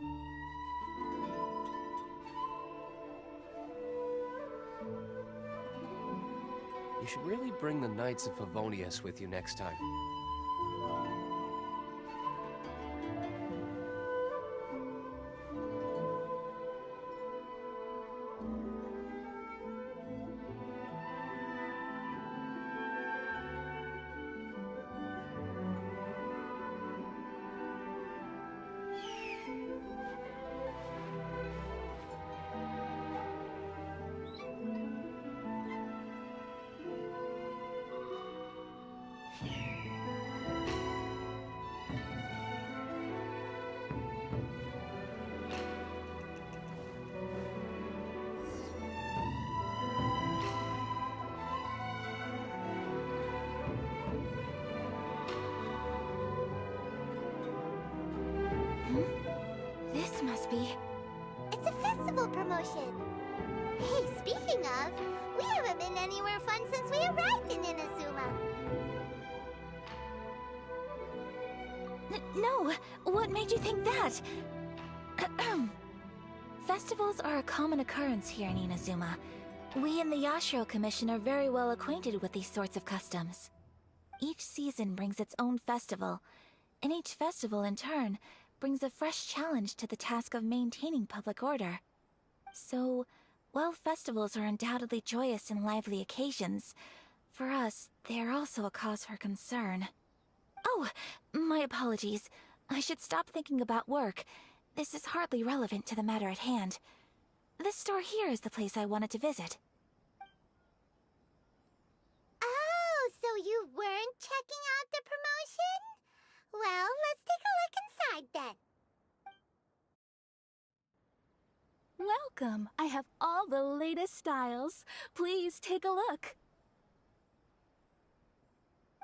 You should really bring the Knights of Favonius with you next time. This must be... It's a festival promotion. Hey, speaking of, we haven't been anywhere fun since we arrived in Inazuma. No! What made you think that? Festivals are a common occurrence here in Inazuma. We in the Yashiro Commission are very well acquainted with these sorts of customs. Each season brings its own festival, and each festival, in turn, brings a fresh challenge to the task of maintaining public order. So, while festivals are undoubtedly joyous and lively occasions, for us, they are also a cause for concern. Oh, my apologies. I should stop thinking about work. This is hardly relevant to the matter at hand. This store here is the place I wanted to visit. Oh, so you weren't checking out the promotion? Well, let's take a look inside then. Welcome! I have all the latest styles. Please take a look.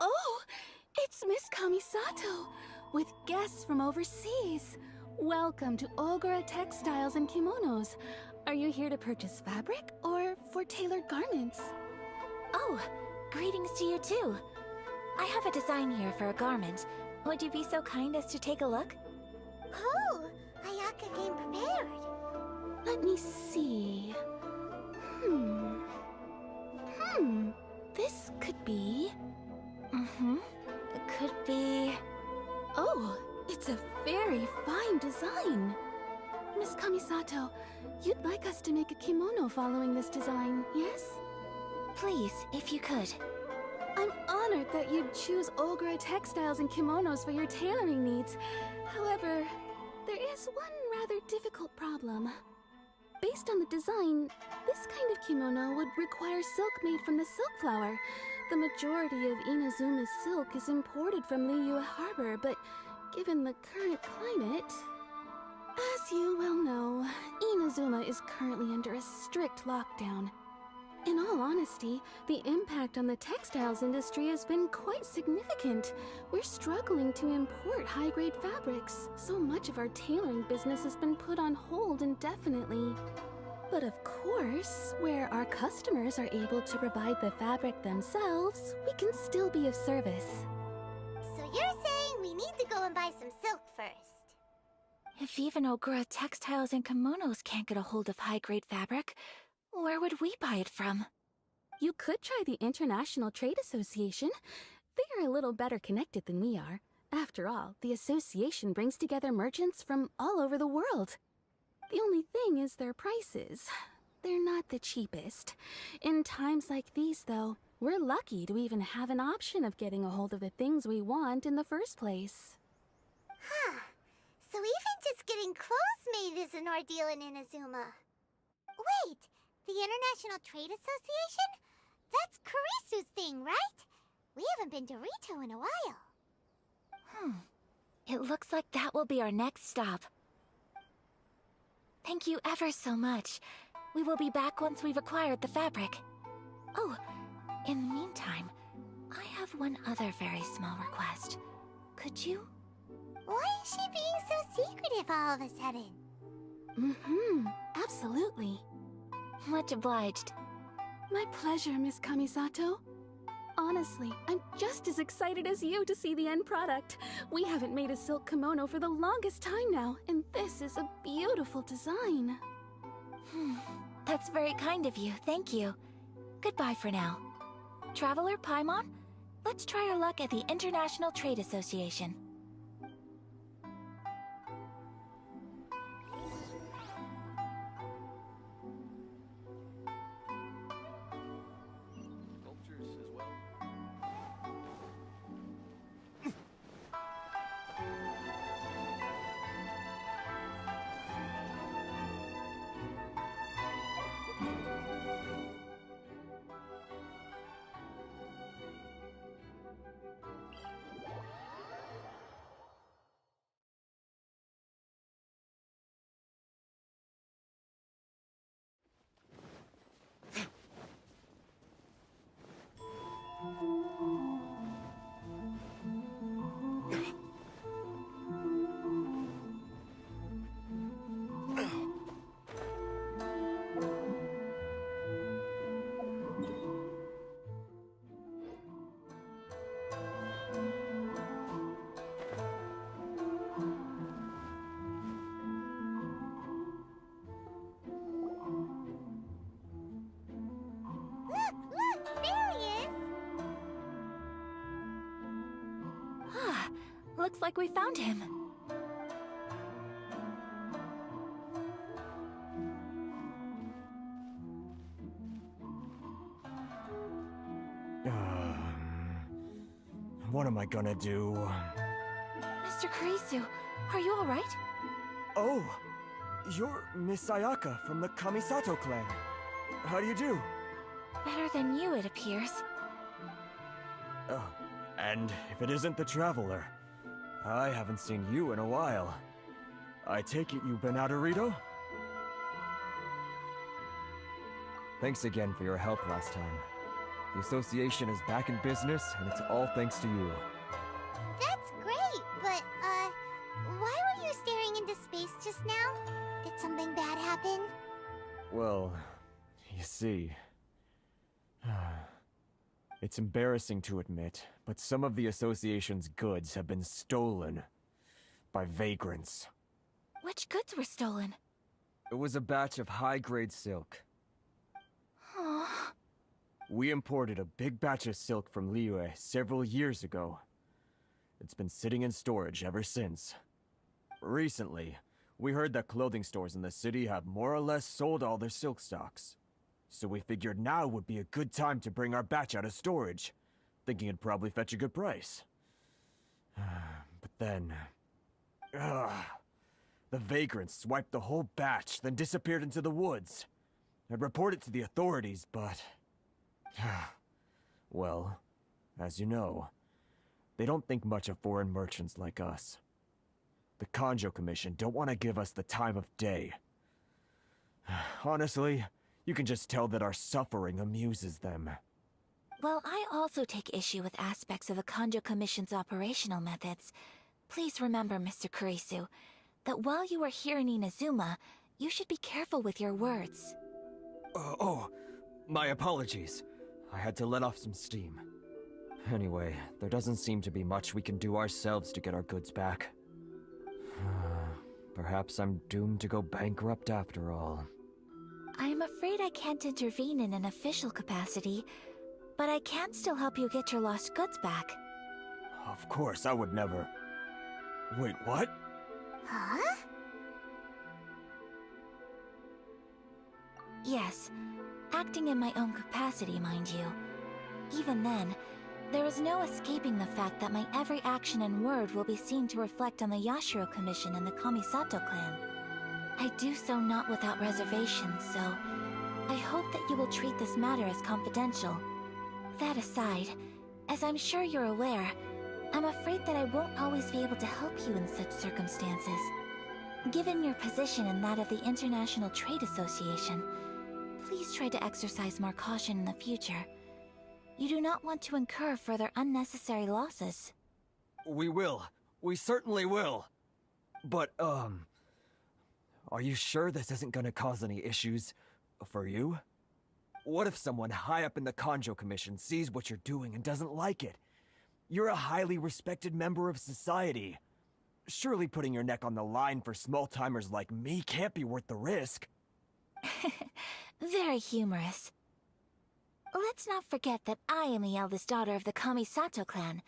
Oh! It's Miss Kamisato, with guests from overseas. Welcome to Ogura Textiles and Kimonos. Are you here to purchase fabric or for tailored garments? Oh, greetings to you too. I have a design here for a garment. Would you be so kind as to take a look? Oh, Ayaka came prepared. Let me see. This could be... Could be... Oh, it's a very fine design. Miss Kamisato, you'd like us to make a kimono following this design, yes? Please, if you could. I'm honored that you'd choose Ogura Textiles and Kimonos for your tailoring needs. However, there is one rather difficult problem. Based on the design, this kind of kimono would require silk made from the silk flower. The majority of Inazuma's silk is imported from Liyue Harbor, but given the current climate... As you well know, Inazuma is currently under a strict lockdown. In all honesty, the impact on the textiles industry has been quite significant. We're struggling to import high-grade fabrics. So much of our tailoring business has been put on hold indefinitely. But of course, where our customers are able to provide the fabric themselves, we can still be of service. So you're saying we need to go and buy some silk first? If even Ogura Textiles and Kimonos can't get a hold of high-grade fabric, where would we buy it from? You could try the International Trade Association. They are a little better connected than we are. After all, the association brings together merchants from all over the world. The only thing is their prices. They're not the cheapest. In times like these, though, we're lucky to even have an option of getting a hold of the things we want in the first place. Huh. So even just getting clothes made is an ordeal in Inazuma. Wait, the International Trade Association? That's Kurisu's thing, right? We haven't been to Rito in a while. It looks like that will be our next stop. Thank you ever so much. We will be back once we've acquired the fabric. Oh, in the meantime, I have one other very small request. Could you? Why is she being so secretive all of a sudden? Absolutely. Much obliged. My pleasure, Miss Kamisato. Honestly, I'm just as excited as you to see the end product. We haven't made a silk kimono for the longest time now, and this is a beautiful design. That's very kind of you, thank you. Goodbye for now. Traveler Paimon, let's try our luck at the International Trade Association. Sculptures as well. Look! There he is! Looks like we found him. What am I gonna do? Mr. Kurisu, are you alright? Oh! You're Miss Sayaka from the Kamisato clan. How do you do? Better than you, it appears. Oh, and if it isn't the Traveler, I haven't seen you in a while. I take it you've been out of Rito? Thanks again for your help last time. The association is back in business, and it's all thanks to you. That's great, but, why were you staring into space just now? Did something bad happen? Well, you see... It's embarrassing to admit, but some of the association's goods have been stolen by vagrants. Which goods were stolen? It was a batch of high-grade silk. Oh, We imported a big batch of silk from Liyue several years ago. It's been sitting in storage ever since. Recently, we heard that clothing stores in the city have more or less sold all their silk stocks. So we figured now would be a good time to bring our batch out of storage, thinking it'd probably fetch a good price. But then... the vagrants swiped the whole batch, then disappeared into the woods. I'd reported to the authorities, but... well, as you know, they don't think much of foreign merchants like us. The Kanjo Commission don't want to give us the time of day. Honestly, you can just tell that our suffering amuses them. well, I also take issue with aspects of the Kanjo Commission's operational methods. Please remember, Mr. Kurisu, that while you are here in Inazuma, you should be careful with your words. My apologies. I had to let off some steam. Anyway, there doesn't seem to be much we can do ourselves to get our goods back. Perhaps I'm doomed to go bankrupt after all. I'm afraid I can't intervene in an official capacity, but I can still help you get your lost goods back. Of course, I would never... Wait, what? Huh? Yes, acting in my own capacity, mind you. Even then, there is no escaping the fact that my every action and word will be seen to reflect on the Yashiro Commission and the Kamisato clan. I do so not without reservations, so I hope that you will treat this matter as confidential. That aside, as I'm sure you're aware, I'm afraid that I won't always be able to help you in such circumstances. Given your position and that of the International Trade Association, please try to exercise more caution in the future. You do not want to incur further unnecessary losses. We will. We certainly will. But, are you sure this isn't gonna cause any issues for you? What if someone high up in the Kanjo Commission sees what you're doing and doesn't like it? You're a highly respected member of society. Surely putting your neck on the line for small-timers like me can't be worth the risk. Very humorous. Let's not forget that I am the eldest daughter of the Kamisato clan.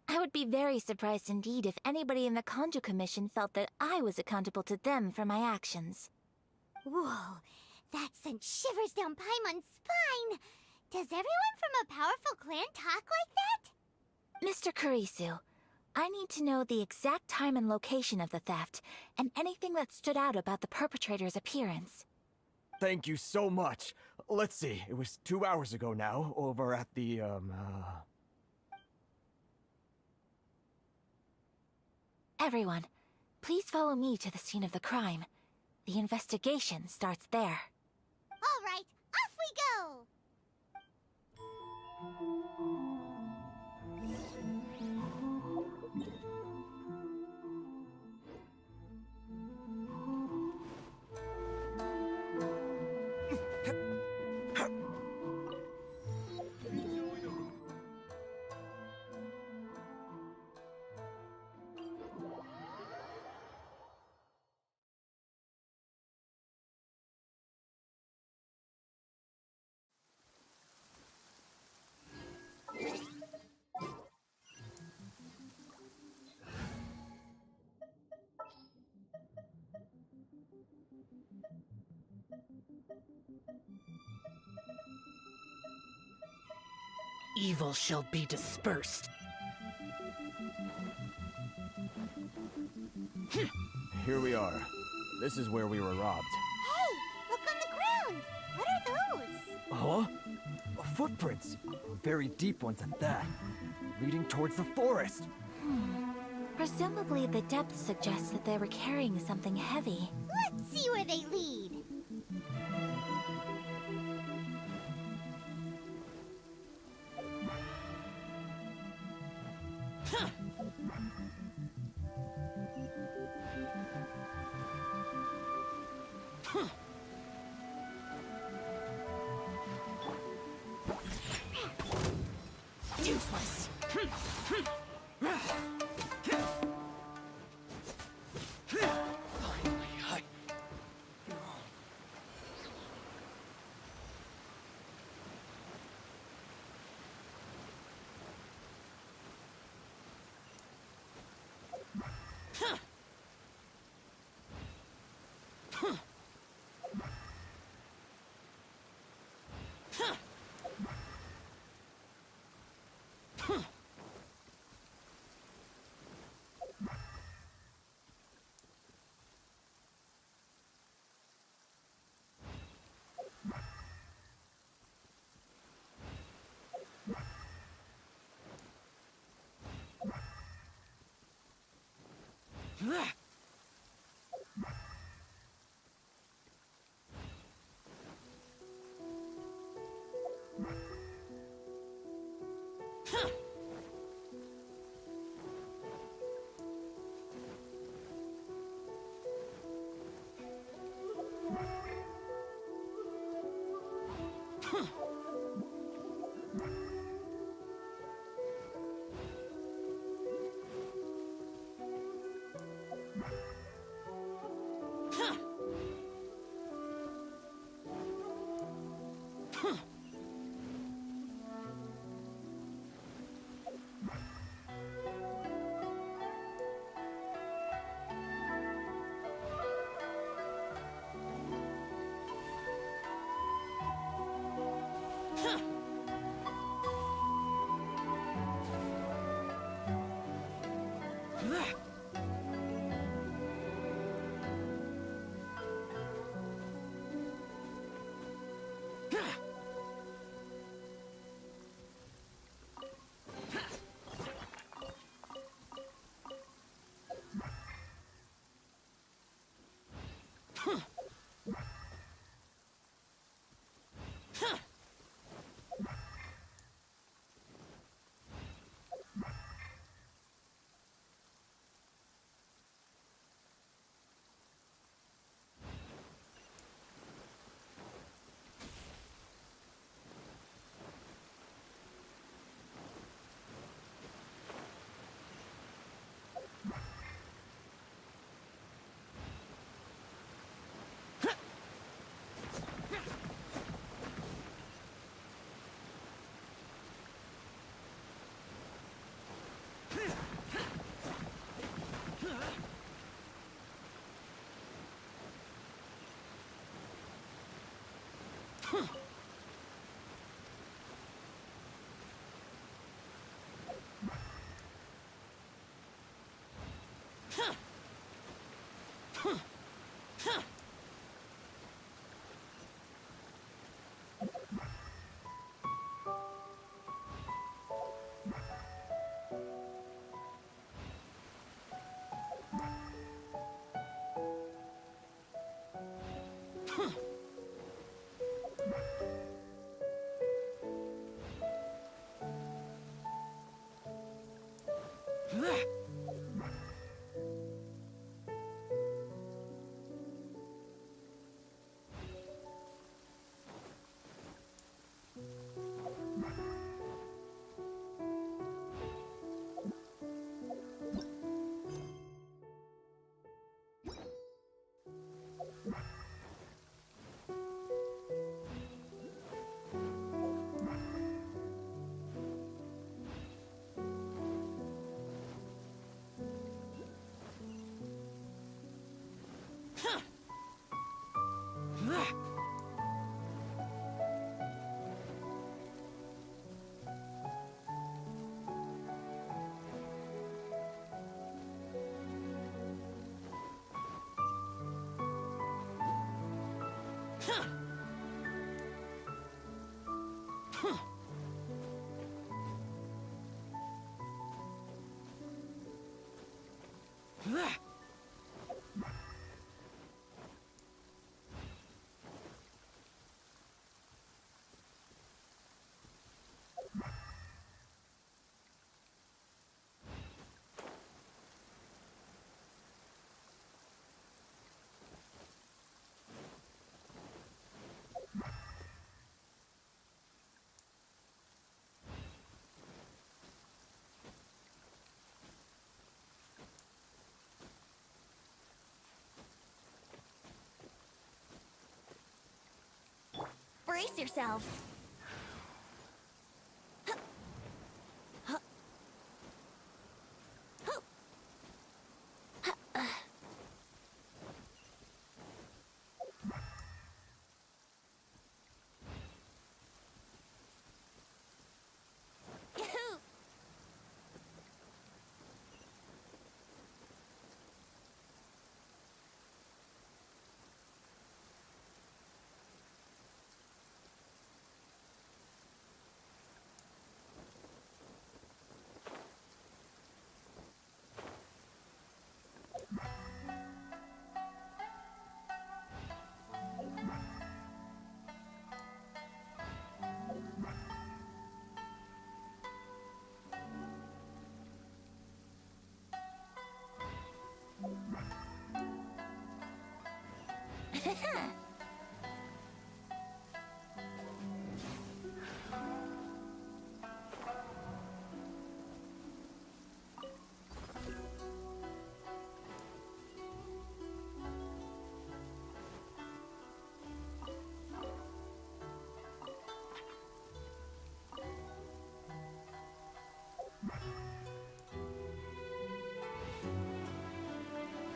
I would be very surprised indeed if anybody in the Kanjo Commission felt that I was accountable to them for my actions. Whoa, that sent shivers down Paimon's spine! Does everyone from a powerful clan talk like that? Mr. Kurisu, I need to know the exact time and location of the theft, and anything that stood out about the perpetrator's appearance. Thank you so much. Let's see, it was 2 hours ago now, over at the, Everyone, please follow me to the scene of the crime. The investigation starts there. All right, off we go! Evil shall be dispersed. here we are. This is where we were robbed. Hey, look on the ground! What are those? Huh? Footprints. Very deep ones at that. Leading towards the forest. Presumably the depth suggests that they were carrying something heavy. Let's see where they lead. Useless. Brace yourselves.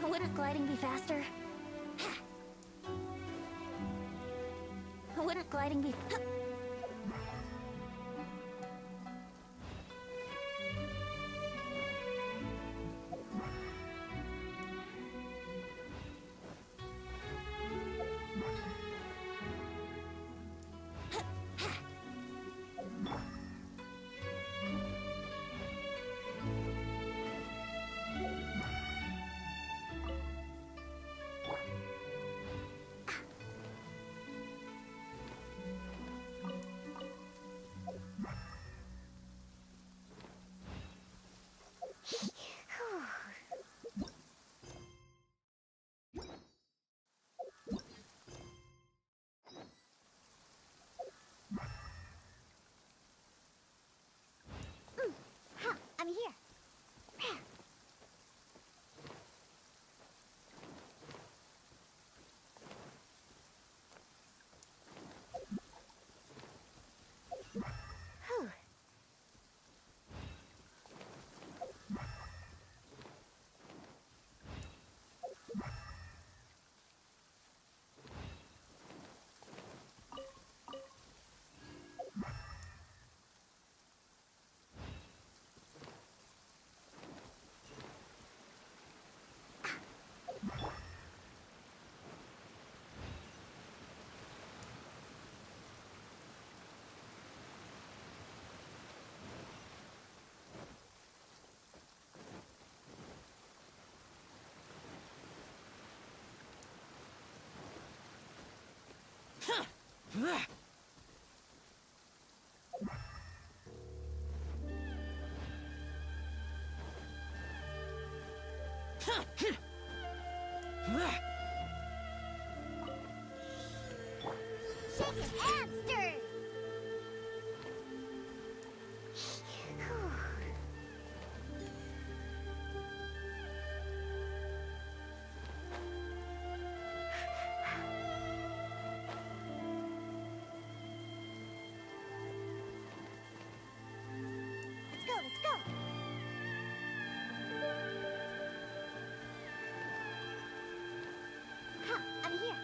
Wouldn't gliding be faster? Wouldn't gliding be... Shaken and stirred. Let's go, let's go. Ha, I'm here.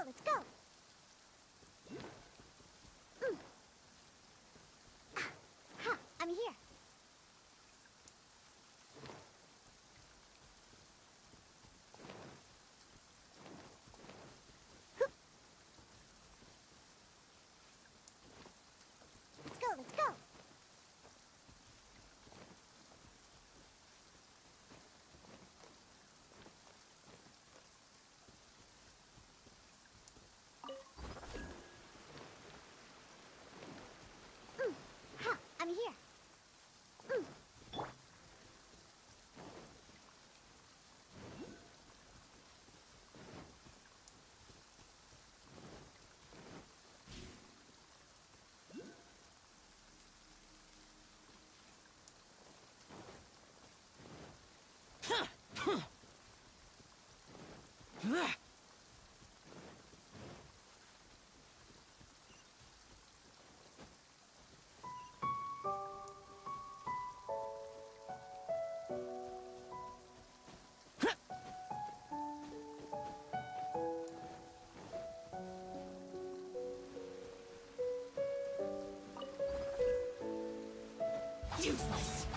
Let's go. Ha, I'm here. Let's go, let's go. Ha, I'm here. Useless.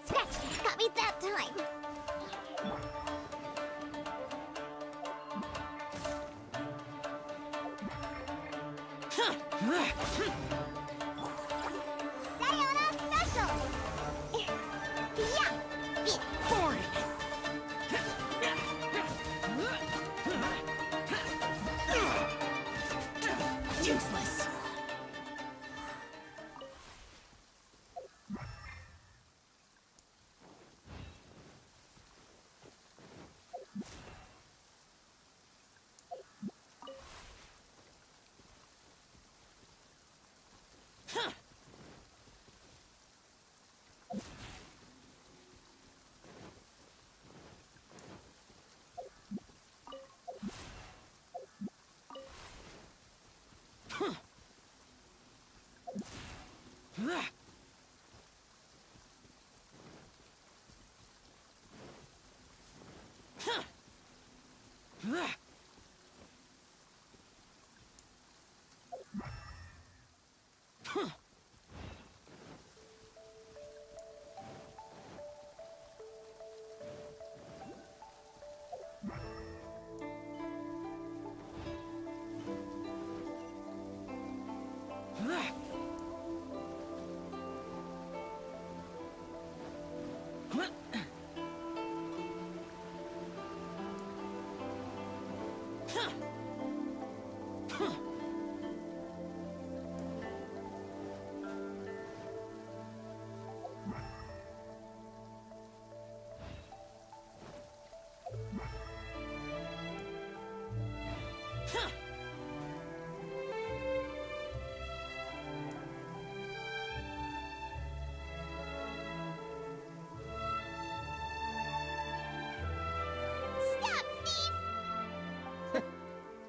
Scratch, got me that time. Sayonara special. Yeah. Boring. Useless.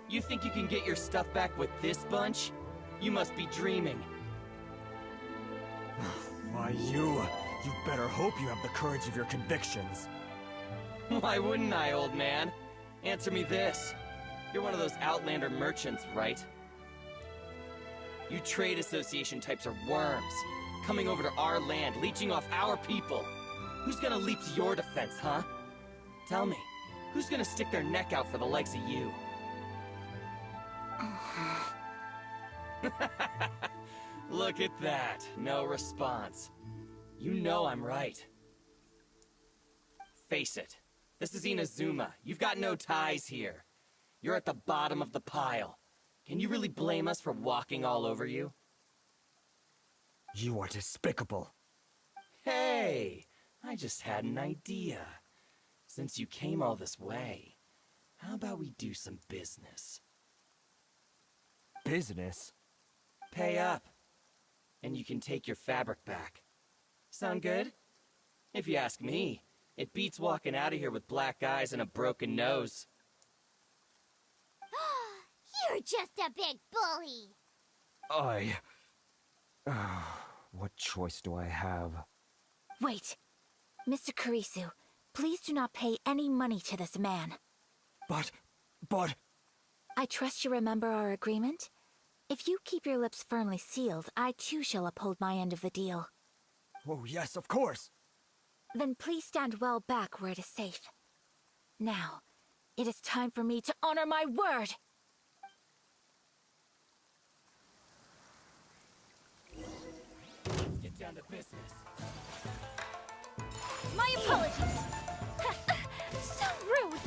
You think you can get your stuff back with this bunch? You must be dreaming. Why, you better hope you have the courage of your convictions. Why wouldn't I, old man? Answer me this. You're one of those Outlander merchants, right? You trade association types are worms, coming over to our land, leeching off our people. Who's gonna leap to your defense, huh? Tell me, who's gonna stick their neck out for the likes of you? Look at that. No response. You know I'm right. Face it. This is Inazuma. You've got no ties here. You're at the bottom of the pile. Can you really blame us for walking all over you? You are despicable. Hey! I just had an idea. Since you came all this way, how about we do some business? Business? Pay up, and you can take your fabric back. Sound good? If you ask me, it beats walking out of here with black eyes and a broken nose. You're just a big bully! What choice do I have? Wait. Mr. Kurisu, please do not pay any money to this man. But... I trust you remember our agreement? If you keep your lips firmly sealed, I too shall uphold my end of the deal. Oh, yes, of course! Then please stand well back where it is safe. Now, it is time for me to honor my word! Let's get down to business. My apologies! So rude!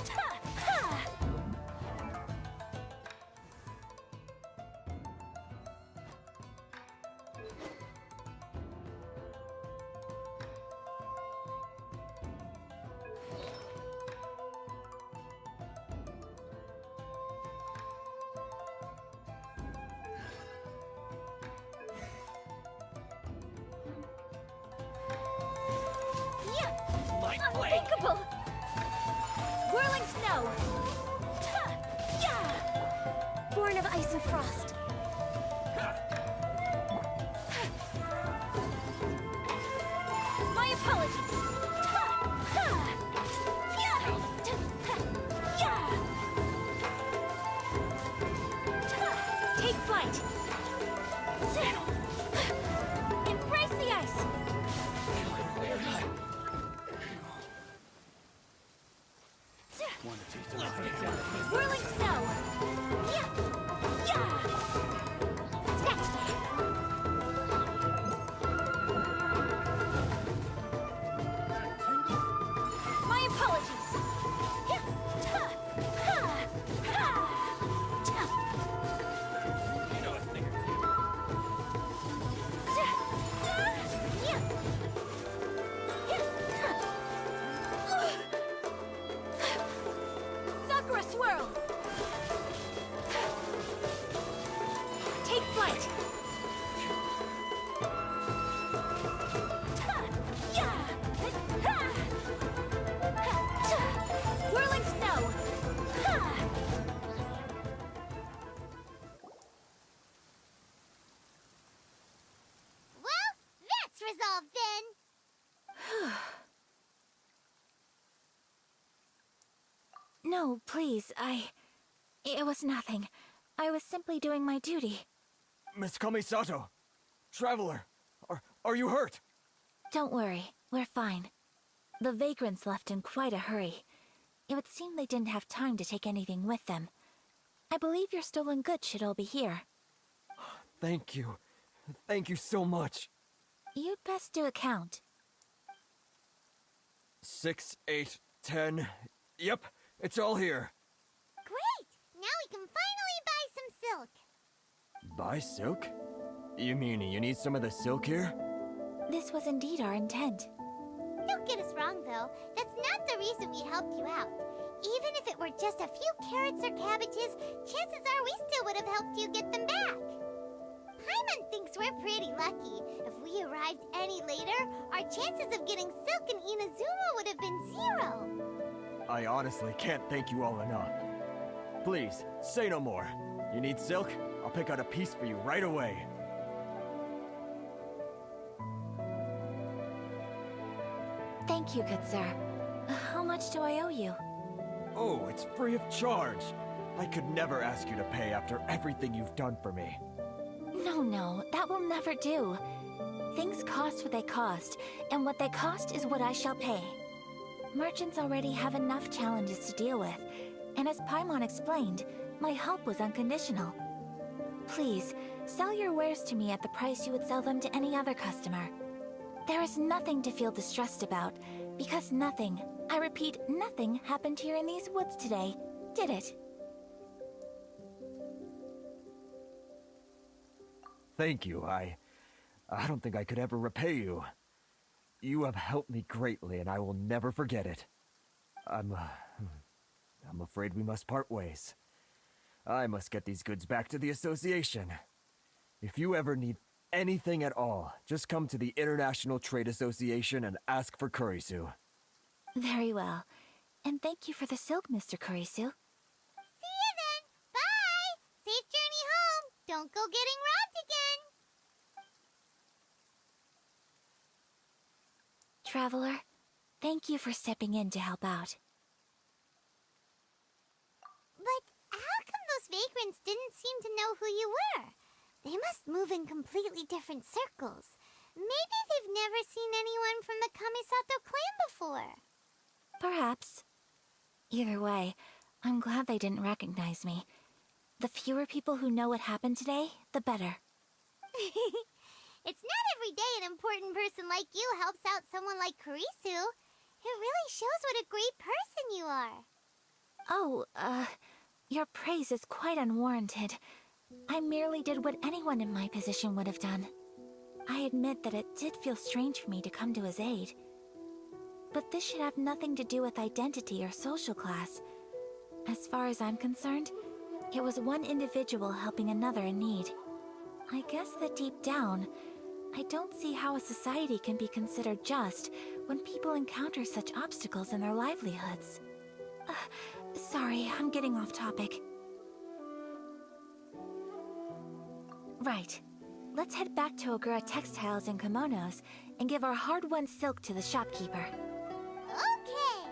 Unthinkable! Whirling snow! Born of ice and frost. My apologies! Take flight! Embrace the ice! Whirling snow! Snatch that! My apologies! You know a thing or two. Sakura swirl! Take flight! Whirling snow! Well, that's resolved then! No, please, It was nothing. I was simply doing my duty. Miss Kamisato! Traveler! Are you hurt? Don't worry, we're fine. The vagrants left in quite a hurry. It would seem they didn't have time to take anything with them. I believe your stolen goods should all be here. Thank you. Thank you so much. You'd best do a count. 6, 8, 10. Yep, it's all here. Great! Now we can finally buy some silk. Buy silk? You mean you need some of the silk here? This was indeed our intent. Don't get us wrong, though. That's not the reason we helped you out. Even if it were just a few carrots or cabbages, chances are we still would have helped you get them back. Paimon thinks we're pretty lucky. If we arrived any later, our chances of getting silk in Inazuma would have been 0. I honestly can't thank you all enough. Please, say no more. You need silk? I'll pick out a piece for you right away. Thank you, good sir. How much do I owe you? Oh, it's free of charge. I could never ask you to pay after everything you've done for me. No, that will never do. Things cost what they cost, and what they cost is what I shall pay. Merchants already have enough challenges to deal with, and as Paimon explained, my help was unconditional. Please, sell your wares to me at the price you would sell them to any other customer. There is nothing to feel distressed about, because nothing, I repeat, nothing happened here in these woods today, did it? Thank you. I don't think I could ever repay you. You have helped me greatly, and I will never forget it. I'm afraid we must part ways. I must get these goods back to the association. If you ever need anything at all, just come to the International Trade Association and ask for Kurisu. Very well. And thank you for the silk, Mr. Kurisu. See you then! Bye! Safe journey home! Don't go getting robbed again! Traveler, thank you for stepping in to help out. But how come those vagrants didn't seem to know who you were? They must move in completely different circles. Maybe they've never seen anyone from the Kamisato clan before. Perhaps. Either way, I'm glad they didn't recognize me. The fewer people who know what happened today, the better. It's not every day an important person like you helps out someone like Kurisu. It really shows what a great person you are. Oh, your praise is quite unwarranted. I merely did what anyone in my position would have done. I admit that it did feel strange for me to come to his aid. But this should have nothing to do with identity or social class. As far as I'm concerned, it was one individual helping another in need. I guess that deep down, I don't see how a society can be considered just when people encounter such obstacles in their livelihoods. Sorry, I'm getting off topic. Right. Let's head back to Ogura Textiles and Kimonos and give our hard-won silk to the shopkeeper. Okay.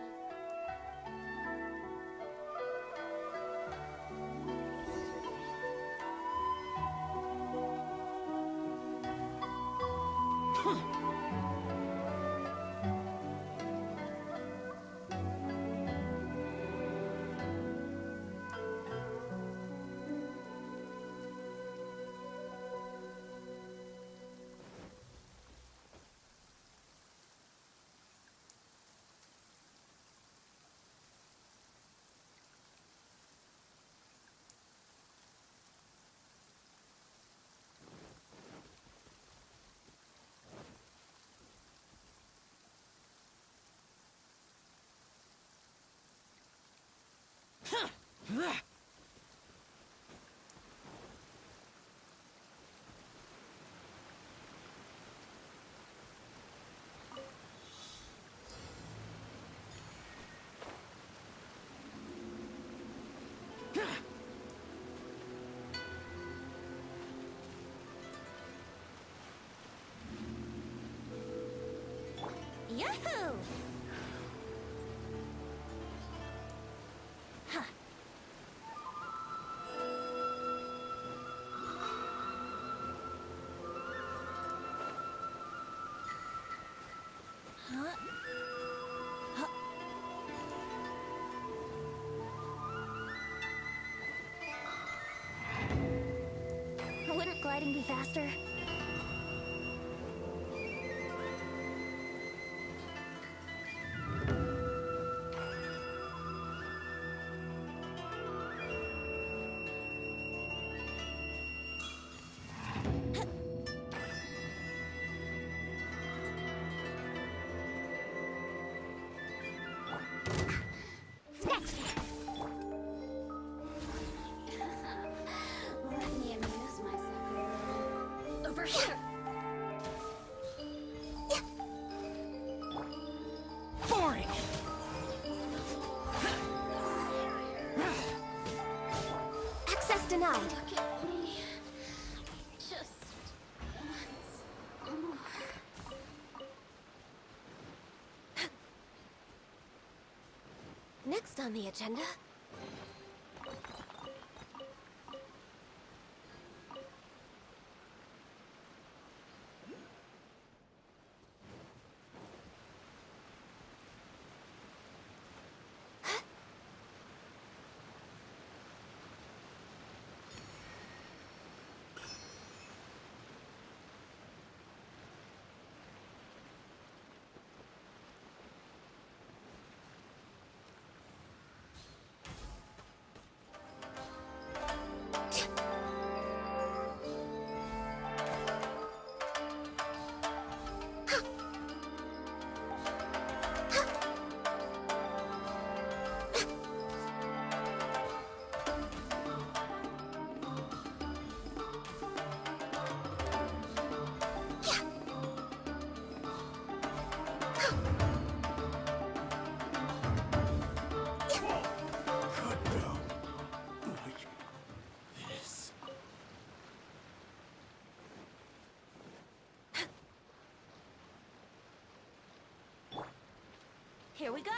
Yahoo! Wouldn't gliding be faster? denied. Look at me. Just once more. Next on the agenda. Here we go.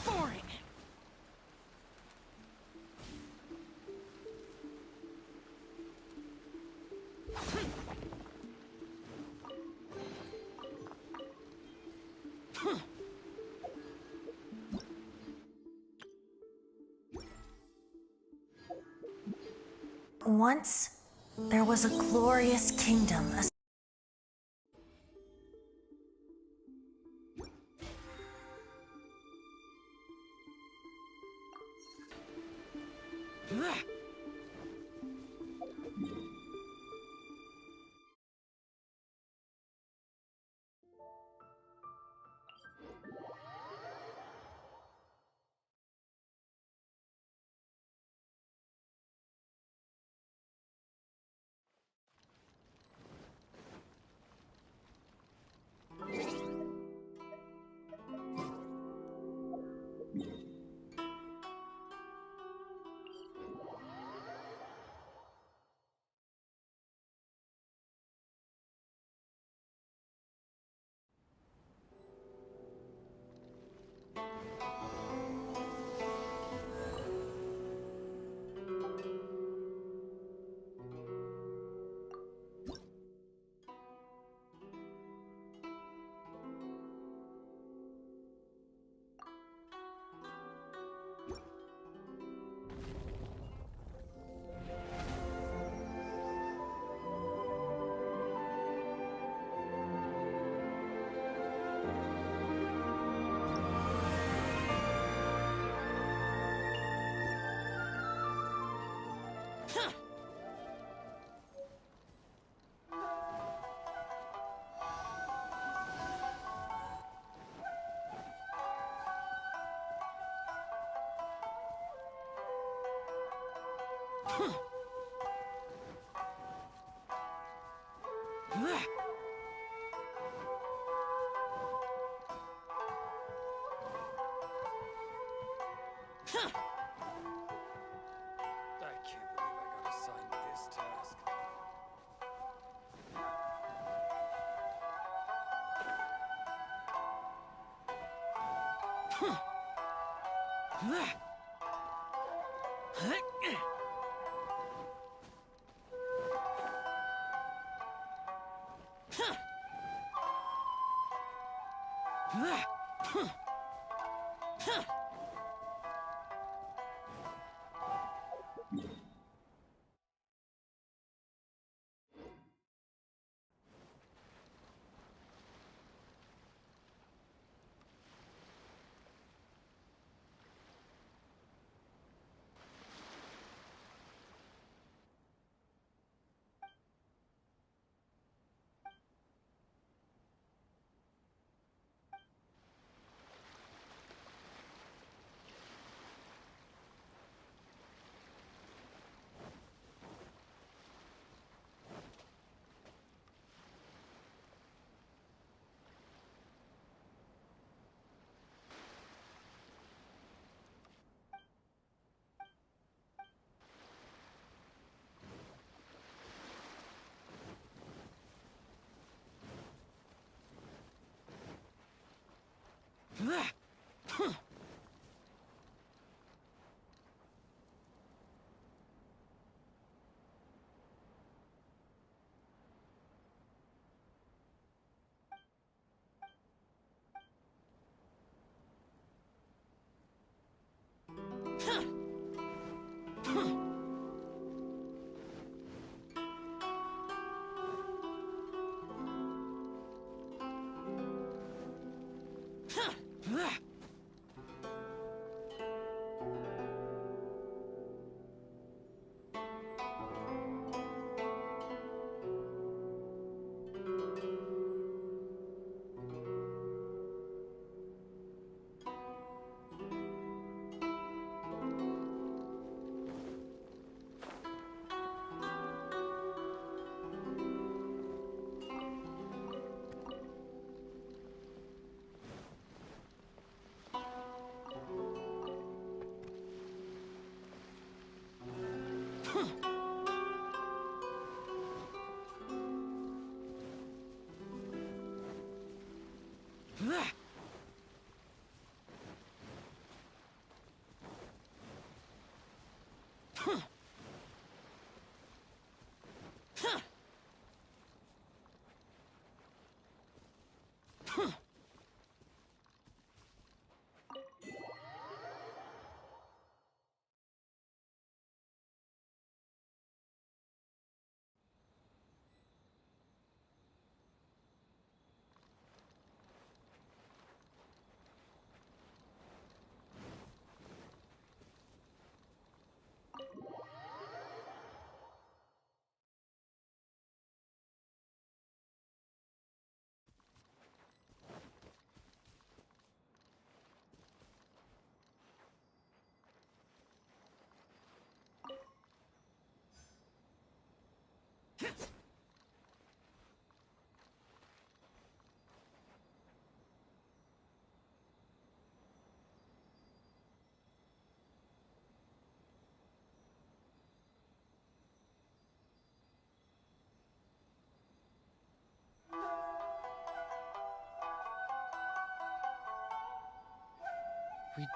Boring. Once, there was a glorious kingdom. I can't believe I got assigned this task.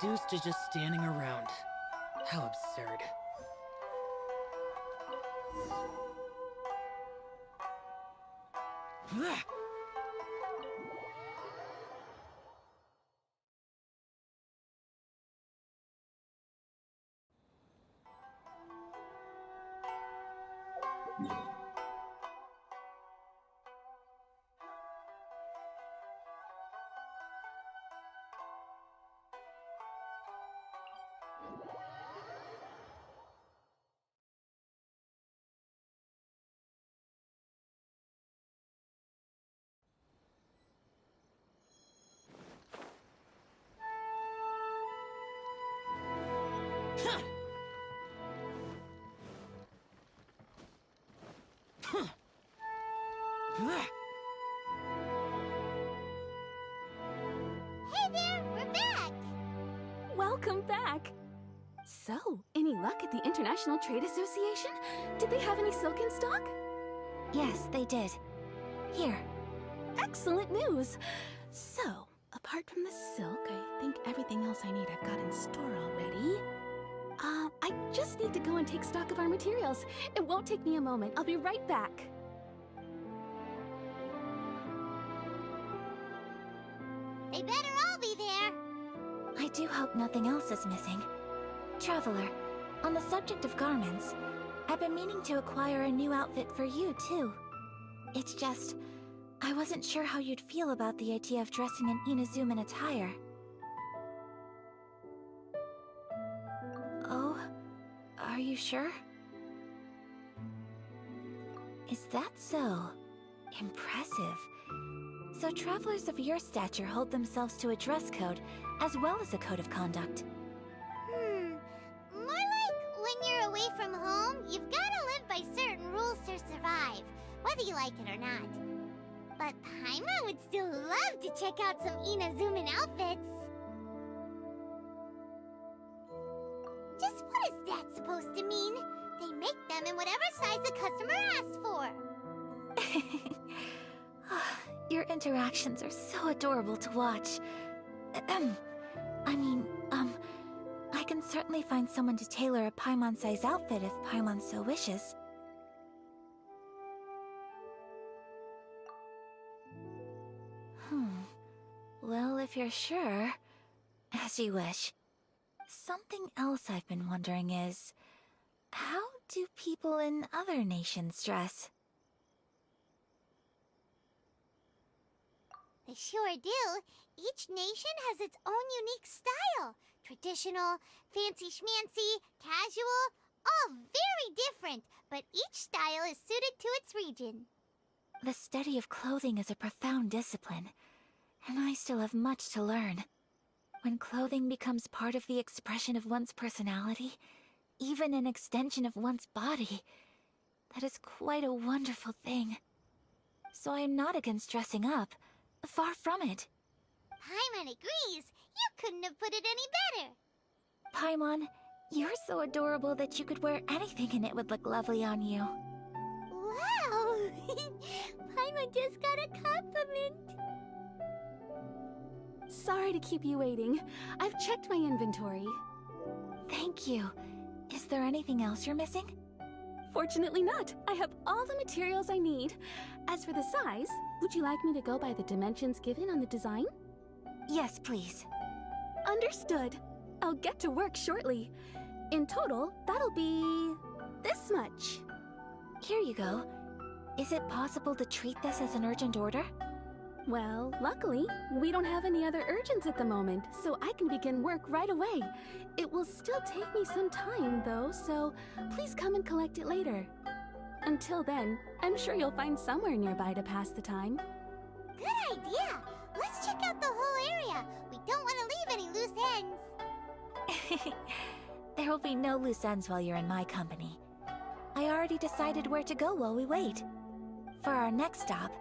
Reduced to just standing around. How absurd. Hey there, we're back! Welcome back! So, any luck at the International Trade Association? Did they have any silk in stock? Yes, they did. Here. Excellent news! So, apart from the silk, I think everything else I need I've got in store already. I just need to go and take stock of our materials. It won't take me a moment. I'll be right back. They better all be there! I do hope nothing else is missing. Traveler, on the subject of garments, I've been meaning to acquire a new outfit for you, too. It's just, I wasn't sure how you'd feel about the idea of dressing in Inazuman attire. Oh, are you sure? Is that so? Impressive. So travelers of your stature hold themselves to a dress code, as well as a code of conduct. More like when you're away from home, you've gotta live by certain rules to survive, whether you like it or not. But Paimon would still love to check out some Inazuman outfits. Just what is that supposed to mean? They make them in whatever size the customer asks for. Your interactions are so adorable to watch. I mean, I can certainly find someone to tailor a Paimon-size outfit if Paimon so wishes. Well, if you're sure, as you wish. Something else I've been wondering is, how do people in other nations dress? They sure do. Each nation has its own unique style. Traditional, fancy schmancy, casual, all very different, but each style is suited to its region. The study of clothing is a profound discipline, and I still have much to learn. When clothing becomes part of the expression of one's personality, even an extension of one's body, that is quite a wonderful thing. So I am not against dressing up. Far from it. Paimon agrees. You couldn't have put it any better. Paimon, you're so adorable that you could wear anything and it would look lovely on you. Wow! Paimon just got a compliment. Sorry to keep you waiting. I've checked my inventory. Thank you. Is there anything else you're missing? Fortunately not. I have all the materials I need. As for the size, would you like me to go by the dimensions given on the design? Yes, please. Understood. I'll get to work shortly. In total, that'll be this much. Here you go. Is it possible to treat this as an urgent order? Well, luckily, we don't have any other urgents at the moment, so I can begin work right away. It will still take me some time, though, so please come and collect it later. Until then, I'm sure you'll find somewhere nearby to pass the time. Good idea. Let's check out the whole area. We don't want to leave any loose ends. There will be no loose ends while you're in my company. I already decided where to go while we wait. For our next stop,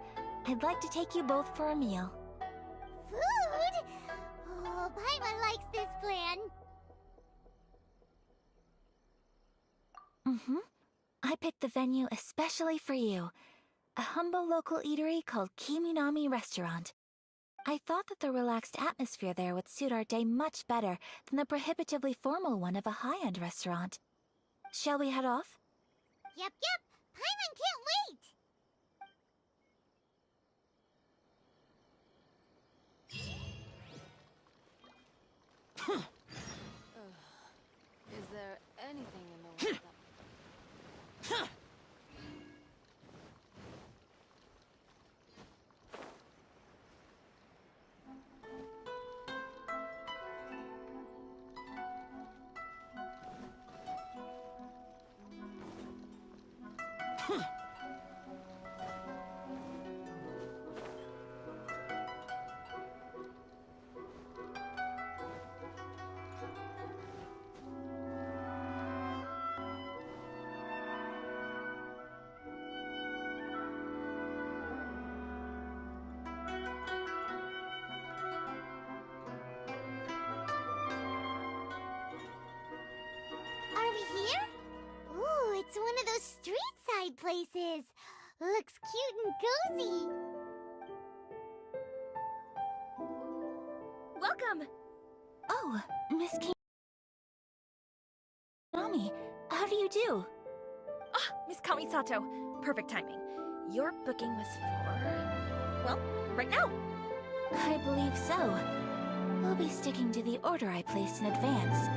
I'd like to take you both for a meal. Food? Oh, Paimon likes this plan. I picked the venue especially for you. A humble local eatery called Kiminami Restaurant. I thought that the relaxed atmosphere there would suit our day much better than the prohibitively formal one of a high-end restaurant. Shall we head off? Yep. Paimon can't wait. Is there anything in the world that... Are we here? Ooh, it's one of those street-side places. Looks cute and cozy. Welcome! Oh, Miss Kiminami, how do you do? Ah, Miss Kamisato. Perfect timing. Your booking was for... well, right now. I believe so. We'll be sticking to the order I placed in advance.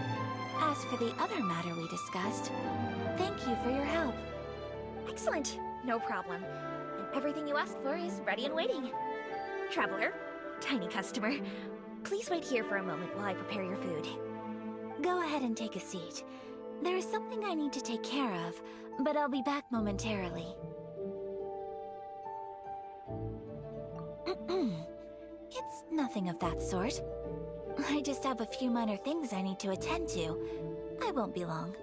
As for the other matter we discussed, thank you for your help. Excellent. No problem. And everything you asked for is ready and waiting. Traveler, tiny customer, please wait here for a moment while I prepare your food. Go ahead and take a seat. There is something I need to take care of, but I'll be back momentarily. It's nothing of that sort. I just have a few minor things I need to attend to. I won't be long.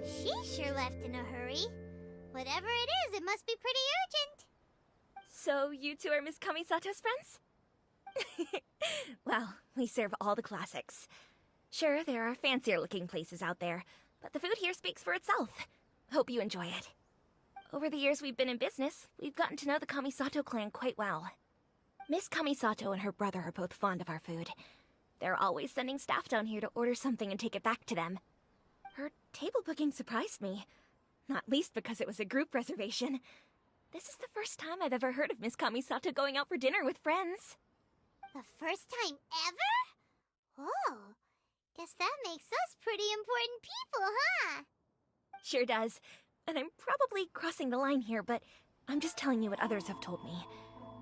She sure left in a hurry. Whatever it is, it must be pretty urgent. So you two are Miss Kamisato's friends? Well, we serve all the classics. Sure, there are fancier looking places out there, but the food here speaks for itself. Hope you enjoy it. Over the years we've been in business, we've gotten to know the Kamisato clan quite well. Miss Kamisato and her brother are both fond of our food. They're always sending staff down here to order something and take it back to them. Her table booking surprised me, not least because it was a group reservation. This is the first time I've ever heard of Miss Kamisato going out for dinner with friends. The first time ever? Oh, guess that makes us pretty important people, huh? Sure does. And I'm probably crossing the line here, but I'm just telling you what others have told me.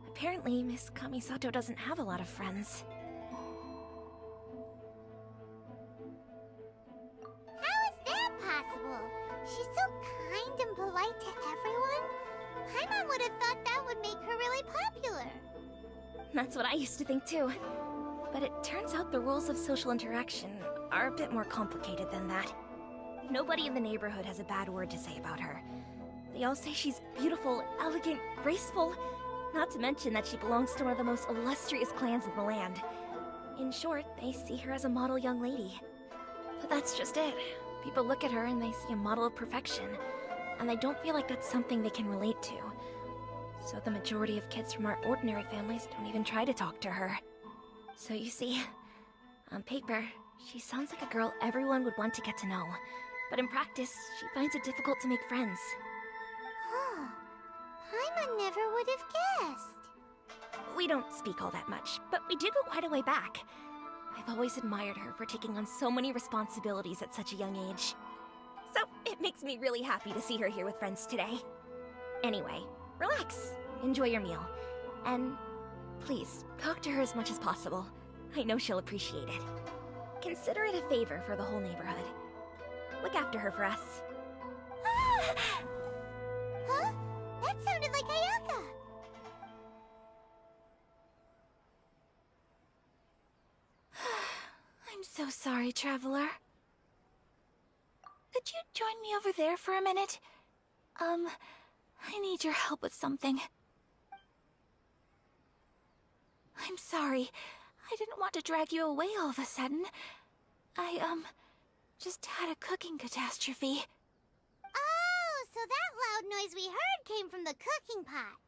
Apparently, Miss Kamisato doesn't have a lot of friends. How is that possible? She's so kind and polite to everyone. Paimon would have thought that would make her really popular. That's what I used to think too. But it turns out the rules of social interaction are a bit more complicated than that. Nobody in the neighborhood has a bad word to say about her. They all say she's beautiful, elegant, graceful, not to mention that she belongs to one of the most illustrious clans in the land. In short, they see her as a model young lady. But that's just it. People look at her and they see a model of perfection, and they don't feel like that's something they can relate to. So the majority of kids from our ordinary families don't even try to talk to her. So you see, on paper, she sounds like a girl everyone would want to get to know. But in practice, she finds it difficult to make friends. Huh. Paimon never would have guessed. We don't speak all that much, but we do go quite a way back. I've always admired her for taking on so many responsibilities at such a young age. So it makes me really happy to see her here with friends today. Anyway, relax, enjoy your meal, and please, talk to her as much as possible. I know she'll appreciate it. Consider it a favor for the whole neighborhood. Look after her for us. Huh? That sounded like Ayaka. I'm so sorry, Traveler. Could you join me over there for a minute? I need your help with something. I'm sorry. I didn't want to drag you away all of a sudden. I, just had a cooking catastrophe. Oh, so that loud noise we heard came from the cooking pot.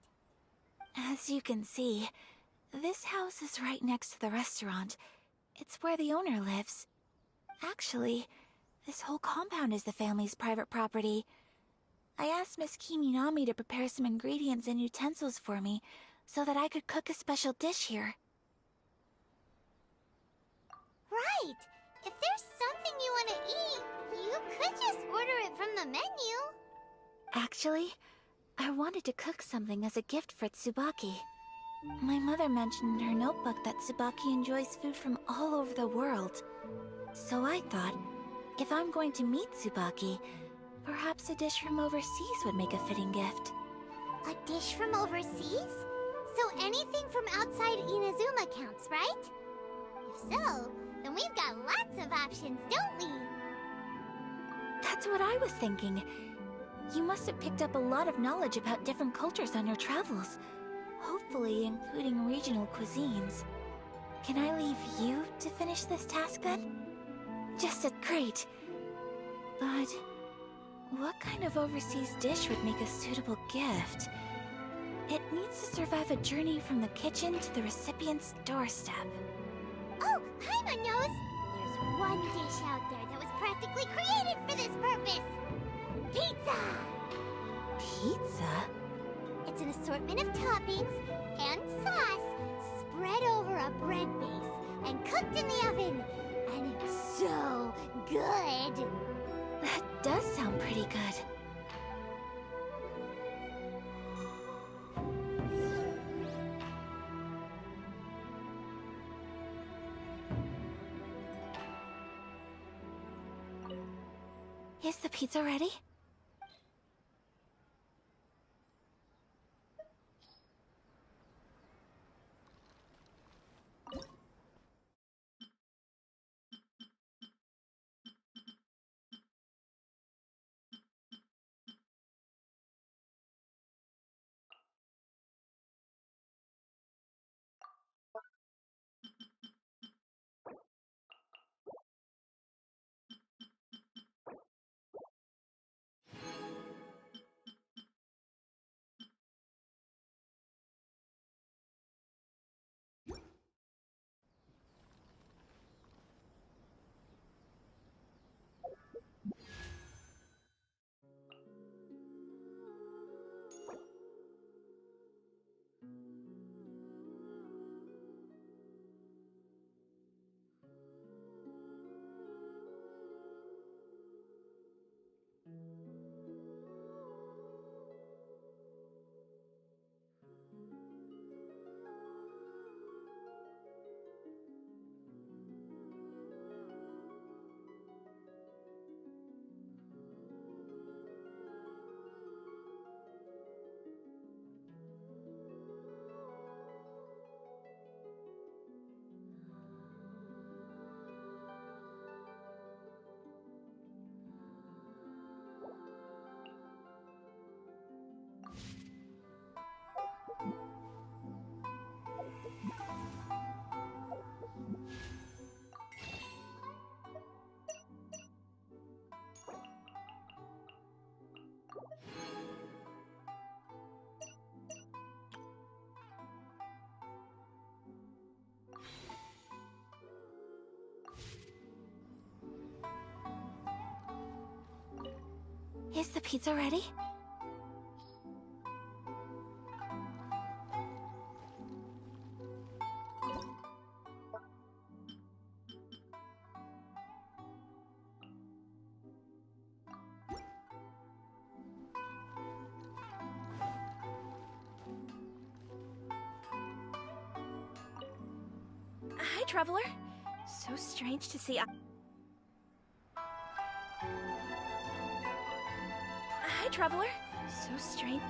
As you can see, this house is right next to the restaurant. It's where the owner lives. Actually, this whole compound is the family's private property. I asked Miss Kiminami to prepare some ingredients and utensils for me, so that I could cook a special dish here. Right. If there's something you want to eat, you could just order it from the menu. Actually, I wanted to cook something as a gift for Tsubaki. My mother mentioned in her notebook that Tsubaki enjoys food from all over the world. So I thought, if I'm going to meet Tsubaki, perhaps a dish from overseas would make a fitting gift. A dish from overseas? So anything from outside Inazuma counts, right? If so, then we've got lots of options, don't we? That's what I was thinking. You must have picked up a lot of knowledge about different cultures on your travels. Hopefully including regional cuisines. Can I leave you to finish this task then? Just great. But what kind of overseas dish would make a suitable gift? It needs to survive a journey from the kitchen to the recipient's doorstep. Oh, Paimon knows! There's one dish out there that was practically created for this purpose! Pizza! Pizza? It's an assortment of toppings and sauce spread over a bread base and cooked in the oven. And it's so good! That does sound pretty good. Is the pizza ready? Is the pizza ready? Hi, Traveler. So strange to see. Hi, Traveler. So strange.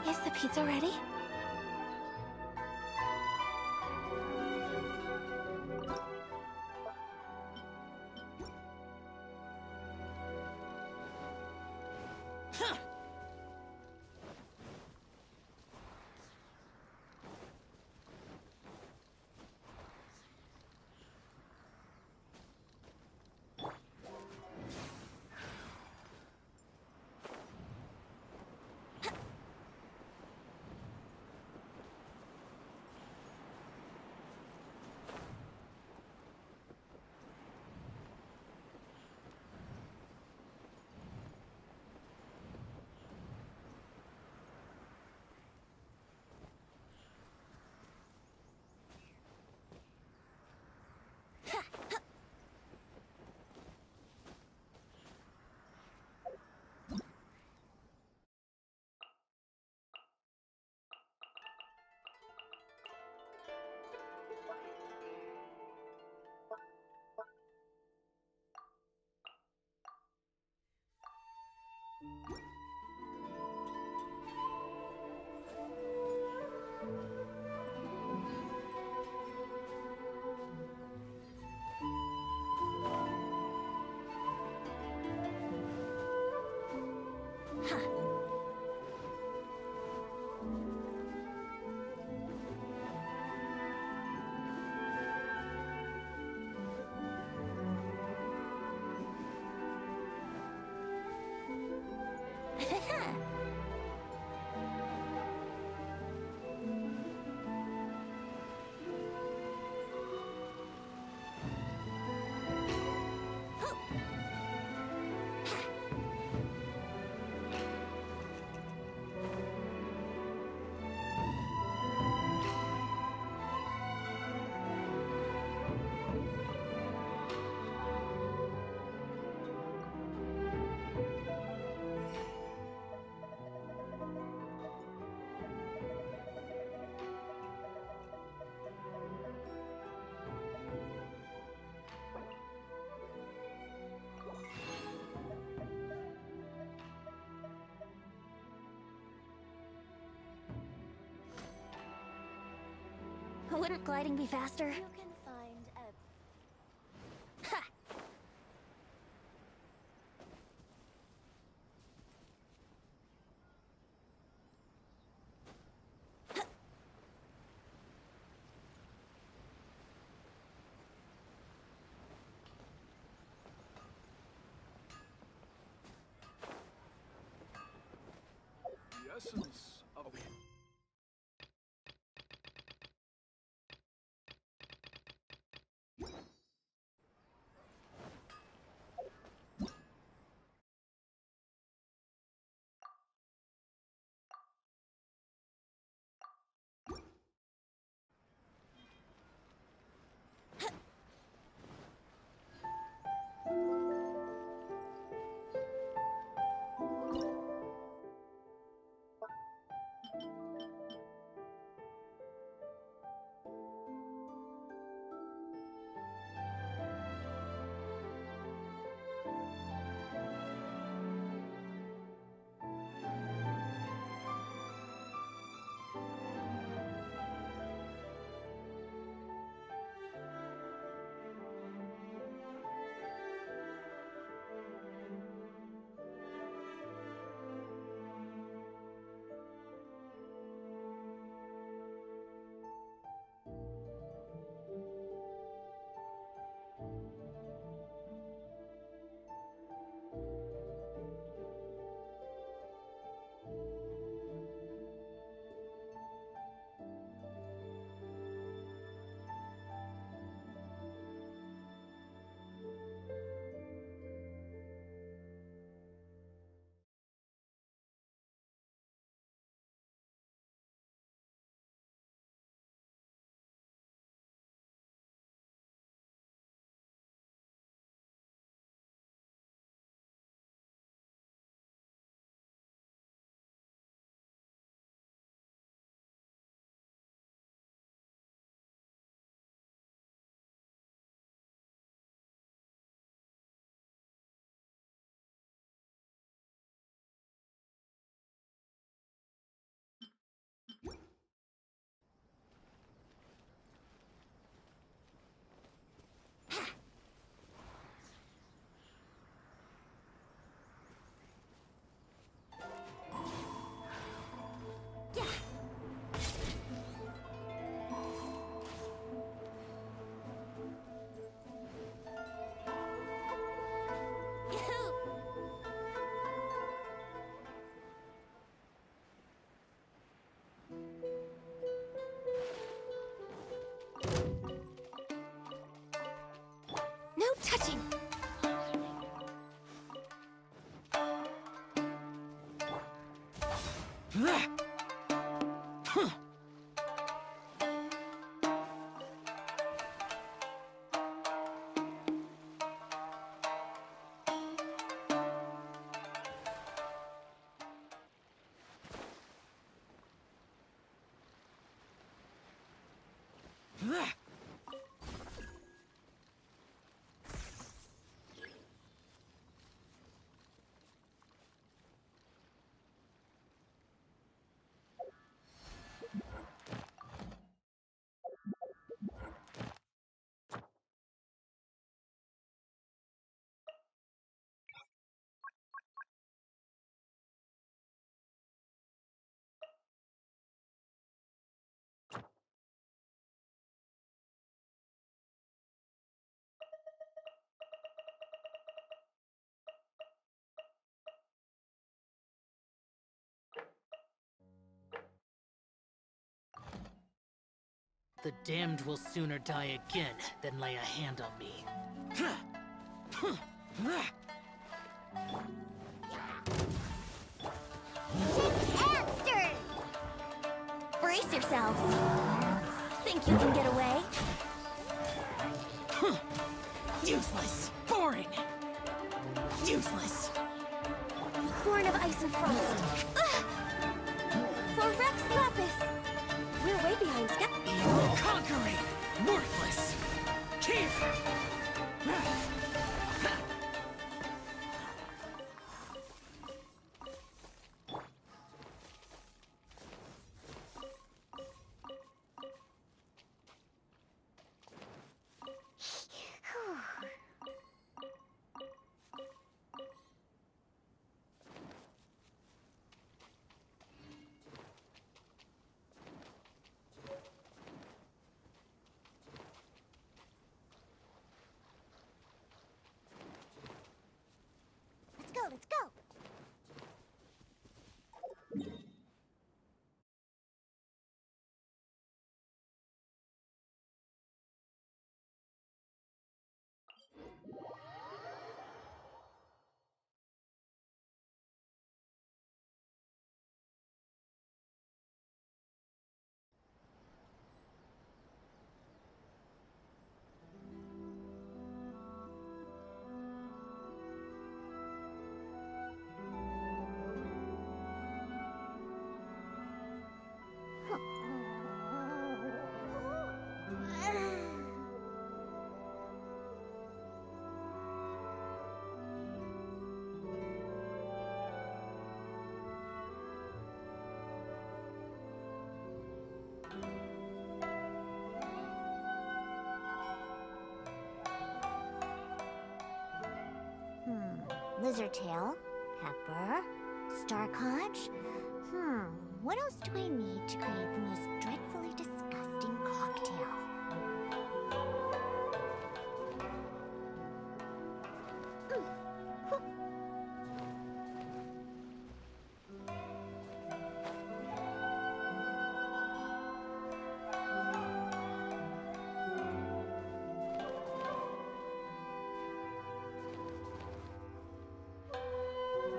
Is the pizza ready? Wouldn't gliding be faster? You can find a... Ha! The essence of the... The damned will sooner die again than lay a hand on me. Hamster! Brace yourselves. Think you can get away? Useless! Boring! Useless! Born of ice and frost. For Rex Lapis! We're way behind schedule. Evil conquering! Worthless! Here! Let's go! Lizard tail, pepper, star conch. What else do I need to create the most dreadfully disgusting cocktail?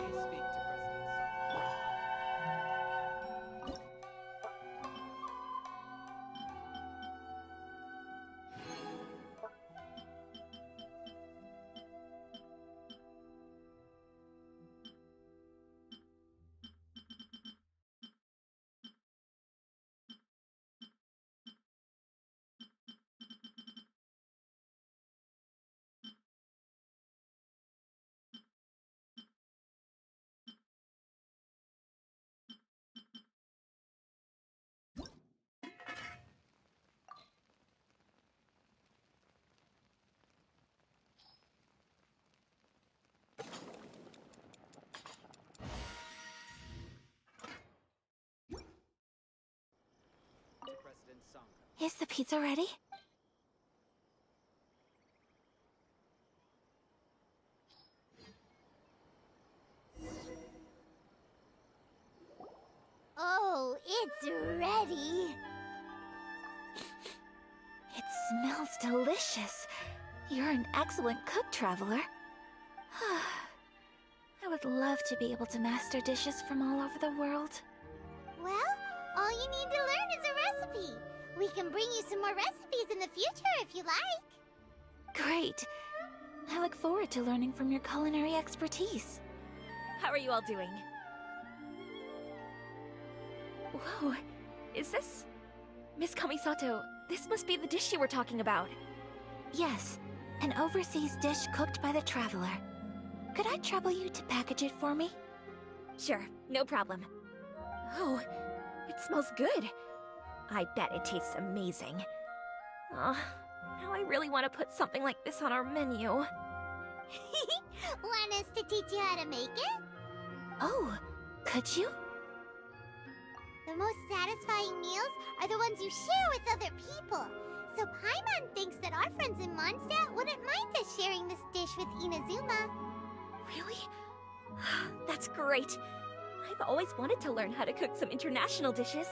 Please speak to President Song. To President Song. Is the pizza ready? Oh, it's ready! It smells delicious. You're an excellent cook, Traveler. I would love to be able to master dishes from all over the world. Well, all you need to learn is a recipe. We can bring you some more recipes in the future if you like. Great. I look forward to learning from your culinary expertise. How are you all doing? Whoa, is this... Miss Kamisato, this must be the dish you were talking about. Yes, an overseas dish cooked by the Traveler. Could I trouble you to package it for me? Sure, no problem. Oh, it smells good. I bet it tastes amazing. Now I really want to put something like this on our menu. Want us to teach you how to make it? Oh, could you? The most satisfying meals are the ones you share with other people. So Paimon thinks that our friends in Mondstadt wouldn't mind us sharing this dish with Inazuma. Really? That's great. I've always wanted to learn how to cook some international dishes.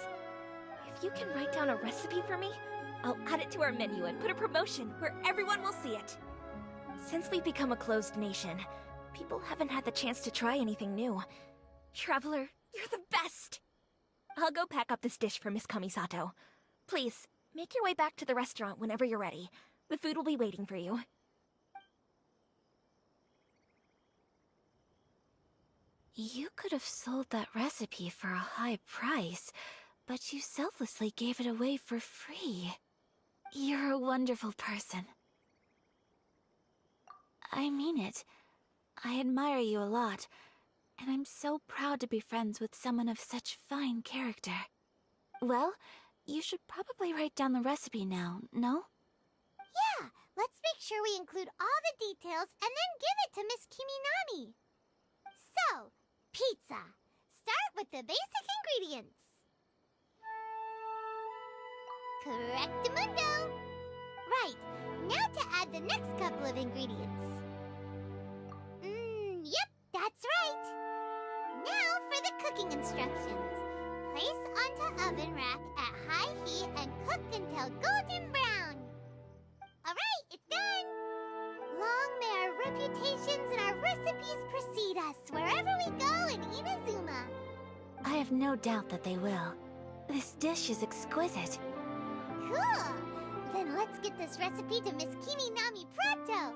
If you can write down a recipe for me, I'll add it to our menu and put a promotion where everyone will see it. Since we've become a closed nation, people haven't had the chance to try anything new. Traveler, you're the best! I'll go pack up this dish for Miss Kamisato. Please, make your way back to the restaurant whenever you're ready. The food will be waiting for you. You could have sold that recipe for a high price, but you selflessly gave it away for free. You're a wonderful person. I mean it. I admire you a lot, and I'm so proud to be friends with someone of such fine character. Well, you should probably write down the recipe now, no? Yeah, let's make sure we include all the details and then give it to Miss Kiminami. So, pizza. Start with the basic ingredients. Correctamundo. Right, now to add the next couple of ingredients. Yep, that's right. Now for the cooking instructions. Place onto oven rack at high heat and cook until golden brown. Alright, it's done! Long may our reputations and our recipes precede us wherever we go in Inazuma. I have no doubt that they will. This dish is exquisite. Cool! Then let's get this recipe to Miss Kiminami pronto!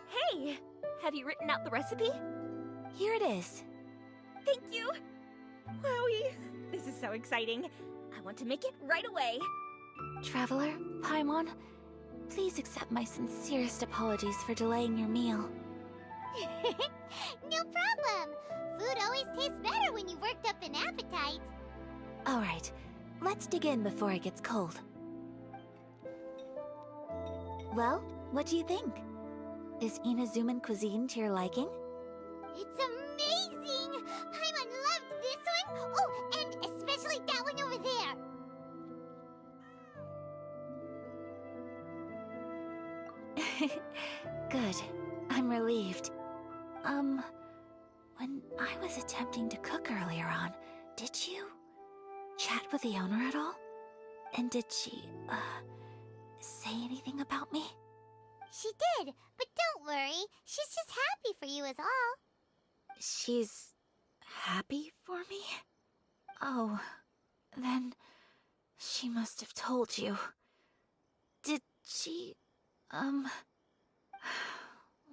Hey! Have you written out the recipe? Here it is. Thank you! Wowie! This is so exciting. I want to make it right away. Traveler, Paimon, please accept my sincerest apologies for delaying your meal. No problem! Food always tastes better when you've worked up an appetite. Alright, let's dig in before it gets cold. Well, what do you think? Is Inazuman cuisine to your liking? It's amazing! Paimon loved this one! Oh, and especially that one over there! Good. I'm relieved. When I was attempting to cook earlier on, did you chat with the owner at all? And did she, say anything about me? She did, but don't worry. She's just happy for you is all. She's happy for me? Oh, then she must have told you. Did she,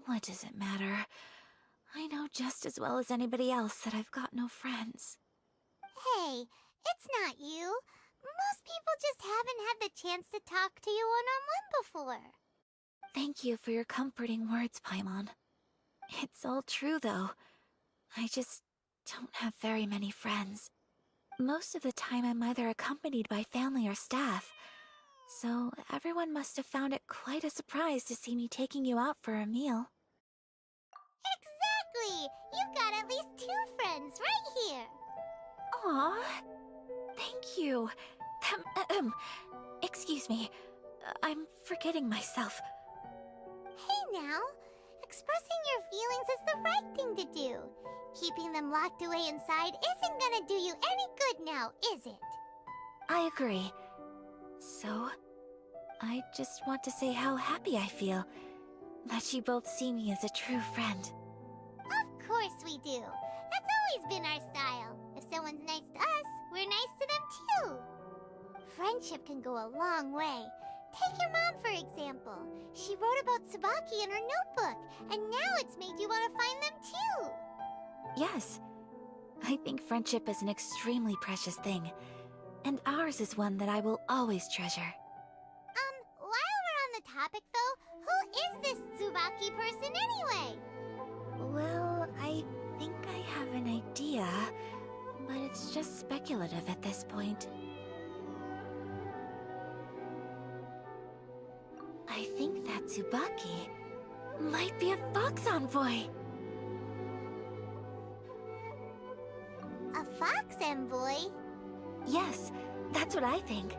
what does it matter? I know just as well as anybody else that I've got no friends. Hey, it's not you. Most people just haven't had the chance to talk to you one-on-one before. Thank you for your comforting words, Paimon. It's all true, though. I just don't have very many friends. Most of the time I'm either accompanied by family or staff, so everyone must have found it quite a surprise to see me taking you out for a meal. Exactly! You've got at least 2 friends right here. Aww. Thank you. Excuse me. I'm forgetting myself. Hey now, expressing your feelings is the right thing to do. Keeping them locked away inside isn't gonna do you any good now, is it? I agree. So, I just want to say how happy I feel that you both see me as a true friend. Of course we do. That's always been our style. If someone's nice to us, we're nice to them too. Friendship can go a long way. Take your mom, for example. She wrote about Tsubaki in her notebook, and now it's made you want to find them too. Yes. I think friendship is an extremely precious thing, and ours is one that I will always treasure. While we're on the topic though, who is this Tsubaki person anyway? Well, I think I have an idea, but it's just speculative at this point. I think that Tsubaki might be a fox envoy. A fox envoy? Yes, that's what I think.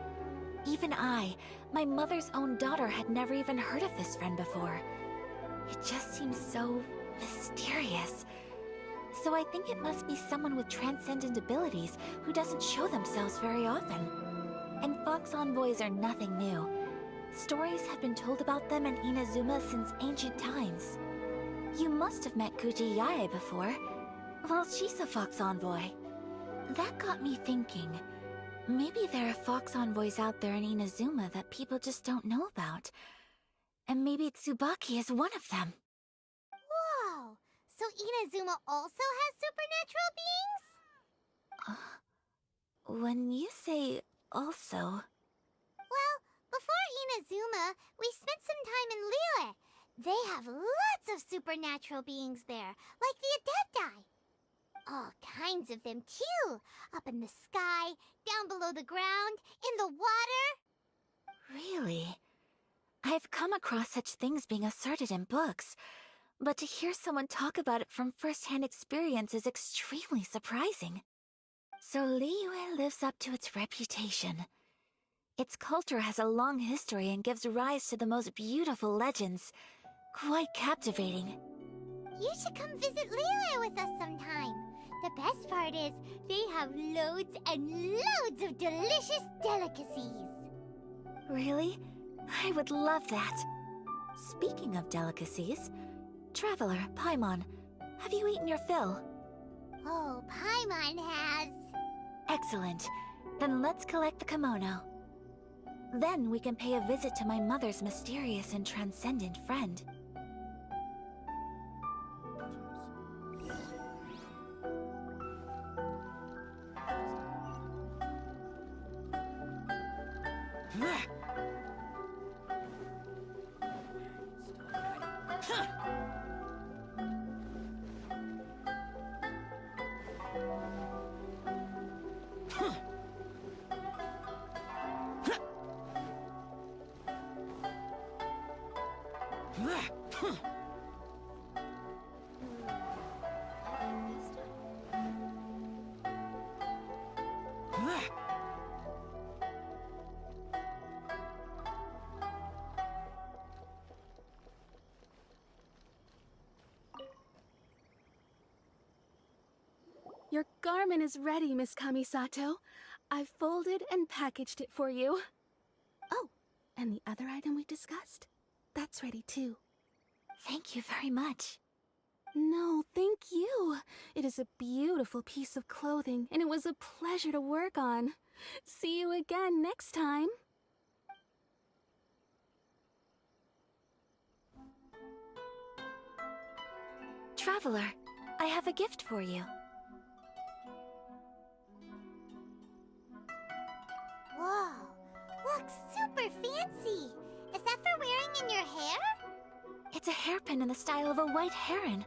Even I, my mother's own daughter, had never even heard of this friend before. It just seems so mysterious. So I think it must be someone with transcendent abilities who doesn't show themselves very often. And Fox Envoys are nothing new. Stories have been told about them in Inazuma since ancient times. You must have met Guji Yae before. Well, she's a Fox Envoy. That got me thinking. Maybe there are Fox Envoys out there in Inazuma that people just don't know about. And maybe Tsubaki is one of them. Whoa! So Inazuma also has supernatural beings? When you say also... Well, before Inazuma, we spent some time in Liyue. They have lots of supernatural beings there, like the Adepti. All kinds of them, too. Up in the sky, down below the ground, in the water. Really? I've come across such things being asserted in books, but to hear someone talk about it from first-hand experience is extremely surprising. So Liyue lives up to its reputation. Its culture has a long history and gives rise to the most beautiful legends. Quite captivating. You should come visit Liyue with us sometime. The best part is, they have loads and loads of delicious delicacies. Really? I would love that. Speaking of delicacies, Traveler, Paimon, have you eaten your fill? Oh, Paimon has. Excellent. Then let's collect the kimono. Then we can pay a visit to my mother's mysterious and transcendent friend. Your garment is ready, Miss Kamisato. I've folded and packaged it for you. Oh, and the other item we discussed? That's ready too. Thank you very much. No, thank you. It is a beautiful piece of clothing, and it was a pleasure to work on. See you again next time. Traveler, I have a gift for you. Whoa, looks super fancy. Is that for wearing in your hair? It's a hairpin in the style of a white heron.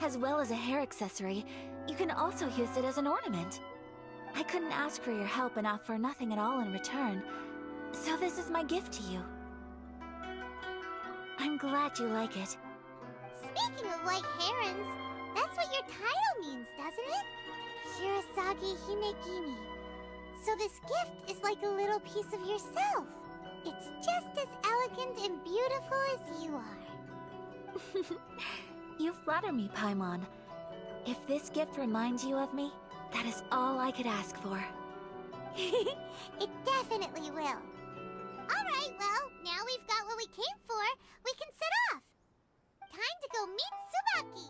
As well as a hair accessory, you can also use it as an ornament. I couldn't ask for your help and offer nothing at all in return, so this is my gift to you. I'm glad you like it. Speaking of white herons, that's what your title means, doesn't it? Shirasagi Himegimi. So this gift is like a little piece of yourself. It's just as elegant and beautiful as you are. You flatter me, Paimon. If this gift reminds you of me, that is all I could ask for. It definitely will. Alright, well, now we've got what we came for. We can set off. Time to go meet Tsubaki.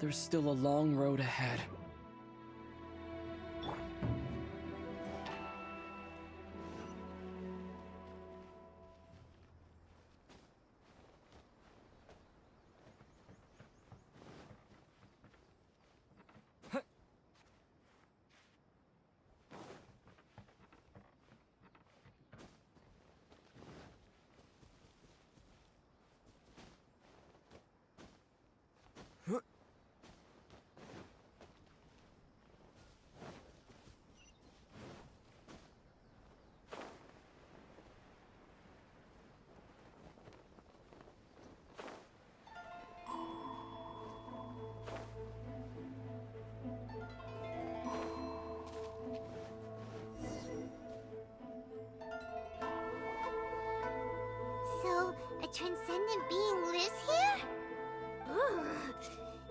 There's still a long road ahead. So, a transcendent being lives here? Ugh.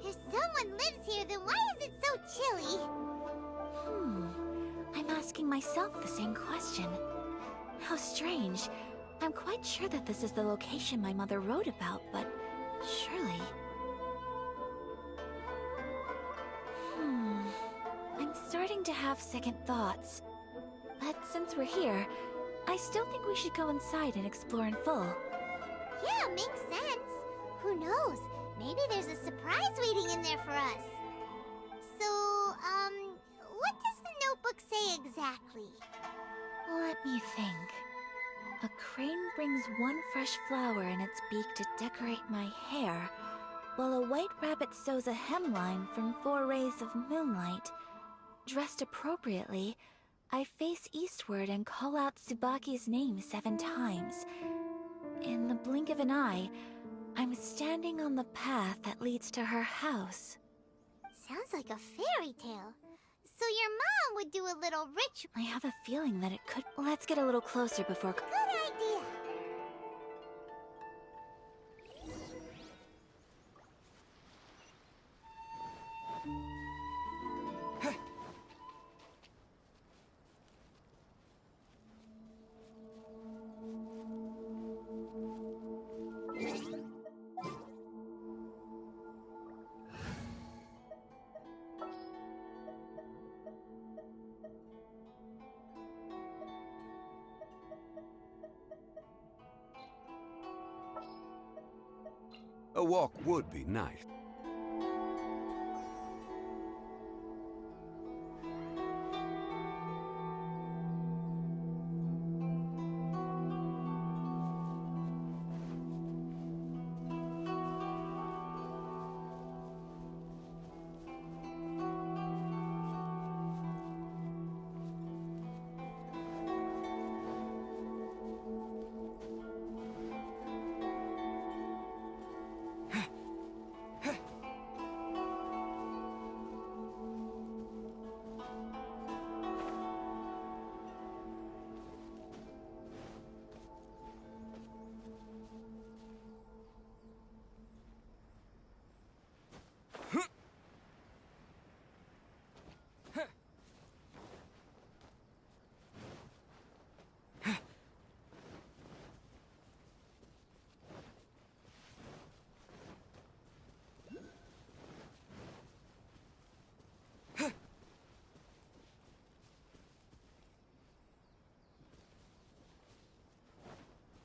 If someone lives here, then why is it so chilly? I'm asking myself the same question. How strange. I'm quite sure that this is the location my mother wrote about, but surely... I'm starting to have second thoughts. But since we're here, I still think we should go inside and explore in full. Yeah, makes sense. Who knows? Maybe there's a surprise waiting in there for us. So, what does the notebook say exactly? Let me think. A crane brings one fresh flower in its beak to decorate my hair, while a white rabbit sews a hemline from 4 rays of moonlight. Dressed appropriately, I face eastward and call out Tsubaki's name 7 times. In the blink of an eye, I'm standing on the path that leads to her house. Sounds like a fairy tale. So your mom would do a little ritual. I have a feeling that it could... Let's get a little closer before... Good idea. A walk would be nice.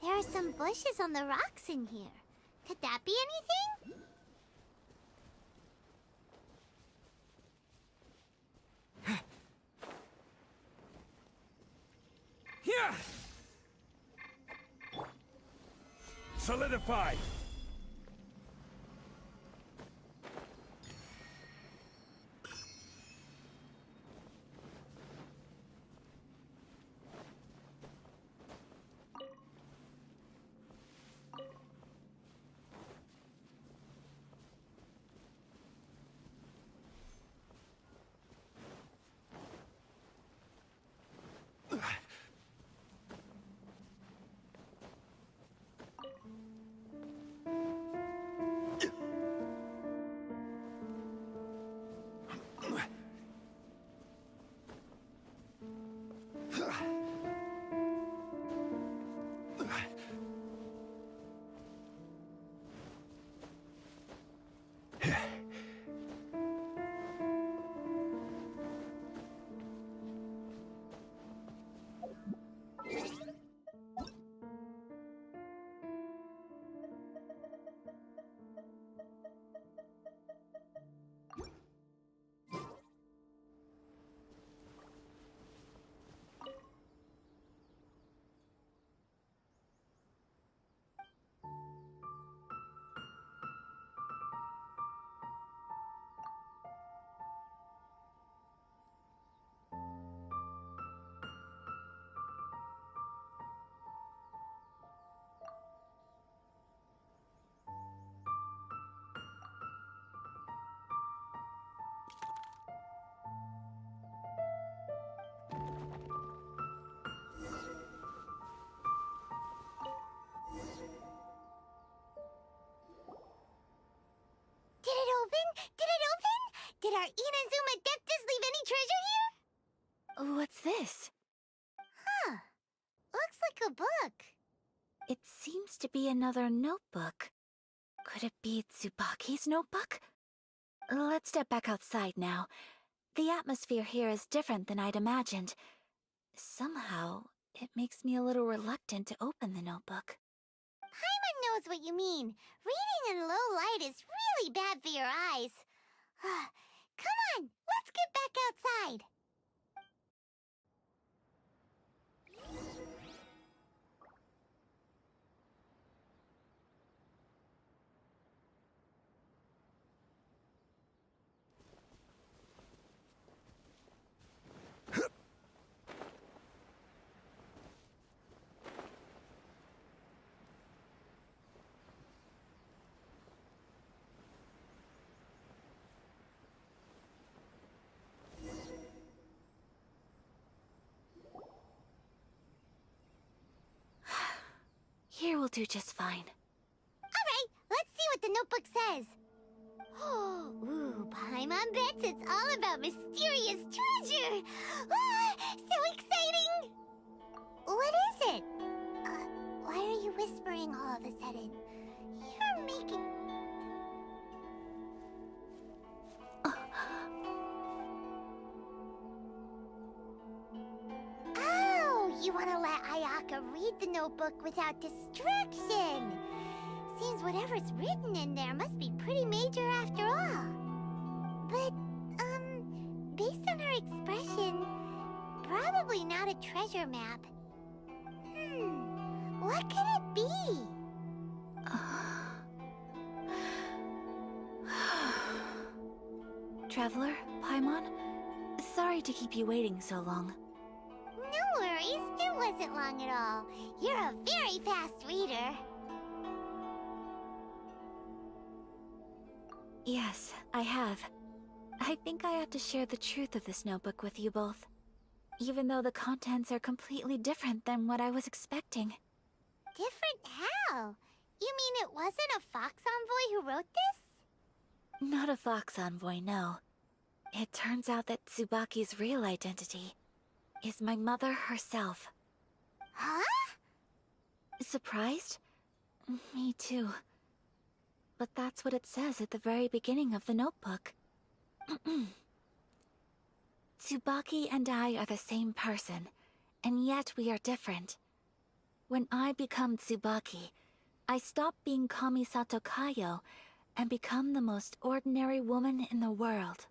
There are some bushes on the rocks in here. Could that be anything? Solidify! Did it open? Did it open? Did our Inazuma Deptus leave any treasure here? What's this? Huh. Looks like a book. It seems to be another notebook. Could it be Tsubaki's notebook? Let's step back outside now. The atmosphere here is different than I'd imagined. Somehow, it makes me a little reluctant to open the notebook. Paimon knows what you mean. Reading in low light is really bad for your eyes. Come on, let's get back outside. Here will do just fine. Alright, let's see what the notebook says. Ooh, Paimon bets it's all about mysterious treasure! Ah, so exciting! What is it? Why are you whispering all of a sudden? You're making... Oh, you want to let Ayaka read the notebook without distraction. Seems whatever's written in there must be pretty major after all. But, based on her expression, probably not a treasure map. What could it be? Traveler, Paimon, sorry to keep you waiting so long. No worries, it wasn't long at all. You're a very fast reader. Yes, I have. I think I ought to share the truth of this notebook with you both. Even though the contents are completely different than what I was expecting. Different how? You mean it wasn't a Fox Envoy who wrote this? Not a Fox Envoy, no. It turns out that Tsubaki's real identity is my mother herself. Huh? Surprised? Me too. But that's what it says at the very beginning of the notebook. Tsubaki and I are the same person, and yet we are different. When I become Tsubaki, I stop being Kamisato Kayo and become the most ordinary woman in the world.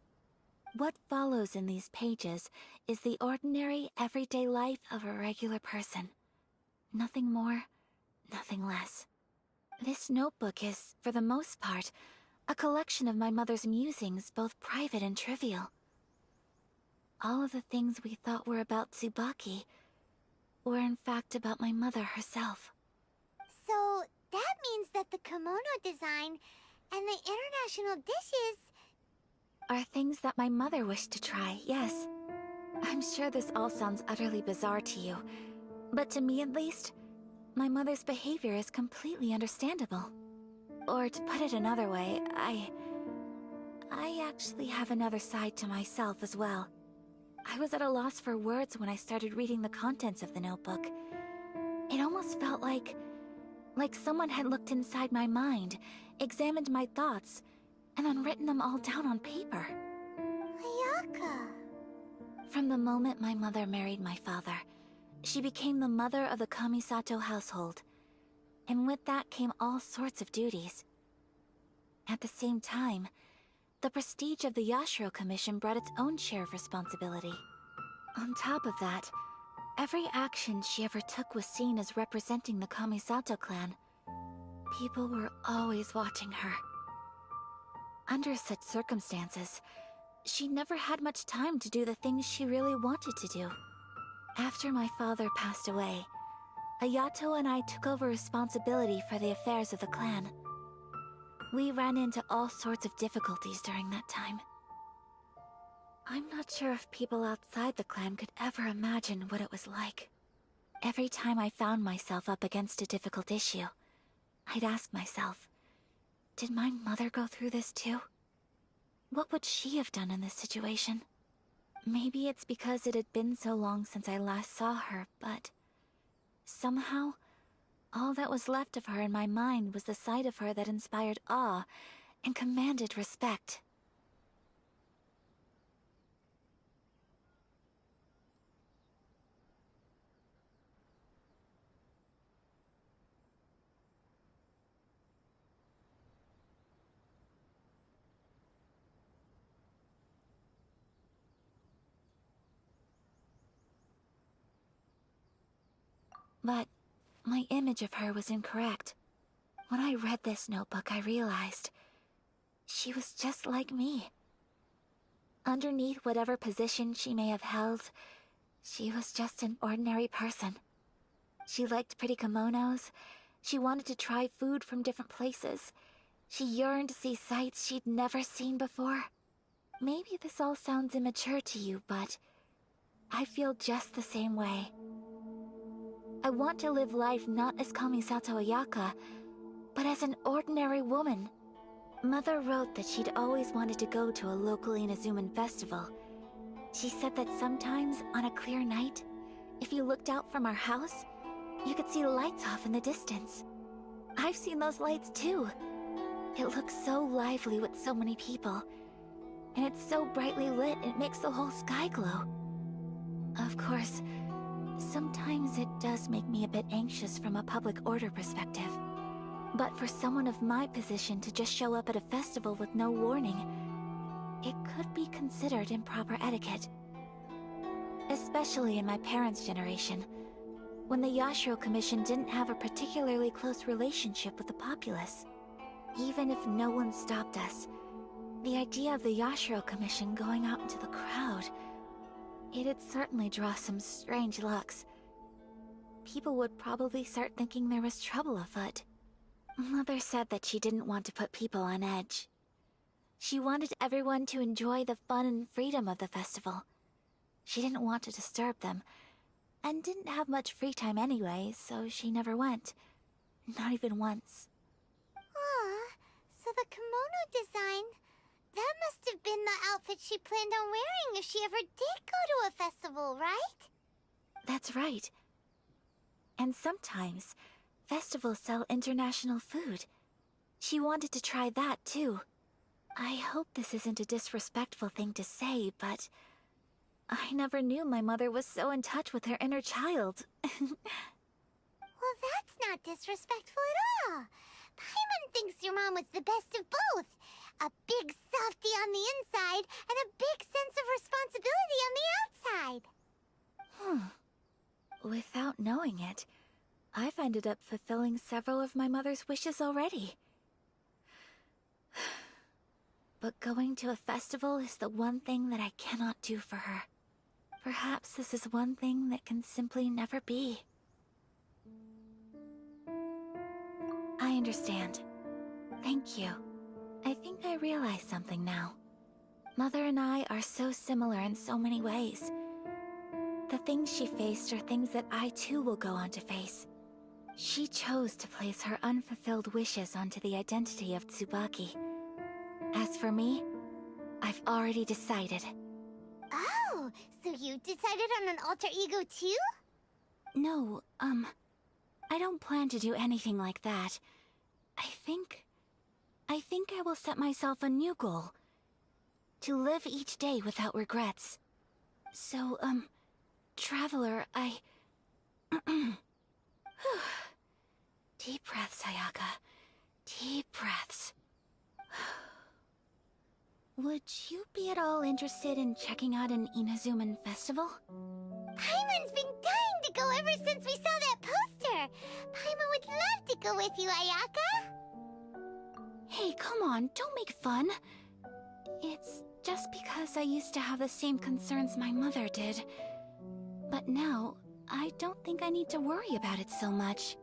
What follows in these pages is the ordinary, everyday life of a regular person. Nothing more, nothing less. This notebook is, for the most part, a collection of my mother's musings, both private and trivial. All of the things we thought were about Tsubaki were in fact about my mother herself. So, that means that the kimono design and the international dishes are things that my mother wished to try, yes. I'm sure this all sounds utterly bizarre to you, but to me at least, my mother's behavior is completely understandable. Or to put it another way, I actually have another side to myself as well. I was at a loss for words when I started reading the contents of the notebook. It almost felt like someone had looked inside my mind, examined my thoughts, and then written them all down on paper. Ayaka. From the moment my mother married my father, she became the mother of the Kamisato household. And with that came all sorts of duties. At the same time, the prestige of the Yashiro Commission brought its own share of responsibility. On top of that, every action she ever took was seen as representing the Kamisato clan. People were always watching her. Under such circumstances, she never had much time to do the things she really wanted to do. After my father passed away, Ayato and I took over responsibility for the affairs of the clan. We ran into all sorts of difficulties during that time. I'm not sure if people outside the clan could ever imagine what it was like. Every time I found myself up against a difficult issue, I'd ask myself, did my mother go through this too? What would she have done in this situation? Maybe it's because it had been so long since I last saw her, but somehow, all that was left of her in my mind was the side of her that inspired awe and commanded respect. But my image of her was incorrect. When I read this notebook, I realized she was just like me. Underneath whatever position she may have held, she was just an ordinary person. She liked pretty kimonos. She wanted to try food from different places. She yearned to see sights she'd never seen before. Maybe this all sounds immature to you, but I feel just the same way. I want to live life not as Kamisato Ayaka, but as an ordinary woman. Mother wrote that she'd always wanted to go to a local Inazuman festival. She said that sometimes, on a clear night, if you looked out from our house, you could see lights off in the distance. I've seen those lights too. It looks so lively with so many people. And it's so brightly lit, it makes the whole sky glow. Of course, sometimes it does make me a bit anxious from a public order perspective. But for someone of my position to just show up at a festival with no warning, it could be considered improper etiquette. Especially in my parents' generation, when the Yashiro Commission didn't have a particularly close relationship with the populace. Even if no one stopped us, the idea of the Yashiro Commission going out into the crowd, it'd certainly draw some strange looks. People would probably start thinking there was trouble afoot. Mother said that she didn't want to put people on edge. She wanted everyone to enjoy the fun and freedom of the festival. She didn't want to disturb them, and didn't have much free time anyway, so she never went. Not even once. Aw, so the kimono design, that must have been the outfit she planned on wearing if she ever did go to a festival, right? That's right. And sometimes, festivals sell international food. She wanted to try that too. I hope this isn't a disrespectful thing to say, but I never knew my mother was so in touch with her inner child. Well, that's not disrespectful at all. Paimon thinks your mom was the best of both. A big softy on the inside and a big sense of responsibility on the outside. Without knowing it, I've ended up fulfilling several of my mother's wishes already. But going to a festival is the one thing that I cannot do for her. Perhaps this is one thing that can simply never be. I understand. Thank you. I think I realize something now. Mother and I are so similar in so many ways. The things she faced are things that I too will go on to face. She chose to place her unfulfilled wishes onto the identity of Tsubaki. As for me, I've already decided. Oh, so you decided on an alter ego too? No, I don't plan to do anything like that. I think I will set myself a new goal. To live each day without regrets. So, Traveler, Deep breaths, Ayaka. Deep breaths. Would you be at all interested in checking out an Inazuman festival? Paimon's been dying to go ever since we saw that poster! Paimon would love to go with you, Ayaka! Hey, come on, don't make fun. It's just because I used to have the same concerns my mother did. But now, I don't think I need to worry about it so much.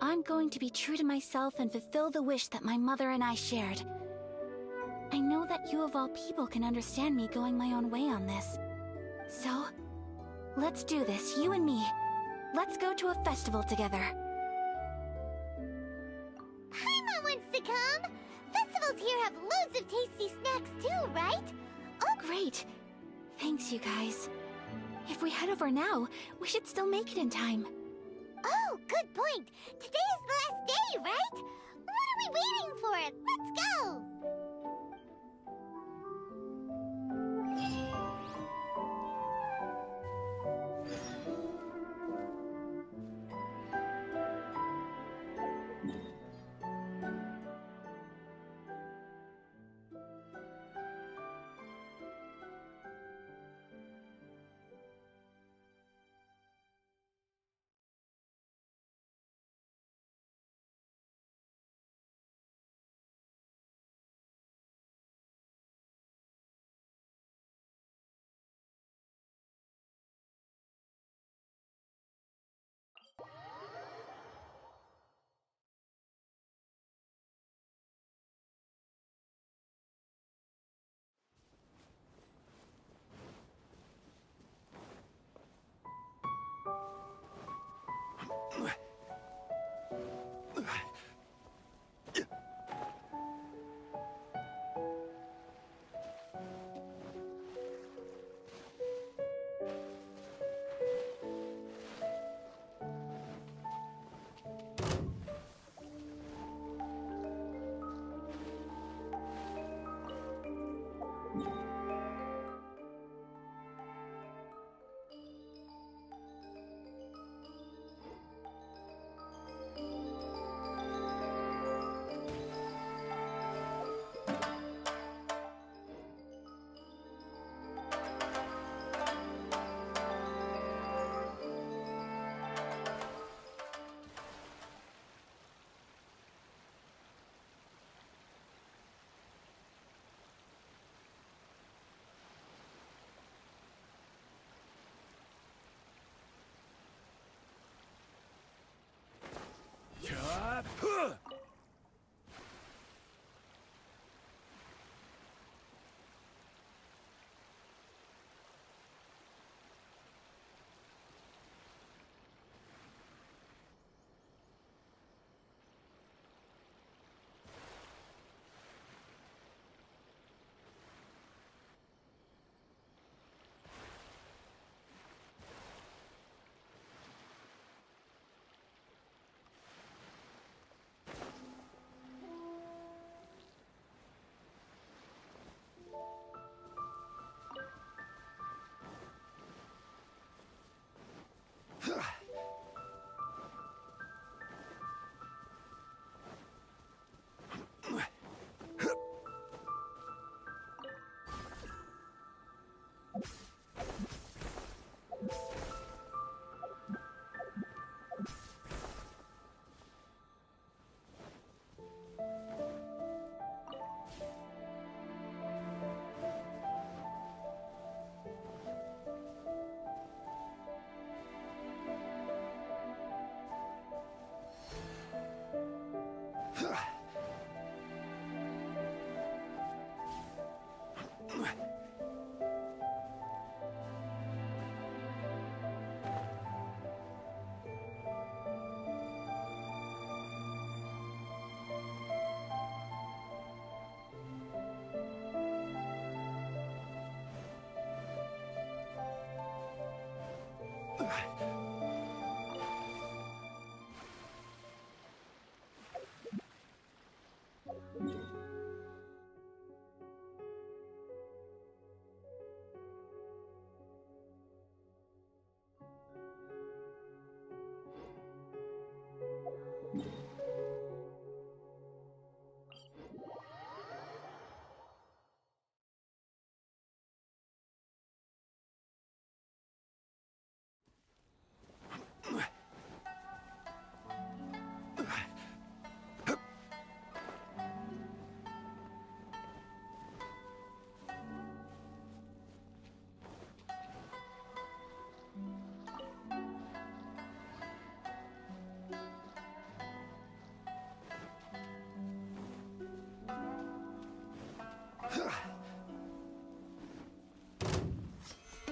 I'm going to be true to myself and fulfill the wish that my mother and I shared. I know that you of all people can understand me going my own way on this. So, let's do this, you and me. Let's go to a festival together. Paimon wants to come! Festivals here have loads of tasty snacks too, right? Oh, great. Thanks, you guys. If we head over now, we should still make it in time. Oh, good point. Today is the last day, right? What are we waiting for? Let's go!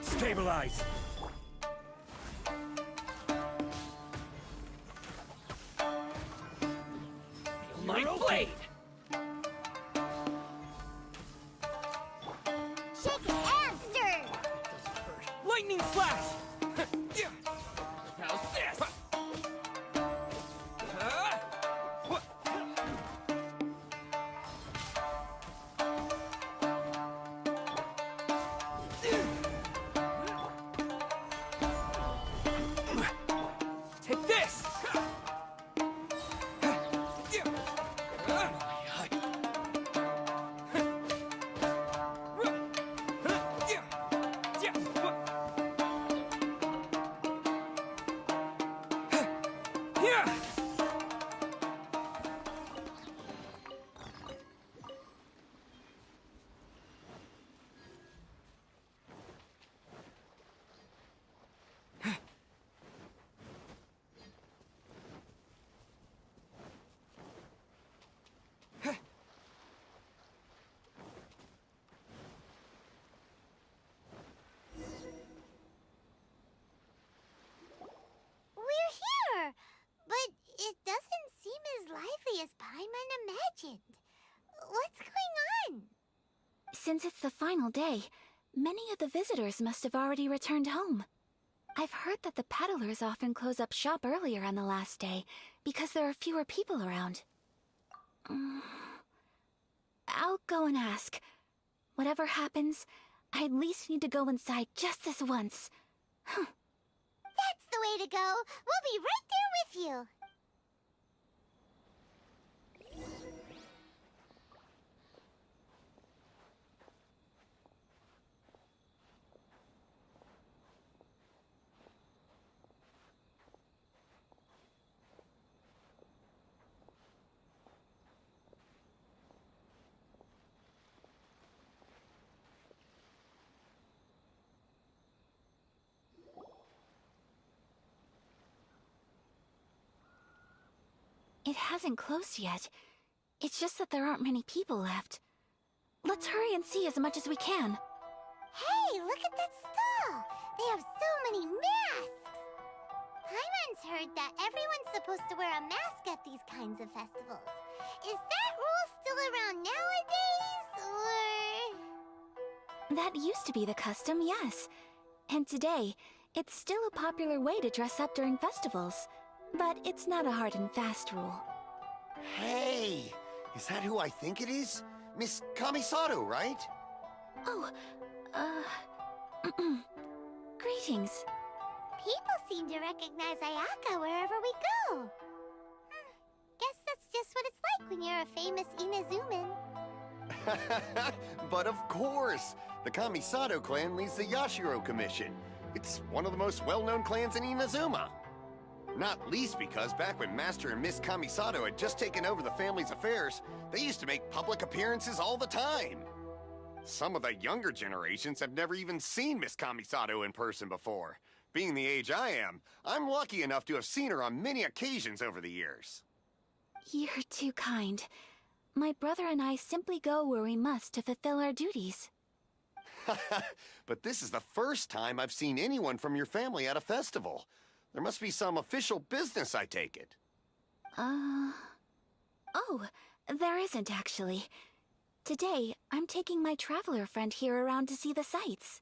Stabilize! My blade! Shake it and stir! Lightning flash! How's this? Take this! We're here! But it doesn't seem as lively as Paimon imagined. What's going on? Since it's the final day, many of the visitors must have already returned home. I've heard that the peddlers often close up shop earlier on the last day because there are fewer people around. I'll go and ask. Whatever happens, I at least need to go inside just this once. That's the way to go. We'll be right there with you. It hasn't closed yet. It's just that there aren't many people left. Let's hurry and see as much as we can. Hey, look at that stall! They have so many masks! Paimon's heard that everyone's supposed to wear a mask at these kinds of festivals. Is that rule still around nowadays, or...? That used to be the custom, yes. And today, it's still a popular way to dress up during festivals. But it's not a hard and fast rule. Hey! Is that who I think it is? Miss Kamisato, right? Oh, greetings. People seem to recognize Ayaka wherever we go. Guess that's just what it's like when you're a famous Inazuman. But of course! The Kamisato clan leads the Yashiro Commission. It's one of the most well-known clans in Inazuma. Not least because back when Master and Miss Kamisato had just taken over the family's affairs, they used to make public appearances all the time. Some of the younger generations have never even seen Miss Kamisato in person before. Being the age I am, I'm lucky enough to have seen her on many occasions over the years. You're too kind. My brother and I simply go where we must to fulfill our duties. But this is the first time I've seen anyone from your family at a festival. There must be some official business, I take it. Oh, there isn't actually. Today, I'm taking my traveler friend here around to see the sights.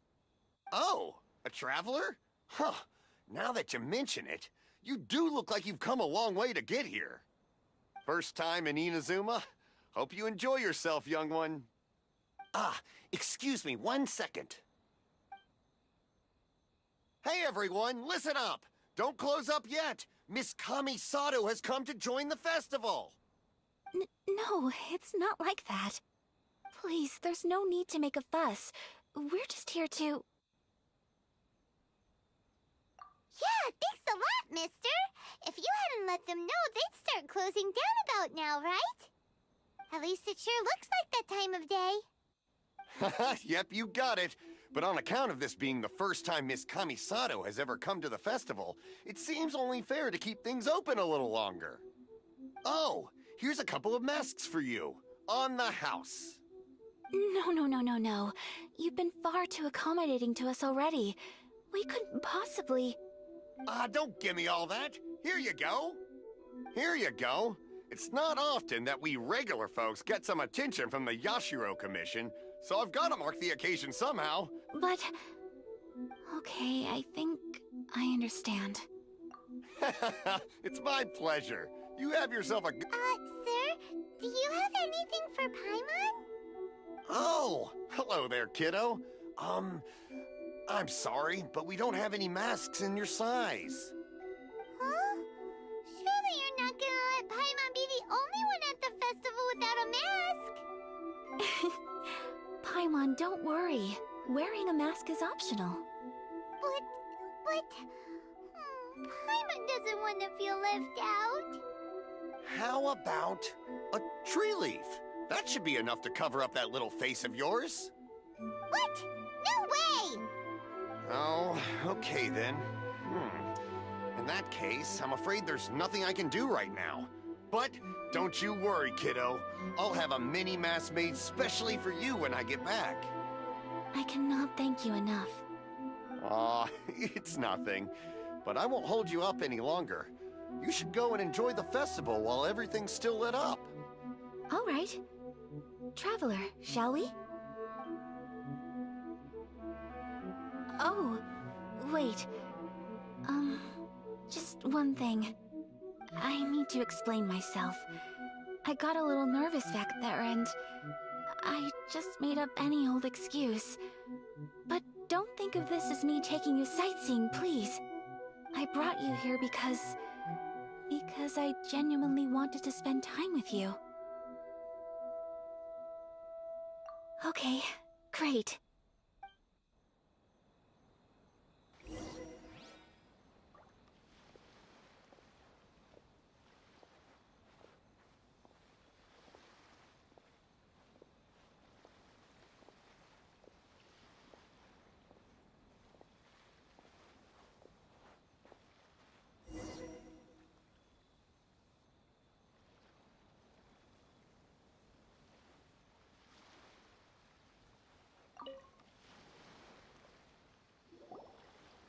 Oh, a traveler? Huh. Now that you mention it, you do look like you've come a long way to get here. First time in Inazuma? Hope you enjoy yourself, young one. Ah, excuse me 1 second. Hey everyone, listen up! Don't close up yet! Miss Kami-Sato has come to join the festival! No, it's not like that. Please, there's no need to make a fuss. We're just here to... Yeah, thanks a lot, mister. If you hadn't let them know, they'd start closing down about now, right? At least it sure looks like that time of day. Yep, you got it. But on account of this being the first time Miss Kami-Sato has ever come to the festival, it seems only fair to keep things open a little longer. Oh, here's a couple of masks for you. On the house. No. You've been far too accommodating to us already. We couldn't possibly... Don't give me all that. Here you go. Here you go. It's not often that we regular folks get some attention from the Yashiro Commission, so I've got to mark the occasion somehow. But... Okay, I think I understand. It's my pleasure. You have yourself a... Sir, do you have anything for Paimon? Oh, hello there, kiddo. I'm sorry, but we don't have any masks in your size. Huh? Surely you're not gonna let Paimon be the only one at the festival without a mask? Paimon, don't worry. Wearing a mask is optional. But... Paimon doesn't want to feel left out. How about a tree leaf? That should be enough to cover up that little face of yours. What? No way! Oh, okay then. In that case, I'm afraid there's nothing I can do right now. But don't you worry, kiddo. I'll have a mini mask made specially for you when I get back. I cannot thank you enough. Aw, it's nothing. But I won't hold you up any longer. You should go and enjoy the festival while everything's still lit up. All right. Traveler, shall we? Oh, wait. Just one thing. I need to explain myself. I got a little nervous back there and I just made up any old excuse. But don't think of this as me taking you sightseeing, please. I brought you here because I genuinely wanted to spend time with you. Okay, great.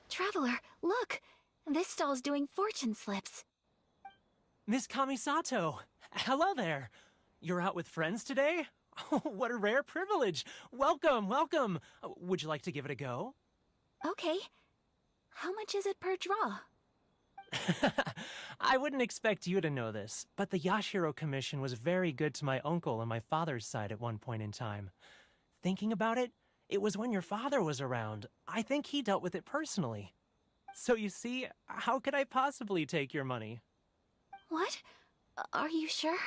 Traveler, look! This stall's doing fortune slips. Miss Kami-Sato! Hello there! You're out with friends today? Oh, what a rare privilege! Welcome, welcome! Would you like to give it a go? Okay. How much is it per draw? I wouldn't expect you to know this, but the Yashiro Commission was very good to my uncle on my father's side at one point in time. Thinking about it, it was when your father was around. I think he dealt with it personally. So you see, how could I possibly take your money? What? Are you sure?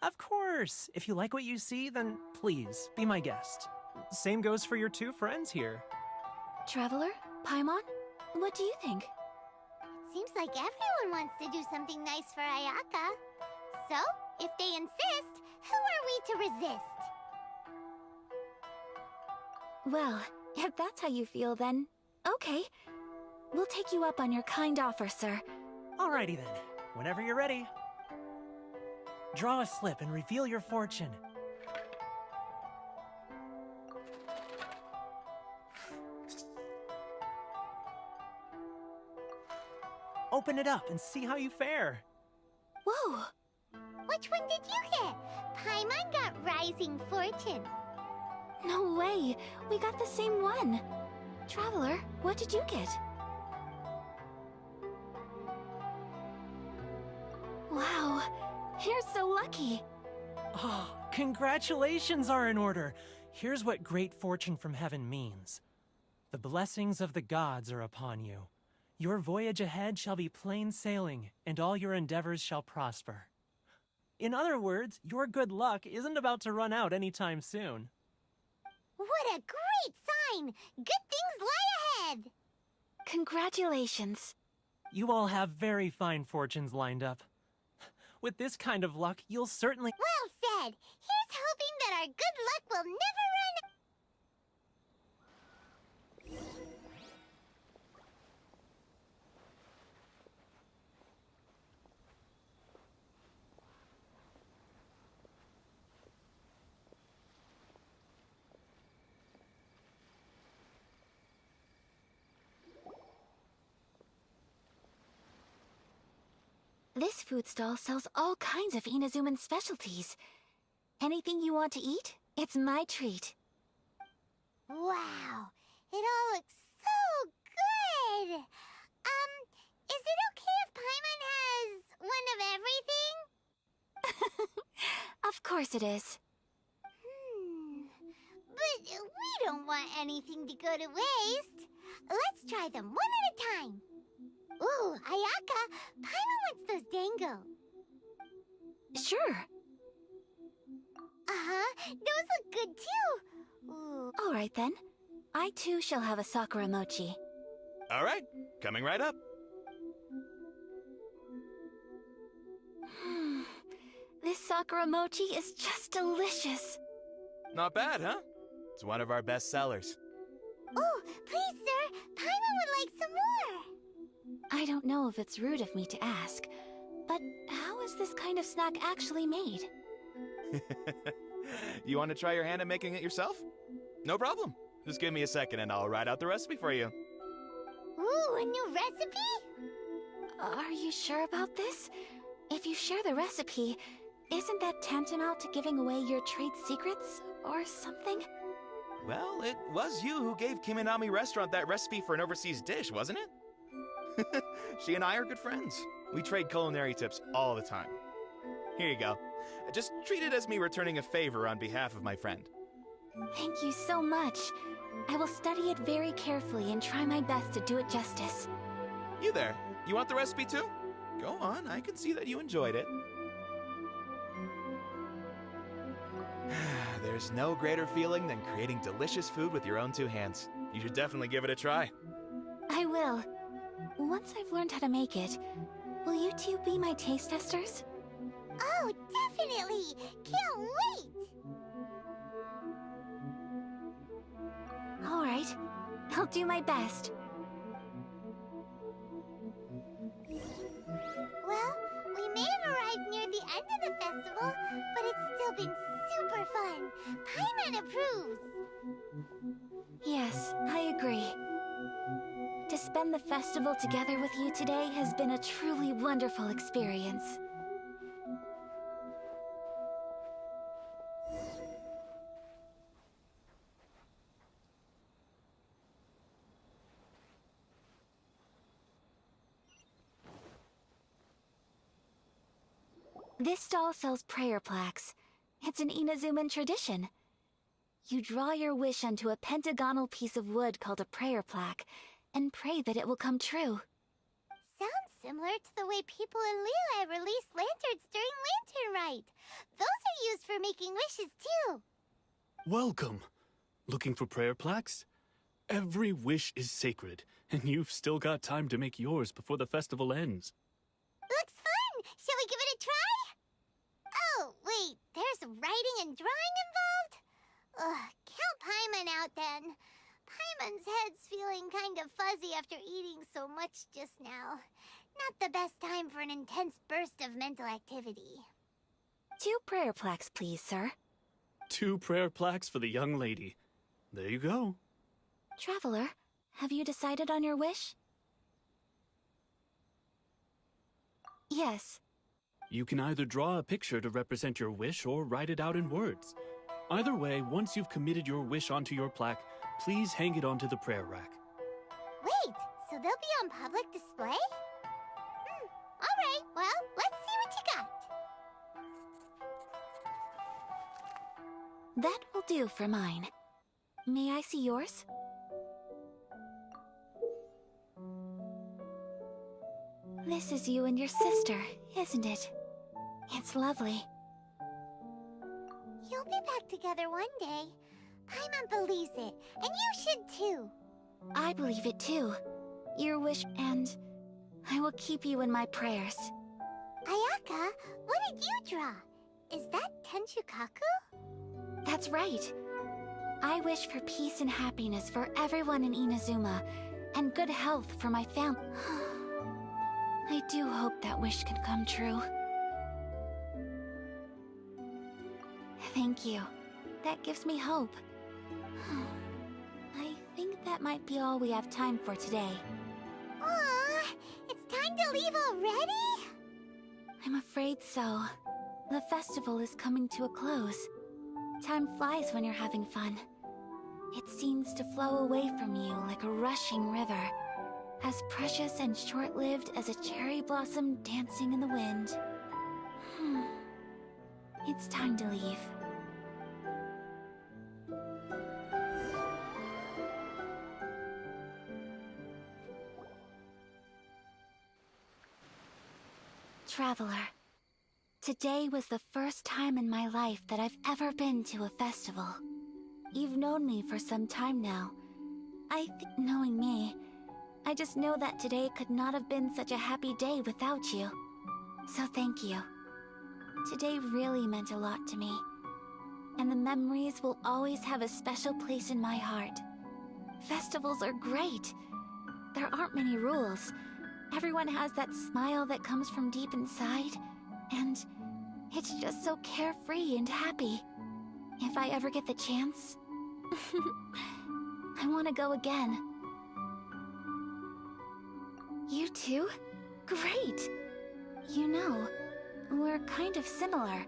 Of course. If you like what you see, then please, be my guest. Same goes for your two friends here. Traveler? Paimon? What do you think? It seems like everyone wants to do something nice for Ayaka. So, if they insist, who are we to resist? Well, if that's how you feel, then okay. We'll take you up on your kind offer, sir. Alrighty then. Whenever you're ready. Draw a slip and reveal your fortune. Open it up and see how you fare. Whoa! Which one did you get? Paimon got Rising Fortune. No way! We got the same one! Traveler, what did you get? You're so lucky. Ah, congratulations are in order. Here's what great fortune from heaven means. The blessings of the gods are upon you. Your voyage ahead shall be plain sailing, and all your endeavors shall prosper. In other words, your good luck isn't about to run out anytime soon. What a great sign! Good things lie ahead! Congratulations. You all have very fine fortunes lined up. With this kind of luck, you'll certainly— Well said! Here's hoping that our good luck will never run. This food stall sells all kinds of Inazuman specialties. Anything you want to eat, it's my treat. Wow, it all looks so good! Is it okay if Paimon has one of everything? Of course it is. But we don't want anything to go to waste. Let's try them one at a time. Ooh, Ayaka, Paimon wants those dango. Sure. Those look good too. Ooh. All right then. I too shall have a Sakura mochi. All right, coming right up. This Sakura mochi is just delicious. Not bad, huh? It's one of our best sellers. Oh, please, sir. Paimon would like some more. I don't know if it's rude of me to ask, but how is this kind of snack actually made? You want to try your hand at making it yourself? No problem. Just give me a second and I'll write out the recipe for you. Ooh, a new recipe? Are you sure about this? If you share the recipe, isn't that tantamount to giving away your trade secrets or something? Well, it was you who gave Kiminami Restaurant that recipe for an overseas dish, wasn't it? She and I are good friends. We trade culinary tips all the time. Here you go. Just treat it as me returning a favor on behalf of my friend. Thank you so much. I will study it very carefully and try my best to do it justice. You there. You want the recipe too? Go on, I can see that you enjoyed it. There's no greater feeling than creating delicious food with your own two hands. You should definitely give it a try. I will. Once I've learned how to make it, will you two be my taste testers? Oh, definitely! Can't wait! All right. I'll do my best. Well, we may have arrived near the end of the festival, but it's still been super fun. Paimon approves. Yes, I agree. To spend the festival together with you today has been a truly wonderful experience. This stall sells prayer plaques. It's an Inazuman tradition. You draw your wish onto a pentagonal piece of wood called a prayer plaque, and pray that it will come true. Sounds similar to the way people in Liyue release lanterns during Lantern Rite. Those are used for making wishes too. Welcome. Looking for prayer plaques? Every wish is sacred, and you've still got time to make yours before the festival ends. Looks fun! Shall we give it a try? Oh, wait, there's writing and drawing involved? Ugh, count Paimon out then. Paimon's head's feeling kind of fuzzy after eating so much just now. Not the best time for an intense burst of mental activity. 2 prayer plaques, please, sir. 2 prayer plaques for the young lady. There you go. Traveler, have you decided on your wish? Yes. You can either draw a picture to represent your wish or write it out in words. Either way, once you've committed your wish onto your plaque, please hang it onto the prayer rack. Wait, so they'll be on public display? Alright, well, let's see what you got. That will do for mine. May I see yours? This is you and your sister, isn't it? It's lovely. You'll be back together one day. Paimon believes it, and you should too. I believe it too. Your wish, and I will keep you in my prayers. Ayaka, what did you draw? Is that Tenchukaku? That's right. I wish for peace and happiness for everyone in Inazuma, and good health for my family. I do hope that wish can come true. Thank you. That gives me hope. I think that might be all we have time for today. Aw, it's time to leave already? I'm afraid so. The festival is coming to a close. Time flies when you're having fun. It seems to flow away from you like a rushing river, as precious and short-lived as a cherry blossom dancing in the wind. It's time to leave. Traveler, today was the first time in my life that I've ever been to a festival. You've known me for some time now. Knowing me, I just know that today could not have been such a happy day without you. So thank you. Today really meant a lot to me, and the memories will always have a special place in my heart. Festivals are great. There aren't many rules. Everyone has that smile that comes from deep inside, and it's just so carefree and happy. If I ever get the chance, I want to go again. You too? Great! You know, we're kind of similar.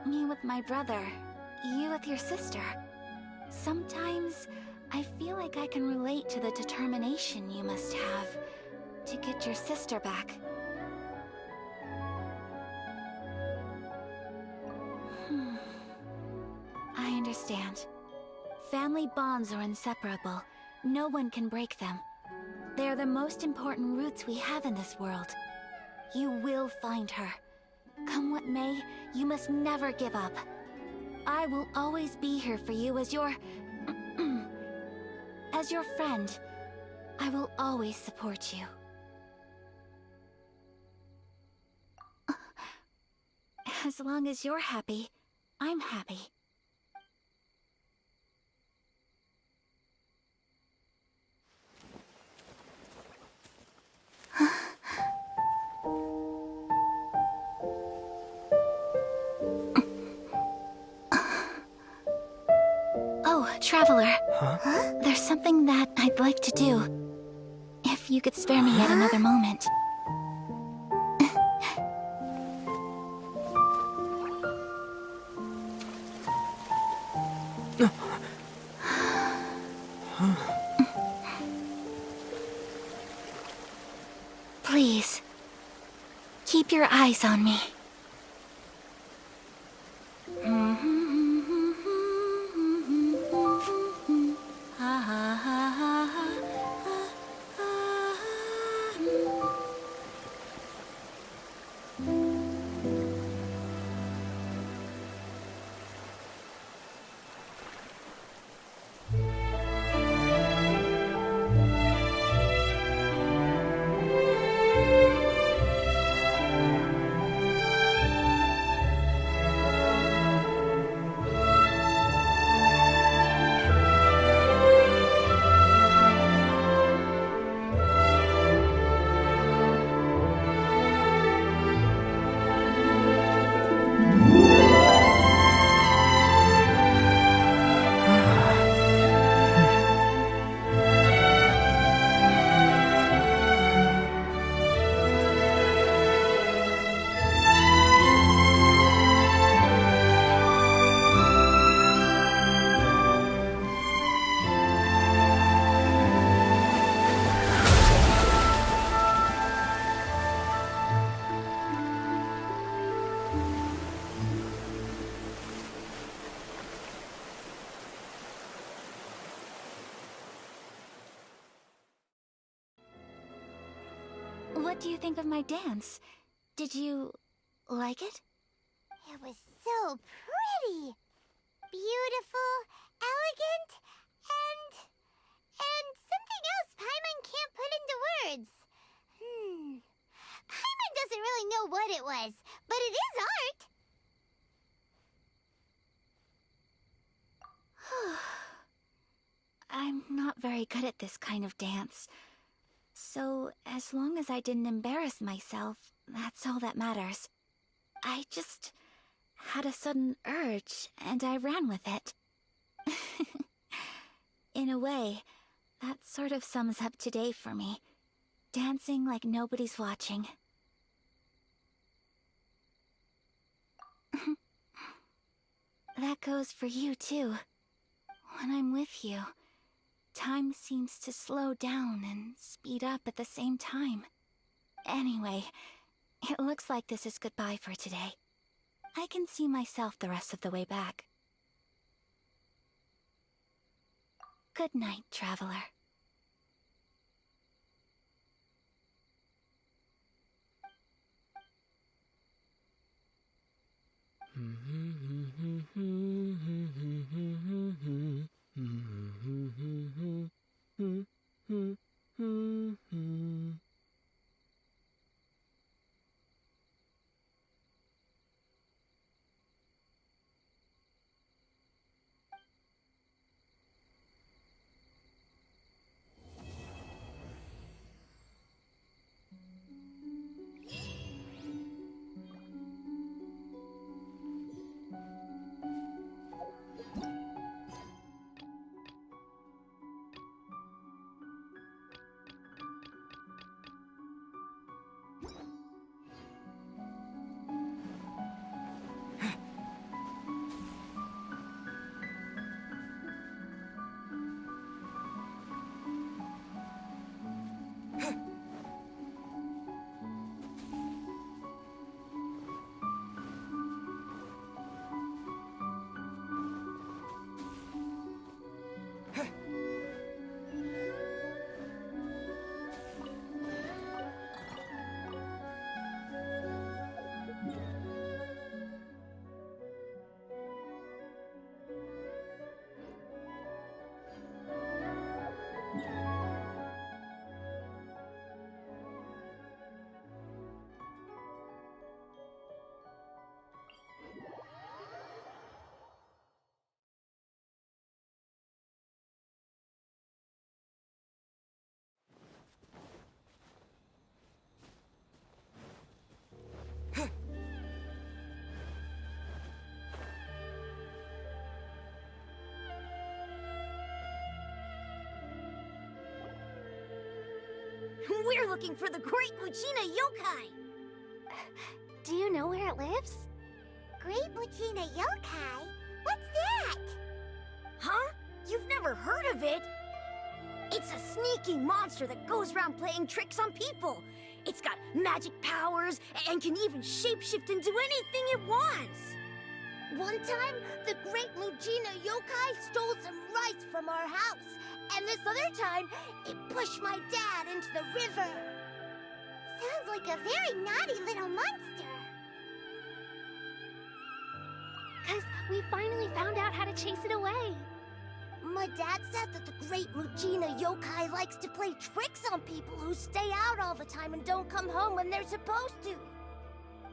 Me with my brother, you with your sister. Sometimes I feel like I can relate to the determination you must have to get your sister back. I understand. Family bonds are inseparable. No one can break them. They are the most important roots we have in this world. You will find her. Come what may, you must never give up. I will always be here for you as your... as your friend. I will always support you. As long as you're happy, I'm happy. Oh, Traveler. Huh? There's something that I'd like to do. If you could spare me yet another moment. Please, keep your eyes on me. What do you think of my dance? Did you like it? It was so pretty. Beautiful, elegant, and something else Paimon can't put into words. Paimon doesn't really know what it was, but it is art. I'm not very good at this kind of dance. So, as long as I didn't embarrass myself, that's all that matters. I just had a sudden urge, and I ran with it. In a way, that sort of sums up today for me. Dancing like nobody's watching. That goes for you, too. When I'm with you, time seems to slow down and speed up at the same time. Anyway, it looks like this is goodbye for today. I can see myself the rest of the way back. Good night, traveler. We're looking for the Great Muchina Yokai! Do you know where it lives? Great Muchina Yokai? What's that? Huh? You've never heard of it? It's a sneaky monster that goes around playing tricks on people. It's got magic powers and can even shapeshift into anything it wants. One time, the Great Muchina Yokai stole some rice from our house. And this other time, it pushed my dad into the river. Sounds like a very naughty little monster. 'Cause we finally found out how to chase it away. My dad said that the Great Muchina Yokai likes to play tricks on people who stay out all the time and don't come home when they're supposed to.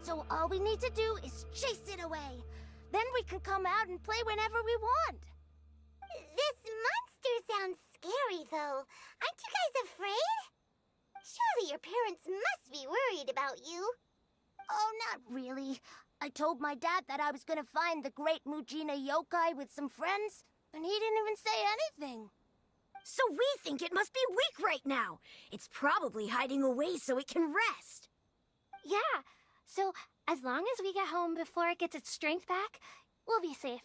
So all we need to do is chase it away. Then we can come out and play whenever we want. This monster sounds scary, though. Aren't you guys afraid? Surely your parents must be worried about you. Oh, not really. I told my dad that I was gonna find the Great Muchina Yokai with some friends, and he didn't even say anything. So we think it must be weak right now. It's probably hiding away so it can rest. Yeah, so as long as we get home before it gets its strength back, we'll be safe.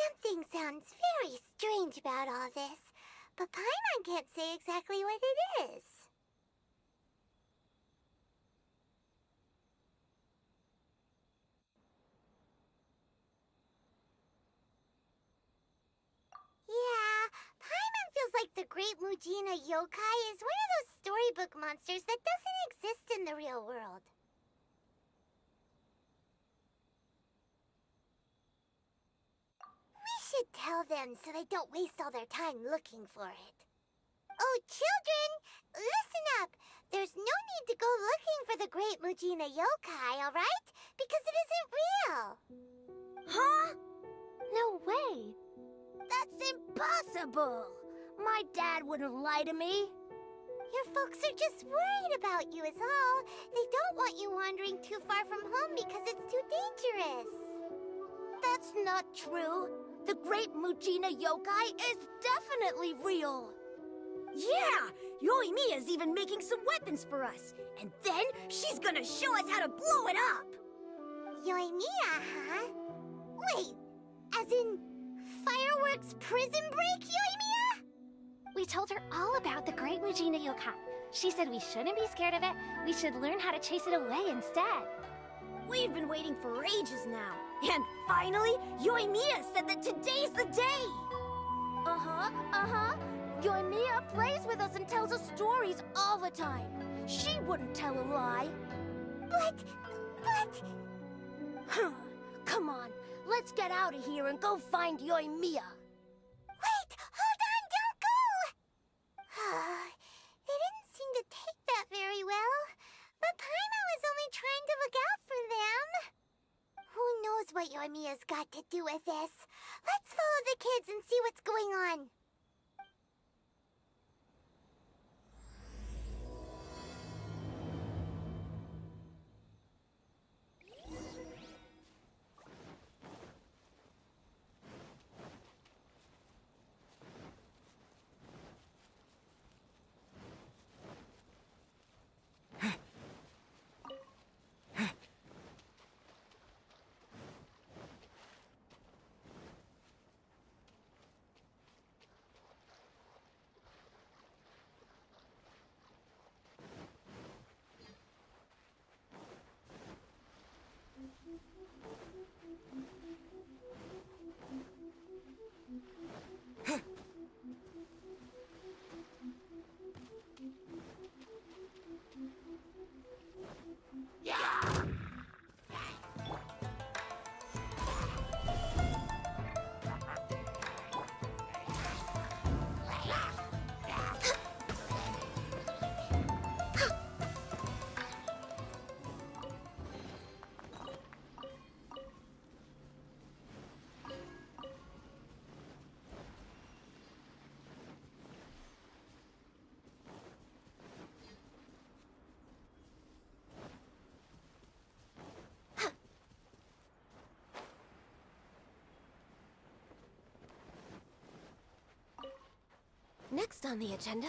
Something sounds very strange about all this, but Paimon can't say exactly what it is. Yeah, Paimon feels like the Great Great Mujina Yokai is one of those storybook monsters that doesn't exist in the real world. We should tell them so they don't waste all their time looking for it. Oh, children, listen up. There's no need to go looking for the Great Mujina Yokai, alright? Because it isn't real. Huh? No way. That's impossible. My dad wouldn't lie to me. Your folks are just worried about you is all. They don't want you wandering too far from home because it's too dangerous. That's not true. The Great Mujina Yokai is definitely real. Yeah! Yoimiya's even making some weapons for us. And then she's gonna show us how to blow it up! Yoimiya, huh? Wait, as in fireworks prison break, Yoimiya? We told her all about the Great Mujina Yokai. She said we shouldn't be scared of it. We should learn how to chase it away instead. We've been waiting for ages now. And finally, Yoimiya said that today's the day! Uh-huh. Yoimiya plays with us and tells us stories all the time. She wouldn't tell a lie. But... Come on, let's get out of here and go find Yoimiya. Wait, hold on, don't go! They didn't seem to take that very well. But Paimon was only trying to look out for them. Who knows what Yoimiya's got to do with this? Let's follow the kids and see what's going on. Next on the agenda...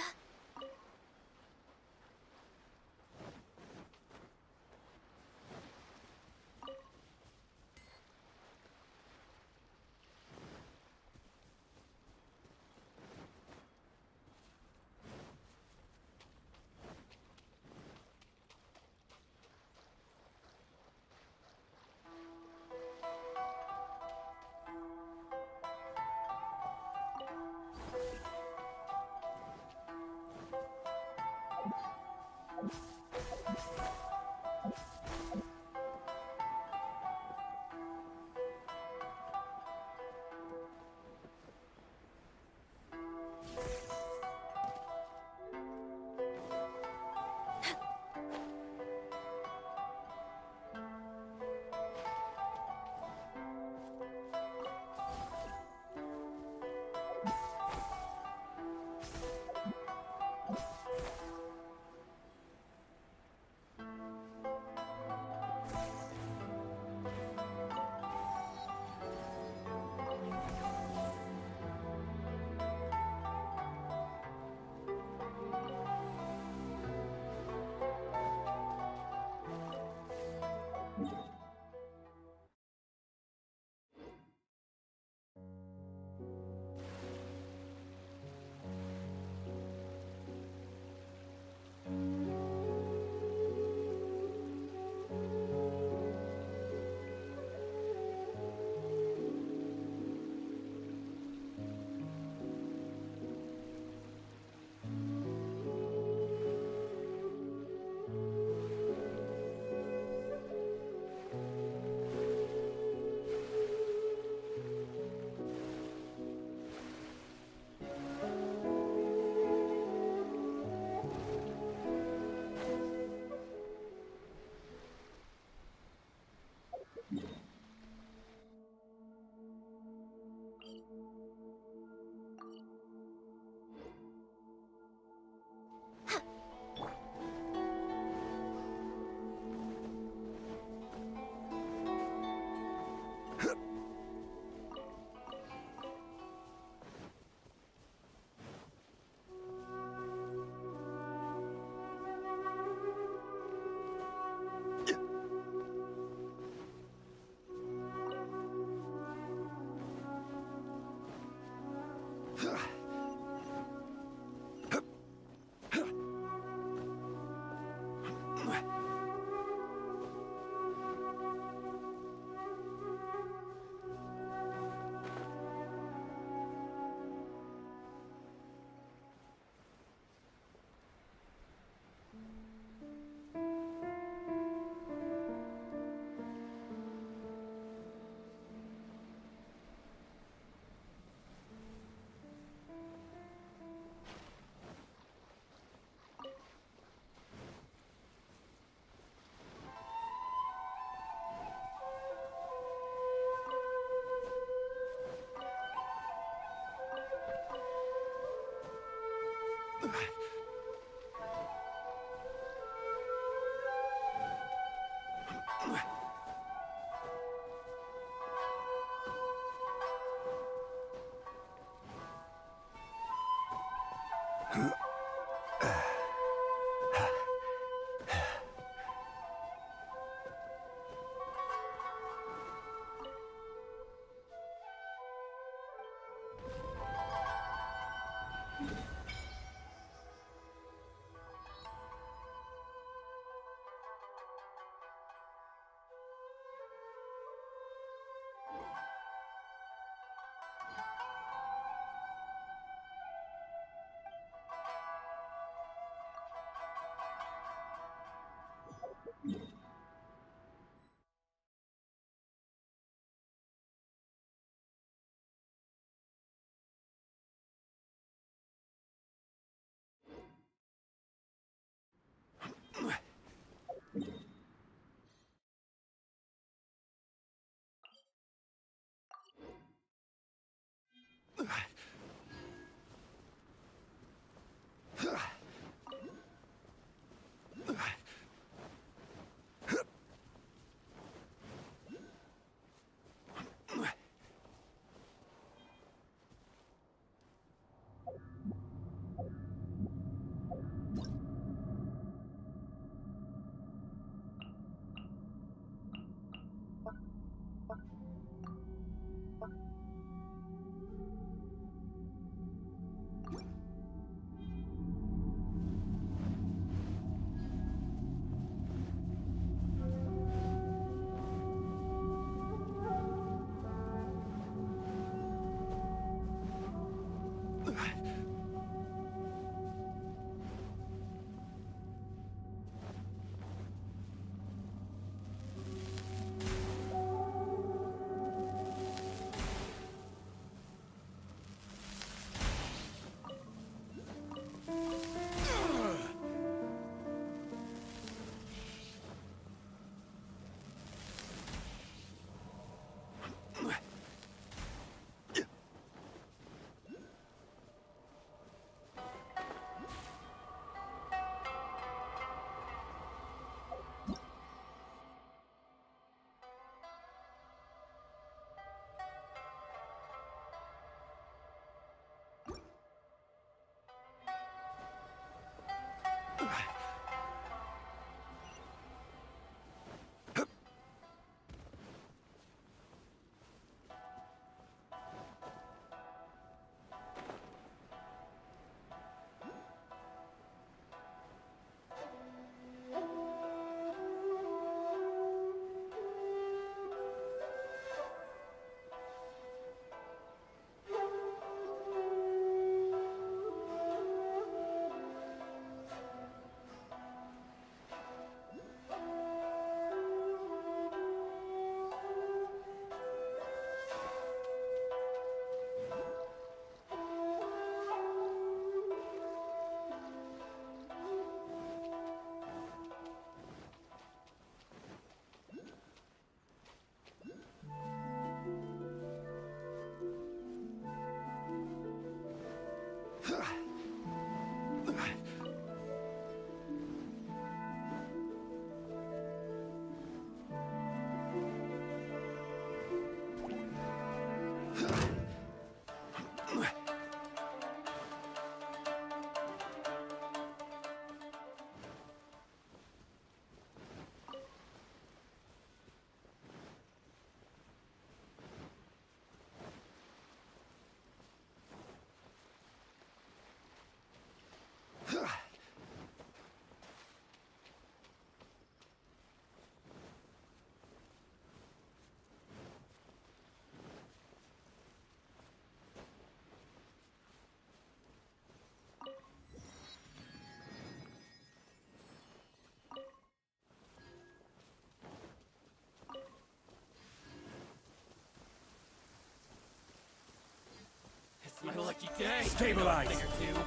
My lucky day. Stabilize. Thing or two.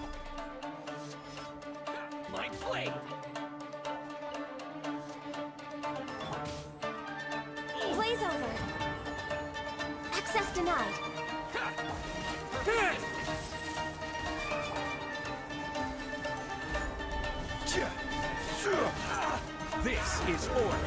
My blade. Blaze over. Access denied. This is order.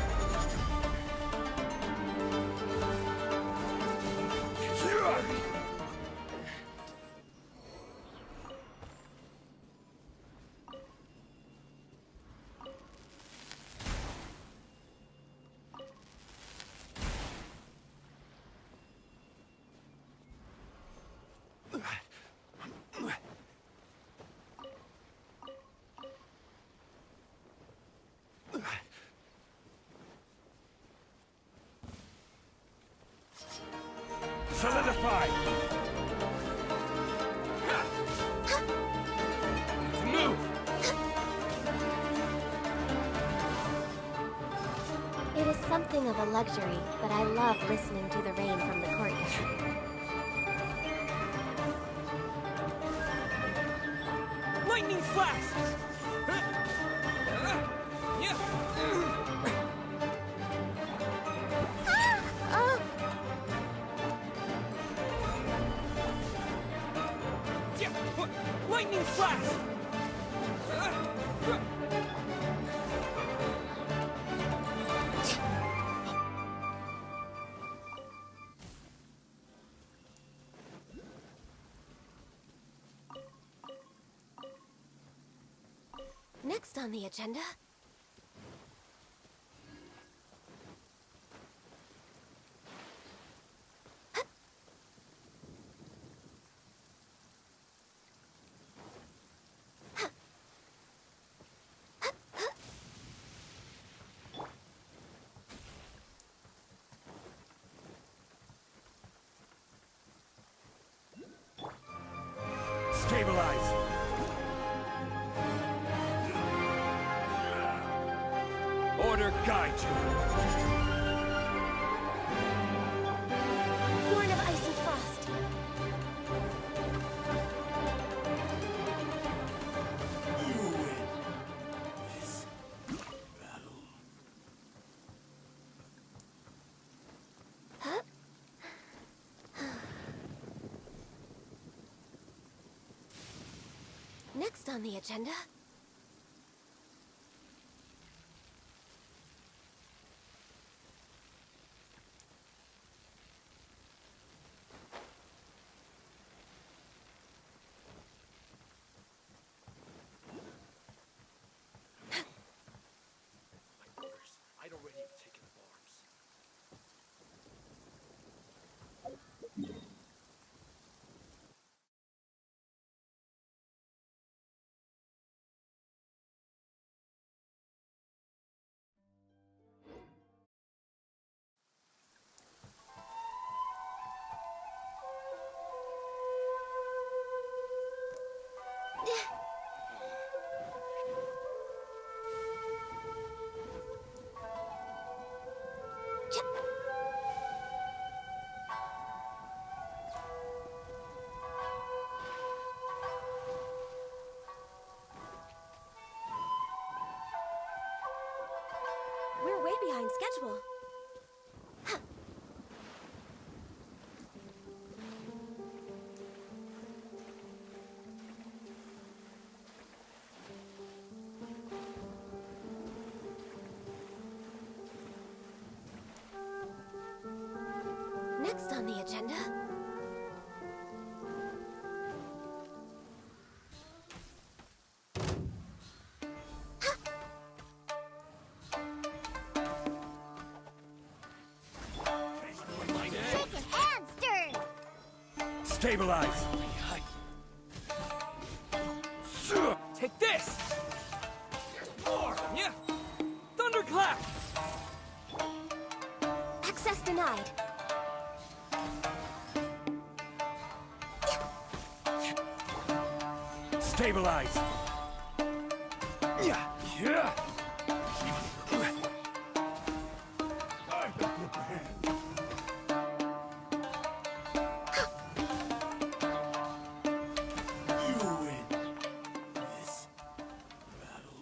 Solidify! To move! It is something of a luxury, but I love listening to the rain from the courtyard. Lightning flash! Lightning flash! Next on the agenda... Stabilize! Order guide you! Born of ice and frost. You win this battle. Huh? Next on the agenda... I'd already have taken the arms. We're way behind schedule. Next on the agenda... Shaking hands, stirred! Stabilize! Take this! More! Yeah! Thunderclap! Access denied. Stabilize! Yeah! Yeah! You win this battle.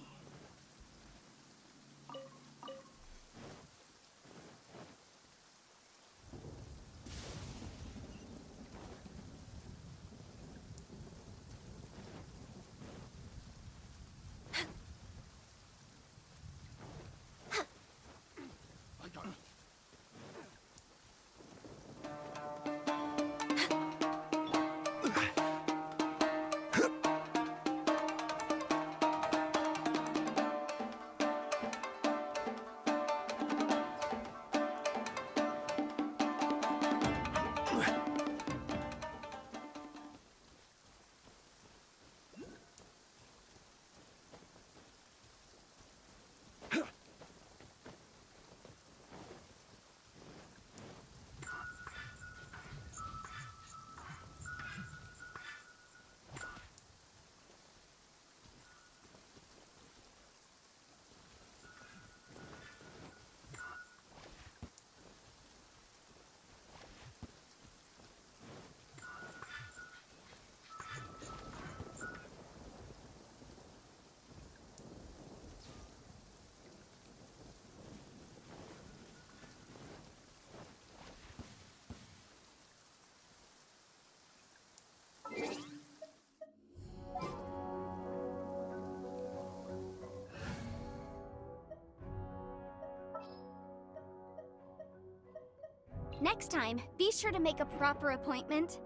Next time, be sure to make a proper appointment.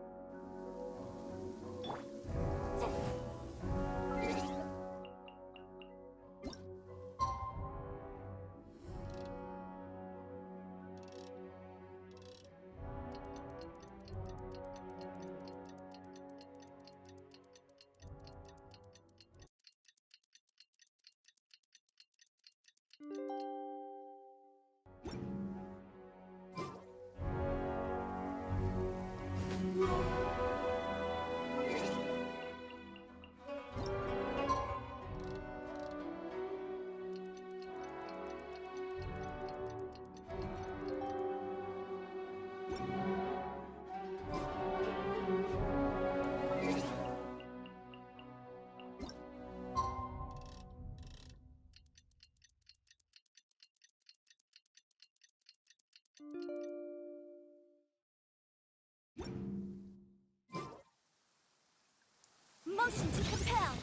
Motion to compel!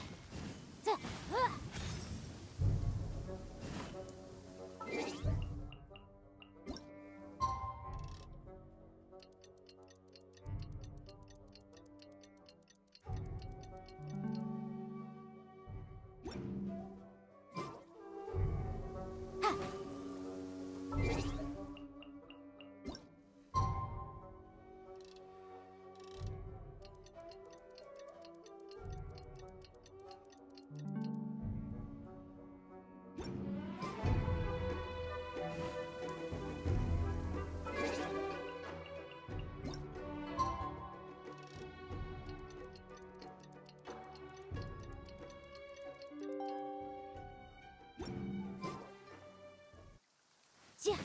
Yeah.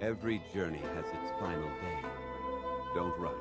Every journey has its final day. Don't rush.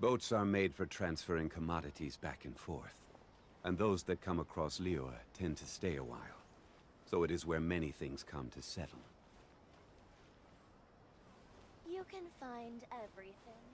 Boats are made for transferring commodities back and forth. And those that come across Liyue tend to stay a while. So it is where many things come to settle. You can find everything.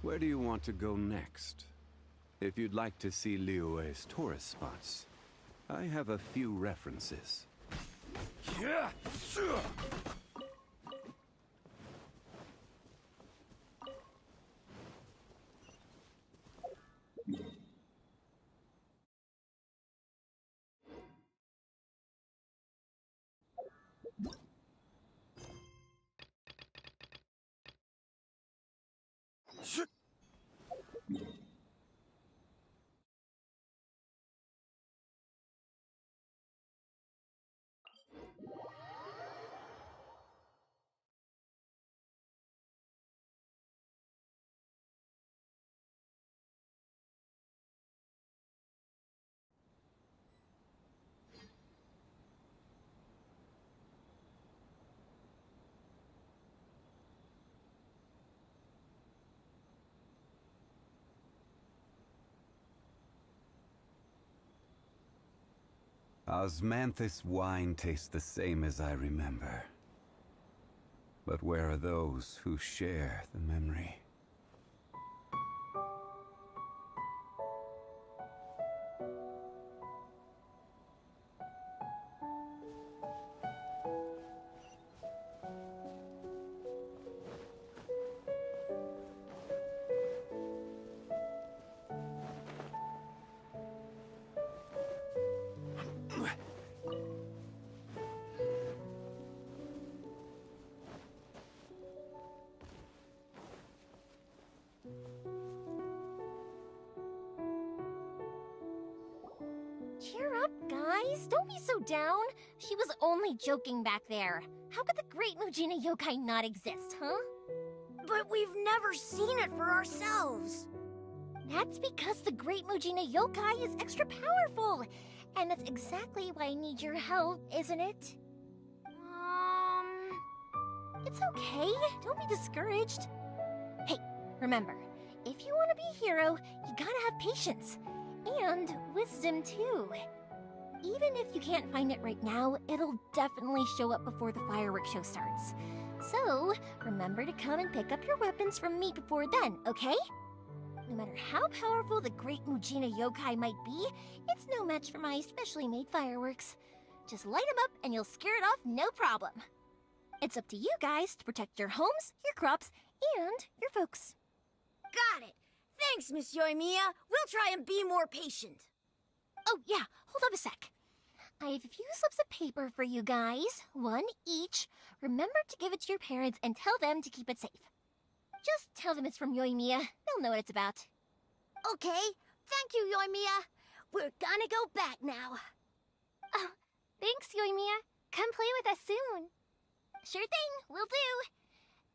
Where do you want to go next? If you'd like to see Liyue's tourist spots, I have a few references. Osmanthus wine tastes the same as I remember. But where are those who share the memory? Cheer up, guys. Don't be so down. She was only joking back there. How could the Great Mujina Yokai not exist, huh? But we've never seen it for ourselves. That's because the Great Mujina Yokai is extra powerful. And that's exactly why I need your help, isn't it? It's okay. Don't be discouraged. Hey, remember, if you want to be a hero, you gotta have patience. And wisdom, too. Even if you can't find it right now, it'll definitely show up before the fireworks show starts. So, remember to come and pick up your weapons from me before then, okay? No matter how powerful the Great Mujina Yokai might be, it's no match for my specially made fireworks. Just light them up and you'll scare it off no problem. It's up to you guys to protect your homes, your crops, and your folks. Got it. Thanks, Miss Yoimiya. We'll try and be more patient. Oh, yeah. Hold up a sec. I have a few slips of paper for you guys. One each. Remember to give it to your parents and tell them to keep it safe. Just tell them it's from Yoimiya. They'll know what it's about. Okay. Thank you, Yoimiya. We're gonna go back now. Oh, thanks, Yoimiya. Come play with us soon. Sure thing. Will do.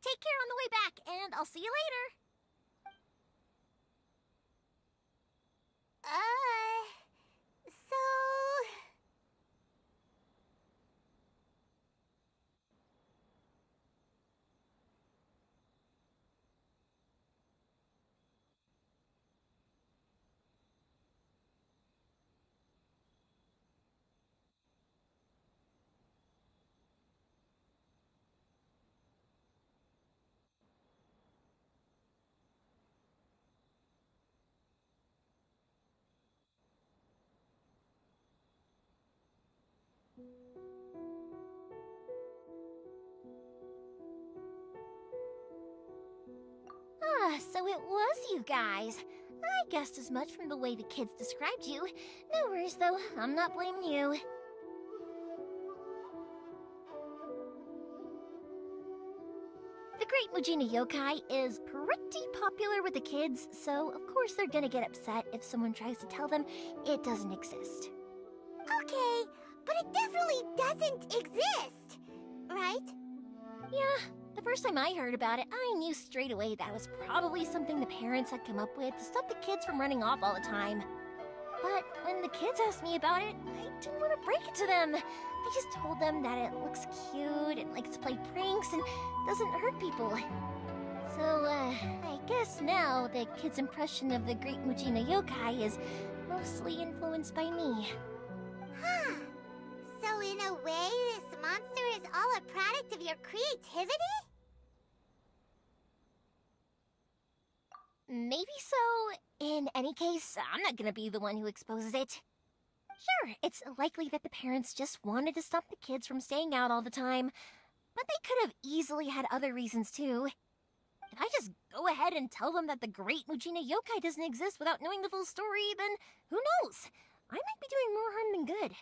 Take care on the way back, and I'll see you later. So... So it was you guys. I guessed as much from the way the kids described you. No worries, though. I'm not blaming you. The Great Mujina Yokai is pretty popular with the kids, so of course they're gonna get upset if someone tries to tell them it doesn't exist. Okay, but it definitely doesn't exist, right? Yeah, the first time I heard about it, I knew straight away that was probably something the parents had come up with to stop the kids from running off all the time. But when the kids asked me about it, I didn't want to break it to them. I just told them that it looks cute and likes to play pranks and doesn't hurt people. So, I guess now the kids' impression of the Great Mujina Yokai is mostly influenced by me. Huh. So in a way, this monster is all a product of your creativity? Maybe so. In any case, I'm not gonna be the one who exposes it. Sure, it's likely that the parents just wanted to stop the kids from staying out all the time, but they could have easily had other reasons too. If I just go ahead and tell them that the Great Mujina Yokai doesn't exist without knowing the full story, then who knows? I might be doing more harm than good.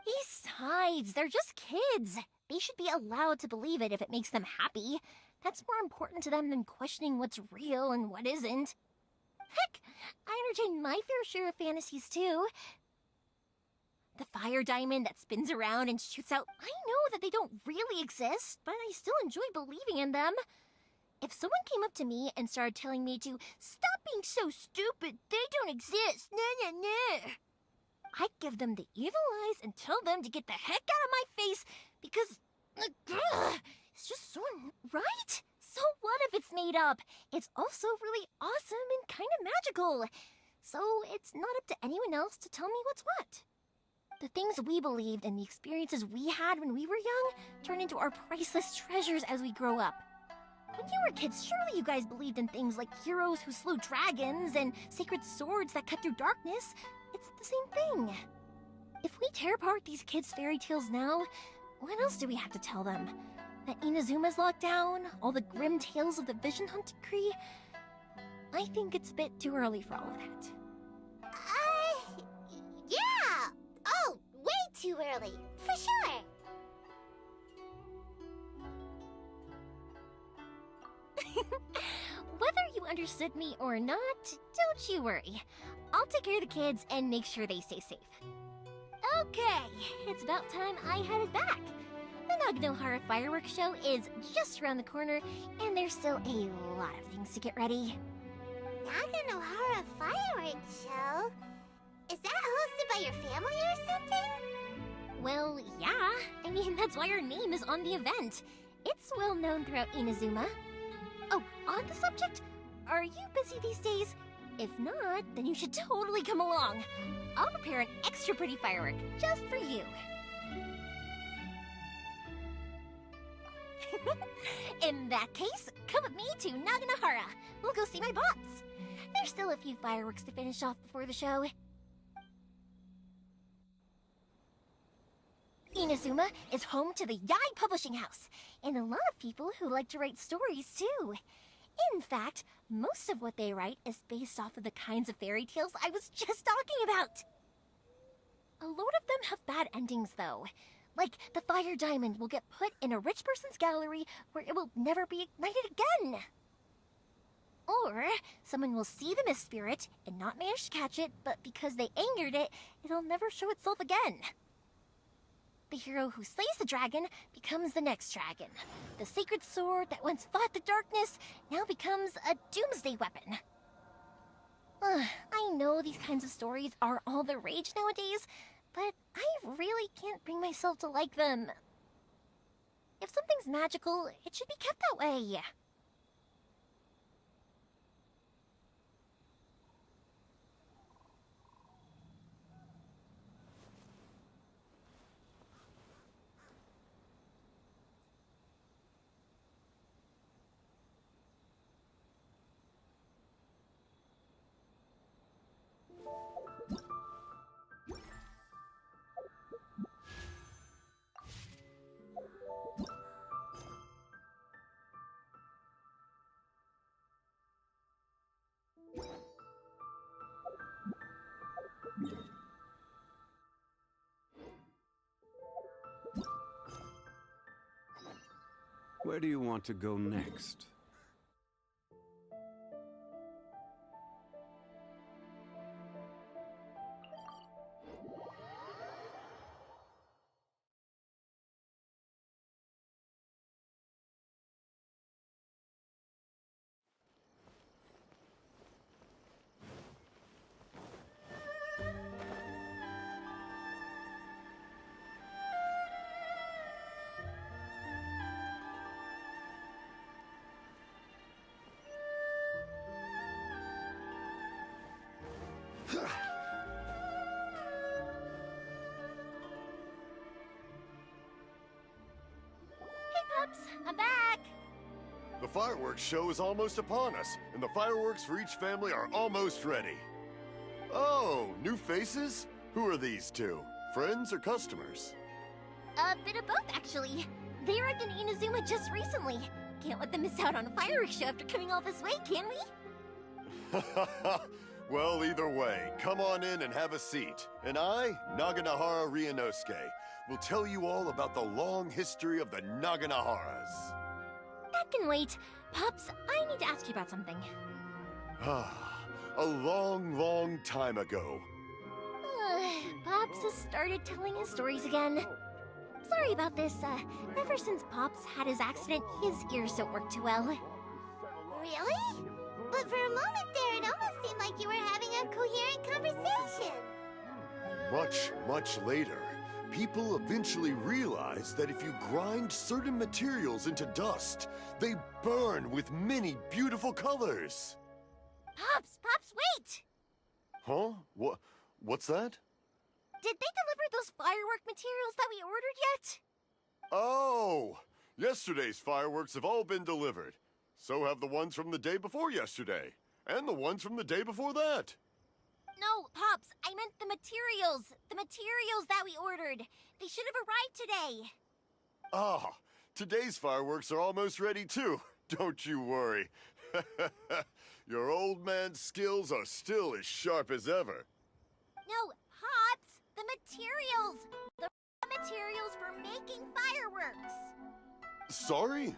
Besides, they're just kids. They should be allowed to believe it if it makes them happy. That's more important to them than questioning what's real and what isn't. Heck, I entertain my fair share of fantasies too. The fire diamond that spins around and shoots out, I know that they don't really exist, but I still enjoy believing in them. If someone came up to me and started telling me to stop being so stupid, they don't exist, nah. I'd give them the evil eyes and tell them to get the heck out of my face because it's just so right. So what if it's made up? It's also really awesome and kind of magical. So it's not up to anyone else to tell me what's what. The things we believed and the experiences we had when we were young turn into our priceless treasures as we grow up. When you were kids, surely you guys believed in things like heroes who slew dragons and sacred swords that cut through darkness. It's the same thing. If we tear apart these kids' fairy tales now, what else do we have to tell them? That Inazuma's locked down? All the grim tales of the Vision Hunt decree? I think it's a bit too early for all of that. Yeah! Oh, way too early, for sure! Whether you understood me or not, don't you worry. I'll take care of the kids and make sure they stay safe. Okay, it's about time I headed back. The Naganohara fireworks show is just around the corner, and there's still a lot of things to get ready. Naganohara fireworks show? Is that hosted by your family or something? Well, yeah. I mean, that's why our name is on the event. It's well known throughout Inazuma. Oh, on the subject, are you busy these days? If not, then you should totally come along. I'll prepare an extra pretty firework just for you. In that case, come with me to Naganohara. We'll go see my bots. There's still a few fireworks to finish off before the show. Inazuma is home to the Yai Publishing House, and a lot of people who like to write stories too. In fact, most of what they write is based off of the kinds of fairy tales I was just talking about. A lot of them have bad endings though. Like, the fire diamond will get put in a rich person's gallery where it will never be ignited again. Or, someone will see the mist spirit and not manage to catch it, but because they angered it, it'll never show itself again. The hero who slays the dragon becomes the next dragon. The sacred sword that once fought the darkness now becomes a doomsday weapon. I know these kinds of stories are all the rage nowadays, but I really can't bring myself to like them. If something's magical, it should be kept that way. Where do you want to go next? I'm back! The fireworks show is almost upon us, and the fireworks for each family are almost ready. Oh, new faces? Who are these two? Friends or customers? A bit of both, actually. They arrived in Inazuma just recently. Can't let them miss out on a fireworks show after coming all this way, can we? Well, either way, come on in and have a seat. And I, Naganohara Ryunosuke, will tell you all about the long history of the Naganoharas. That can wait. Pops, I need to ask you about something. A long, long time ago. Pops has started telling his stories again. Sorry about this. Ever since Pops had his accident, his ears don't work too well. Really? But for a moment there, it almost seemed like you were having a coherent conversation. Much, much later, people eventually realized that if you grind certain materials into dust, they burn with many beautiful colors. Pops, wait! Huh? What's that? did they deliver those firework materials that we ordered yet? Oh! Yesterday's fireworks have all been delivered. So have the ones from the day before yesterday. And the ones from the day before that. No, Pops, I meant the materials. The materials that we ordered. They should have arrived today. Ah, today's fireworks are almost ready too. Don't you worry. Your old man's skills are still as sharp as ever. No, Pops, the materials. The materials for making fireworks. Sorry?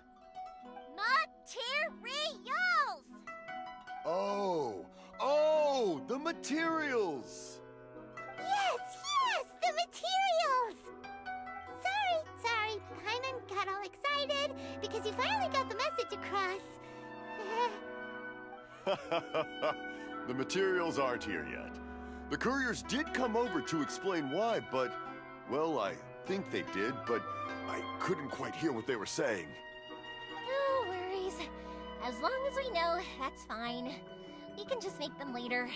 Materials! Oh, the materials! Yes, the materials! Sorry, Paimon got all excited because he finally got the message across. The materials aren't here yet. The couriers did come over to explain why, but, well, I think they did, but I couldn't quite hear what they were saying. No worries. As long as we know, that's fine. We can just make them later.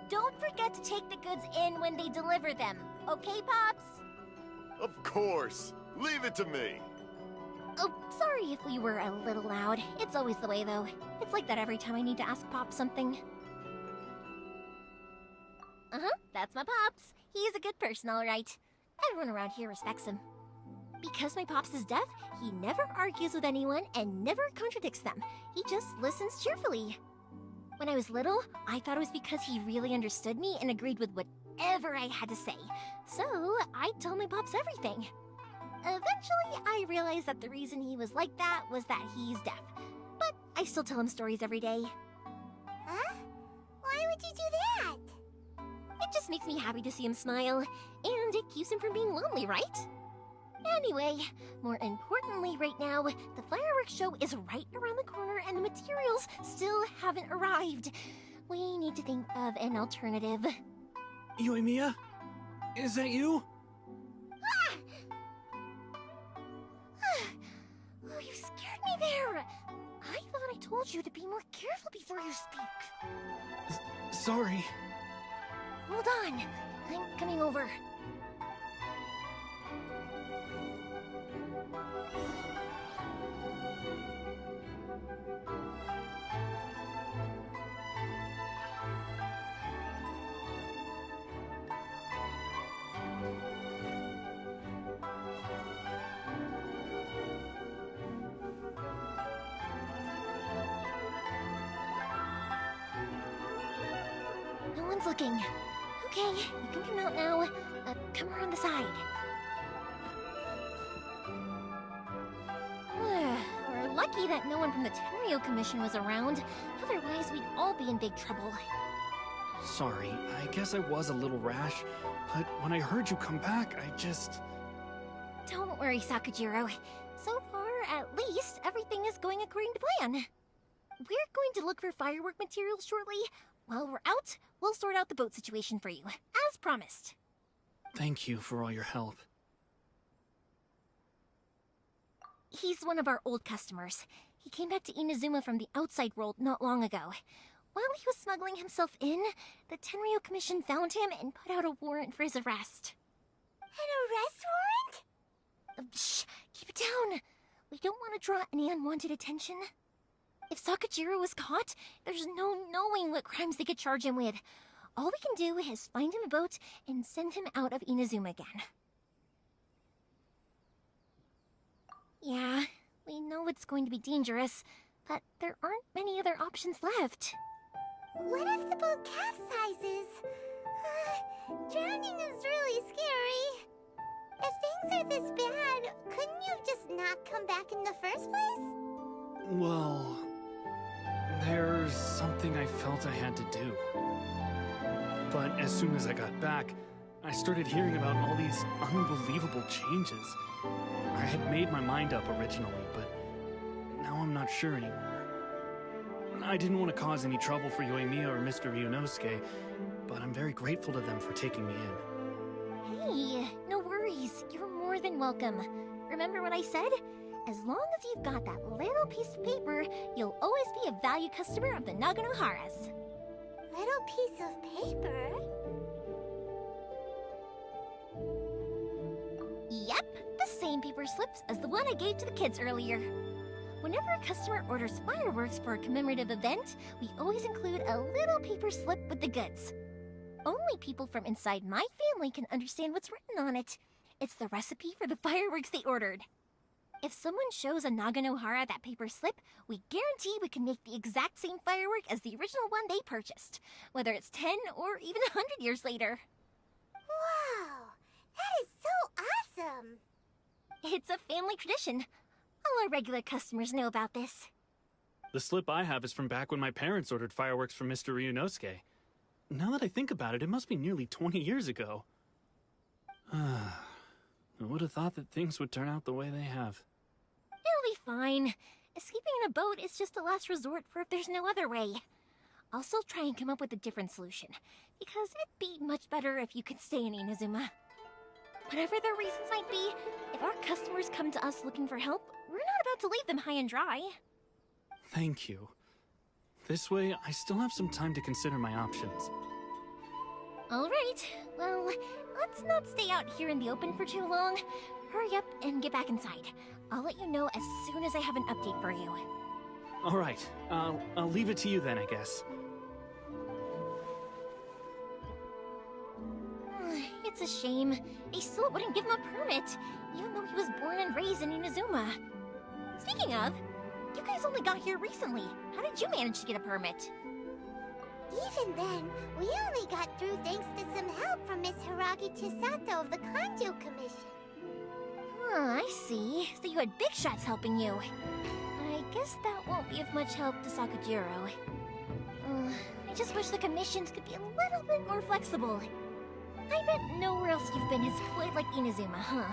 Don't forget to take the goods in when they deliver them. Okay, Pops? Of course. Leave it to me. Oh, sorry if we were a little loud. It's always the way, though. It's like that every time I need to ask Pop something. That's my Pops. He's a good person, all right. Everyone around here respects him. Because my Pops is deaf, he never argues with anyone and never contradicts them. He just listens cheerfully. When I was little, I thought it was because he really understood me and agreed with whatever I had to say. So, I'd tell my Pops everything. Eventually, I realized that the reason he was like that was that he's deaf. But I still tell him stories every day. Huh? Why would you do that? It just makes me happy to see him smile, and it keeps him from being lonely, right? Anyway, more importantly right now, the fireworks show is right around the corner and the materials still haven't arrived. We need to think of an alternative. Yoimiya? Is that you? Ah! Oh, you scared me there! I thought I told you to be more careful before you speak. Sorry. Hold on, I'm coming over. No one's looking. Okay, you can come out now. Come around the side. We're lucky that no one from the Tenryo Commission was around. Otherwise, we'd all be in big trouble. Sorry, I guess I was a little rash, but when I heard you come back, I just... Don't worry, Sakujiro. So far, at least, everything is going according to plan. We're going to look for firework materials shortly. While we're out, we'll sort out the boat situation for you, as promised. Thank you for all your help. He's one of our old customers. He came back to Inazuma from the outside world not long ago. While he was smuggling himself in, the Tenryo Commission found him and put out a warrant for his arrest. An arrest warrant? Shh! Keep it down! We don't want to draw any unwanted attention. If Sakujiro was caught, there's no knowing what crimes they could charge him with. All we can do is find him a boat and send him out of Inazuma again. Yeah, we know it's going to be dangerous, but there aren't many other options left. What if the boat capsizes? Drowning is really scary. If things are this bad, couldn't you have just not come back in the first place? Well, there's something I felt I had to do. But as soon as I got back, I started hearing about all these unbelievable changes. I had made my mind up originally, but now I'm not sure anymore. I didn't want to cause any trouble for Yoimiya or Mr. Ryunosuke, but I'm very grateful to them for taking me in. Hey, no worries. You're more than welcome. Remember what I said? As long as you've got that little piece of paper, you'll always be a valued customer of the Naganoharas. Little piece of paper? same paper slips as the one I gave to the kids earlier. Whenever a customer orders fireworks for a commemorative event, we always include a little paper slip with the goods. Only people from inside my family can understand what's written on it. It's the recipe for the fireworks they ordered. If someone shows a Naganohara that paper slip, we guarantee we can make the exact same firework as the original one they purchased, whether it's 10 or even 100 years later. Wow, that is so awesome! It's a family tradition. All our regular customers know about this. The slip I have is from back when my parents ordered fireworks from Mr. Ryunosuke. Now that I think about it, it must be nearly 20 years ago. I would have thought that things would turn out the way they have. It'll be fine. Escaping in a boat is just a last resort for if there's no other way. I'll still try and come up with a different solution, because it'd be much better if you could stay in Inazuma. Whatever their reasons might be, if our customers come to us looking for help, we're not about to leave them high and dry. Thank you. This way, I still have some time to consider my options. Alright, well, let's not stay out here in the open for too long. Hurry up and get back inside. I'll let you know as soon as I have an update for you. Alright, I'll leave it to you then, I guess. It's a shame. They still wouldn't give him a permit, even though he was born and raised in Inazuma. Speaking of, you guys only got here recently. How did you manage to get a permit? Even then, we only got through thanks to some help from Miss Hiragi Chisato of the Kanjo Commission. I see. So you had big shots helping you. I guess that won't be of much help to Sakujiro. I just wish the commissions could be a little bit more flexible. I bet nowhere else you've been is quite like Inazuma, huh?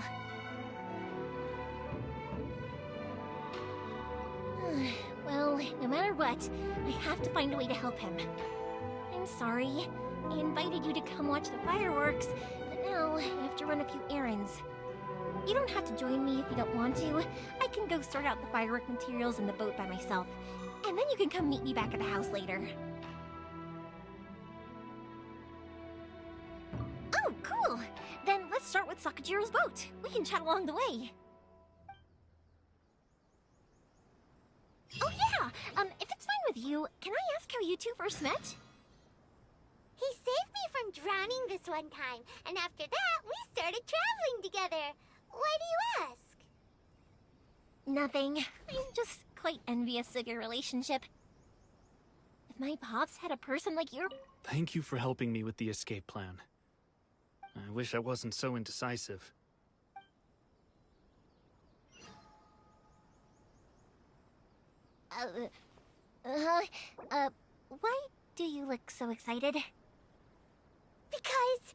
Well, no matter what, I have to find a way to help him. I'm sorry. I invited you to come watch the fireworks, but now I have to run a few errands. You don't have to join me if you don't want to. I can go sort out the firework materials in the boat by myself, and then you can come meet me back at the house later. Oh, cool! Then let's start with Sakujiro's boat. We can chat along the way. Oh yeah! If it's fine with you, can I ask how you two first met? He saved me from drowning this one time, and after that, we started traveling together. Why do you ask? Nothing. I'm just quite envious of your relationship. If my pops had a person like your... Thank you for helping me with the escape plan. I wish I wasn't so indecisive. Why do you look so excited? Because...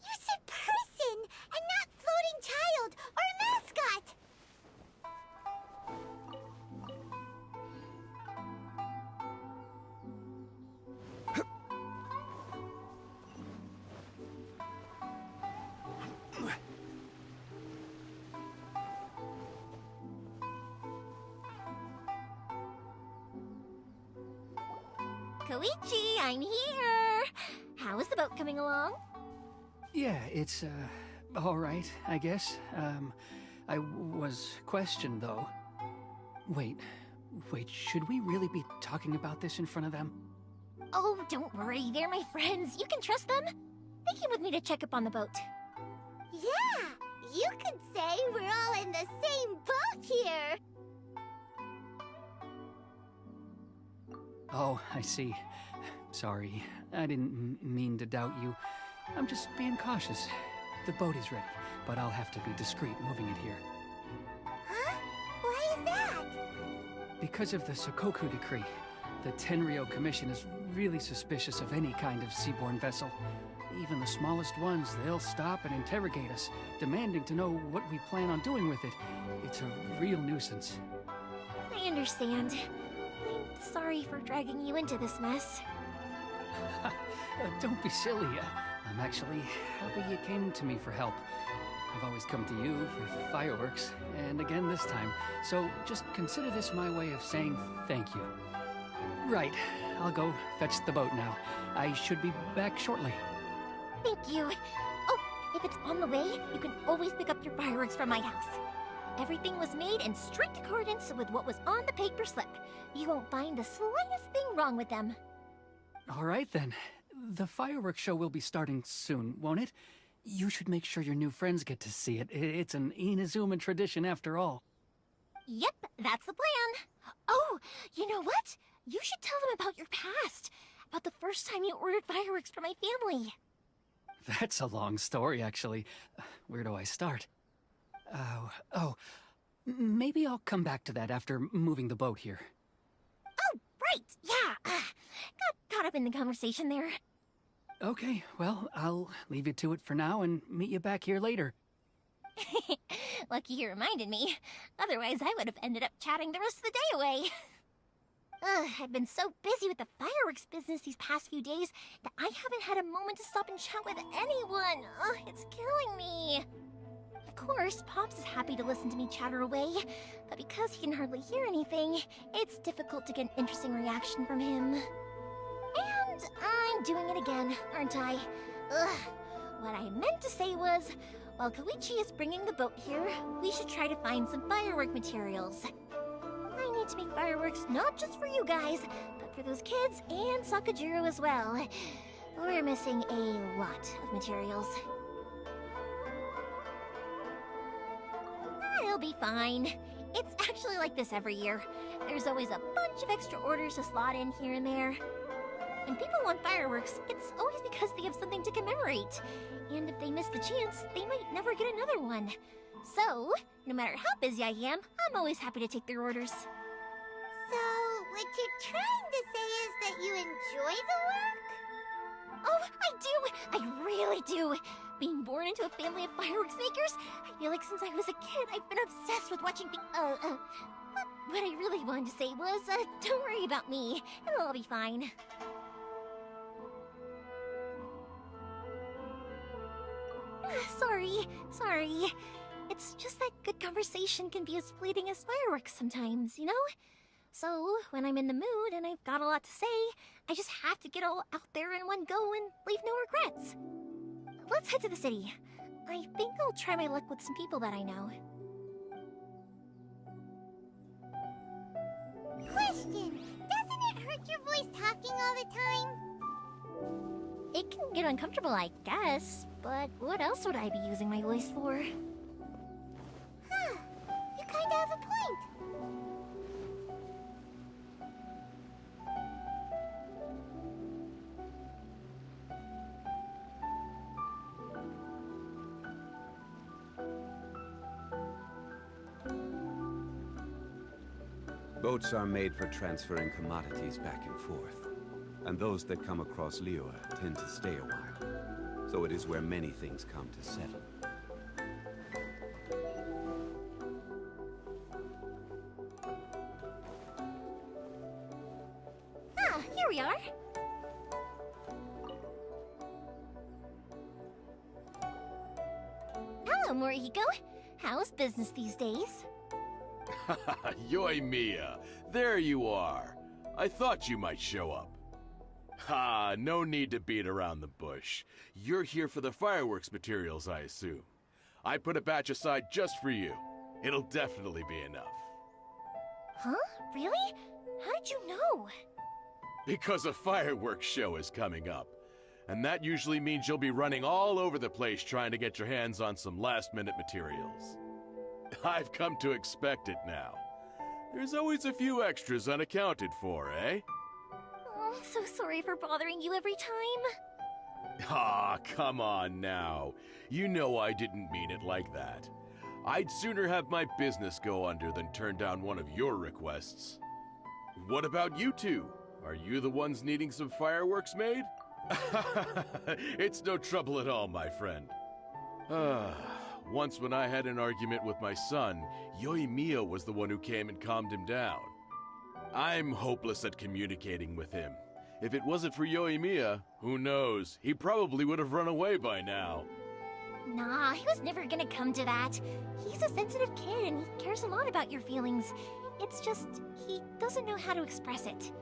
You said person, and not floating child, or mascot! Koichi, I'm here! How is the boat coming along? Yeah, it's, alright, I guess. I was questioned, though. Wait, should we really be talking about this in front of them? Oh, don't worry, they're my friends. You can trust them. They came with me to check up on the boat. Yeah, you could say we're all in the same boat here. Oh, I see. Sorry, I didn't mean to doubt you. I'm just being cautious. The boat is ready, but I'll have to be discreet moving it here. Huh? Why is that? Because of the Sokoku decree, the Tenryo Commission is really suspicious of any kind of seaborne vessel. Even the smallest ones, they'll stop and interrogate us, demanding to know what we plan on doing with it. It's a real nuisance. I understand. I'm sorry for dragging you into this mess. Don't be silly. I'm actually happy you came to me for help. I've always come to you for fireworks, and again this time. So just consider this my way of saying thank you. Right, I'll go fetch the boat now. I should be back shortly. Thank you. Oh, If it's on the way, you can always pick up your fireworks from my house. Everything was made in strict accordance with what was on the paper slip. You won't find the slightest thing wrong with them. All right then. The fireworks show will be starting soon, won't it? You should make sure your new friends get to see it. It's an Inazuma tradition after all. Yep, that's the plan. Oh, you know what? You should tell them about your past. About the first time you ordered fireworks for my family. That's a long story, actually. Where do I start? Maybe I'll come back to that after moving the boat here. Oh, right, yeah. Got caught up in the conversation there. Okay, well, I'll leave you to it for now and meet you back here later. Lucky you reminded me. Otherwise, I would have ended up chatting the rest of the day away. I've been so busy with the fireworks business these past few days that I haven't had a moment to stop and chat with anyone. It's killing me. Of course, Pops is happy to listen to me chatter away, but because he can hardly hear anything, it's difficult to get an interesting reaction from him. And I'm doing it again, aren't I? What I meant to say was, while Koichi is bringing the boat here, we should try to find some firework materials. I need to make fireworks not just for you guys, but for those kids and Sakajiro as well. We're missing a lot of materials. It'll be fine. It's actually like this every year. There's always a bunch of extra orders to slot in here and there. When people want fireworks, it's always because they have something to commemorate. And if they miss the chance, they might never get another one. So, no matter how busy I am, I'm always happy to take their orders. So, what you're trying to say is that you enjoy the work? Oh, I do! I really do! Being born into a family of fireworks makers, I feel like since I was a kid, I've been obsessed with watching what I really wanted to say was, don't worry about me. It'll all be fine. Sorry. It's just that good conversation can be as fleeting as fireworks sometimes, you know? So, when I'm in the mood and I've got a lot to say, I just have to get all out there in one go and leave no regrets. Let's head to the city. I think I'll try my luck with some people that I know. Question! Doesn't it hurt your voice talking all the time? It can get uncomfortable, I guess, but what else would I be using my voice for? Huh. You kinda have a point. Boats are made for transferring commodities back and forth, and those that come across Liyue tend to stay a while, so it is where many things come to settle. Here we are. Hello, Morihiko. How's business these days? Yoimiya, there you are. I thought you might show up. Ha, no need to beat around the bush. You're here for the fireworks materials, I assume. I put a batch aside just for you. It'll definitely be enough. Huh? Really? How did you know? Because a fireworks show is coming up. And that usually means you'll be running all over the place trying to get your hands on some last-minute materials. I've come to expect it now. There's always a few extras unaccounted for, eh? Oh, I'm so sorry for bothering you every time. Ah, come on now. You know I didn't mean it like that. I'd sooner have my business go under than turn down one of your requests. What about you two? Are you the ones needing some fireworks made? It's no trouble at all, my friend. Once when I had an argument with my son, Yoimiya was the one who came and calmed him down. I'm hopeless at communicating with him. If it wasn't for Yoimiya, who knows, he probably would have run away by now. Nah, he was never gonna come to that. He's a sensitive kid and he cares a lot about your feelings. It's just, he doesn't know how to express it.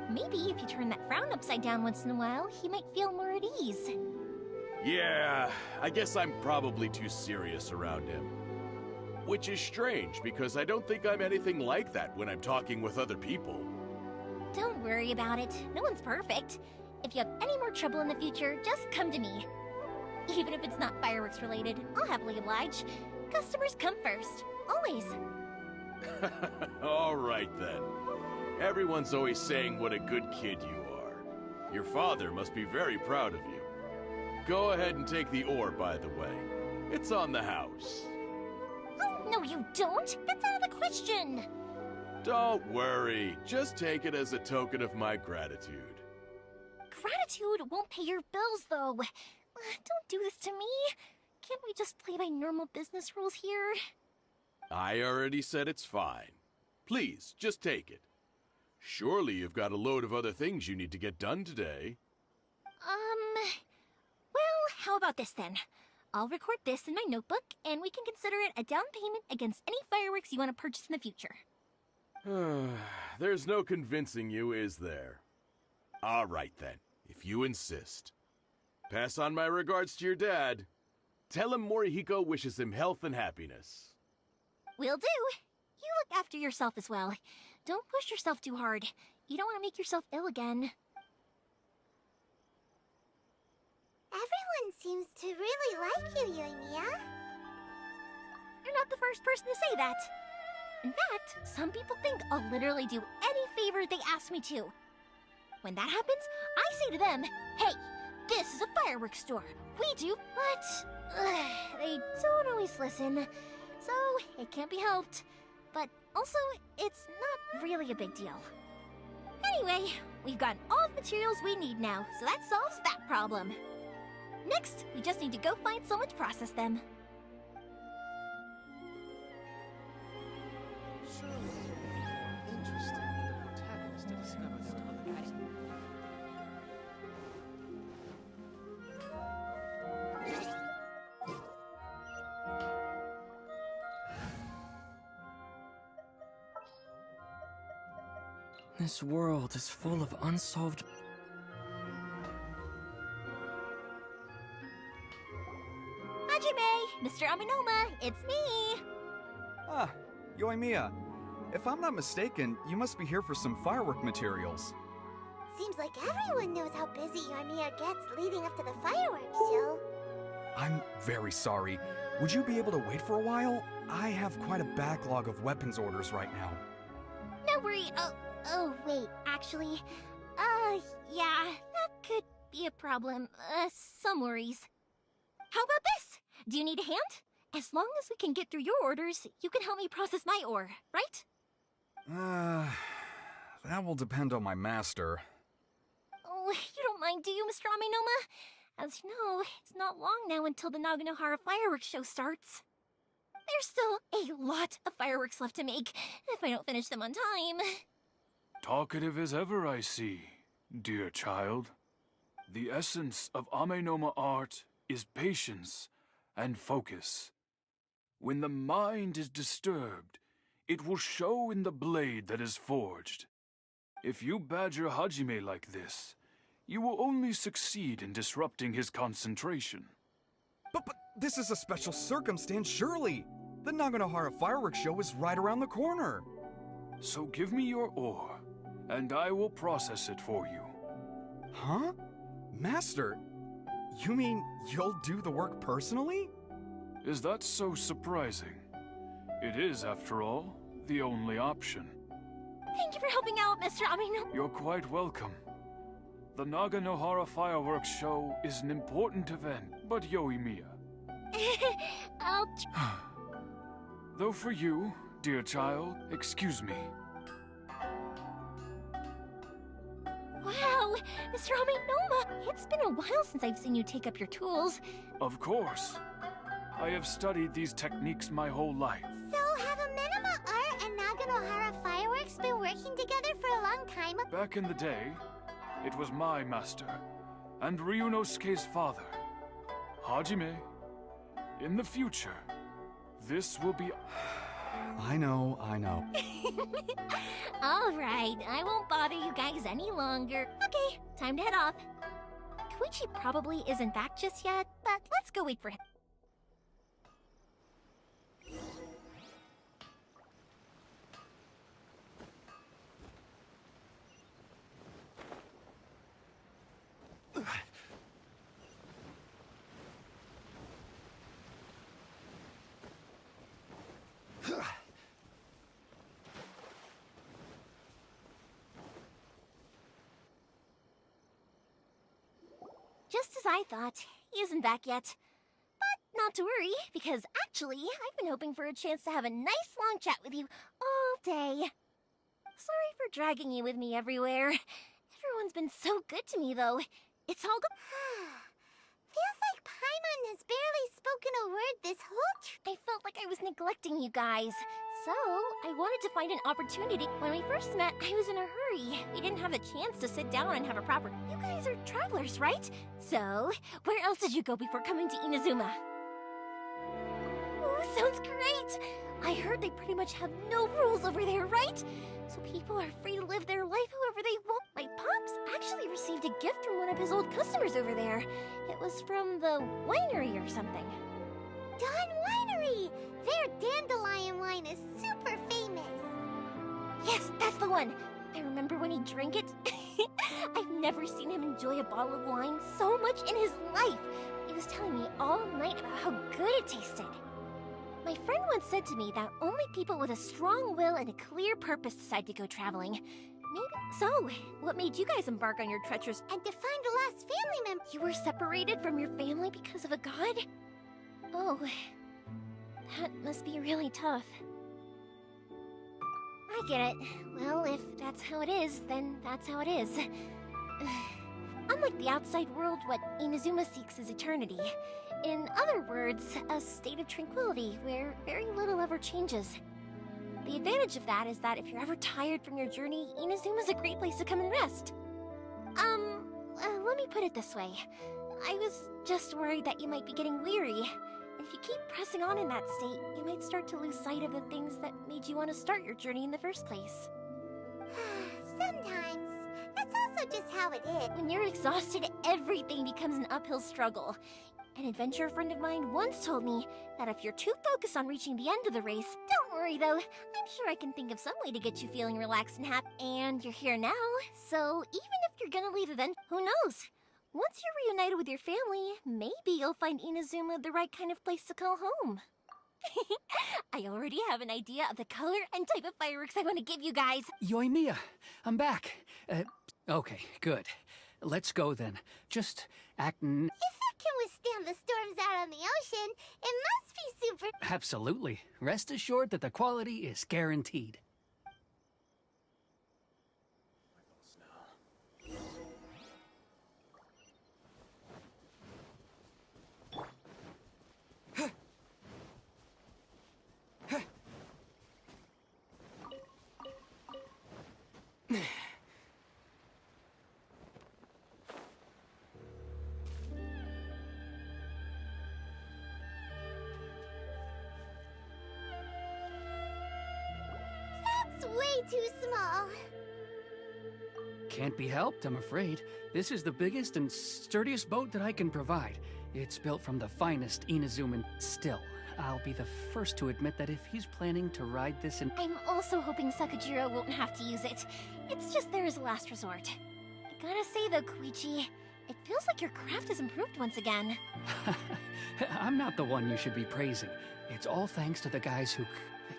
Maybe if you turn that frown upside down once in a while, he might feel more at ease. Yeah, I guess I'm probably too serious around him. Which is strange, because I don't think I'm anything like that when I'm talking with other people. Don't worry about it. No one's perfect. If you have any more trouble in the future, just come to me. Even if it's not fireworks related, I'll happily oblige. Customers come first. Always. All right then. Everyone's always saying what a good kid you are. Your father must be very proud of you. Go ahead and take the ore, by the way. It's on the house. Oh, no you don't! That's out of the question! Don't worry. Just take it as a token of my gratitude. Gratitude won't pay your bills, though. Don't do this to me. Can't we just play by normal business rules here? I already said it's fine. Please, just take it. Surely you've got a load of other things you need to get done today. Well, how about this then? I'll record this in my notebook, and we can consider it a down payment against any fireworks you want to purchase in the future. There's no convincing you, is there? All right then, if you insist. Pass on my regards to your dad. Tell him Morihiko wishes him health and happiness. Will do. You look after yourself as well. Don't push yourself too hard. You don't want to make yourself ill again. Everyone seems to really like you, Yoimiya. You're not the first person to say that. In fact, some people think I'll literally do any favor they ask me to. When that happens, I say to them, hey, this is a fireworks store. We do, but they don't always listen. So it can't be helped. But also, it's not really a big deal. Anyway, we've gotten all the materials we need now, so that solves that problem. Next, we just need to go find someone to process them. Interesting for the protagonist to discover that other guy. This world is full of unsolved... Hajime! Mr. Aminoma, it's me! Ah, Yoimiya. If I'm not mistaken, you must be here for some firework materials. Seems like everyone knows how busy Yoimiya gets leading up to the fireworks show. I'm very sorry. Would you be able to wait for a while? I have quite a backlog of weapons orders right now. No worry. Oh, wait, actually, yeah, that could be a problem. Some worries. How about this? Do you need a hand? As long as we can get through your orders, you can help me process my ore, right? That will depend on my master. Oh, you don't mind, do you, Mr. Aminoma? As you know, it's not long now until the Naganohara fireworks show starts. There's still a lot of fireworks left to make, if I don't finish them on time. Talkative as ever, I see, dear child. The essence of Amenoma art is patience and focus. When the mind is disturbed, it will show in the blade that is forged. If you badger Hajime like this, you will only succeed in disrupting his concentration. But this is a special circumstance, surely! The Naganohara fireworks show is right around the corner! So give me your ore, and I will process it for you. Huh? Master, you mean you'll do the work personally? Is that so surprising? It is, after all, the only option. Thank you for helping out, Mr. Amino. You're quite welcome. The Naganohara fireworks show is an important event, but Yoimiya. I'll Though for you, dear child, excuse me. Wow, Mr. Aminoma, it's been a while since I've seen you take up your tools. Of course. I have studied these techniques my whole life. So, have Amenoma Art and Naganohara Fireworks been working together for a long time? Back in the day, it was my master, and Ryunosuke's father, Hajime. In the future, this will be... I know. All right, I won't bother you guys any longer. Okay, time to head off. Koichi probably isn't back just yet, but let's go wait for him. Just as I thought, he isn't back yet. But not to worry, because actually, I've been hoping for a chance to have a nice long chat with you all day. Sorry for dragging you with me everywhere. Everyone's been so good to me, though. It's all good. Feels like Paimon has barely spoken a word this whole I felt like I was neglecting you guys. So, I wanted to find an opportunity. When we first met, I was in a hurry. We didn't have a chance to sit down and have a proper... You guys are travelers, right? So, where else did you go before coming to Inazuma? Oh, sounds great! I heard they pretty much have no rules over there, right? So people are free to live their life however they want. My pops actually received a gift from one of his old customers over there. It was from the winery or something. Dawn Winery! Their dandelion wine is super famous. Yes, that's the one. I remember when he drank it. I've never seen him enjoy a bottle of wine so much in his life. He was telling me all night about how good it tasted. My friend once said to me that only people with a strong will and a clear purpose decide to go traveling. Maybe so. What made you guys embark on your treacherous and to find a lost family member? You were separated from your family because of a god? Oh, that must be really tough. I get it. Well, if that's how it is, then that's how it is. Unlike the outside world, what Inazuma seeks is eternity. In other words, a state of tranquility where very little ever changes. The advantage of that is that if you're ever tired from your journey, Inazuma's a great place to come and rest. Let me put it this way. I was just worried that you might be getting weary. If you keep pressing on in that state, you might start to lose sight of the things that made you want to start your journey in the first place. Sometimes. That's also just how it is. When you're exhausted, everything becomes an uphill struggle. An adventurer friend of mine once told me that if you're too focused on reaching the end of the race, don't worry though, I'm sure I can think of some way to get you feeling relaxed and happy. And you're here now, so even if you're gonna leave event, who knows? Once you're reunited with your family, maybe you'll find Inazuma the right kind of place to call home. I already have an idea of the color and type of fireworks I want to give you guys. Yoimiya, I'm back. Okay, good. Let's go then. Just act If it can withstand the storms out on the ocean, it must be super... Absolutely. Rest assured that the quality is guaranteed. That's way too small. Can't be helped, I'm afraid. This is the biggest and sturdiest boat that I can provide. It's built from the finest Inazuman. Still, I'll be the first to admit that if he's planning to ride this in... I'm also hoping Sakajiro won't have to use it. It's just there as a last resort. I gotta say though, Koichi, it feels like your craft has improved once again. I'm not the one you should be praising. It's all thanks to the guys who...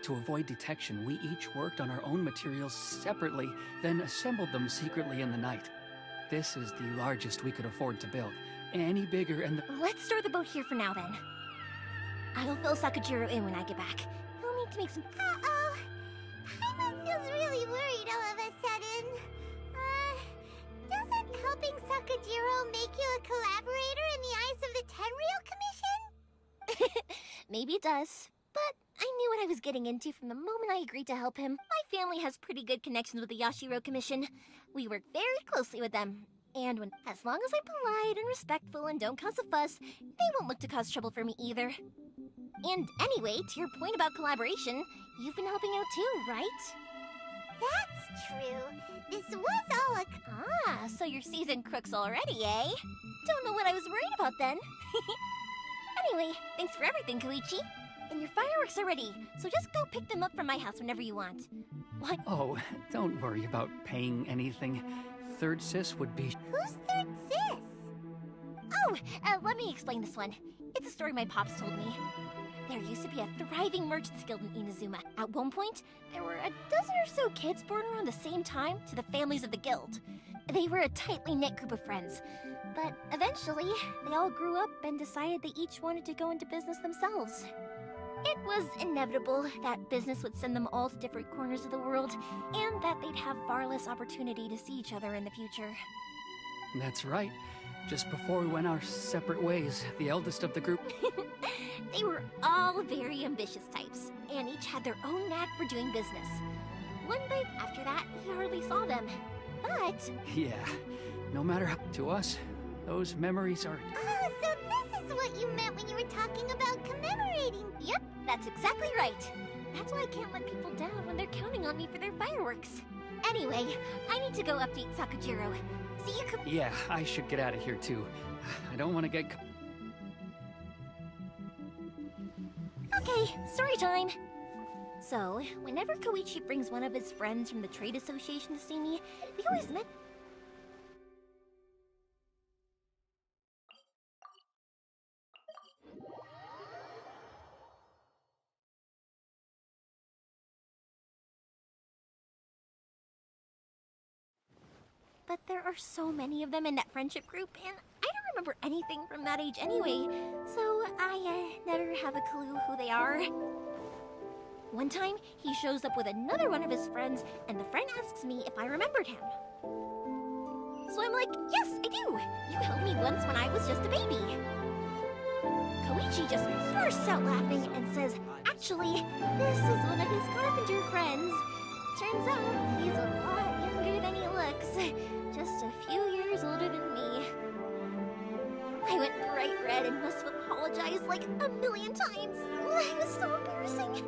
To avoid detection, we each worked on our own materials separately, then assembled them secretly in the night. This is the largest we could afford to build. Any bigger and the... Let's store the boat here for now then. I will fill Sakajiro in when I get back. He'll need to make some... Uh-oh. Paimon feels really worried all of a sudden. Doesn't helping Sakajiro make you a collaborator in the eyes of the Tenryou Commission? Maybe it does, but I knew what I was getting into from the moment I agreed to help him. My family has pretty good connections with the Yashiro Commission. We work very closely with them. And as long as I'm polite and respectful and don't cause a fuss, they won't look to cause trouble for me either. And anyway, to your point about collaboration, you've been helping out too, right? That's true. This was all a... Ah, so you're seasoned crooks already, eh? Don't know what I was worried about then. Anyway, thanks for everything, Koichi. And your fireworks are ready, so just go pick them up from my house whenever you want. What? Oh, don't worry about paying anything. Third Sis would be... Who's Third Sis? Oh, let me explain this one. It's a story my pops told me. There used to be a thriving merchants guild in Inazuma. At one point, there were a dozen or so kids born around the same time to the families of the guild. They were a tightly knit group of friends. But eventually, they all grew up and decided they each wanted to go into business themselves. It was inevitable that business would send them all to different corners of the world, and that they'd have far less opportunity to see each other in the future. That's right. Just before we went our separate ways, the eldest of the group... They were all very ambitious types, and each had their own knack for doing business. One bite after that, he hardly saw them. But... Yeah, no matter how... To us, those memories are... Oh, so this is what you meant when you were talking about commemorating. Yep, that's exactly right. That's why I can't let people down when they're counting on me for their fireworks. Anyway, I need to go update Sakujiro. See you... Yeah, I should get out of here too. I don't want to get... Okay, story time! So, whenever Koichi brings one of his friends from the trade association to see me, they always met... But there are so many of them in that friendship group, and I don't remember anything from that age anyway, so I never have a clue who they are. One time, he shows up with another one of his friends, and the friend asks me if I remembered him. So I'm like, yes, I do! You held me once when I was just a baby. Koichi just bursts out laughing and says, actually, this is one of his carpenter friends. Turns out, he's a lot younger than he looks. Just a few years older than me. I went bright red and must have apologized like a million times. It was so embarrassing.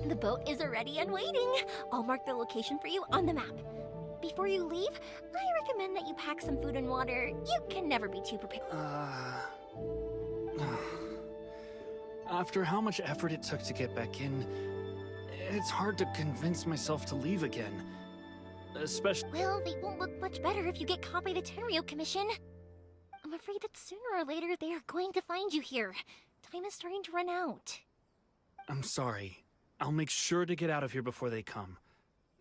The boat is already and waiting. I'll mark the location for you on the map. Before you leave, I recommend that you pack some food and water. You can never be too prepared. After how much effort it took to get back in, it's hard to convince myself to leave again. Especially... Well, they won't look much better if you get caught by the Tenryou Commission. I'm afraid that sooner or later they are going to find you here. Time is starting to run out. I'm sorry. I'll make sure to get out of here before they come.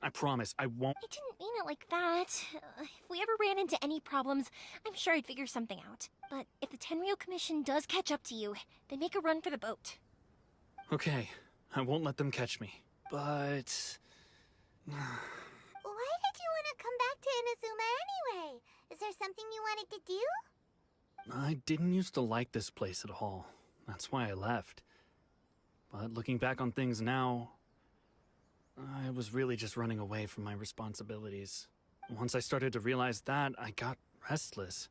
I promise, I won't... I didn't mean it like that. If we ever ran into any problems, I'm sure I'd figure something out. But if the Tenryou Commission does catch up to you, then make a run for the boat. Okay, I won't let them catch me. But... Why did you want to come back to Inazuma anyway? Is there something you wanted to do? I didn't used to like this place at all. That's why I left. But looking back on things now, I was really just running away from my responsibilities. Once I started to realize that, I got restless.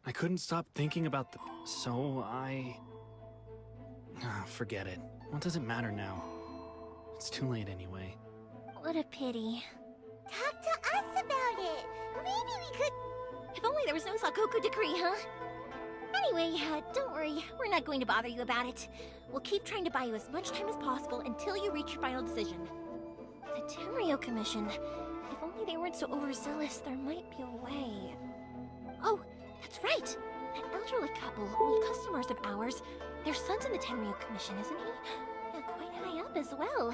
I couldn't stop thinking about the... So I... Forget it. What does it matter now? It's too late anyway. What a pity. Talk to us about it. Maybe we could... If only there was no Sakoku decree, huh? Anyway, don't worry. We're not going to bother you about it. We'll keep trying to buy you as much time as possible until you reach your final decision. The Tenryou Commission. If only they weren't so overzealous, there might be a way. Oh, that's right! That elderly couple, old customers of ours, their son's in the Tenryou Commission, isn't he? Yeah, quite high up as well.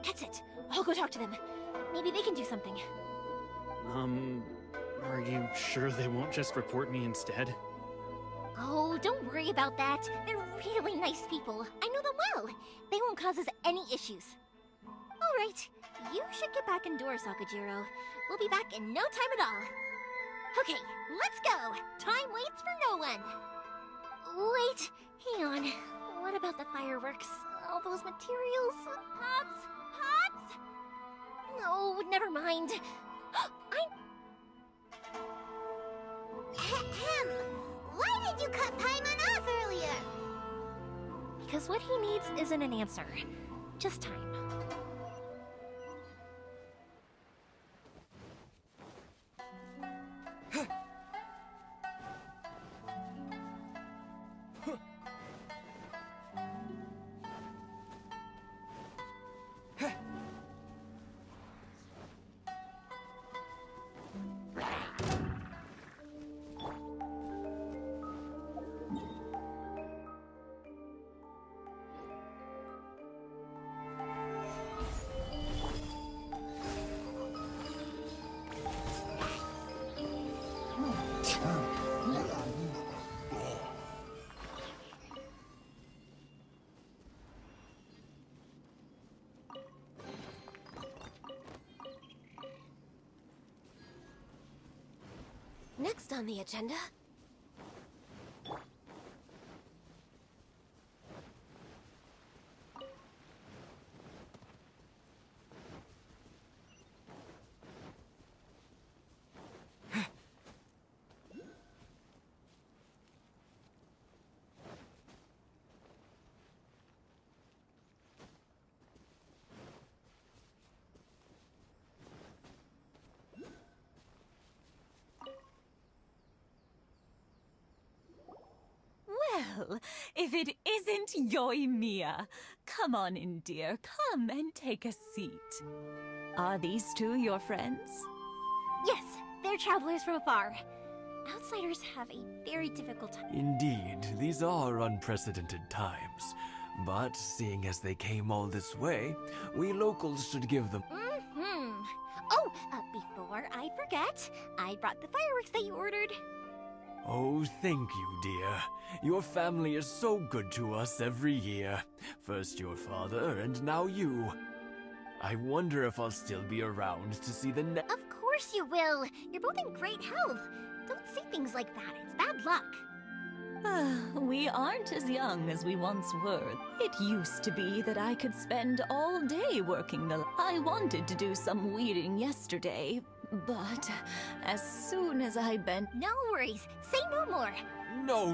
That's it. I'll go talk to them. Maybe they can do something. Are you sure they won't just report me instead? Oh, don't worry about that. They're really nice people. I know them well. They won't cause us any issues. Alright, you should get back indoors, Sakujiro. We'll be back in no time at all. Okay, let's go! Time waits for no one! Wait, hang on. What about the fireworks? All those materials? Pops? Pops? No, never mind. Ahem. Why did you cut Paimon off earlier? because what he needs isn't an answer, just time. Next on the agenda... Well, if it isn't Yoimiya. Come on in, dear. Come and take a seat. Are these two your friends? Yes, they're travelers from afar. Outsiders have a very difficult time. Indeed, these are unprecedented times. But seeing as they came all this way, we locals should give them... Oh, before I forget, I brought the fireworks that you ordered. Oh, thank you, dear. Your family is so good to us every year. First your father, and now you. I wonder if I'll still be around to see the Of course you will. You're both in great health. Don't say things like that. It's bad luck. We aren't as young as we once were. It used to be that I could spend all day working the... I wanted to do some weeding yesterday, but as soon as I bent... No worries. Say no more. No.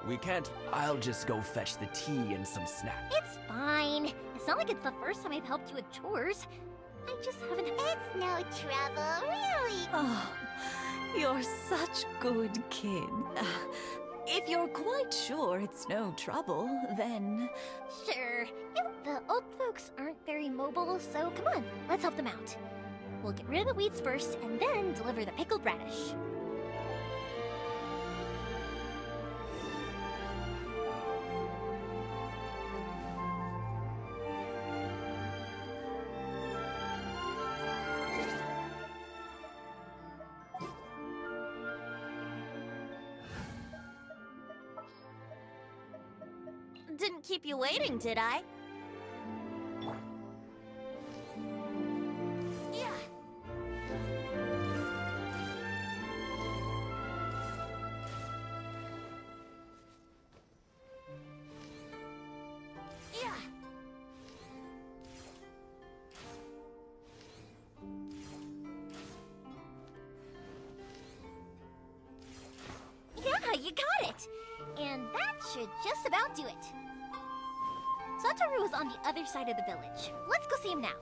We can't... I'll just go fetch the tea and some snacks. It's fine. It's not like it's the first time I've helped you with chores. I just haven't... It's no trouble, really. Oh, you're such good kids. If you're quite sure it's no trouble, then... Sure. The old folks aren't very mobile, so come on, let's help them out. We'll get rid of the weeds first, and then deliver the pickled radish. Didn't keep you waiting, did I? Yeah. Yeah, you got it! And that should just about do it. Satoru is on the other side of the village. Let's go see him now.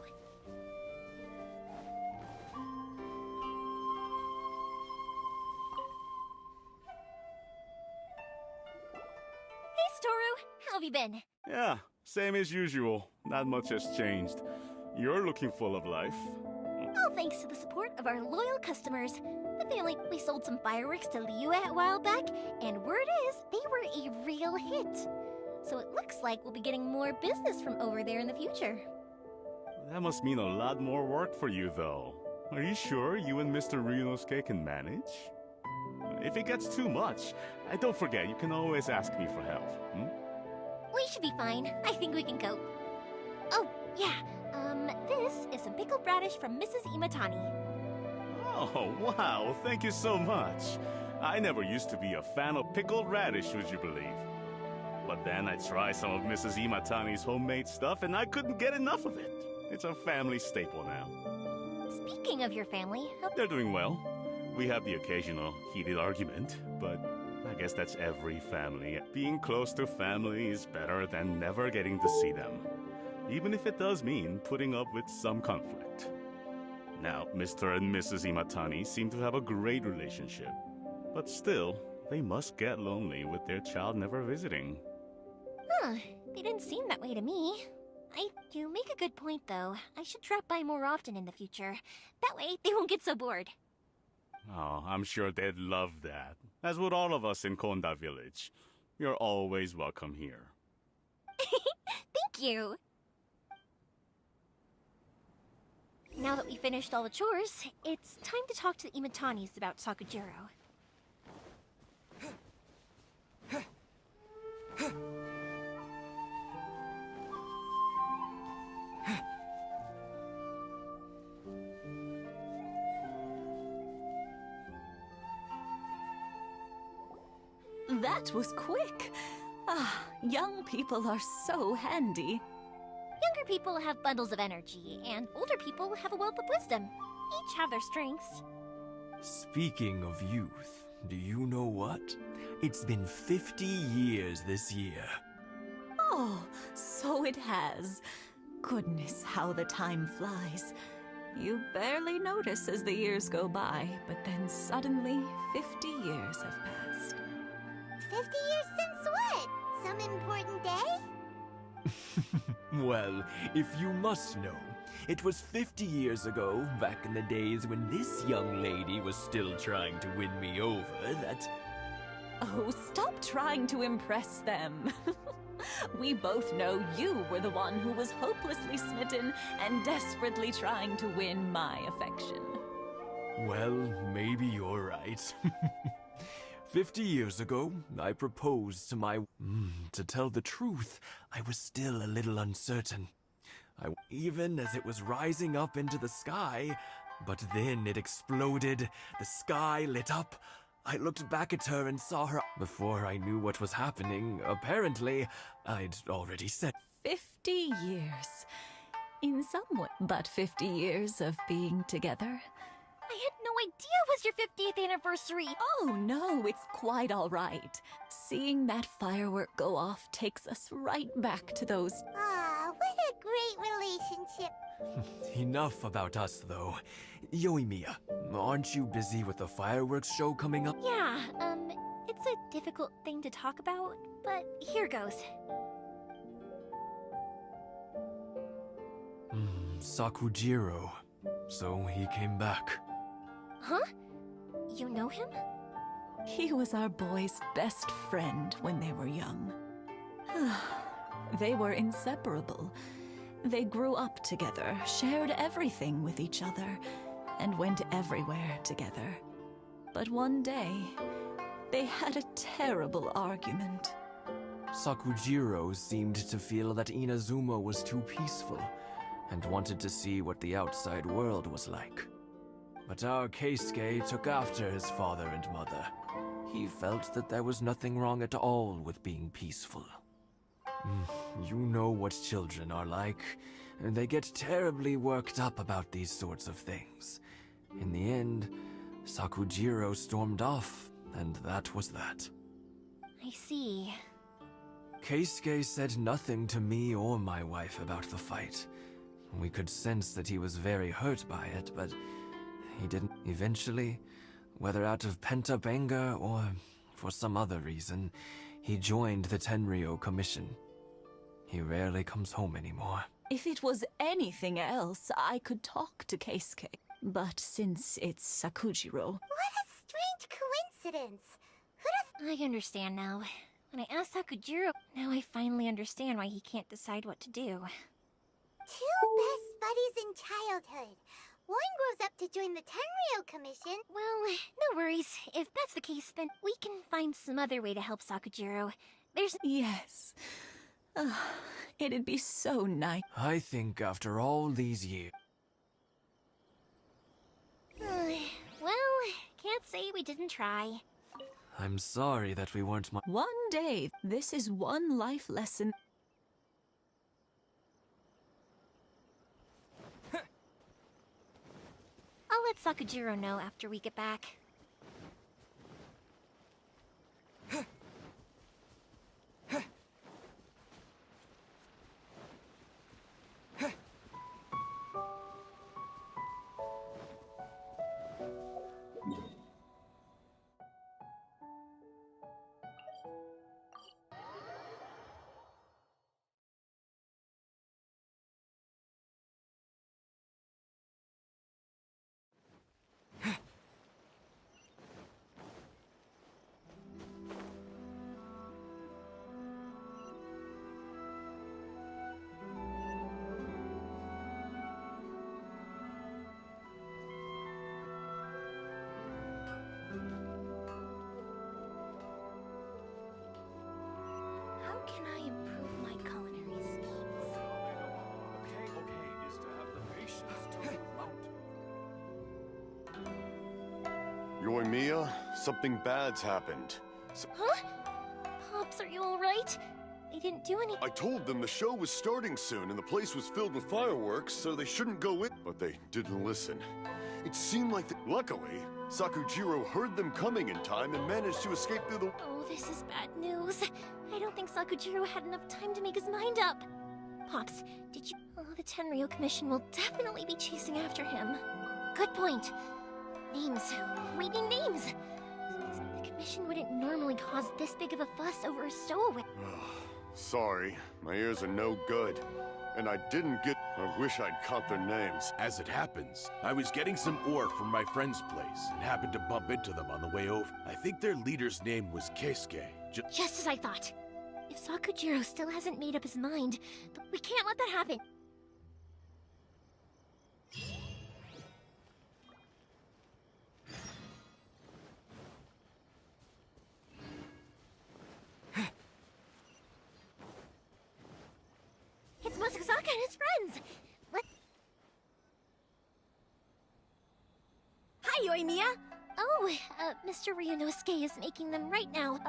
Hey, Satoru. How have you been? Yeah, same as usual. Not much has changed. You're looking full of life. All thanks to the support of our loyal customers. The family, we sold some fireworks to Liyue a while back, and word is they were a real hit. So it looks like we'll be getting more business from over there in the future. That must mean a lot more work for you, though. Are you sure you and Mr. Ryunosuke can manage? If it gets too much, don't forget, you can always ask me for help. We should be fine. I think we can cope. Oh, yeah. This is some pickled radish from Mrs. Imatani. Oh, wow. Thank you so much. I never used to be a fan of pickled radish, would you believe? But then I tried some of Mrs. Imatani's homemade stuff and I couldn't get enough of it. It's a family staple now. Speaking of your family... They're doing well. We have the occasional heated argument, but I guess that's every family. Being close to family is better than never getting to see them, even if it does mean putting up with some conflict. Now, Mr. and Mrs. Imatani seem to have a great relationship, but still, they must get lonely with their child never visiting. Huh, they didn't seem that way to me. You make a good point, though. I should drop by more often in the future. That way, they won't get so bored. Oh, I'm sure they'd love that, as would all of us in Konda Village. You're always welcome here. Thank you! Now that we finished all the chores, it's time to talk to the Imatanis about Sakujiro. That was quick. Ah, young people are so handy. Younger people have bundles of energy, and older people have a wealth of wisdom. Each have their strengths. Speaking of youth, do you know what? It's been 50 years this year. Oh, so it has. Goodness, how the time flies. You barely notice as the years go by, but then suddenly 50 years have passed. 50 years since what? Some important day? Well, if you must know, it was 50 years ago, back in the days when this young lady was still trying to win me over, that... Oh, stop trying to impress them. We both know you were the one who was hopelessly smitten and desperately trying to win my affection. Well, maybe you're right. 50 years ago, I proposed to my... To tell the truth, I was still a little uncertain. Even as it was rising up into the sky, but then it exploded, the sky lit up. I looked back at her and saw her. Before I knew what was happening, apparently, I'd already said... 50 years. In some way, but 50 years of being together. I had no idea it was your 50th anniversary! Oh no, it's quite all right. Seeing that firework go off takes us right back to those... Ah, what a great relationship. Enough about us, though. Yoimiya, aren't you busy with the fireworks show coming up? Yeah, it's a difficult thing to talk about, but here goes. Sakujiro. So he came back. Huh? You know him? He was our boy's best friend when they were young. They were inseparable. They grew up together, shared everything with each other, and went everywhere together. But one day, they had a terrible argument. Sakujiro seemed to feel that Inazuma was too peaceful, and wanted to see what the outside world was like. But our Keisuke took after his father and mother. He felt that there was nothing wrong at all with being peaceful. You know what children are like. They get terribly worked up about these sorts of things. In the end, Sakujiro stormed off, and that was that. I see. Keisuke said nothing to me or my wife about the fight. We could sense that he was very hurt by it, but he didn't. Eventually, whether out of pent-up anger or for some other reason, he joined the Tenryou Commission. He rarely comes home anymore. If it was anything else, I could talk to Keisuke. But since it's Sakujiro... What a strange coincidence! I understand now. When I asked Sakujiro, now I finally understand why he can't decide what to do. Two best buddies in childhood. One grows up to join the Tenryou Commission. Well, no worries. If that's the case, then we can find some other way to help Sakujiro. There's... Yes. It'd be so nice. I think after all these years... Well, can't say we didn't try. I'm sorry that we weren't One day, this is one life lesson. I'll let Sakujiro know after we get back. can I improve my culinary skills? Okay, is to have the patience to mount. Yoimiya, something bad's happened. Huh? Pops, are you alright? They didn't do anything. I told them the show was starting soon and the place was filled with fireworks, so they shouldn't go in. But they didn't listen. It seemed like luckily, Sakujiro heard them coming in time and managed to escape through the... Oh, this is bad news. I don't think Sakujiro had enough time to make his mind up. Pops, did you... Oh, the Tenryou Commission will definitely be chasing after him. Good point. Names. We need names. The Commission wouldn't normally cause this big of a fuss over a stowaway. Sorry, my ears are no good. And I didn't get... I wish I'd caught their names. As it happens, I was getting some ore from my friend's place and happened to bump into them on the way over. I think their leader's name was Keqing. Just as I thought. If Sakujiro still hasn't made up his mind, we can't let that happen. It's Masazaka and his friends! Hi, Yoimiya! Oh, Mr. Ryunosuke is making them right now.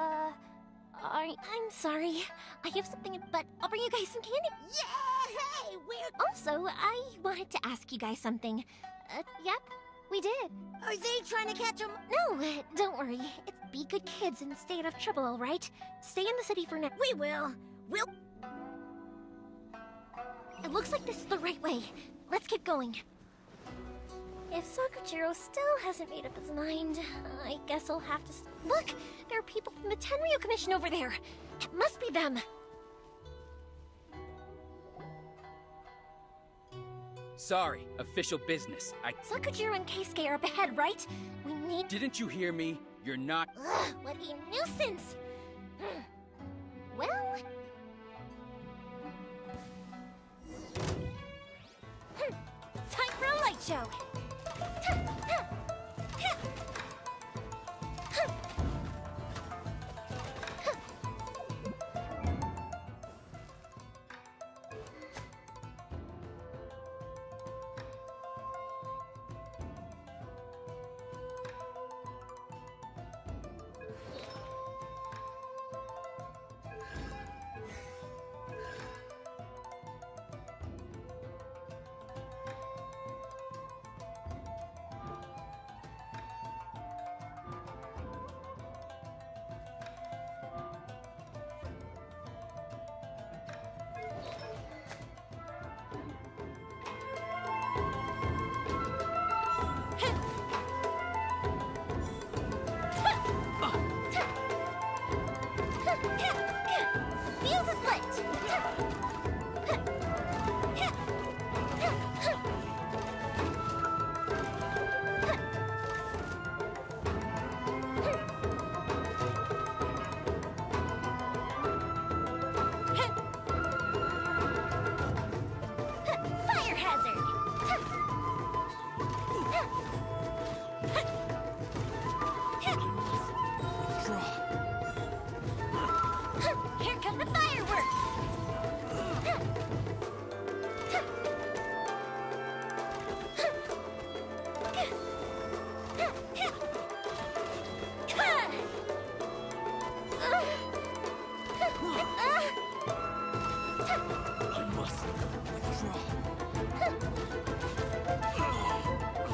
I'm sorry. I have something, but I'll bring you guys some candy. Yay! We're... Also, I wanted to ask you guys something. Yep, we did. Are they trying to catch him? No, don't worry. It's be good kids and stay out of trouble, alright? Stay in the city for now. We will! We'll... It looks like this is the right way. Let's keep going. If Sakujiro still hasn't made up his mind, I guess I'll have to... Look! There are people from the Tenryou Commission over there! It must be them! Sorry, official business. Sakujiro and Keisuke are up ahead, right? We need... Didn't you hear me? You're not... Ugh, what a nuisance! Well... Time for a light show!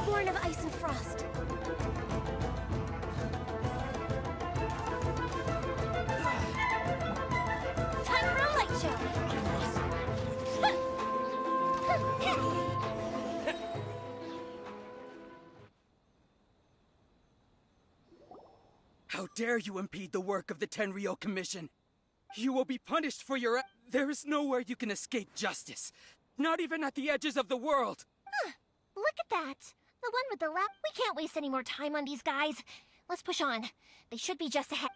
Born of ice and frost. Time for a light show. How dare you impede the work of the Tenryou Commission? You will be punished for your... There is nowhere you can escape justice. Not even at the edges of the world. Huh. Look at that. The one with the lap. We can't waste any more time on these guys. Let's push on. They should be just ahead.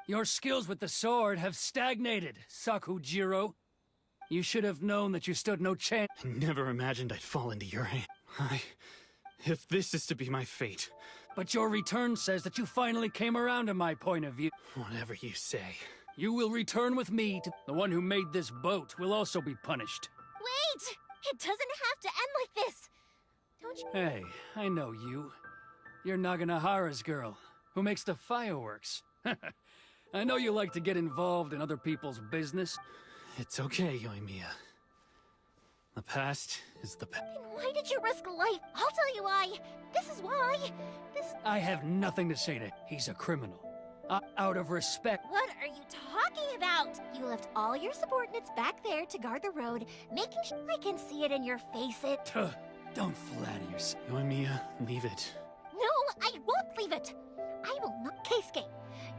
Your skills with the sword have stagnated, Sakujiro. You should have known that you stood no chance. I never imagined I'd fall into your hand. If this is to be my fate. But your return says that you finally came around to my point of view. Whatever you say. You will return with me to... The one who made this boat will also be punished. Wait! It doesn't have to end like this! Don't you... Hey, I know you. You're Naganohara's girl, who makes the fireworks. I know you like to get involved in other people's business. It's okay, Yoimiya. The past is the past. Then why did you risk life? I'll tell you why. This is why. I have nothing to say to... He's a criminal. Out of respect. What are you talking about? You left all your subordinates back there to guard the road, making sure I can see it in your face. Don't flatter yourself. Yoimiya, leave it. No, I won't leave it. I will not. Keisuke,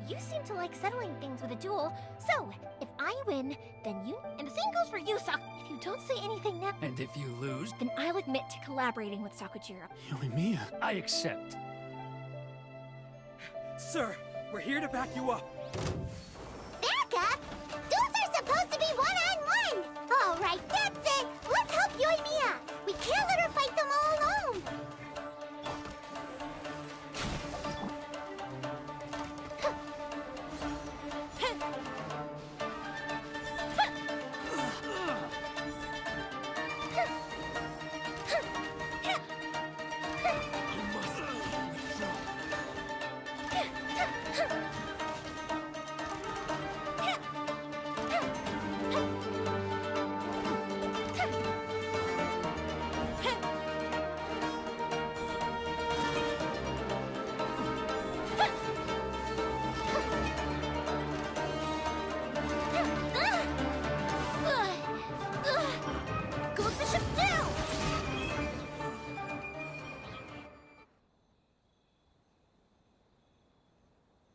you seem to like settling things with a duel, so if I win, then you... And the same goes for you, If you don't say anything now... And if you lose... Then I'll admit to collaborating with Sakujiro. Yoimiya. I accept. Sir, we're here to back you up. Back up? Duels are supposed to be one-on-one! All right, that's it! Let's help Yoimiya! We can't let her fight them all alone!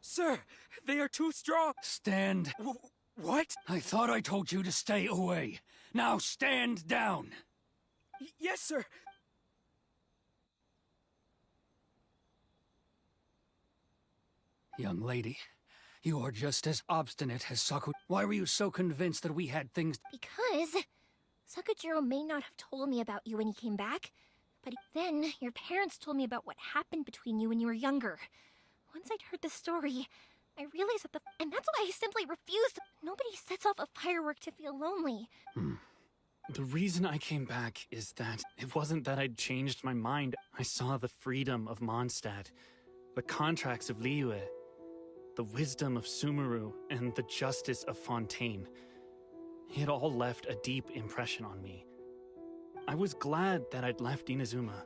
Sir, they are too strong. Stand. What? I thought I told you to stay away. Now stand down. Yes, sir. Young lady, you are just as obstinate as Saku. Why were you so convinced that we had things? Because Sakujiro may not have told me about you when he came back, but then your parents told me about what happened between you when you were younger. Once I'd heard the story, I realized that and that's why I simply refused. Nobody sets off a firework to feel lonely. The reason I came back is that it wasn't that I'd changed my mind. I saw the freedom of Mondstadt, the contracts of Liyue, the wisdom of Sumeru, and the justice of Fontaine. It all left a deep impression on me. I was glad that I'd left Inazuma,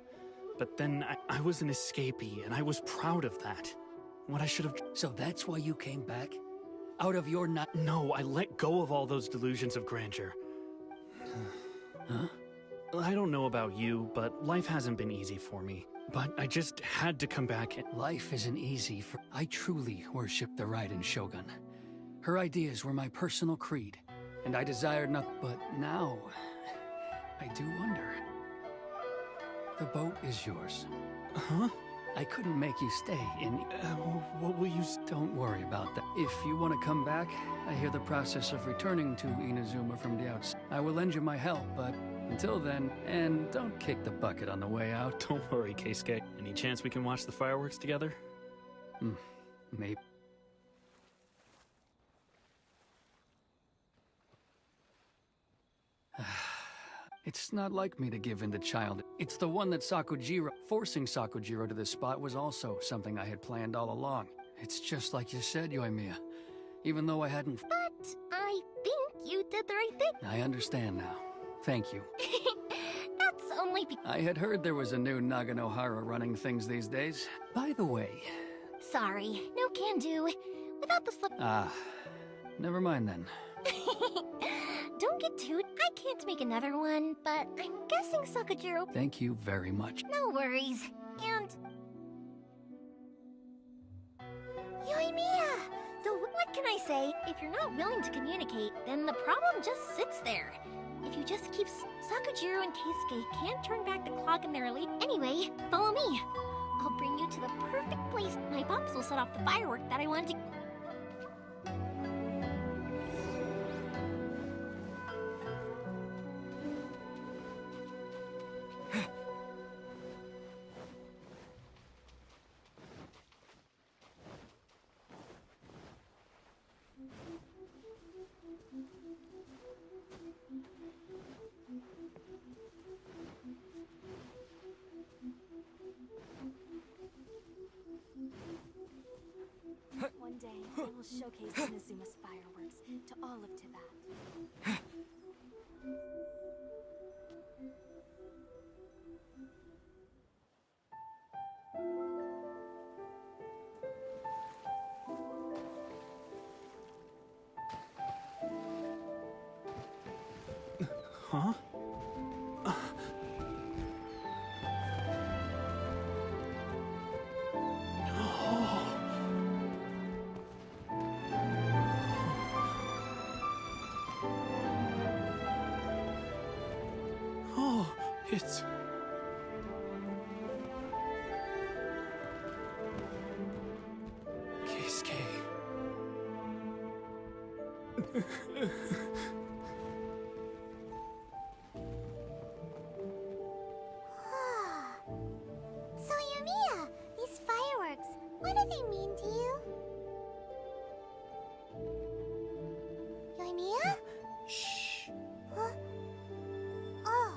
but then I was an escapee, and I was proud of that. What I should have... So that's why you came back? Out of your not... No, I let go of all those delusions of grandeur. Huh? I don't know about you, but life hasn't been easy for me. But I just had to come back and... Life isn't easy for... I truly worship the Raiden Shogun. Her ideas were my personal creed, and I desired nothing. But now, I do wonder. The boat is yours. Huh? I couldn't make you stay in... what will you... Don't worry about that. If you want to come back, I hear the process of returning to Inazuma from the outside. I will lend you my help, but until then, and don't kick the bucket on the way out. Don't worry, Keisuke. Any chance we can watch the fireworks together? Maybe. It's not like me to give in to child. It's the one that Sakujiro... Forcing Sakujiro to this spot was also something I had planned all along. It's just like you said, Yoimiya. Even though I hadn't... But I think you did the right thing. I understand now. Thank you. That's only because... I had heard there was a new Naganohara running things these days. By the way... Sorry, no can do. Without the slip... Never mind then. Don't get too... I can't make another one, but I'm guessing Sakujiro... Thank you very much. No worries. And... Yoimiya! What can I say? If you're not willing to communicate, then the problem just sits there. If you just keep... Sakujiro and Keisuke can't turn back the clock in their elite... Anyway, follow me. I'll bring you to the perfect place. My pops will set off the firework that I wanted to... will showcase Inazuma's fireworks to all of Tibet. Huh? Oh, it's... So, Yumiya, these fireworks, what do they mean to you? Yumiya? Shh. Huh? Oh.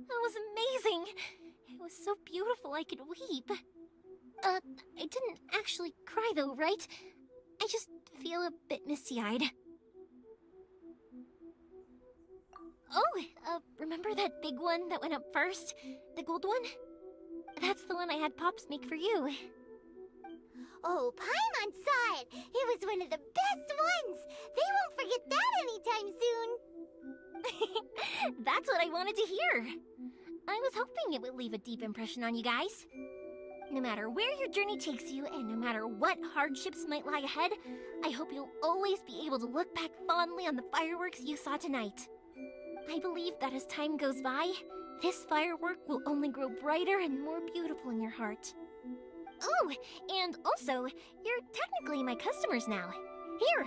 That was amazing! It was so beautiful I could weep. I didn't actually cry though, right? I just feel a bit misty-eyed. Oh, remember that big one that went up first? The gold one? That's the one I had Pops make for you. Oh, Paimon saw it! It was one of the best ones! They won't forget that anytime soon! That's what I wanted to hear! I was hoping it would leave a deep impression on you guys. No matter where your journey takes you, and no matter what hardships might lie ahead, I hope you'll always be able to look back fondly on the fireworks you saw tonight. I believe that as time goes by, this firework will only grow brighter and more beautiful in your heart. Oh, and also, you're technically my customers now. Here,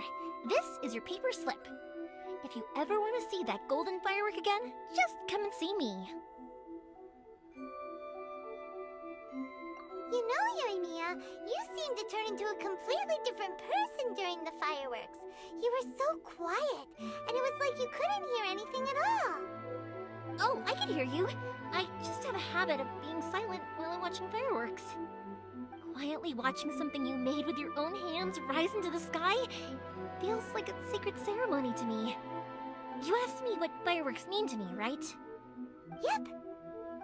this is your paper slip. If you ever want to see that golden firework again, just come and see me. You know, Yumiya, you seemed to turn into a completely different person during the fireworks. You were so quiet, and it was like you couldn't hear anything at all. Oh, I can hear you. I just have a habit of being silent while I'm watching fireworks. Quietly watching something you made with your own hands rise into the sky feels like a sacred ceremony to me. You asked me what fireworks mean to me, right? Yep.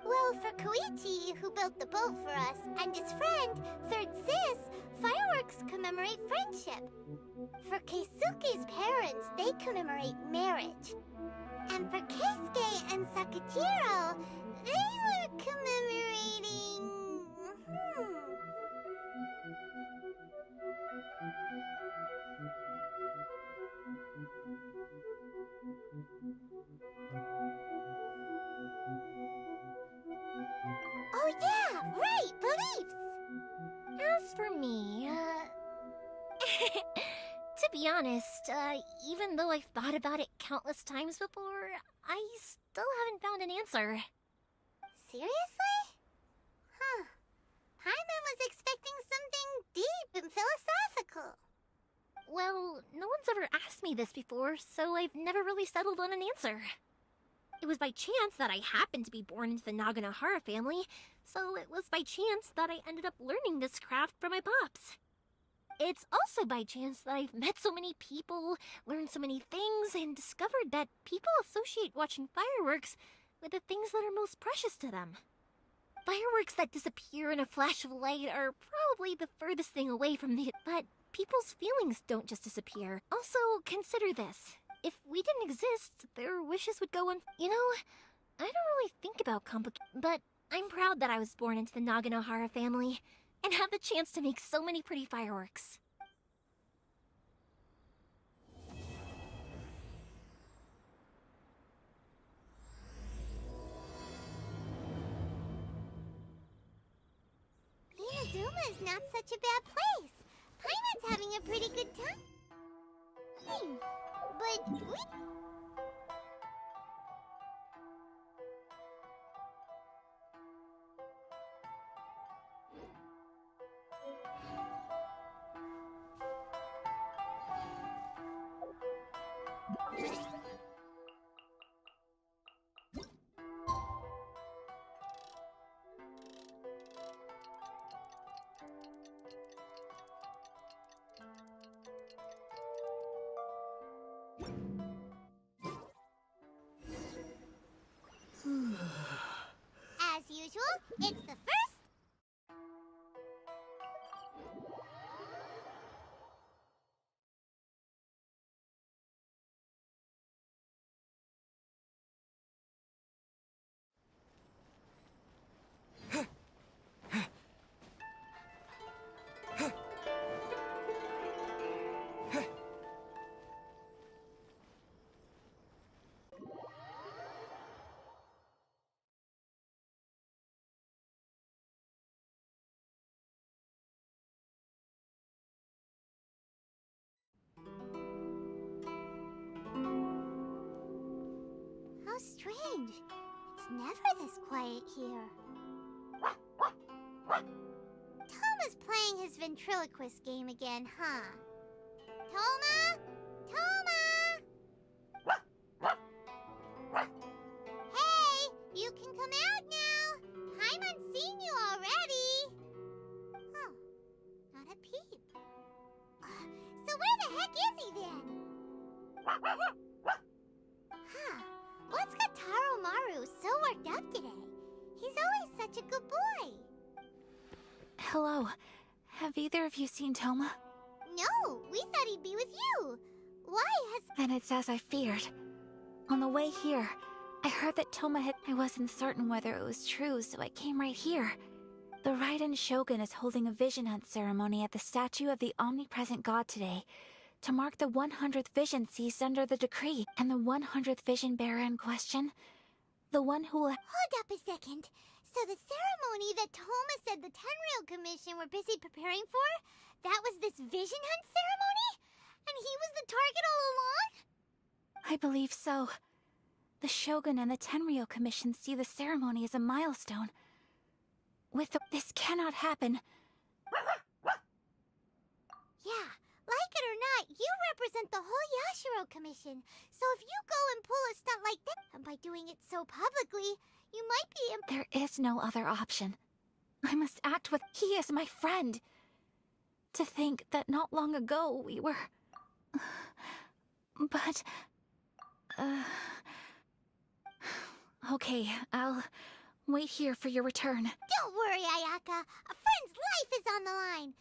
Well, for Koichi, who built the boat for us, and his friend, Third Sis, fireworks commemorate friendship. For Keisuke's parents, they commemorate marriage. And for Keisuke and Sakajiro, they were commemorating... Oh yeah, right, beliefs! As for me, to be honest, even though I've thought about it countless times before, I still haven't found an answer. Seriously? Huh. Paimon was expecting something deep and philosophical. Well, no one's ever asked me this before, so I've never really settled on an answer. It was by chance that I happened to be born into the Naganohara family, so it was by chance that I ended up learning this craft from my pops. It's also by chance that I've met so many people, learned so many things, and discovered that people associate watching fireworks with the things that are most precious to them. Fireworks that disappear in a flash of light are probably the furthest thing away from the... But people's feelings don't just disappear. Also, consider this. If we didn't exist, their wishes would go on... You know, I don't really think about but I'm proud that I was born into the Naganohara family and have the chance to make so many pretty fireworks. Inazuma is not such a bad place. Paimon's having a pretty good time. But we... As usual, it's the first. How strange. It's never this quiet here. Toma's playing his ventriloquist game again, huh? Toma? Toma! Hey, you can come out now. Paimon's seen you already. Oh, not a peep. So where the heck is he then? Huh. What's got Taro Maru so worked up today? He's always such a good boy. Hello. Have either of you seen Toma? No, we thought he'd be with you. Why has... Then it's as I feared. On the way here, I heard that Toma had... I wasn't certain whether it was true, so I came right here. The Raiden Shogun is holding a vision hunt ceremony at the statue of the omnipresent god today, to mark the 100th vision seized under the decree, and the 100th vision bearer in question, the one who will... Hold up a second. So the ceremony that Toma said the Tenryou Commission were busy preparing for, that was this vision hunt ceremony? And he was the target all along? I believe so. The Shogun and the Tenryou Commission see the ceremony as a milestone. This cannot happen. Yeah, like it or not, you represent the whole Yashiro Commission. So if you go and pull a stunt like that, and by doing it so publicly, you might be There is no other option. I must act with... He is my friend. To think that not long ago we were... But... Okay, I'll wait here for your return. Don't worry, Ayaka. A friend's life is on the line.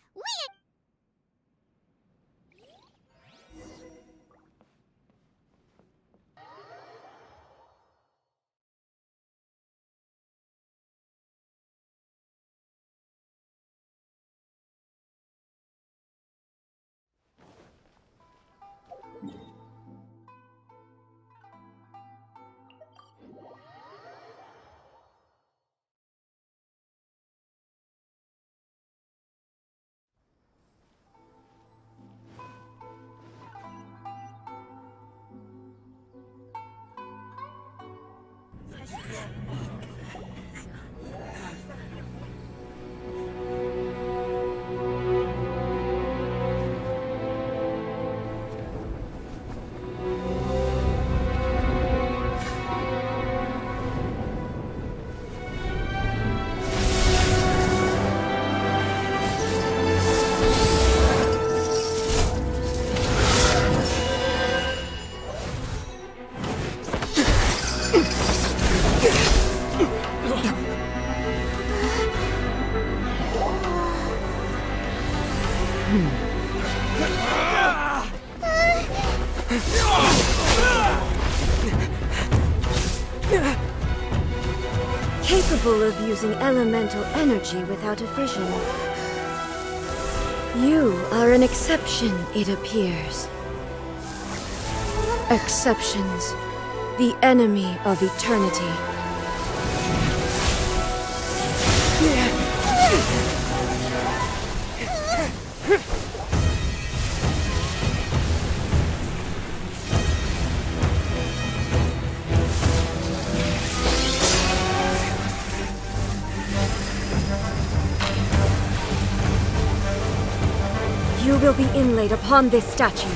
Capable of using elemental energy without a vision. You are an exception, it appears. Exceptions, the enemy of eternity. You will be inlaid upon this statue.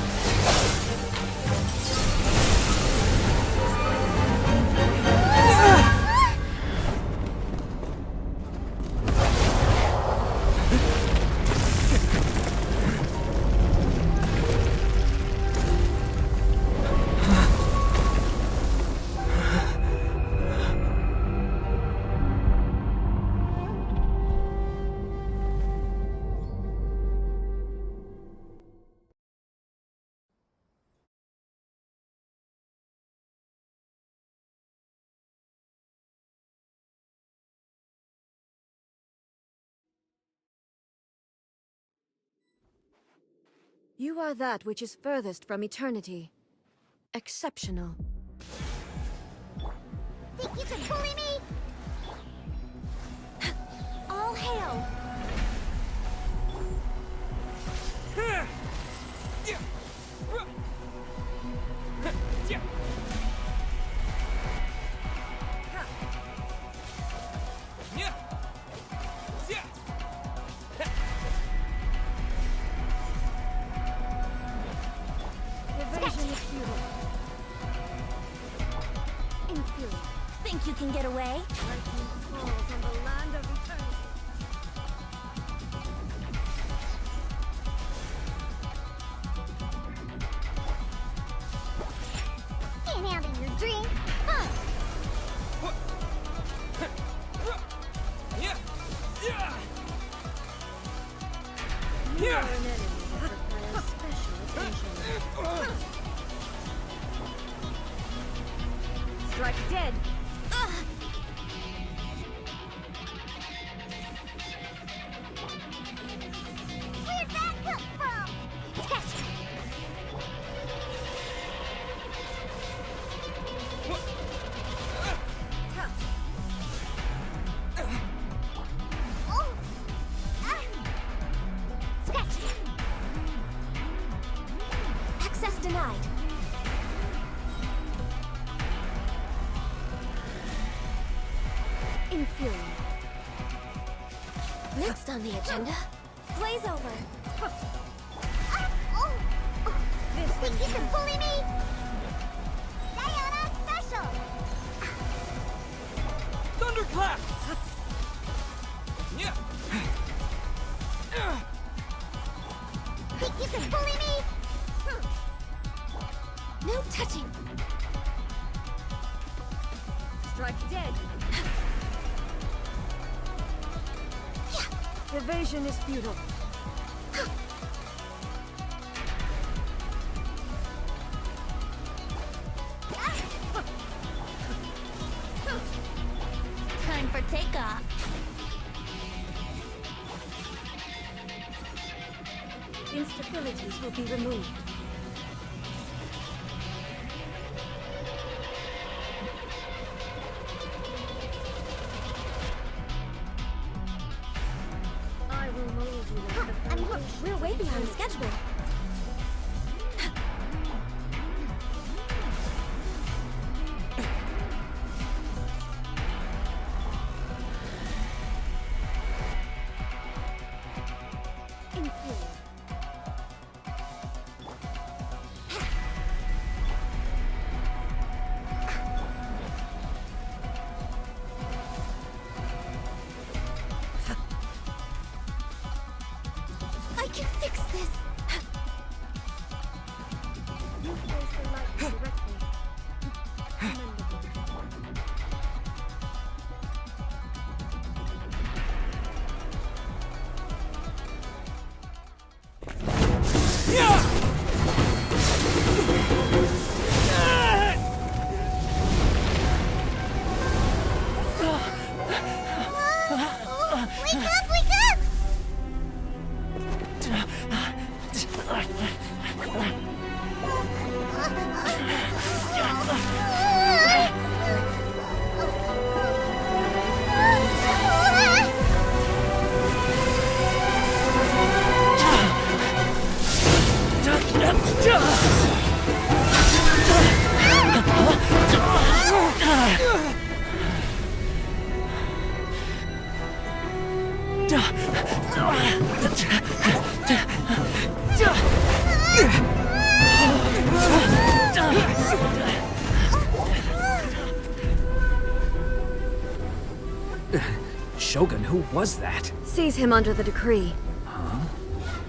You are that which is furthest from eternity. Exceptional. Think you can bully me? All hail! Evasion is futile. Inferior. Think you can get away? Lightning falls on the land of eternity. Can't handle your drink. Huh. You are an enemy that requires special attention. Strike dead. Where'd that come from? Sketch. Oh. Sketch. Access denied. Inferior. Next on the agenda, Blaze over. Oh. This Think you can one. bully me? Diana Special. Thunderclap! Think you can bully me? No touching. Strike dead. Evasion is futile. Time for takeoff. Instabilities will be removed. I will mold you like the And look, foundation. we're way behind schedule. Inferior. I can fix this. You face the light directly. Commendable. Wake up! Wake up! Shogun, who was that? Seize him under the decree. Huh?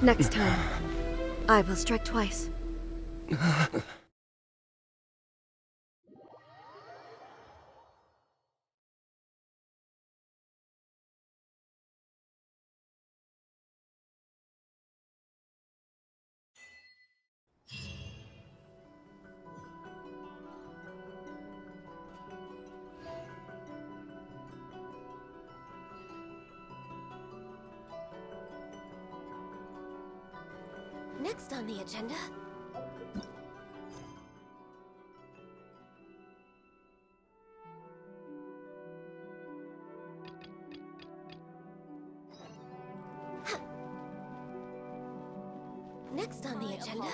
Next time, I will strike twice. Next on the agenda... Next on the agenda...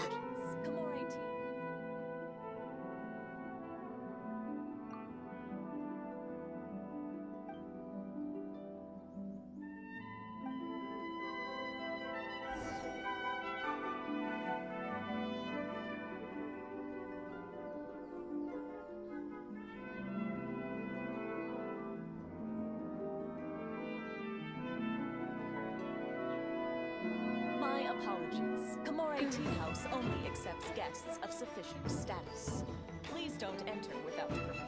My apologies. Kamore Tea House only accepts guests of sufficient status. Please don't enter without permission.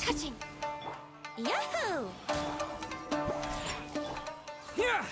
Touching. Yahoo! Yeah!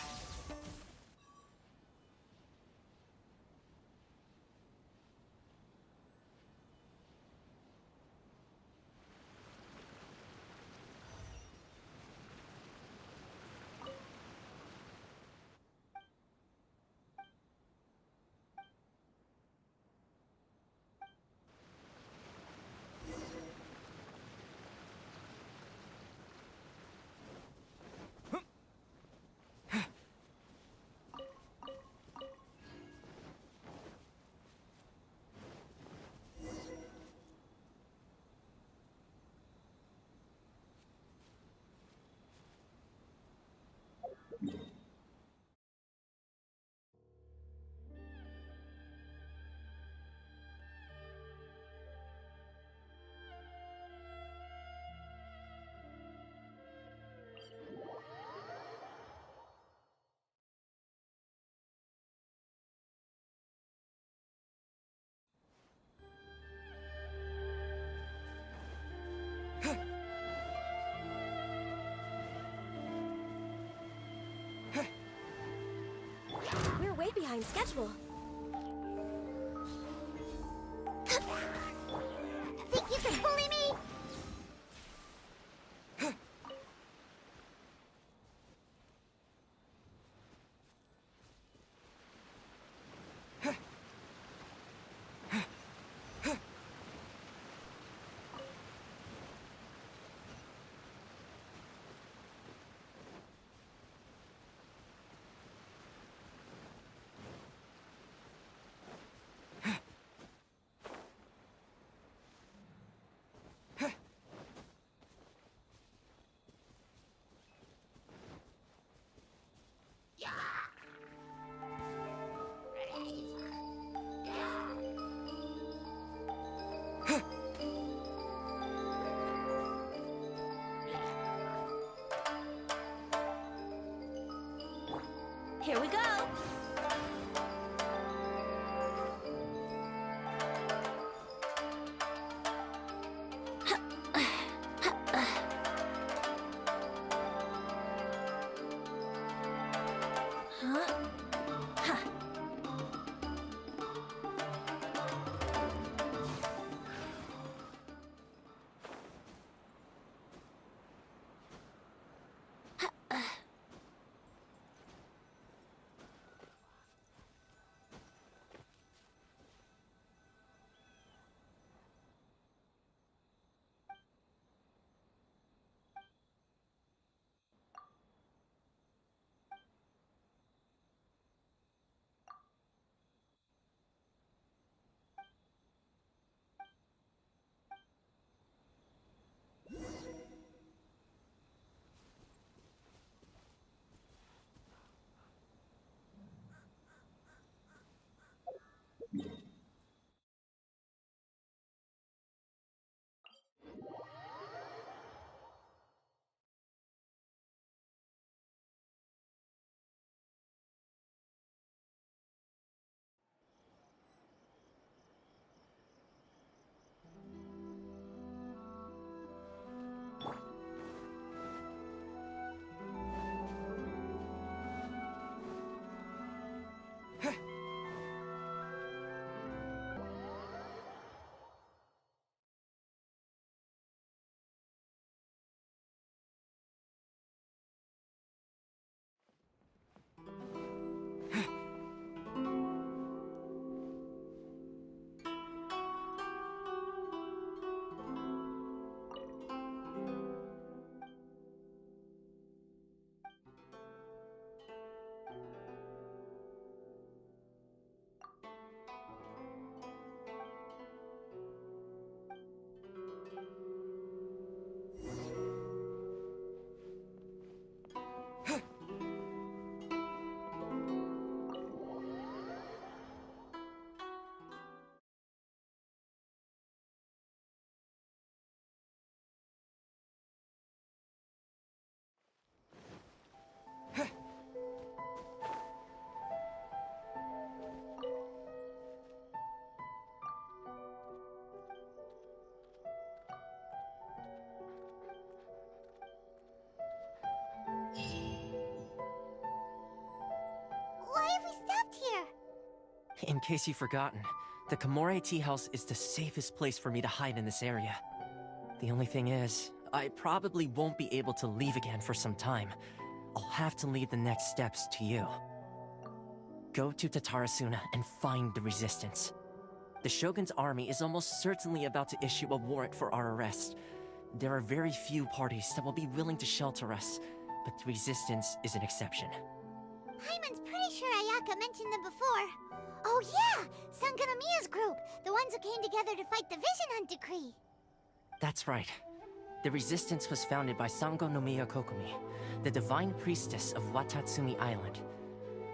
We're way behind schedule. Think you can bully me? In case you've forgotten, the Komore Tea House is the safest place for me to hide in this area. The only thing is, I probably won't be able to leave again for some time. I'll have to leave the next steps to you. Go to Tatarasuna and find the Resistance. The Shogun's army is almost certainly about to issue a warrant for our arrest. There are very few parties that will be willing to shelter us, but the Resistance is an exception. Paimon's pretty sure Ayaka mentioned them before. Oh yeah! Sangonomiya's group! The ones who came together to fight the Vision Hunt Decree! That's right. The Resistance was founded by Sangonomiya Kokomi, the divine priestess of Watatsumi Island.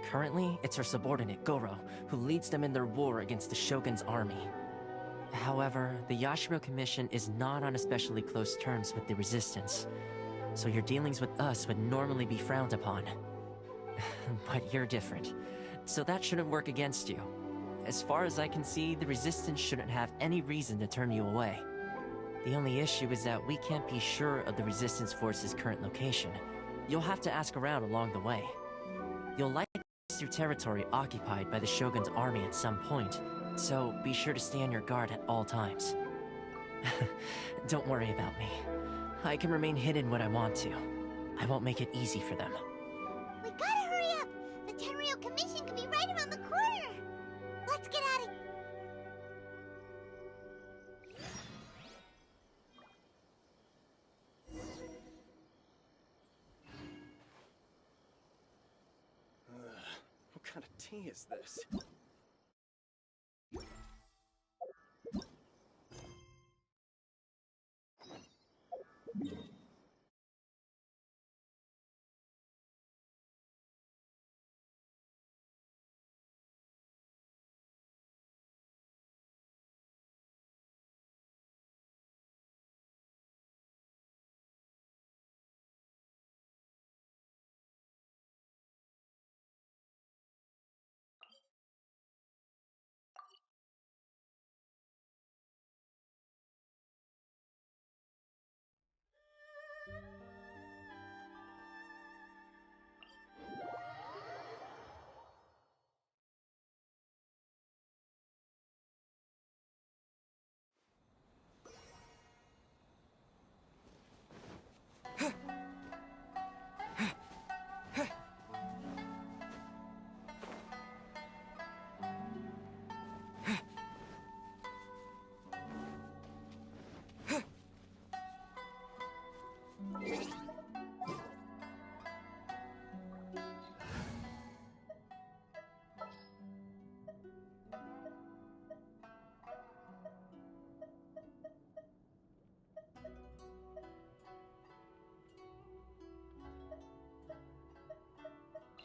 Currently, it's her subordinate, Goro, who leads them in their war against the Shogun's army. However, the Yashiro Commission is not on especially close terms with the Resistance, so your dealings with us would normally be frowned upon. But you're different, so that shouldn't work against you. As far as I can see, the Resistance shouldn't have any reason to turn you away. The only issue is that we can't be sure of the Resistance Force's current location. You'll have to ask around along the way. You'll likely see your territory occupied by the Shogun's army at some point, so be sure to stay on your guard at all times. Don't worry about me. I can remain hidden when I want to. I won't make it easy for them. We gotta hurry up! The Tenryou Commission could be right around the corner! Let's get at it! What kind of tea is this?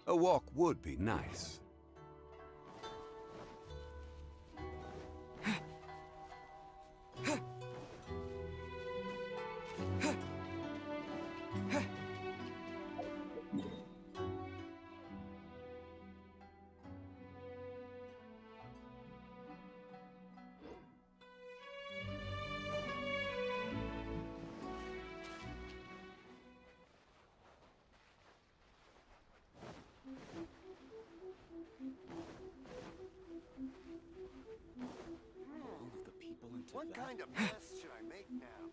A walk would be nice. What kind of mess should I make now?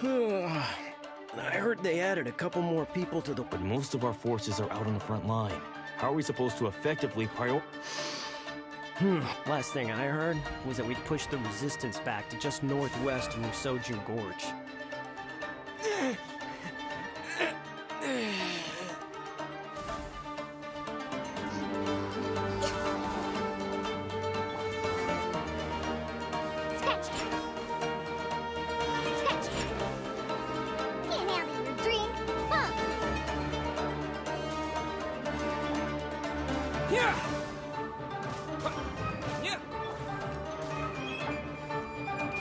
I heard they added a couple more people to the... But most of our forces are out on the front line. How are we supposed to effectively Last thing I heard was that we'd push the resistance back to just northwest of Musojin Gorge.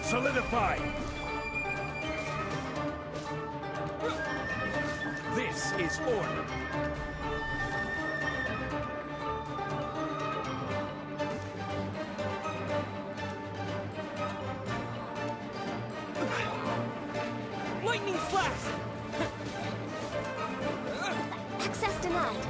Solidify! This is order. Lightning flash! Access denied.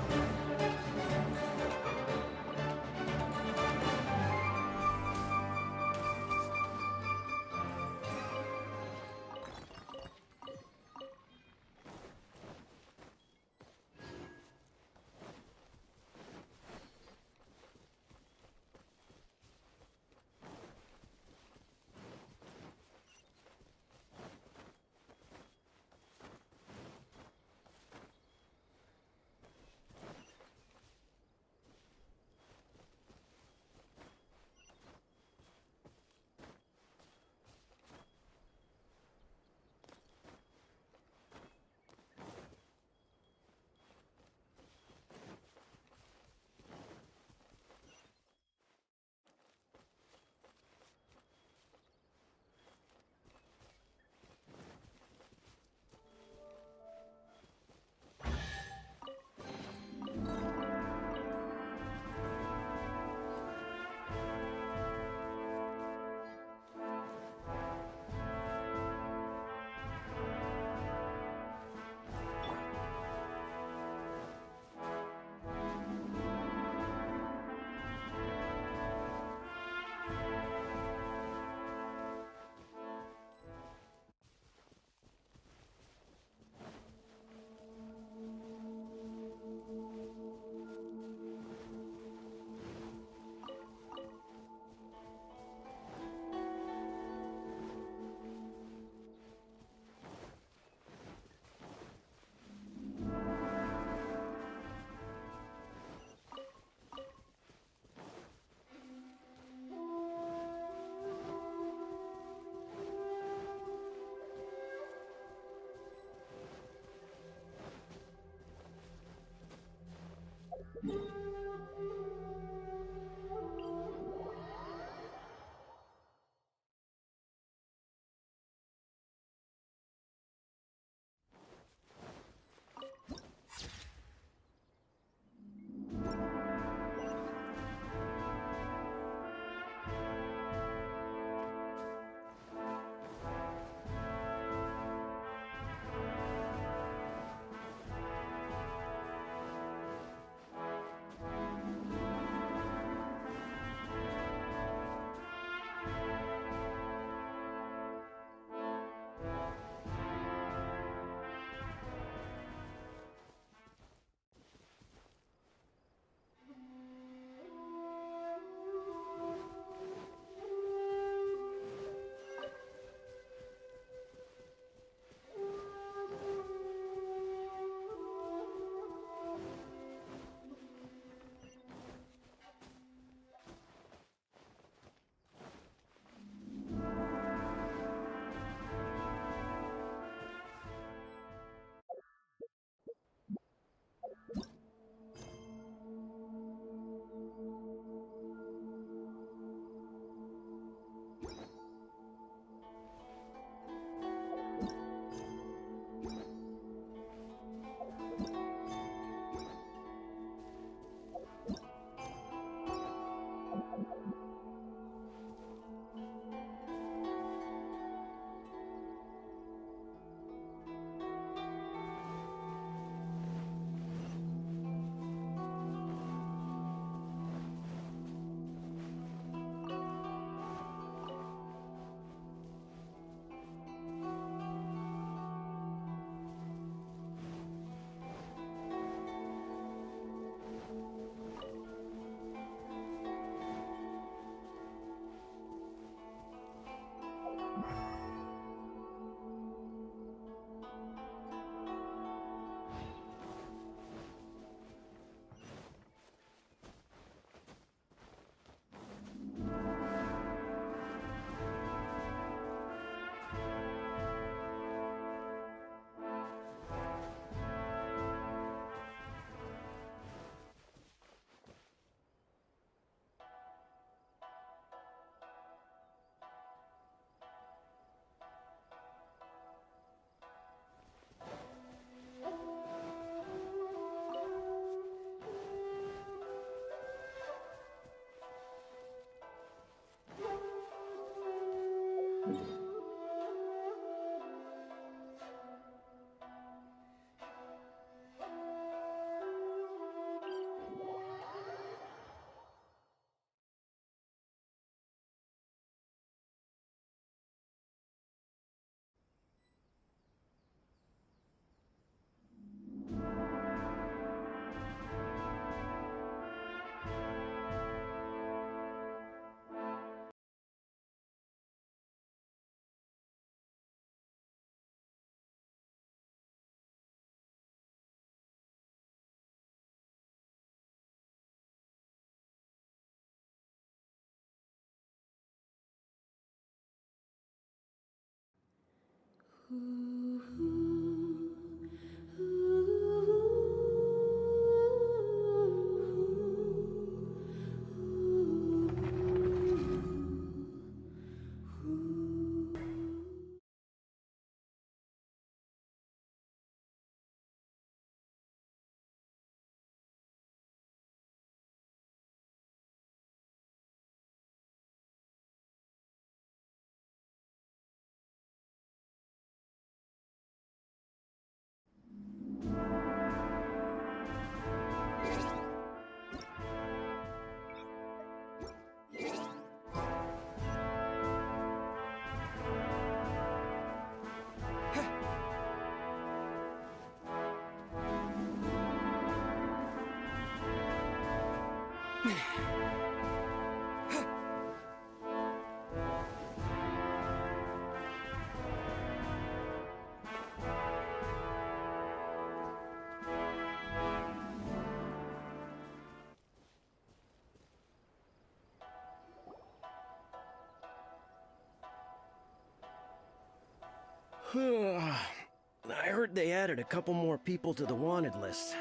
I heard they added a couple more people to the wanted list.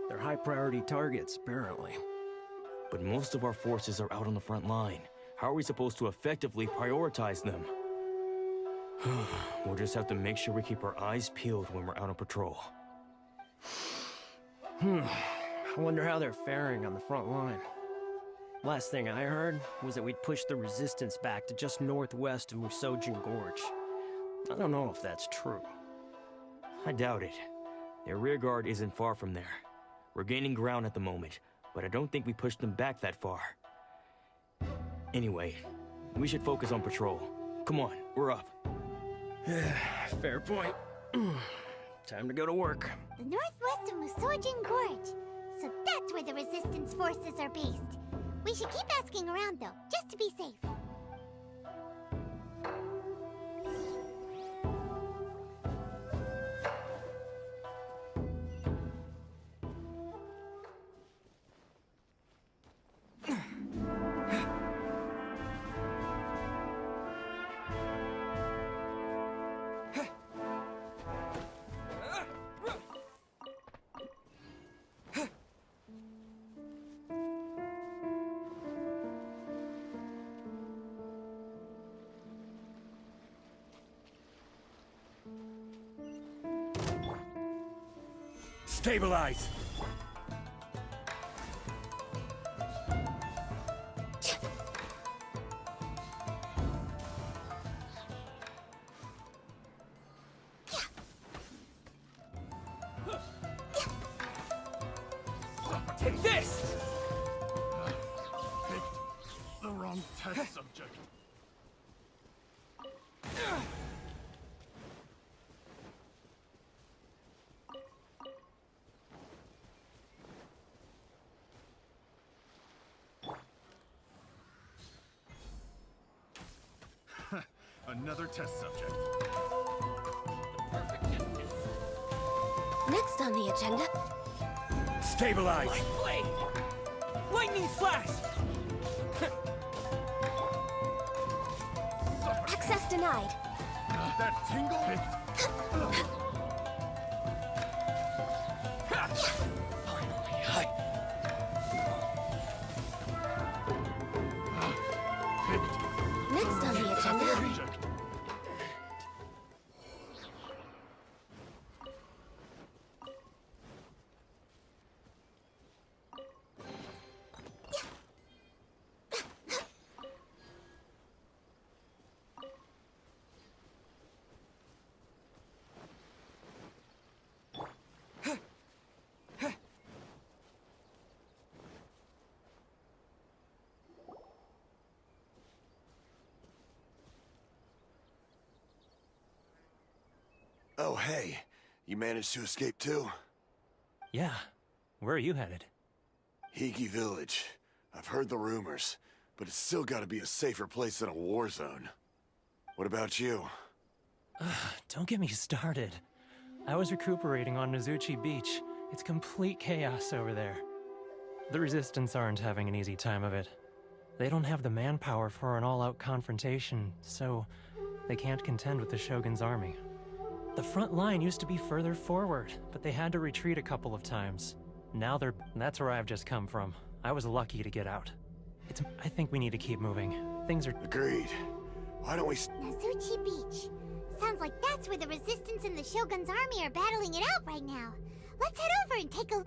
They're high priority targets, apparently. But most of our forces are out on the front line. How are we supposed to effectively prioritize them? We'll just have to make sure we keep our eyes peeled when we're out on patrol. I wonder how they're faring on the front line. Last thing I heard was that we'd pushed the resistance back to just northwest of Musojin Gorge. I don't know if that's true. I doubt it. Their rearguard isn't far from there. We're gaining ground at the moment, but I don't think we pushed them back that far. Anyway, we should focus on patrol. Come on, we're up. Fair point. Time to go to work. The northwest of Musojin Gorge. So that's where the resistance forces are based. We should keep asking around, though, just to be safe. Stabilize! Take this! Picked the wrong test subject. Another test subject. Next on the agenda. Stabilize! Blade! Lightning flash! Access denied. That tingle? Next on the agenda. Oh, hey. You managed to escape too? Yeah. Where are you headed? Higi Village. I've heard the rumors, but it's still gotta be a safer place than a war zone. What about you? Don't get me started. I was recuperating on Nozuchi Beach. It's complete chaos over there. The Resistance aren't having an easy time of it. They don't have the manpower for an all-out confrontation, so they can't contend with the Shogun's army. The front line used to be further forward, but they had to retreat a couple of times. Now that's where I've just come from. I was lucky to get out. I think we need to keep moving. Things are... Agreed. Why don't we... Nazuchi Beach. Sounds like that's where the Resistance and the Shogun's army are battling it out right now. Let's head over and take a...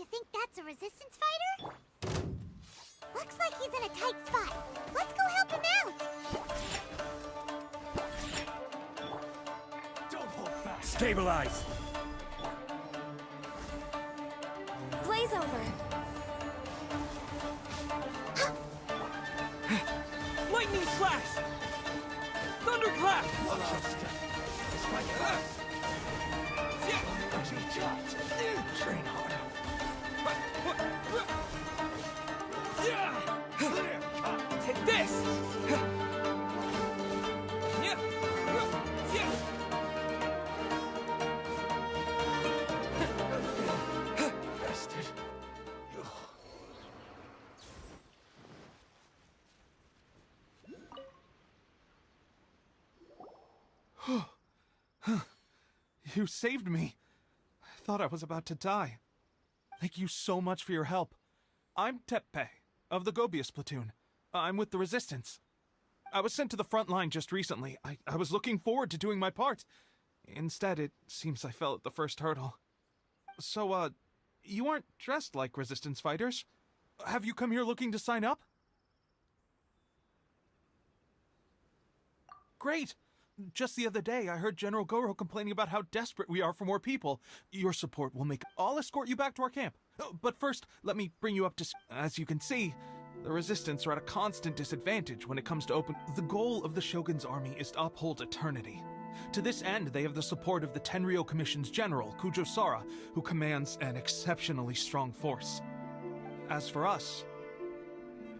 Think that's a resistance fighter? Looks like he's in a tight spot. Let's go help him out! Don't hold back! Stabilize! Blaze over! Lightning slash! Thunderclap! Train harder. Take this! Bastard. You saved me. I thought I was about to die. Thank you so much for your help. I'm Teppei, of the Gobius platoon. I'm with the Resistance. I was sent to the front line just recently. I was looking forward to doing my part. Instead, it seems I fell at the first hurdle. So, you aren't dressed like Resistance fighters. Have you come here looking to sign up? Great! Just the other day, I heard General Goro complaining about how desperate we are for more people. Your support will make... I'll escort you back to our camp. But first, let me bring you up to... As you can see, the Resistance are at a constant disadvantage when it comes to open... The goal of the Shogun's army is to uphold eternity. To this end, they have the support of the Tenryou Commission's general, Kujo Sara, who commands an exceptionally strong force. As for us,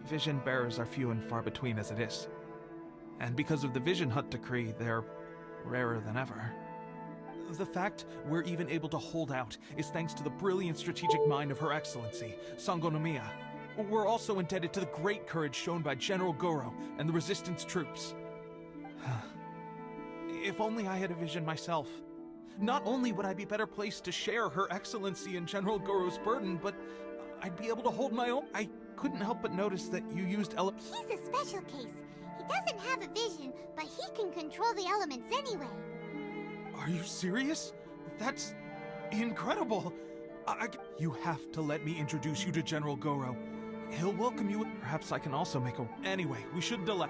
vision bearers are few and far between as it is. And because of the Vision Hut decree, they're rarer than ever. The fact we're even able to hold out is thanks to the brilliant strategic mind of Her Excellency, Sango no Miya. We're also indebted to the great courage shown by General Goro and the Resistance troops. If only I had a vision myself. Not only would I be better placed to share Her Excellency and General Goro's burden, but I'd be able to hold my own. I couldn't help but notice that you used He's a special case. He doesn't have a vision, but he can control the elements anyway. Are you serious? That's incredible. You have to let me introduce you to General Goro. He'll welcome you. Perhaps I can also make a... Anyway, we shouldn't delay.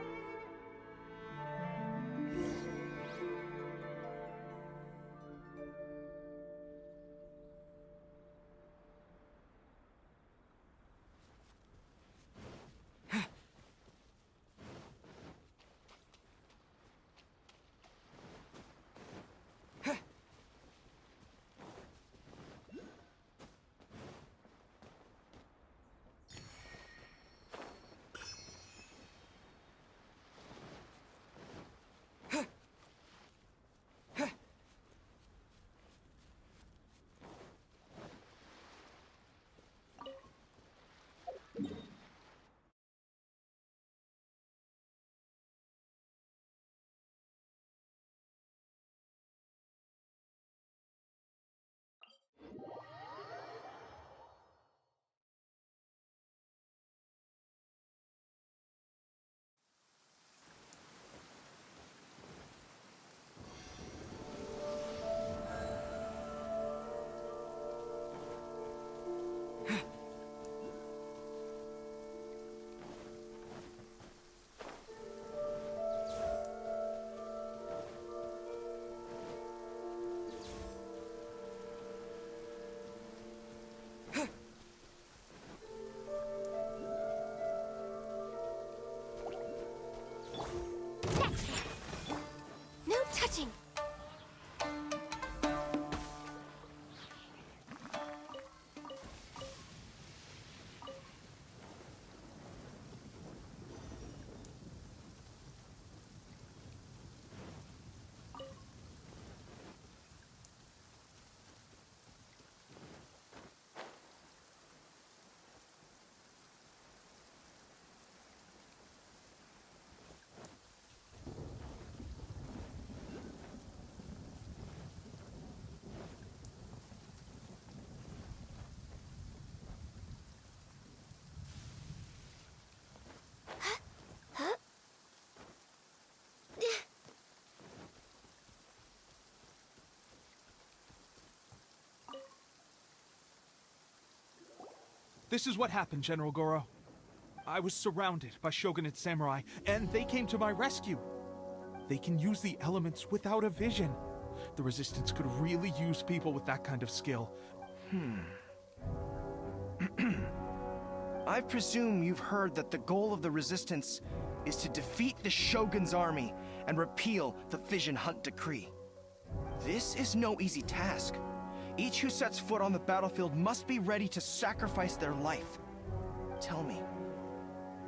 This is what happened, General Goro. I was surrounded by shogunate samurai, and they came to my rescue. They can use the elements without a vision. The Resistance could really use people with that kind of skill. I presume you've heard that the goal of the Resistance is to defeat the Shogun's army and repeal the Vision Hunt Decree. This is no easy task. Each who sets foot on the battlefield must be ready to sacrifice their life. Tell me,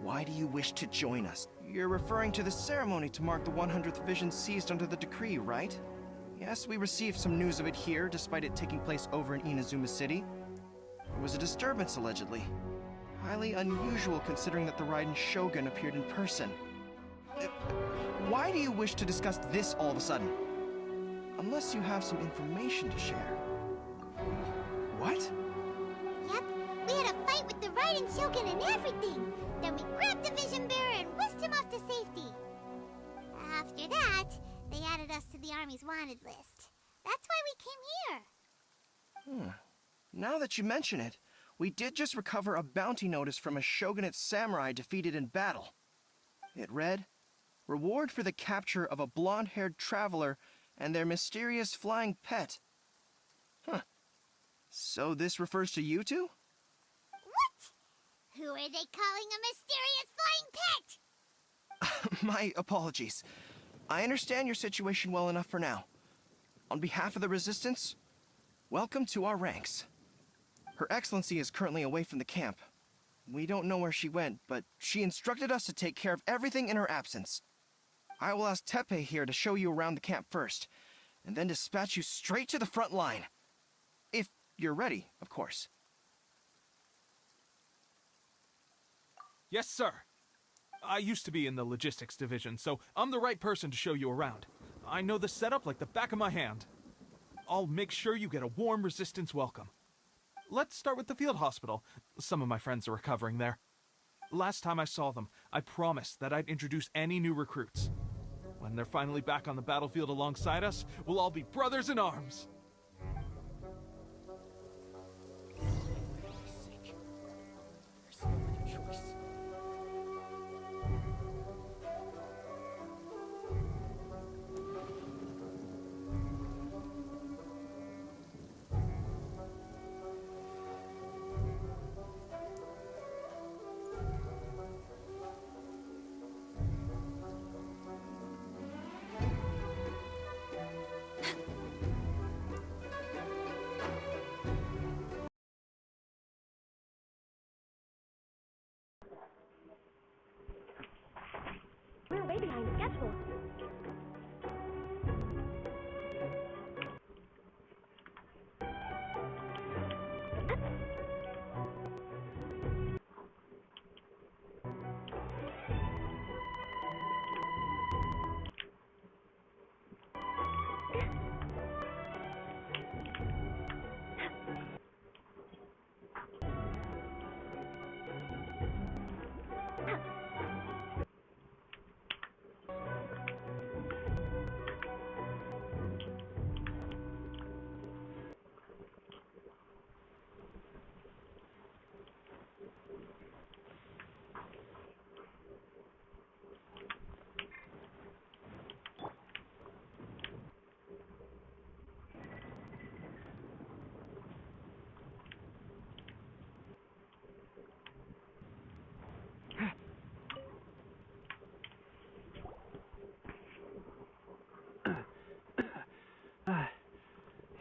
why do you wish to join us? You're referring to the ceremony to mark the 100th Vision seized under the decree, right? Yes, we received some news of it here, despite it taking place over in Inazuma City. There was a disturbance, allegedly. Highly unusual considering that the Raiden Shogun appeared in person. Why do you wish to discuss this all of a sudden? Unless you have some information to share. What? Yep, we had a fight with the Raiden Shogun and everything. Then we grabbed the Vision Bearer and whisked him off to safety. After that, they added us to the Army's wanted list. That's why we came here. Now that you mention it, we did just recover a bounty notice from a shogunate samurai defeated in battle. It read, "Reward for the capture of a blonde-haired traveler and their mysterious flying pet." So this refers to you two? What? Who are they calling a mysterious flying pet? My apologies. I understand your situation well enough for now. On behalf of the Resistance, welcome to our ranks. Her Excellency is currently away from the camp. We don't know where she went, but she instructed us to take care of everything in her absence. I will ask Teppei here to show you around the camp first, and then dispatch you straight to the front line. If you're ready, of course. Yes, sir. I used to be in the logistics division, so I'm the right person to show you around. I know the setup like the back of my hand. I'll make sure you get a warm Resistance welcome. Let's start with the field hospital. Some of my friends are recovering there. Last time I saw them, I promised that I'd introduce any new recruits. When they're finally back on the battlefield alongside us, we'll all be brothers in arms. We're way behind schedule.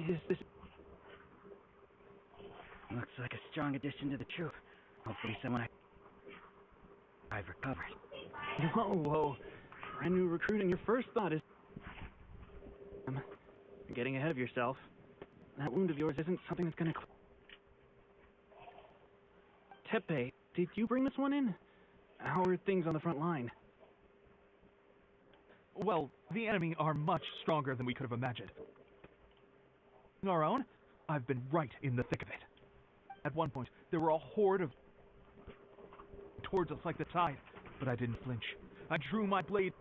Is this... Looks like a strong addition to the troop. Hopefully someone I've recovered. Whoa. Brand new recruit and your first thought is... You're getting ahead of yourself. That wound of yours isn't something that's gonna... Teppei, did you bring this one in? How are things on the front line? Well, the enemy are much stronger than we could have imagined. Our own, I've been right in the thick of it. At one point, there were a horde of towards us like the tide, but I didn't flinch. I drew my blade.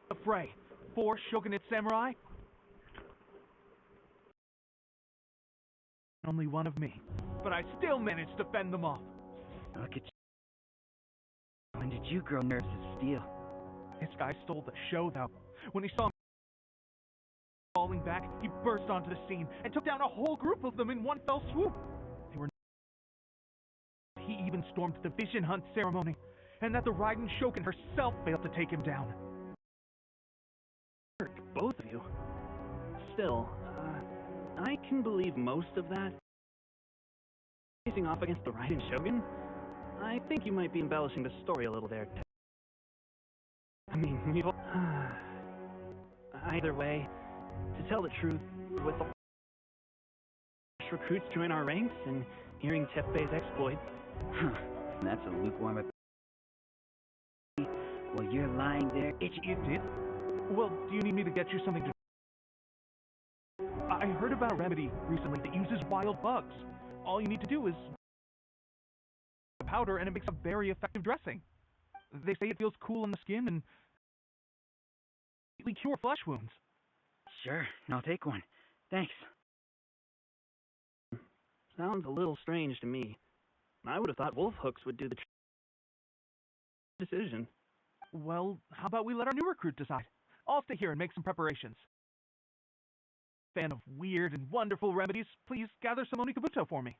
The fray. 4 shogunate samurai. Only one of me. but I still managed to fend them off. Look at you. When did you grow nerves of steel? This guy stole the show, though. When he saw me falling back, he burst onto the scene and took down a whole group of them in one fell swoop. They were. He even stormed the Vision Hunt ceremony, and that the Raiden Shogun herself failed to take him down. Both of you. Still, I can believe most of that. Facing off against the Raiden Shogun? I think you might be embellishing the story a little there. I mean, we've all... Either way, to tell the truth, with the recruits join our ranks and hearing Teppei's exploits, that's a lukewarm... Well, you're lying there, itchy. Well, do you need me to get you something to... I heard about a remedy recently that uses wild bugs. All you need to do is... powder, and it makes a very effective dressing. They say it feels cool on the skin and... cure flesh wounds. Sure, I'll take one. Thanks. Sounds a little strange to me. I would have thought wolf hooks would do the decision. Well, how about we let our new recruit decide? I'll stay here and make some preparations. Fan of weird and wonderful remedies, please gather some onikabuto for me.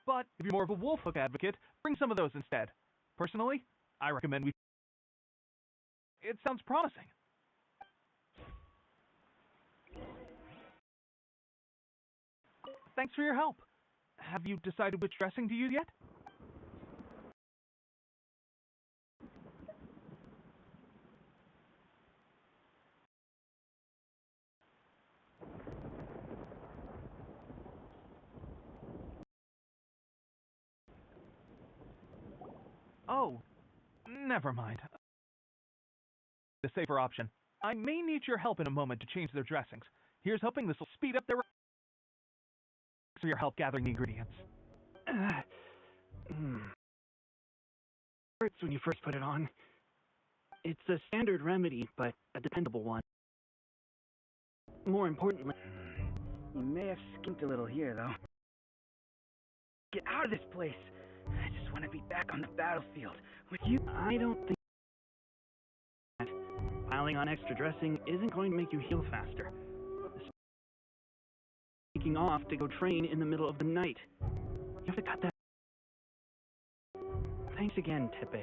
But if you're more of a wolf hook advocate, bring some of those instead. Personally, I recommend we... It sounds promising. Thanks for your help. Have you decided which dressing to use yet? Oh, never mind. The safer option. I may need your help in a moment to change their dressings. Here's hoping this will speed up their... Thanks for your help gathering the ingredients. Hurts when you first put it on. It's a standard remedy, but a dependable one. More importantly, you may have skimped a little here, though. Get out of this place! I just want to be back on the battlefield with you. I don't think that piling on extra dressing isn't going to make you heal faster. Taking off to go train in the middle of the night. You have to cut that. Thanks again, Teppei.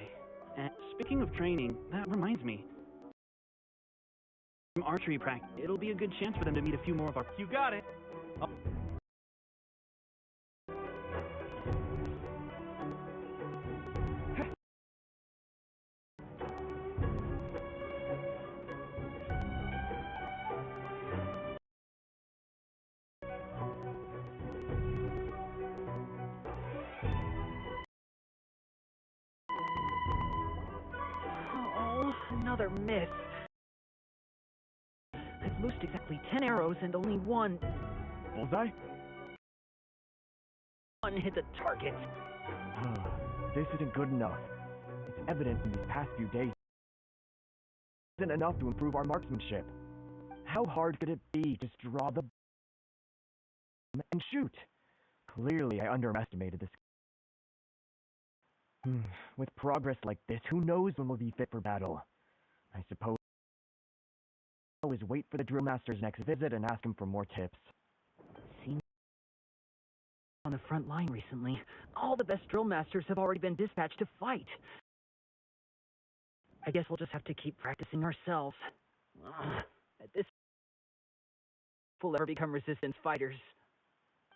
And speaking of training, that reminds me. Some archery practice. It'll be a good chance for them to meet a few more of our... You got it! Oh. Another miss. I've loosed exactly 10 arrows and only one... Bullseye? One hit the target. This isn't good enough. It's evident in these past few days. It isn't enough to improve our marksmanship. How hard could it be to draw the... and shoot? Clearly, I underestimated this. With progress like this, who knows when we'll be fit for battle? I suppose I'll always wait for the drill master's next visit and ask him for more tips. Seems on the front line recently, all the best drill masters have already been dispatched to fight. I guess we'll just have to keep practicing ourselves. At this, we'll ever become resistance fighters.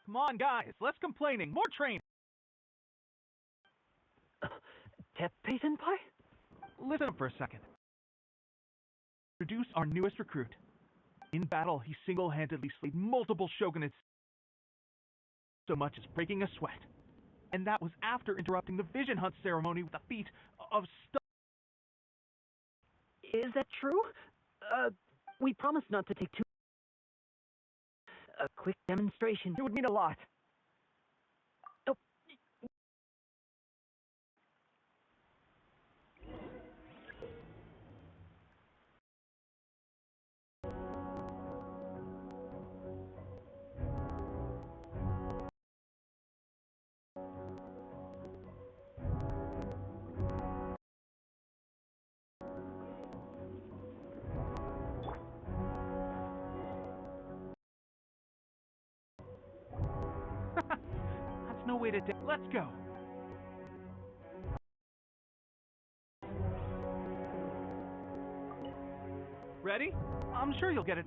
Come on, guys, less complaining, more training. Teppei-senpai? Listen up for a second. Introduce our newest recruit. In battle, he single-handedly slayed multiple shogunates, so much as breaking a sweat. And that was after interrupting the Vision Hunt ceremony with a feat of Is that true? We promised not to take too... A quick demonstration. It would mean a lot. Oh. no way to... Let's go! Ready? I'm sure you'll get it.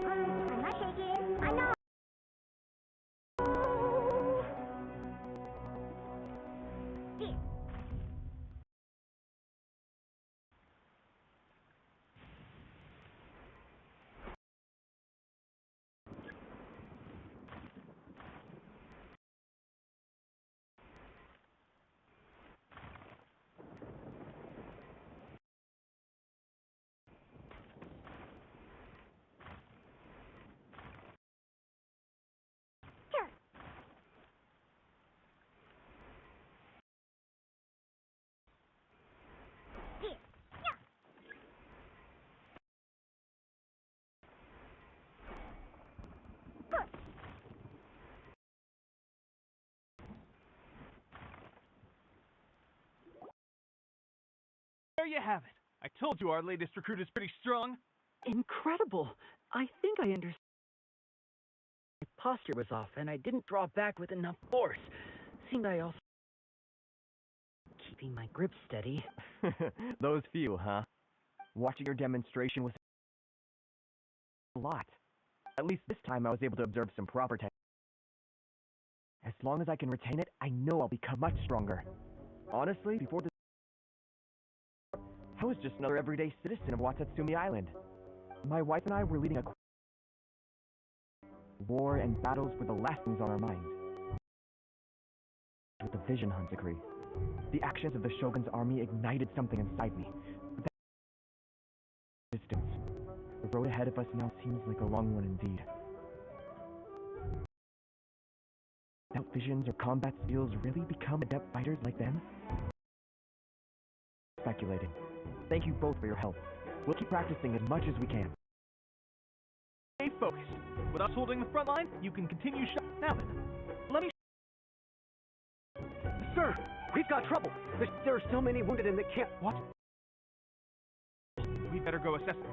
I'm not shaking. I know. There you have it. I told you our latest recruit is pretty strong. Incredible. I think I understand. My posture was off, and I didn't draw back with enough force. Seemed I also... keeping my grip steady. Those few, huh? Watching your demonstration was a lot. At least this time I was able to observe some proper technique. As long as I can retain it, I know I'll become much stronger. Honestly, before this, I was just another everyday citizen of Watatsumi Island. My wife and I were leading a war, and battles were the last things on our minds. With the Vision Hunt decree, the actions of the Shogun's army ignited something inside me. Distance. The road ahead of us now seems like a long one indeed. Without visions or combat skills, really become adept fighters like them? Speculating. Thank you both for your help. We'll keep practicing as much as we can. Stay focused. With us holding the front line, you can continue Now then, let me... Sir, we've got trouble. There are so many wounded in the camp. What? We better go assess them.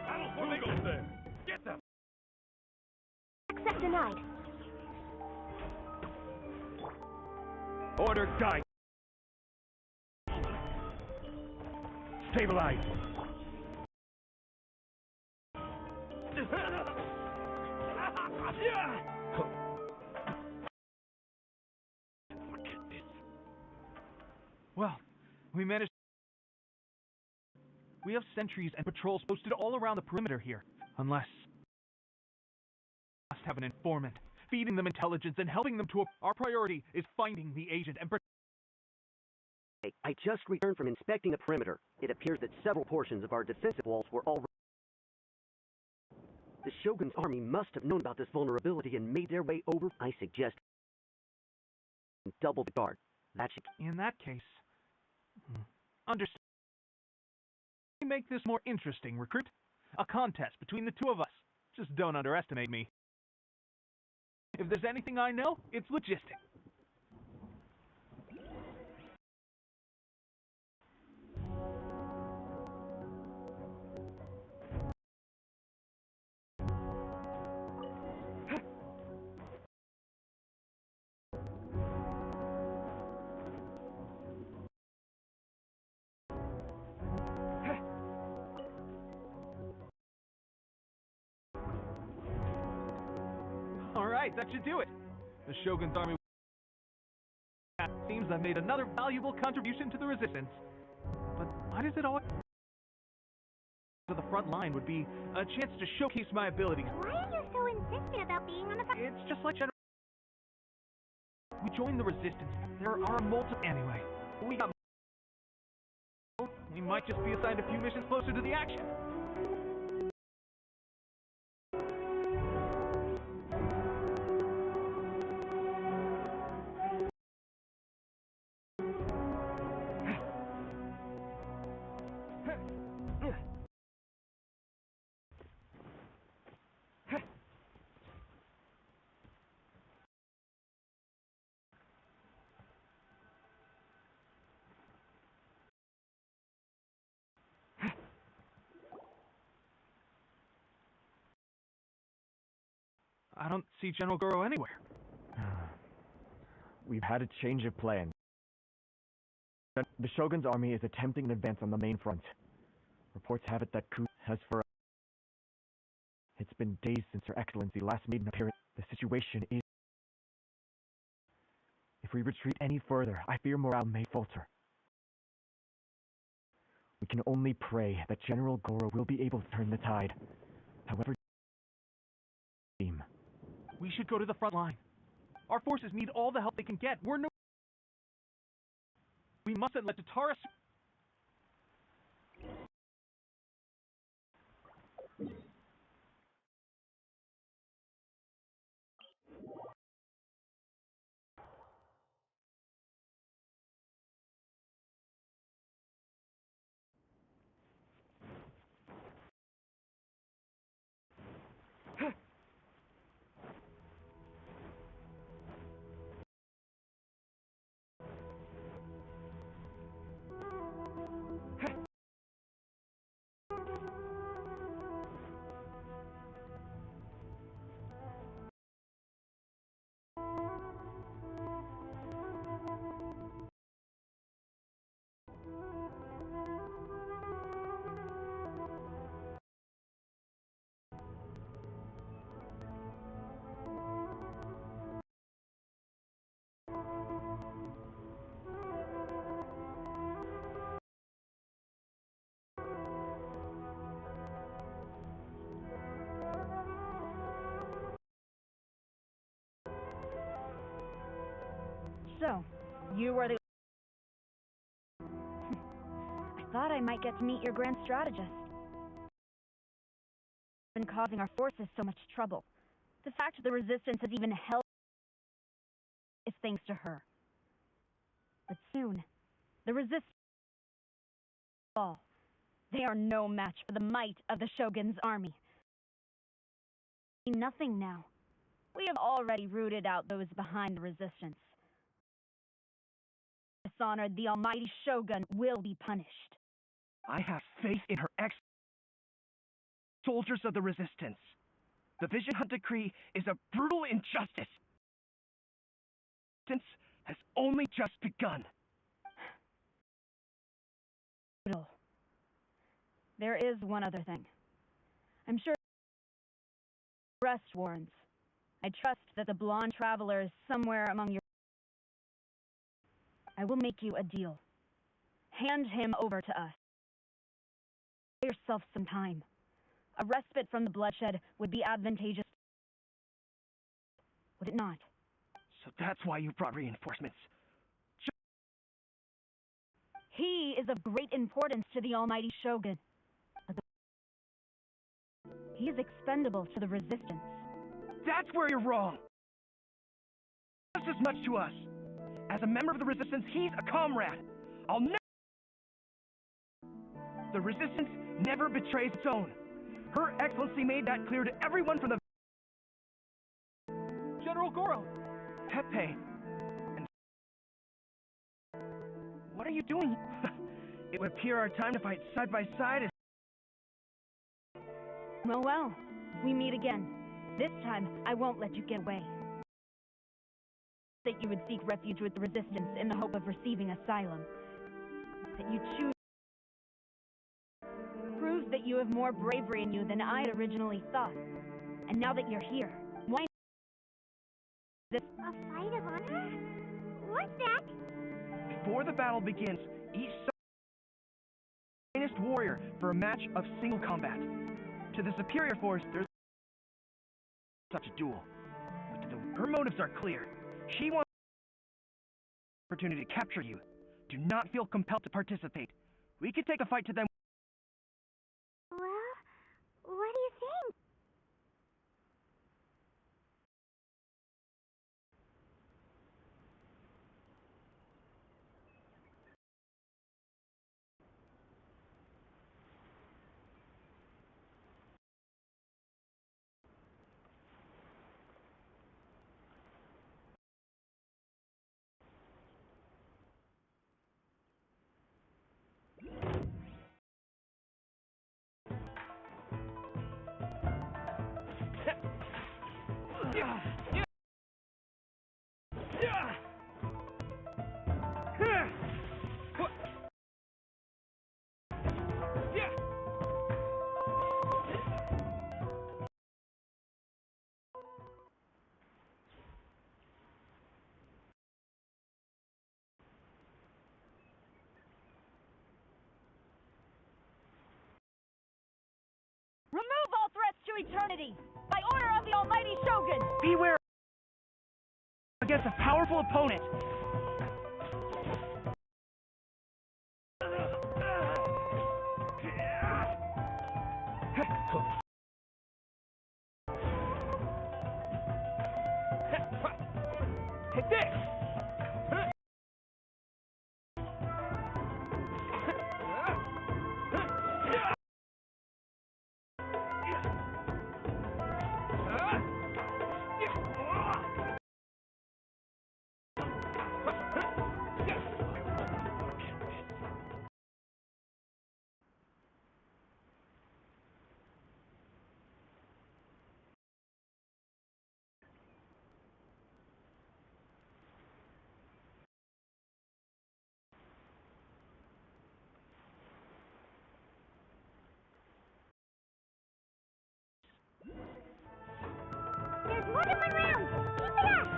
Battle flamingos there! Get them! Access denied. Order guide! Stabilize! Well, we managed. We have sentries and patrols posted all around the perimeter here. Unless... must have an informant, feeding them intelligence and helping them to... Our priority is finding the agent and... I just returned from inspecting the perimeter. It appears that several portions of our defensive walls were already... The Shogun's army must have known about this vulnerability and made their way over. I suggest... double the guard. That should... In that case... Understand. Make this more interesting, recruit. A contest between the two of us. Just don't underestimate me. If there's anything I know, it's logistics. Alright, that should do it. The Shogun's army seems I've made another valuable contribution to the resistance. But why does it always... to the front line would be a chance to showcase my abilities. Why are you so insistent about being on the front? It's just like General... We joined the resistance. There are multiple... Anyway, we got... We might just be assigned a few missions closer to the action. I don't see General Goro anywhere. We've had a change of plans. The Shogun's army is attempting an advance on the main front. Reports have it that Ku has for... It's been days since Her Excellency last made an appearance. The situation is... If we retreat any further, I fear morale may falter. We can only pray that General Goro will be able to turn the tide. However... We should go to the front line. Our forces need all the help they can get. We're no... We mustn't let Tatara... So, you were the... I thought I might get to meet your grand strategist. Been causing our forces so much trouble. The fact the resistance has even held is thanks to her. But soon, the resistance will fall. They are no match for the might of the Shogun's army. Nothing now. We have already rooted out those behind the resistance. Dishonored, the almighty Shogun will be punished. I have faith in Her Excellency. Soldiers of the Resistance. The Vision Hunt Decree is a brutal injustice. Resistance has only just begun. Brutal. There is one other thing. I'm sure arrest warrants. I trust that the blonde traveler is somewhere among your... I will make you a deal. Hand him over to us. Give yourself some time. A respite from the bloodshed would be advantageous. Would it not? So that's why you brought reinforcements. He is of great importance to the almighty Shogun. He is expendable to the resistance. That's where you're wrong! Just as much to us. As a member of the Resistance, he's a comrade. I'll never... The Resistance never betrays its own. Her Excellency made that clear to everyone from the... General Goro! Pepe. And... What are you doing? It would appear our time to fight side by side is... Well, we meet again. This time, I won't let you get away. That you would seek refuge with the Resistance in the hope of receiving asylum. That you choose proves that you have more bravery in you than I had originally thought. And now that you're here, why this... A fight of honor? What's that? Before the battle begins, each finest warrior for a match of single combat. To the superior force, there's such a duel. But her motives are clear. She wants the opportunity to capture you. Do not feel compelled to participate. We could take a fight to them. Well, what do you think? Remove all threats to eternity! By order of the Almighty Shogun! Beware against a powerful opponent. Take this! There's more different rounds! Keep it up!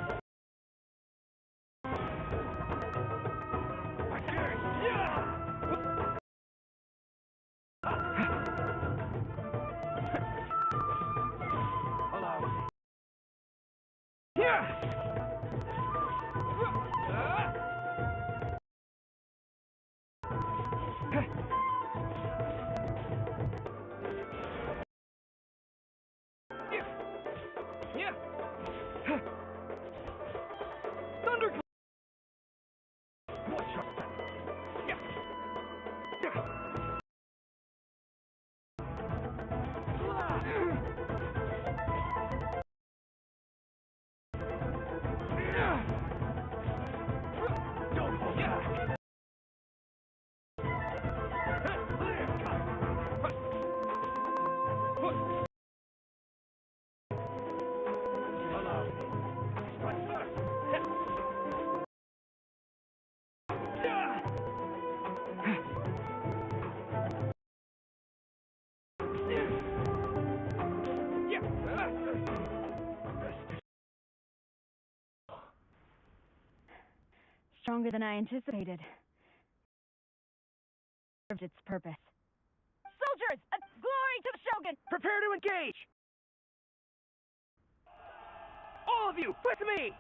Stronger than I anticipated. Served its purpose. Soldiers! A glory to the Shogun! Prepare to engage! All of you, with me!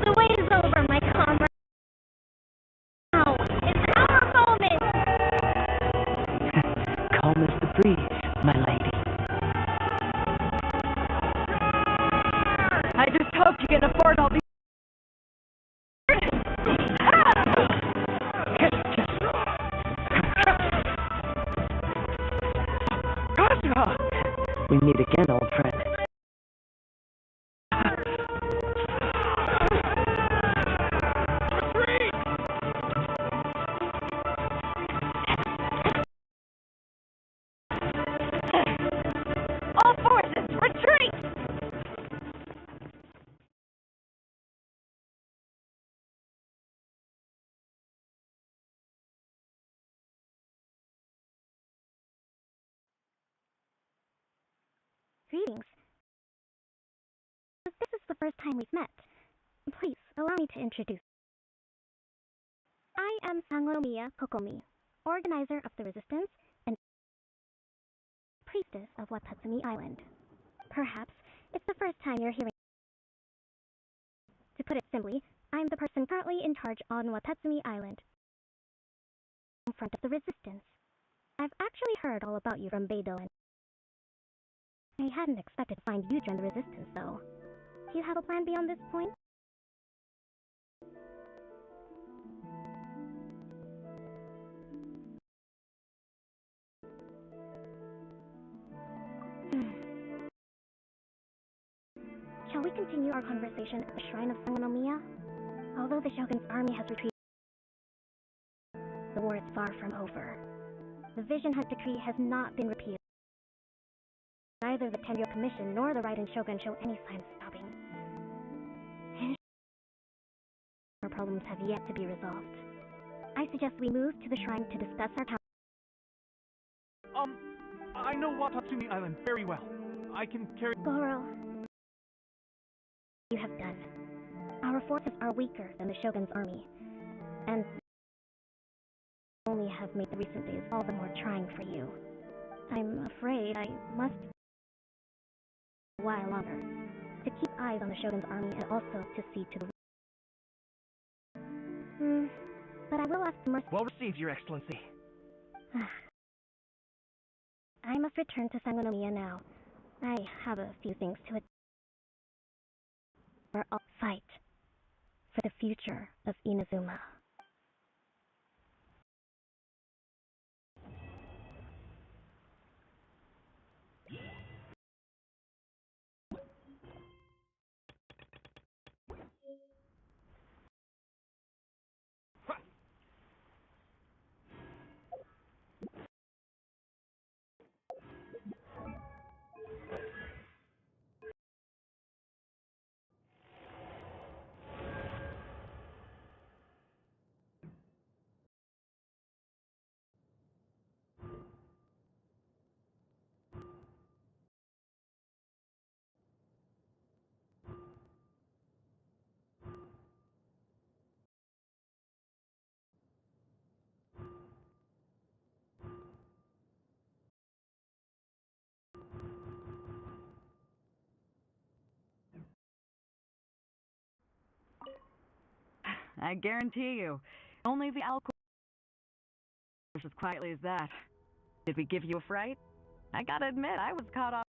The wait is over, my comrade. Now, it's our moment! Calm as the breeze, my lady. I just hope you can afford all these. We meet again, old friend. Retreat! Greetings. This is the first time we've met. Please, allow me to introduce. I am Sangonomiya Kokomi, organizer of the Resistance and priestess of Watatsumi Island. Perhaps it's the first time you're hearing. To put it simply, I'm the person currently in charge on Watatsumi Island, in front of the Resistance. I've actually heard all about you from Beidou, and I hadn't expected to find you join the Resistance, though. Do you have a plan beyond this point? Shall we continue our conversation at the shrine of Sangonomiya? Although the Shogun's army has retreated, the war is far from over. The Vision Hunt decree has not been repealed. Neither the Tenryou Commission nor the Raiden Shogun show any signs of stopping. Our problems have yet to be resolved. I suggest we move to the shrine to discuss our power. I know Watatsumi Island very well. I can carry— Goro, you have done. Our forces are weaker than the Shogun's army, and only have made the recent days all the more trying for you. I'm afraid I must a while longer to keep eyes on the Shogun's army and also to see to the. But I will ask for mercy. Well received, Your Excellency. I must return to Sangonomiya now. I have a few things to We're all fight for the future of Inazuma. I guarantee you, only the alcohol as quietly as that. Did we give you a fright? I gotta admit, I was caught off.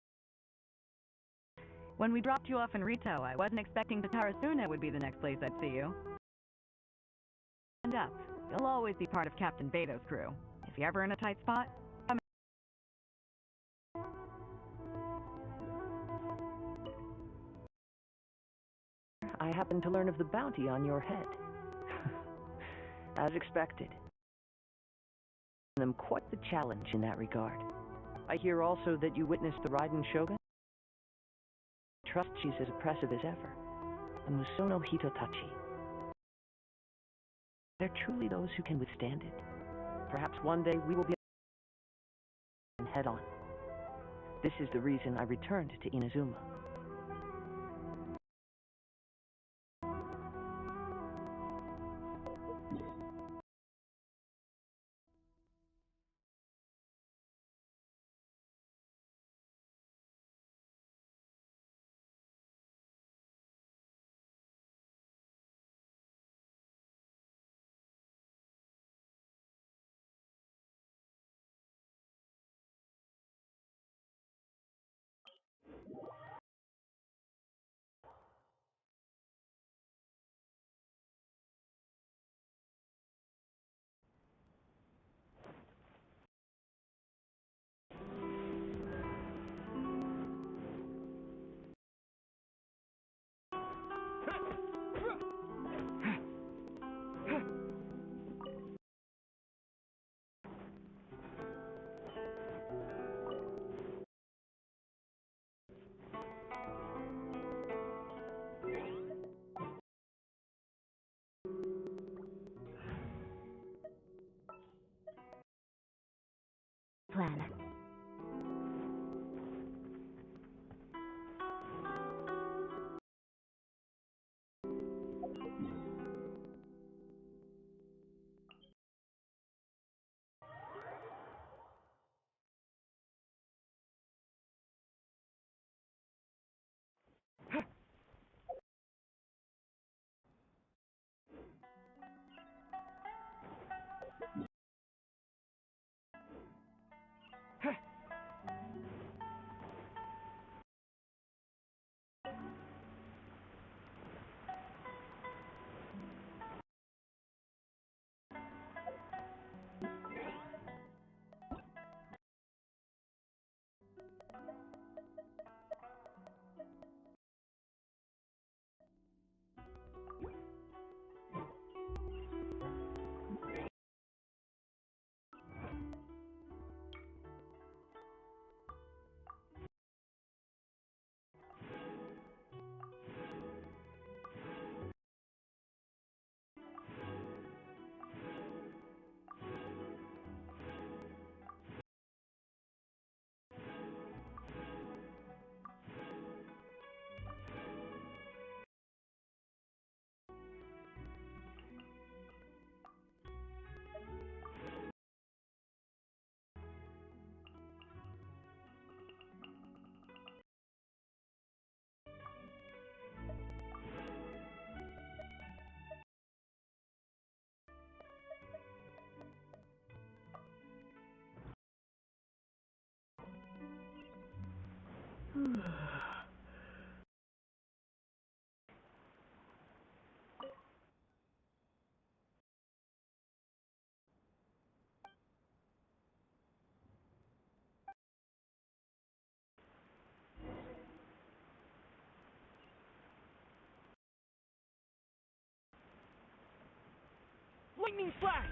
When we dropped you off in Hutao, I wasn't expecting that Tarasuna would be the next place I'd see you. Stand up. You'll always be part of Captain Beidou's crew. If you're ever in a tight spot, come in. I happened to learn of the bounty on your head. As expected. I'm quite the challenge in that regard. I hear also that you witnessed the Raiden Shogun. I trust she's as oppressive as ever. The Musono Hitotachi. There are truly those who can withstand it. Perhaps one day we will be head on. This is the reason I returned to Inazuma. plan. Lightning flash!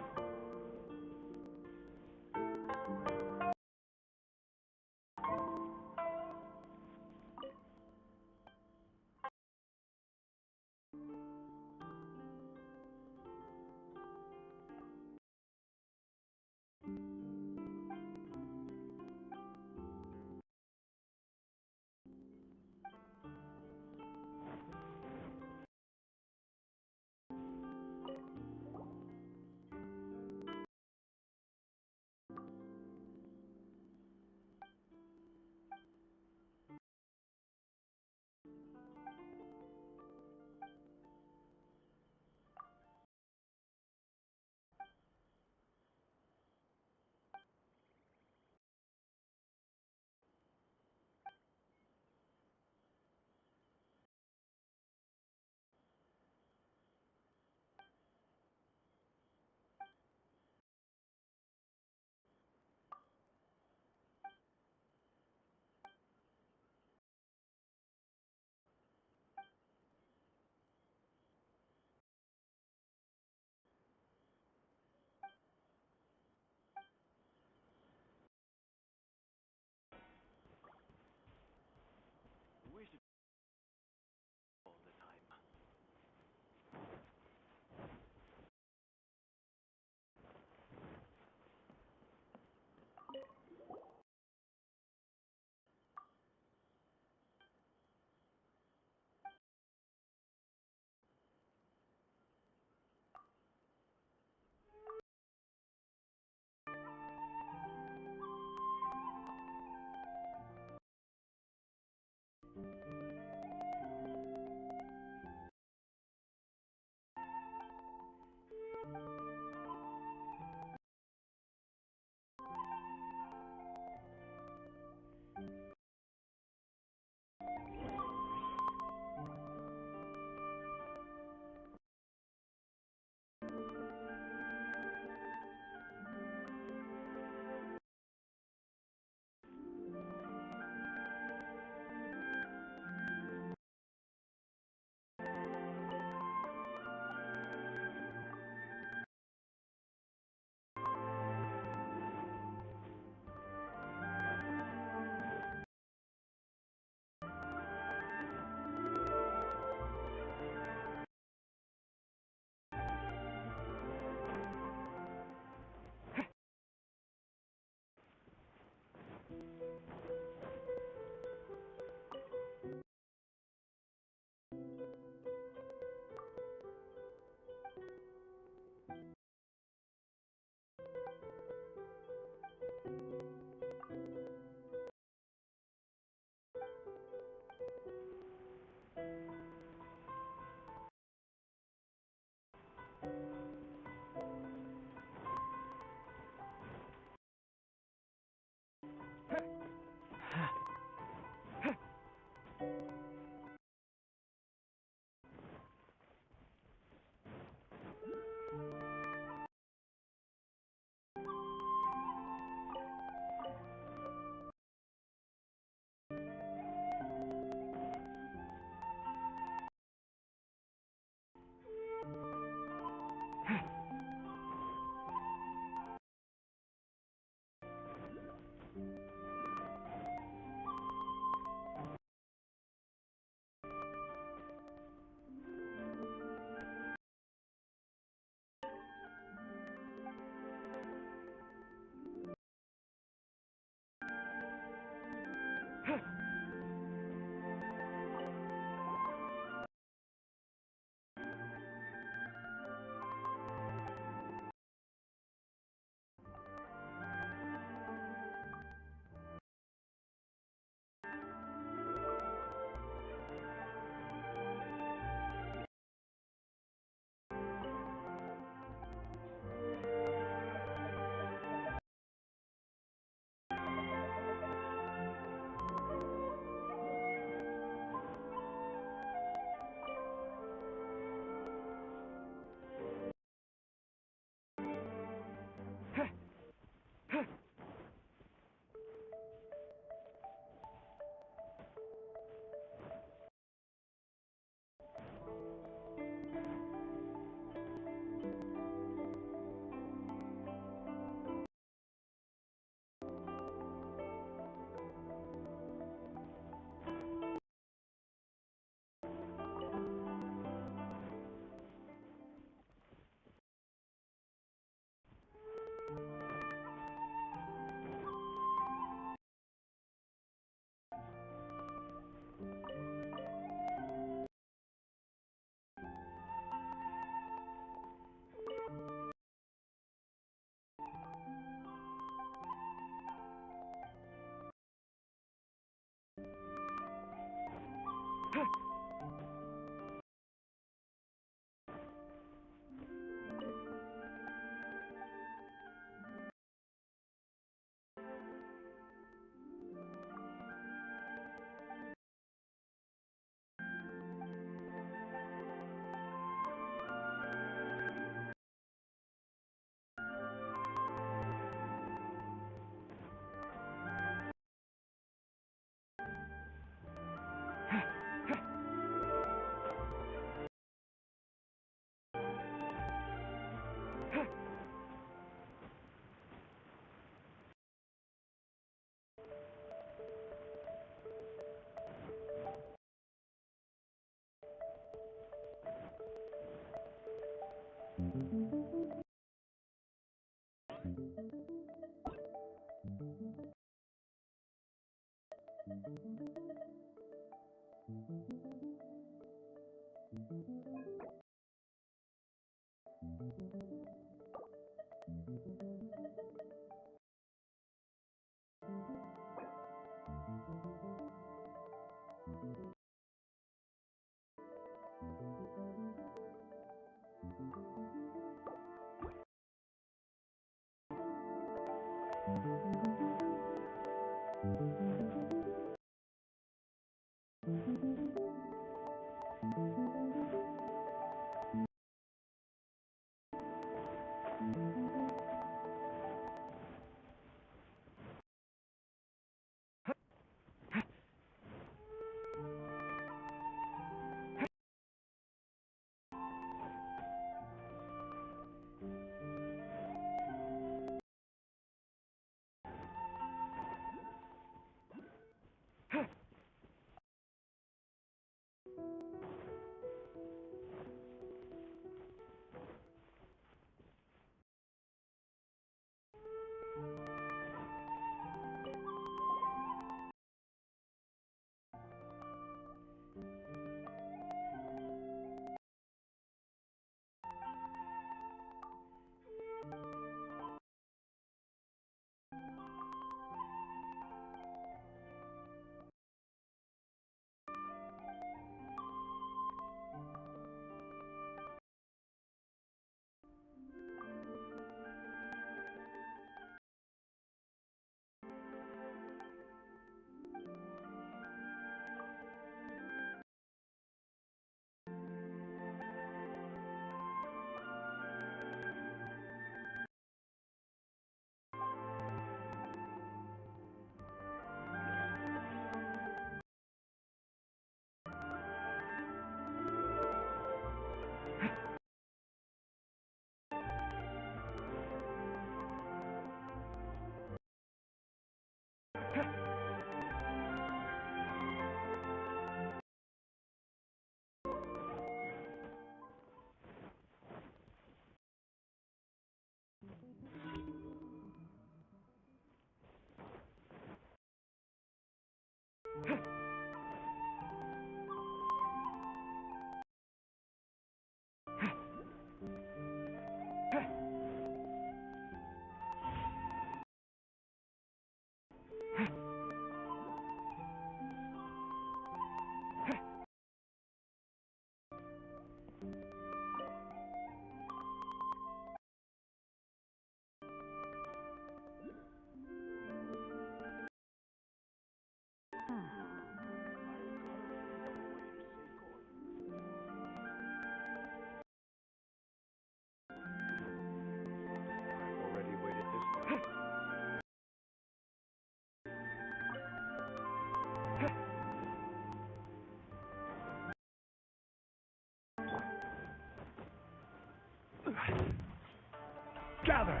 Gather!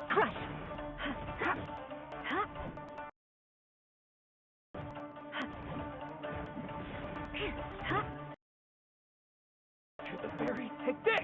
Crush! To the berry, take this!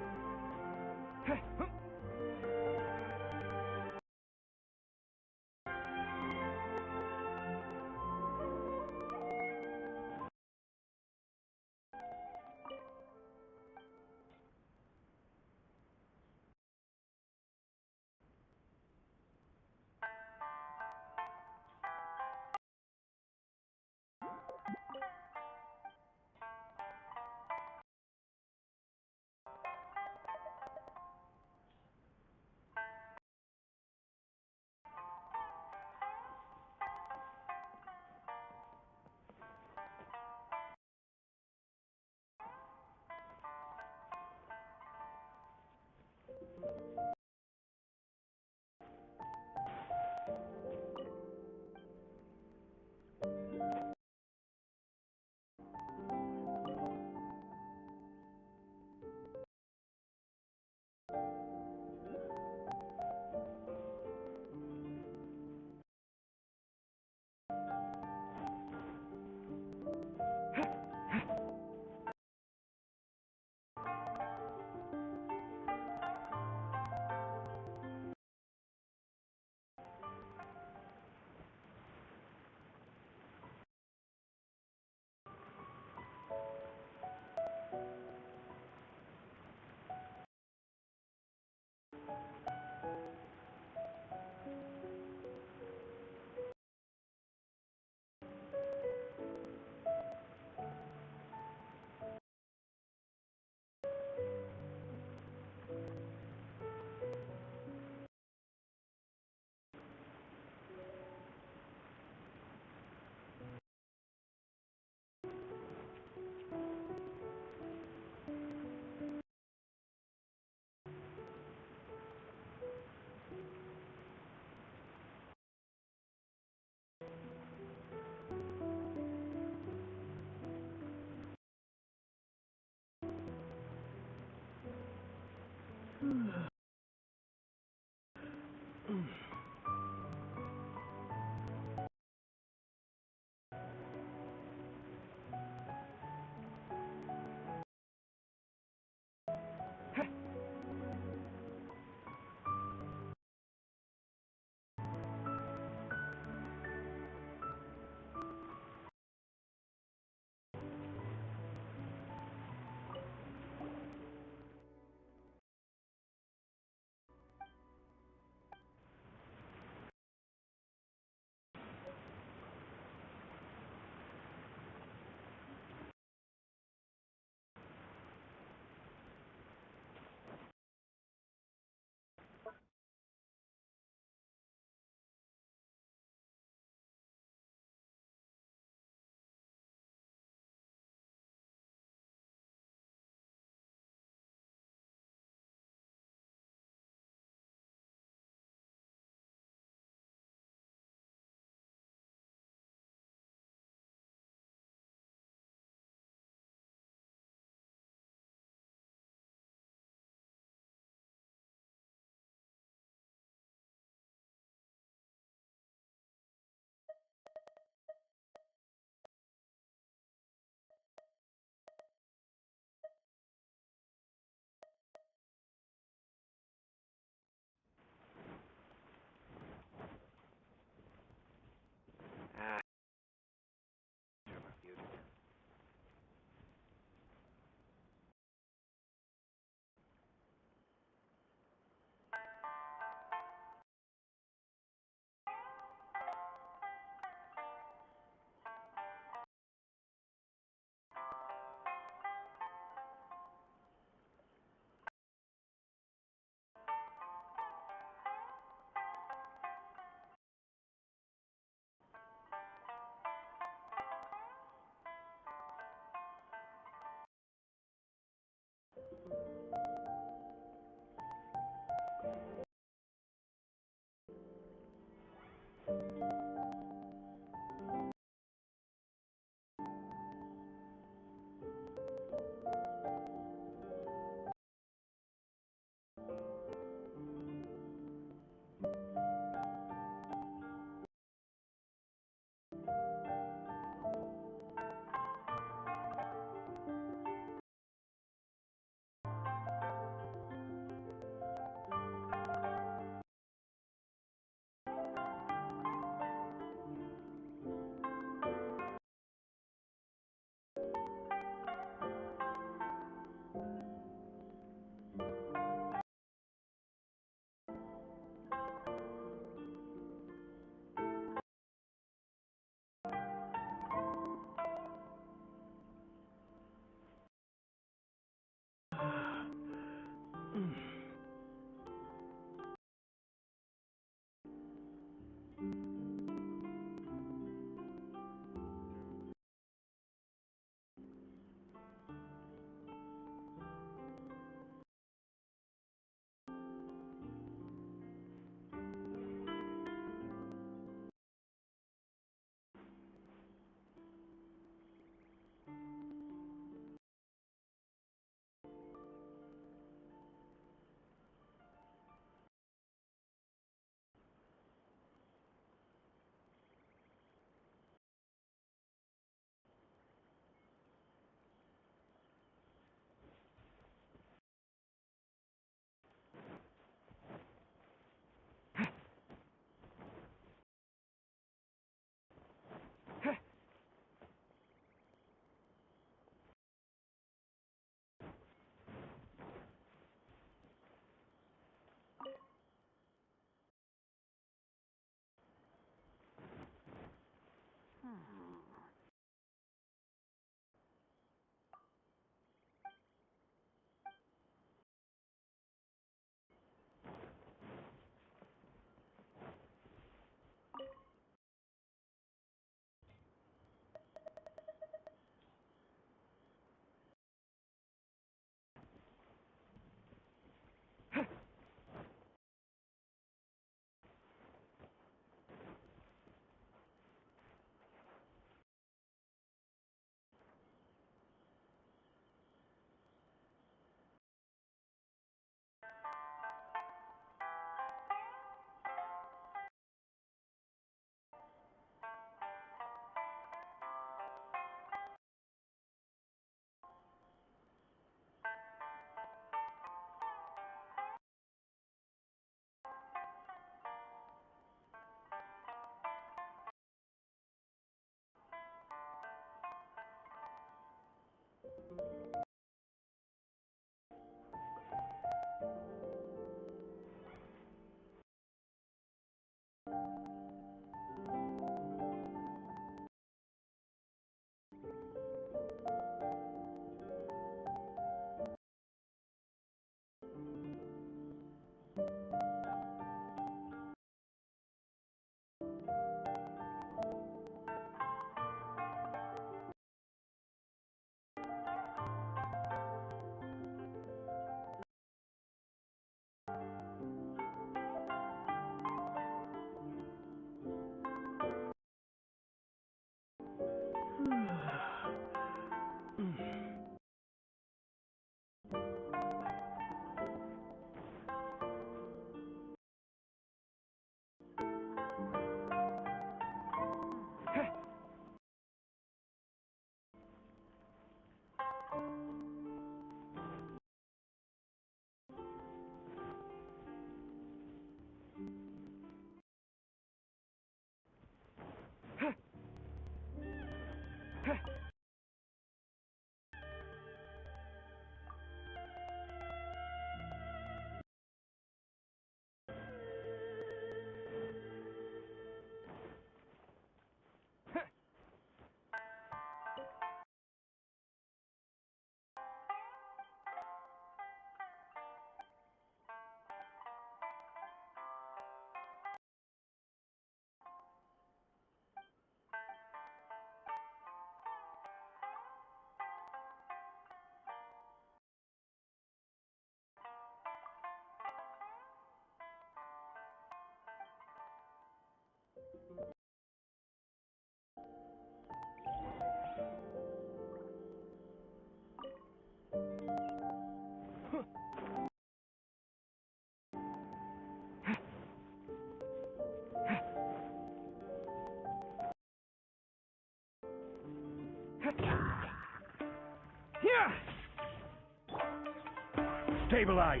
Stabilize.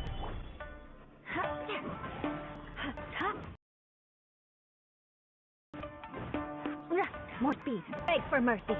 More speed. Beg for mercy.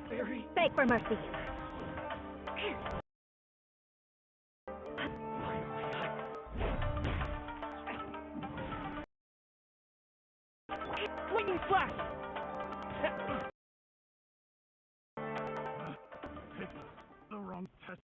Beg for mercy. Swinging slash! Picked the wrong test.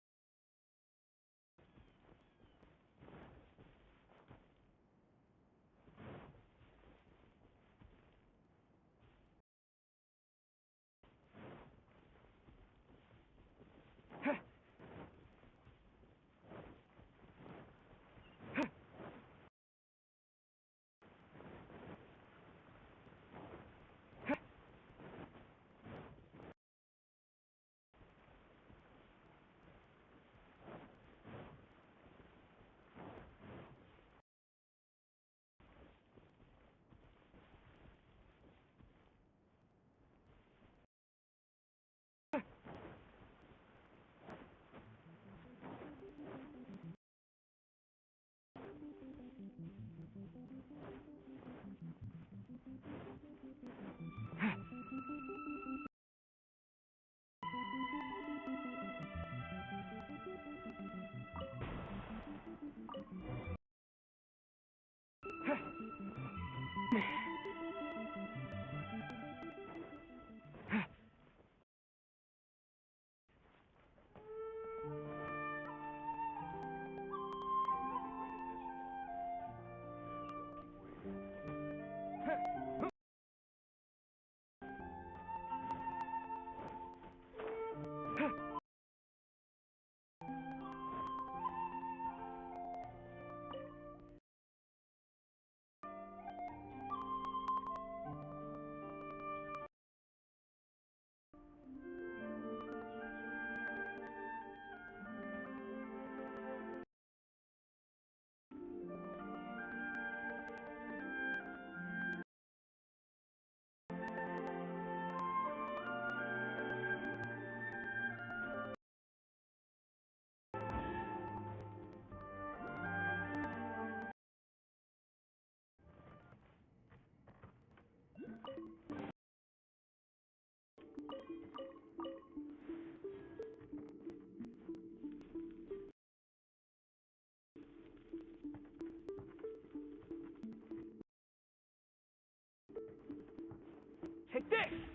Take this!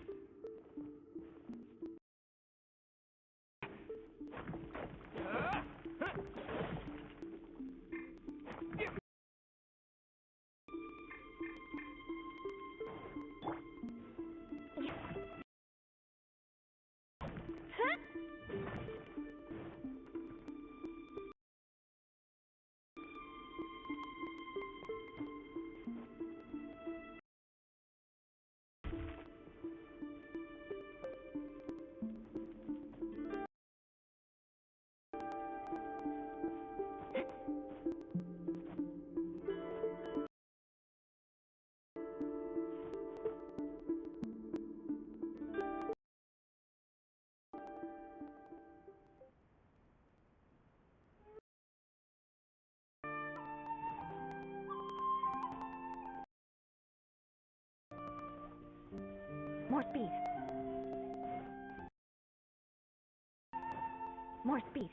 More speed. More speed.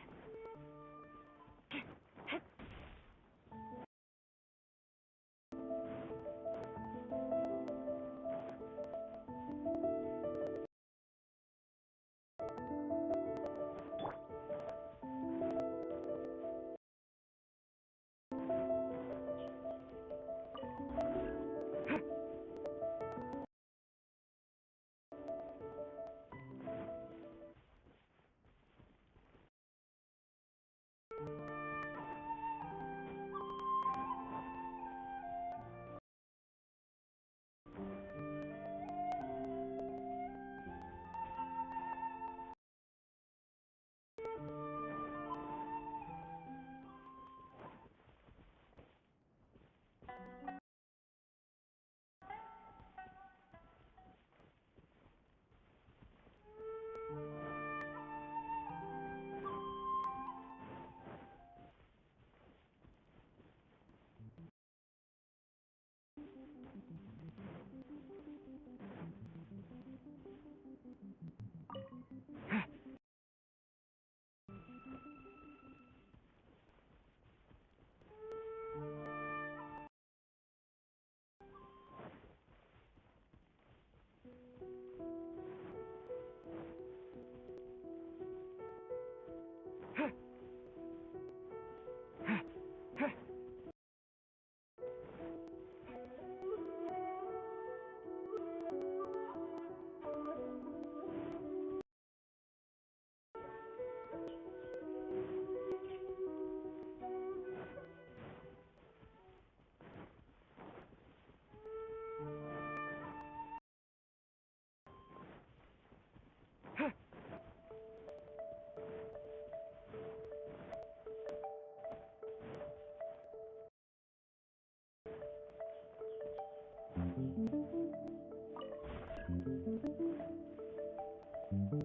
More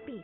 speed.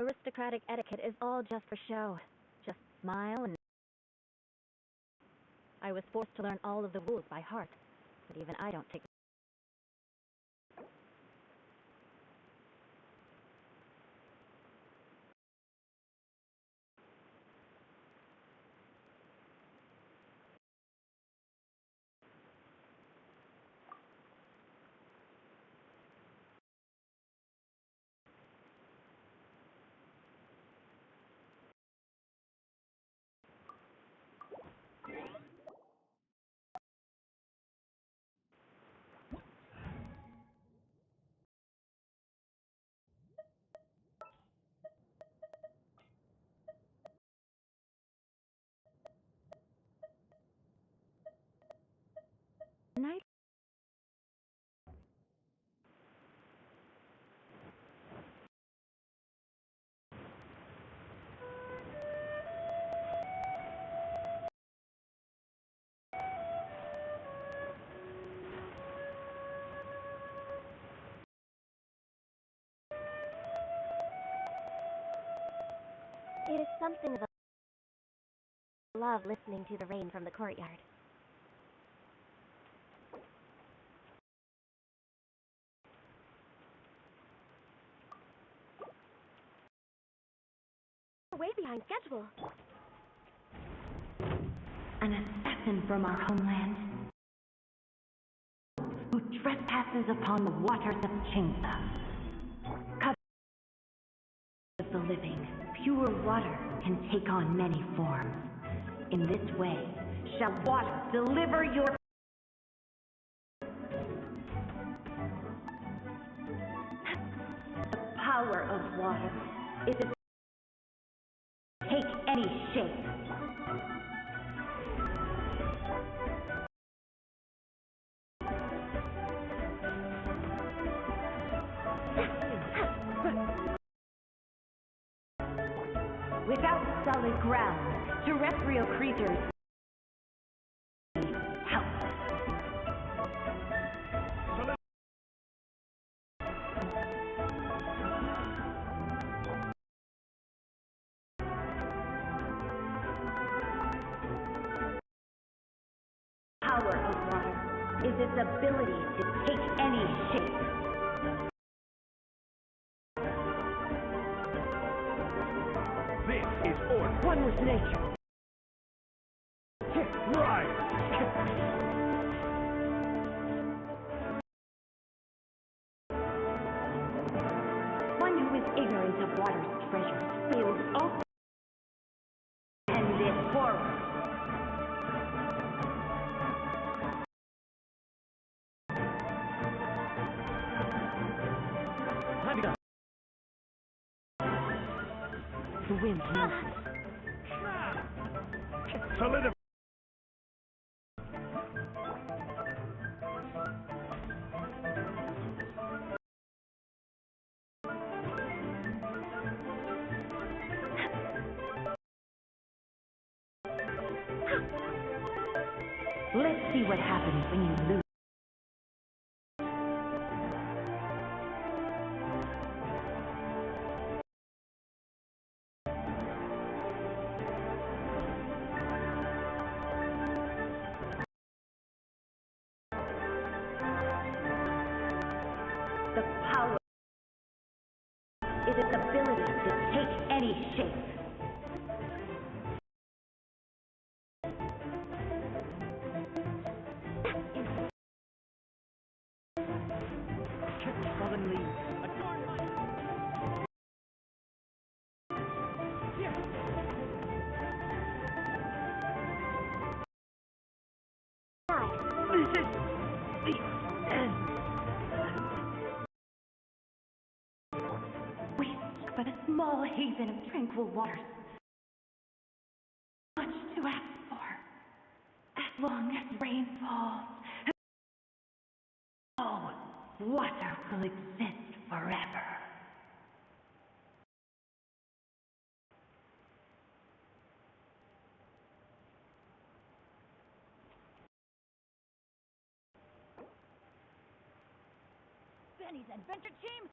Aristocratic etiquette is all just for show. Just smile and... I was forced to learn all of the rules by heart, but even I don't take... Nice. It is something of a love listening to the rain from the courtyard. Way behind schedule. An assassin from our homeland who trespasses upon the waters of Chingsa. Covered of the living, pure water can take on many forms. In this way, shall water deliver your... The power of water is a... Take any shape. Without solid ground, terrestrial creatures help. Power of water is its ability to take any shape. This adventure. One who is ignorant of water's treasures feels also and this horror. The wind moves. Solidify. Let's see what happens when you lose. The power is its ability to take any shape. Suddenly, this is the end. We seek but a small haven of tranquil waters. Much to ask for. As long as rain falls, oh, water will exist forever. Benny's adventure team.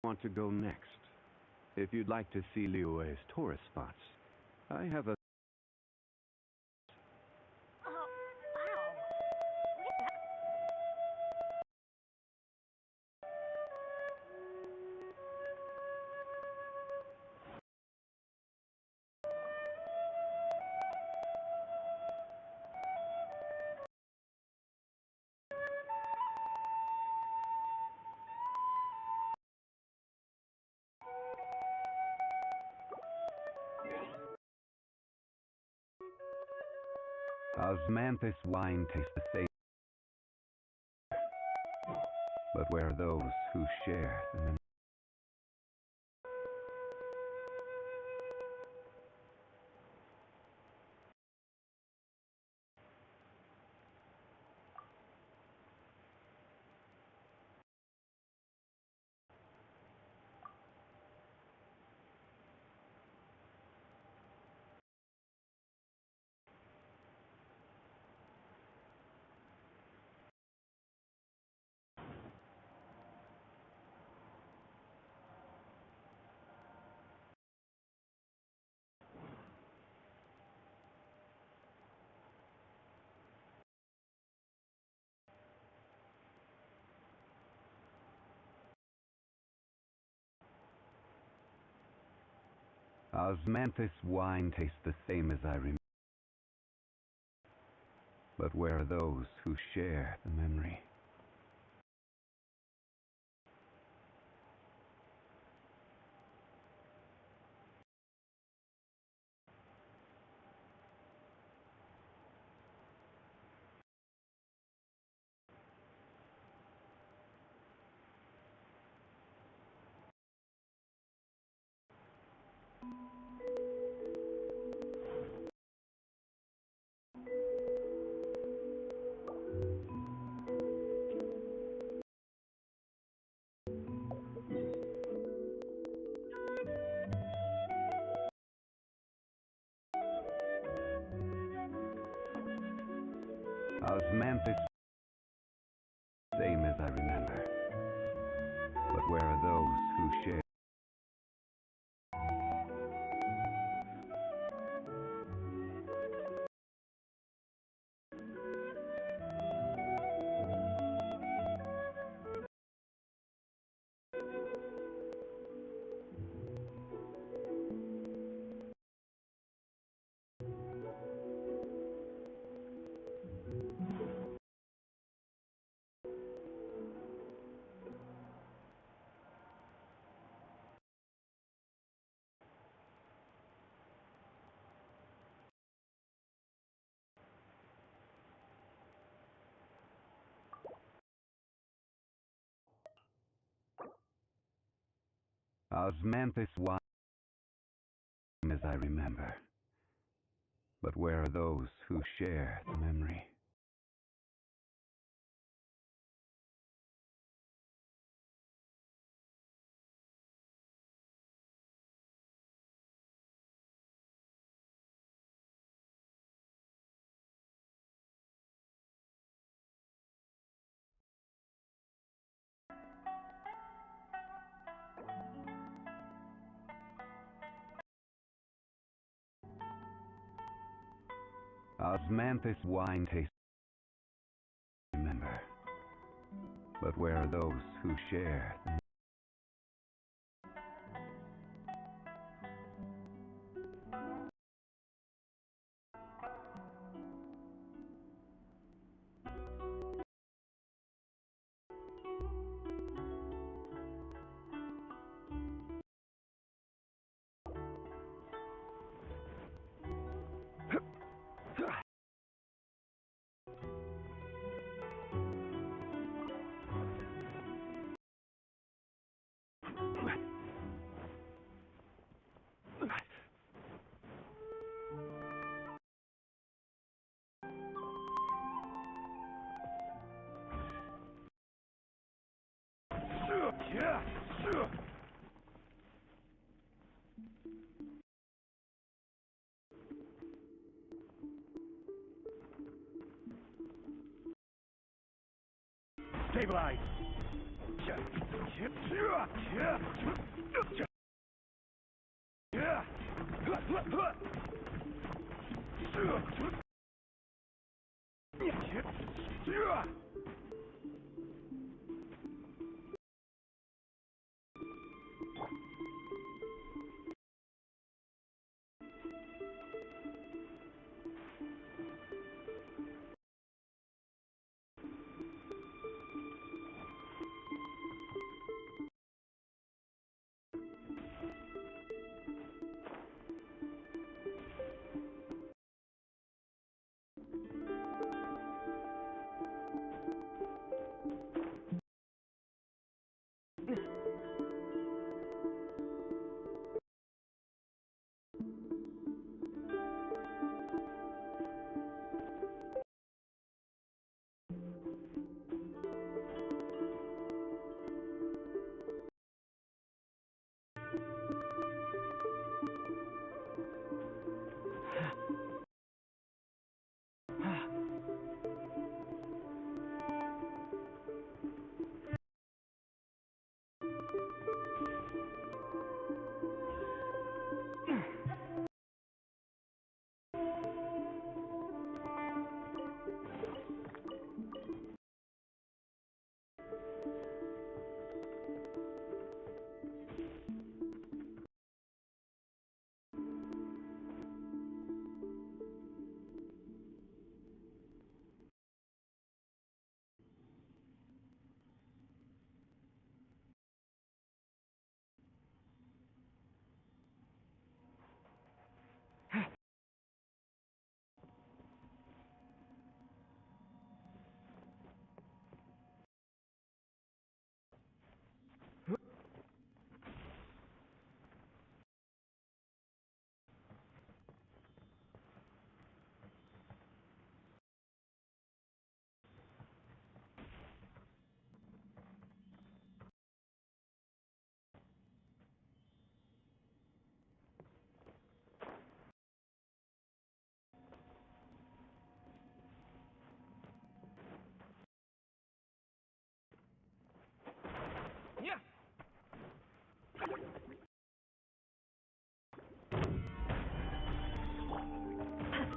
Want to go next? If you'd like to see Liyue's tourist spots, I have a Osmanthus wine tastes the same, but where are those who share the memory? Osmanthus wine tastes the same as I remember. But where are those who share the memory? Osmanthus, same as I remember. But where are those who share? Osmanthus was as I remember. But where are those who share the memory? Osmanthus wine tastes remember. But where are those who share the Stabilize!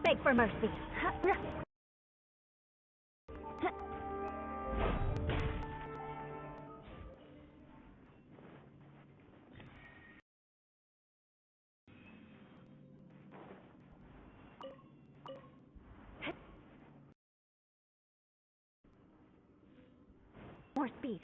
Beg for mercy. More speed.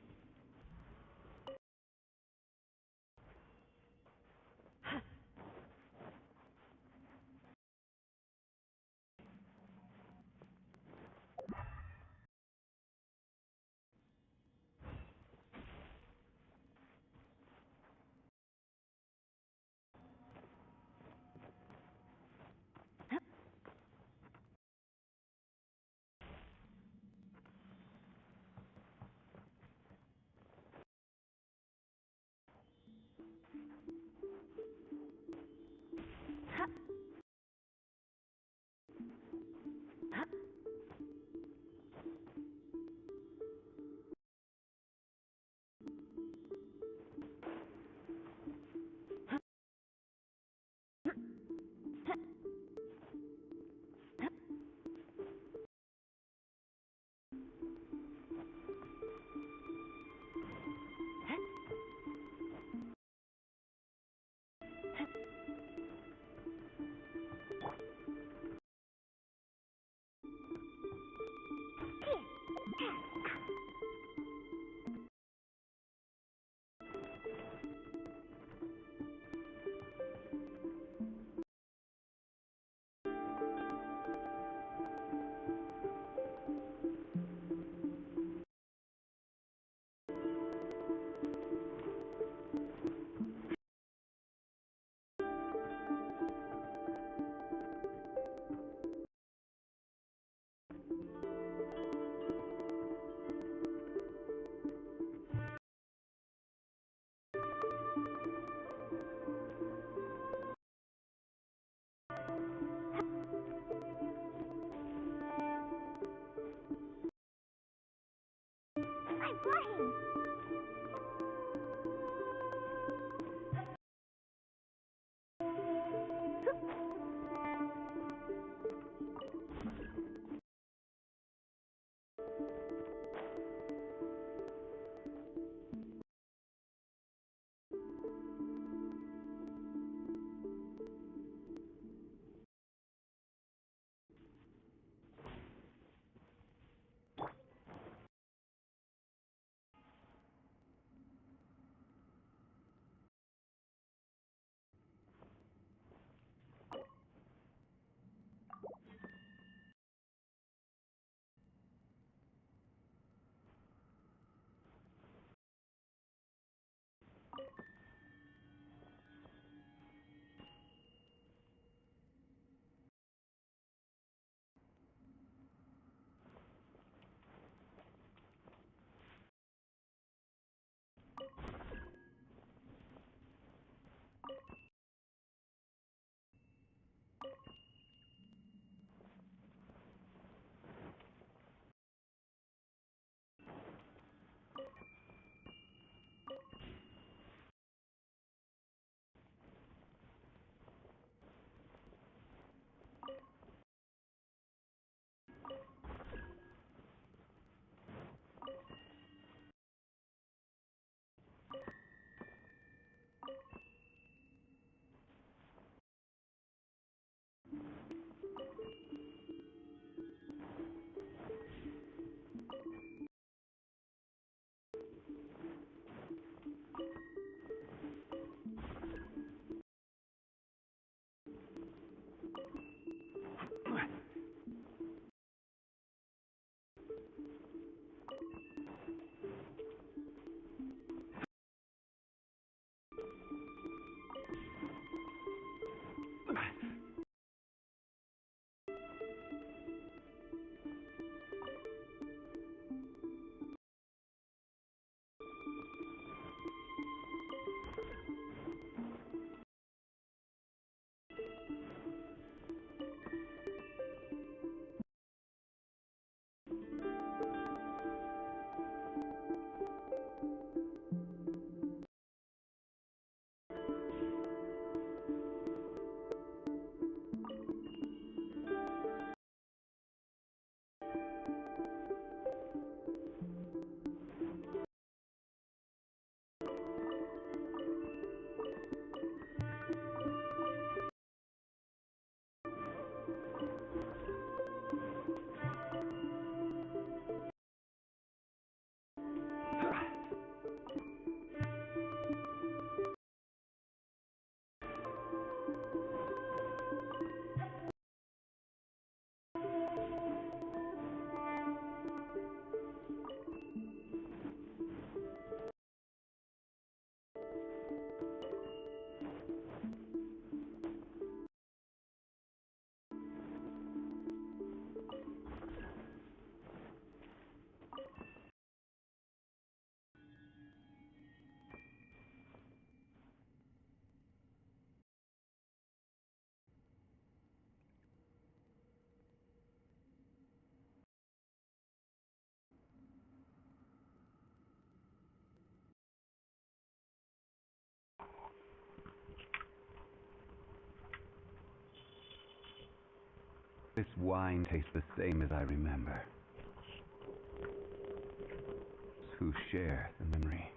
This wine tastes the same as I remember. Who share the memory.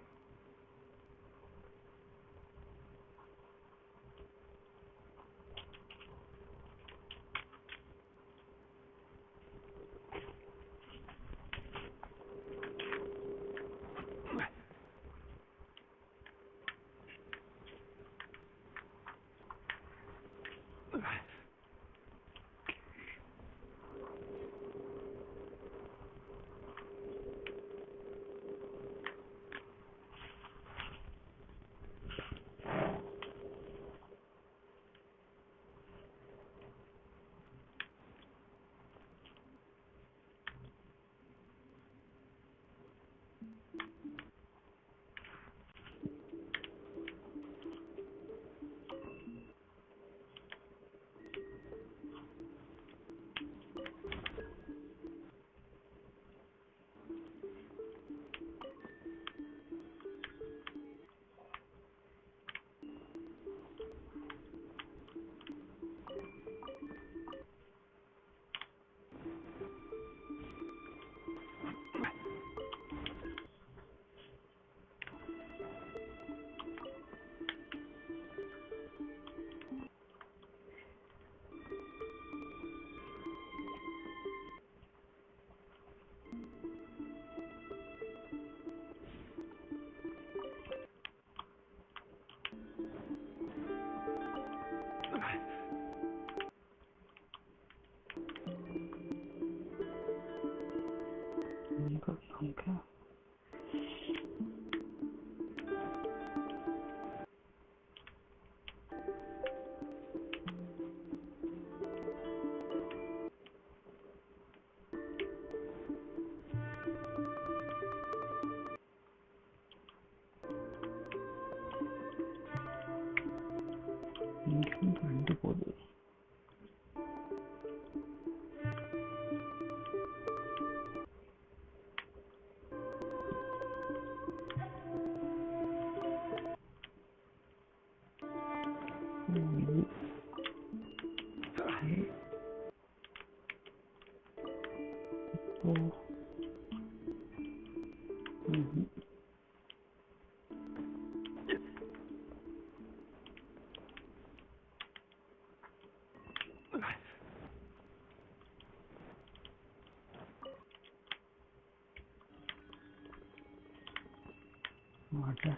Water.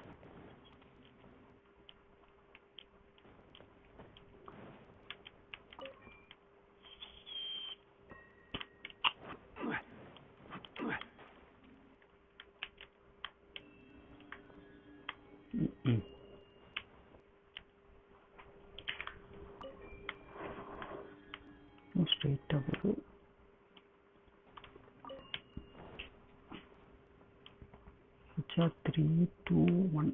Straight double. Which are 3, 2, 1.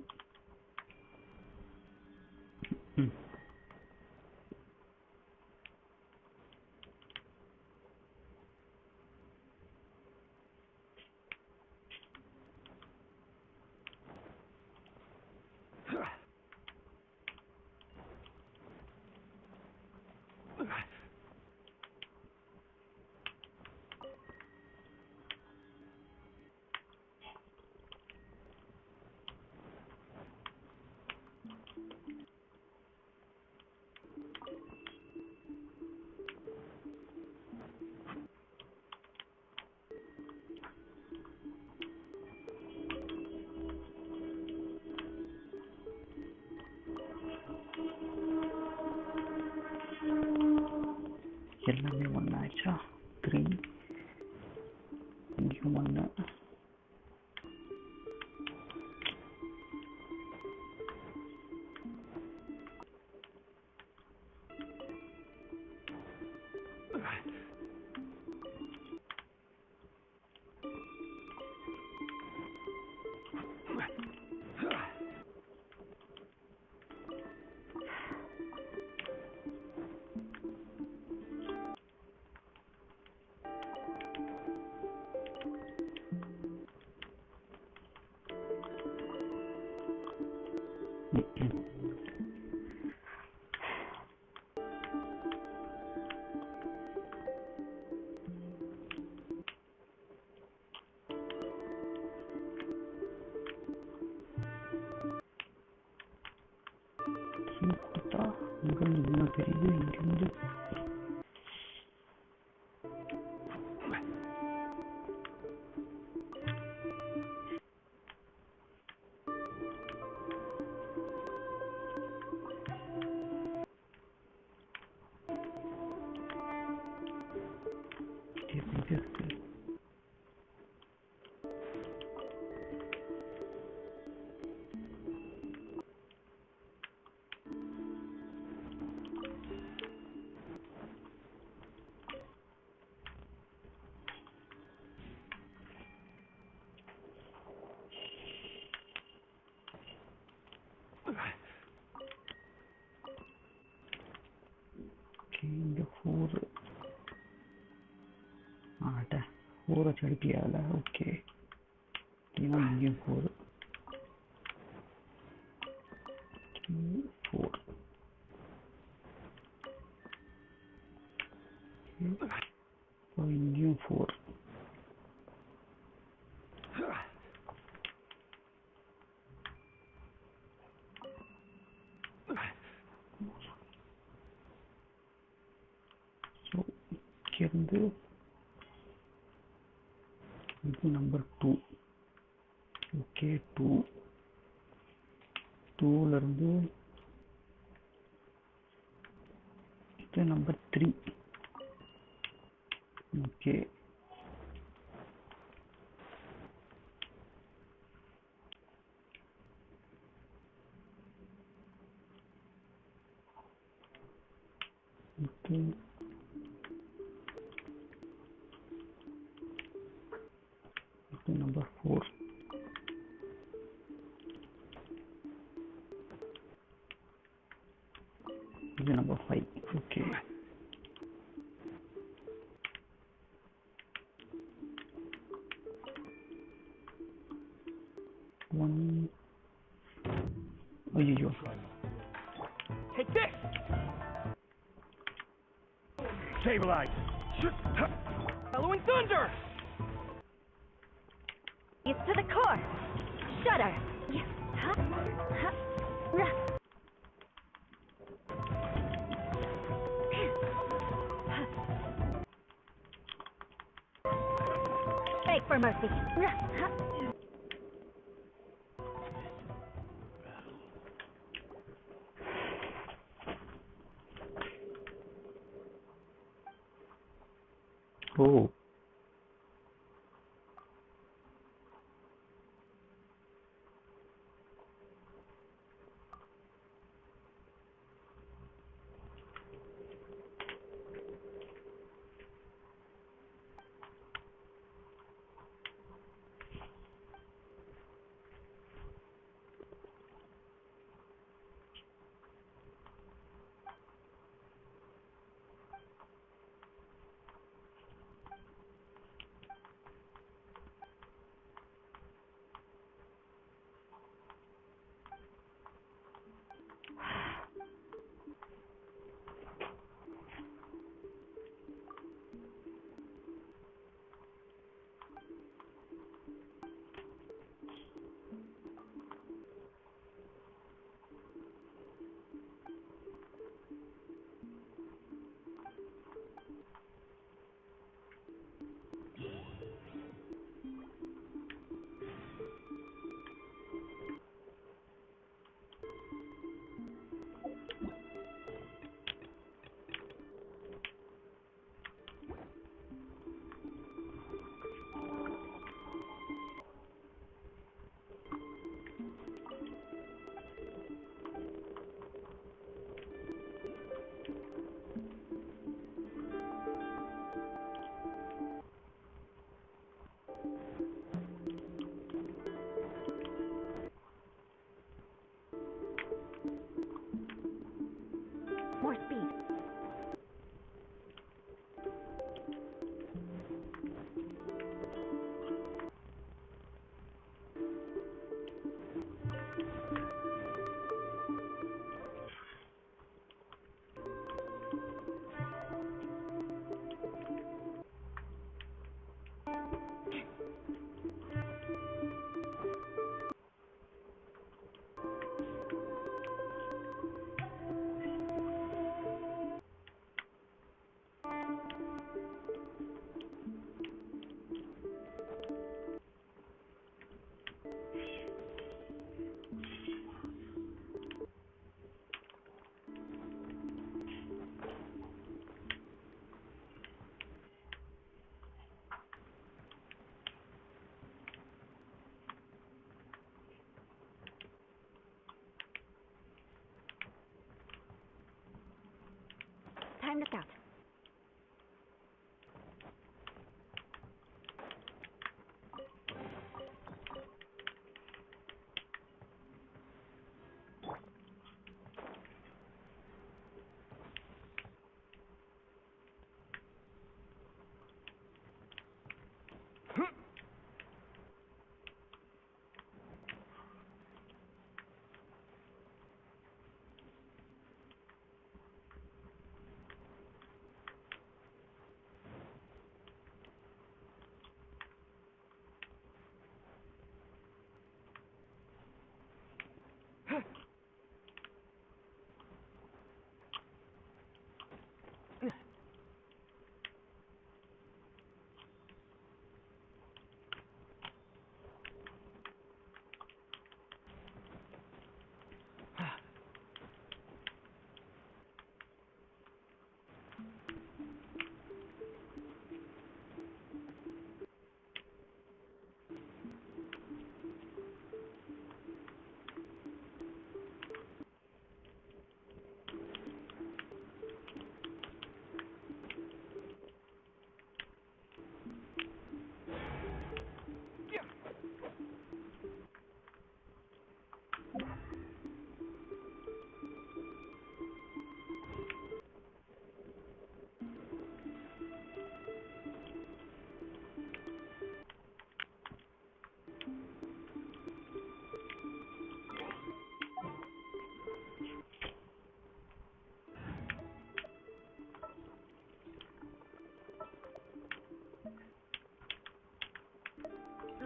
எல்லாமே ஒன்னாச்சா 3 இங்கேயும் ஒன்று தெரியுது இங்கிருந்து இங்க 4 ஆட 4 அடிப்பியால okay இங்கேயும் 4 4 இங்கேயும் 4 இருந்து இது நம்பர் 2 ஓகே 2 ல இருந்து இது நம்பர் 3 ஓகே இது number 4 இது number 5 okay one ஐயோ Take this! Stabilize! Following thunder! It's to the core. Shudder. Beg for mercy. Oh.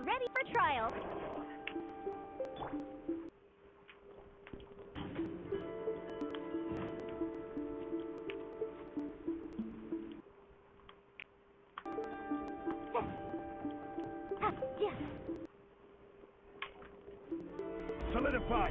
ready for trial. Solidify!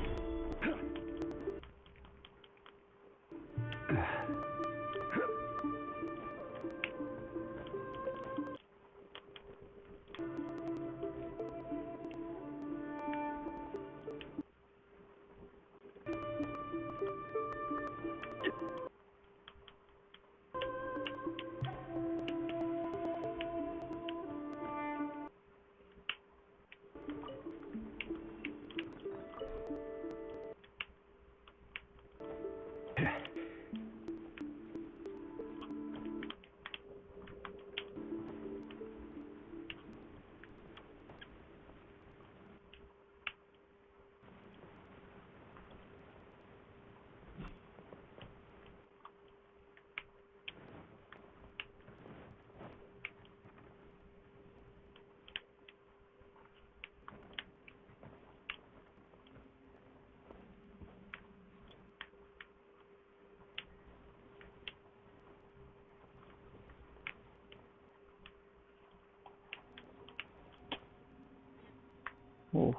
Oh.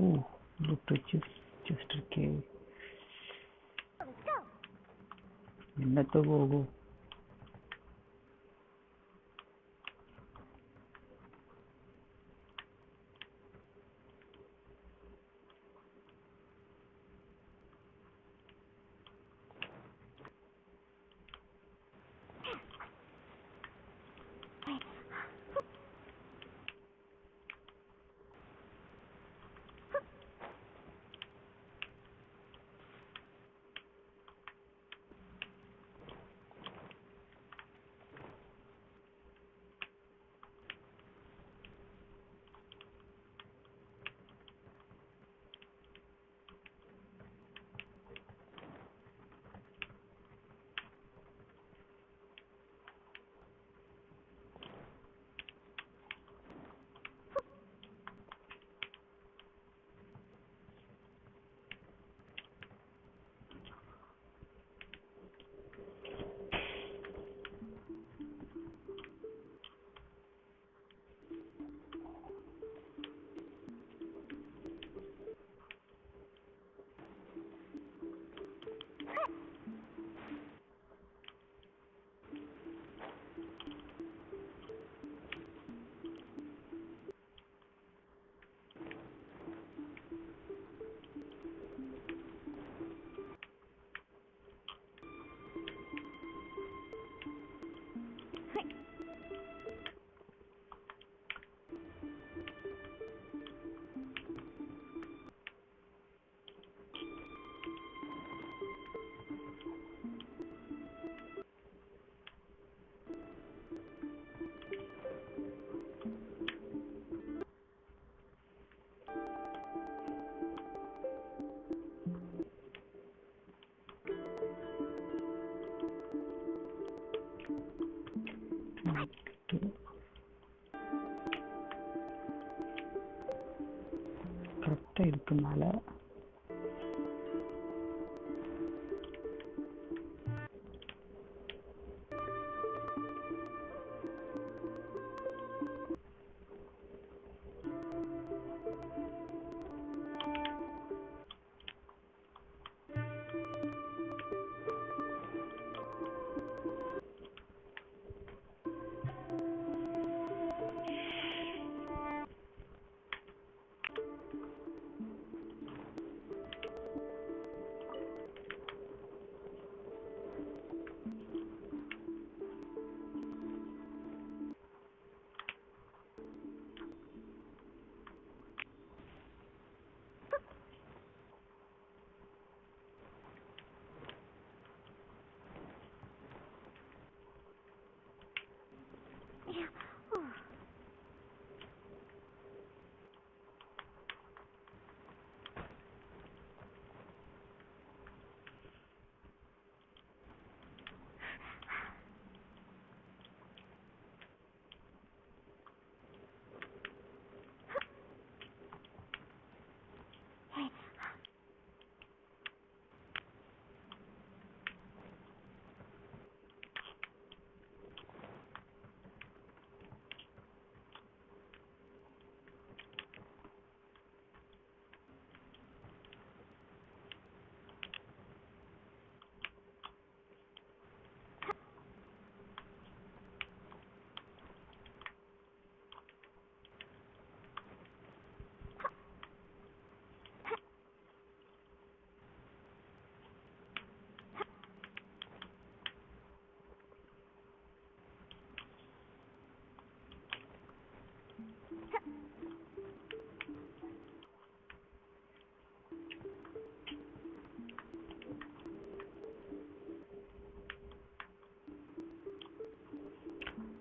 Oh, look at Chester Cave. Go, go. gitu. கரெக்டாக இருக்கு மேலே.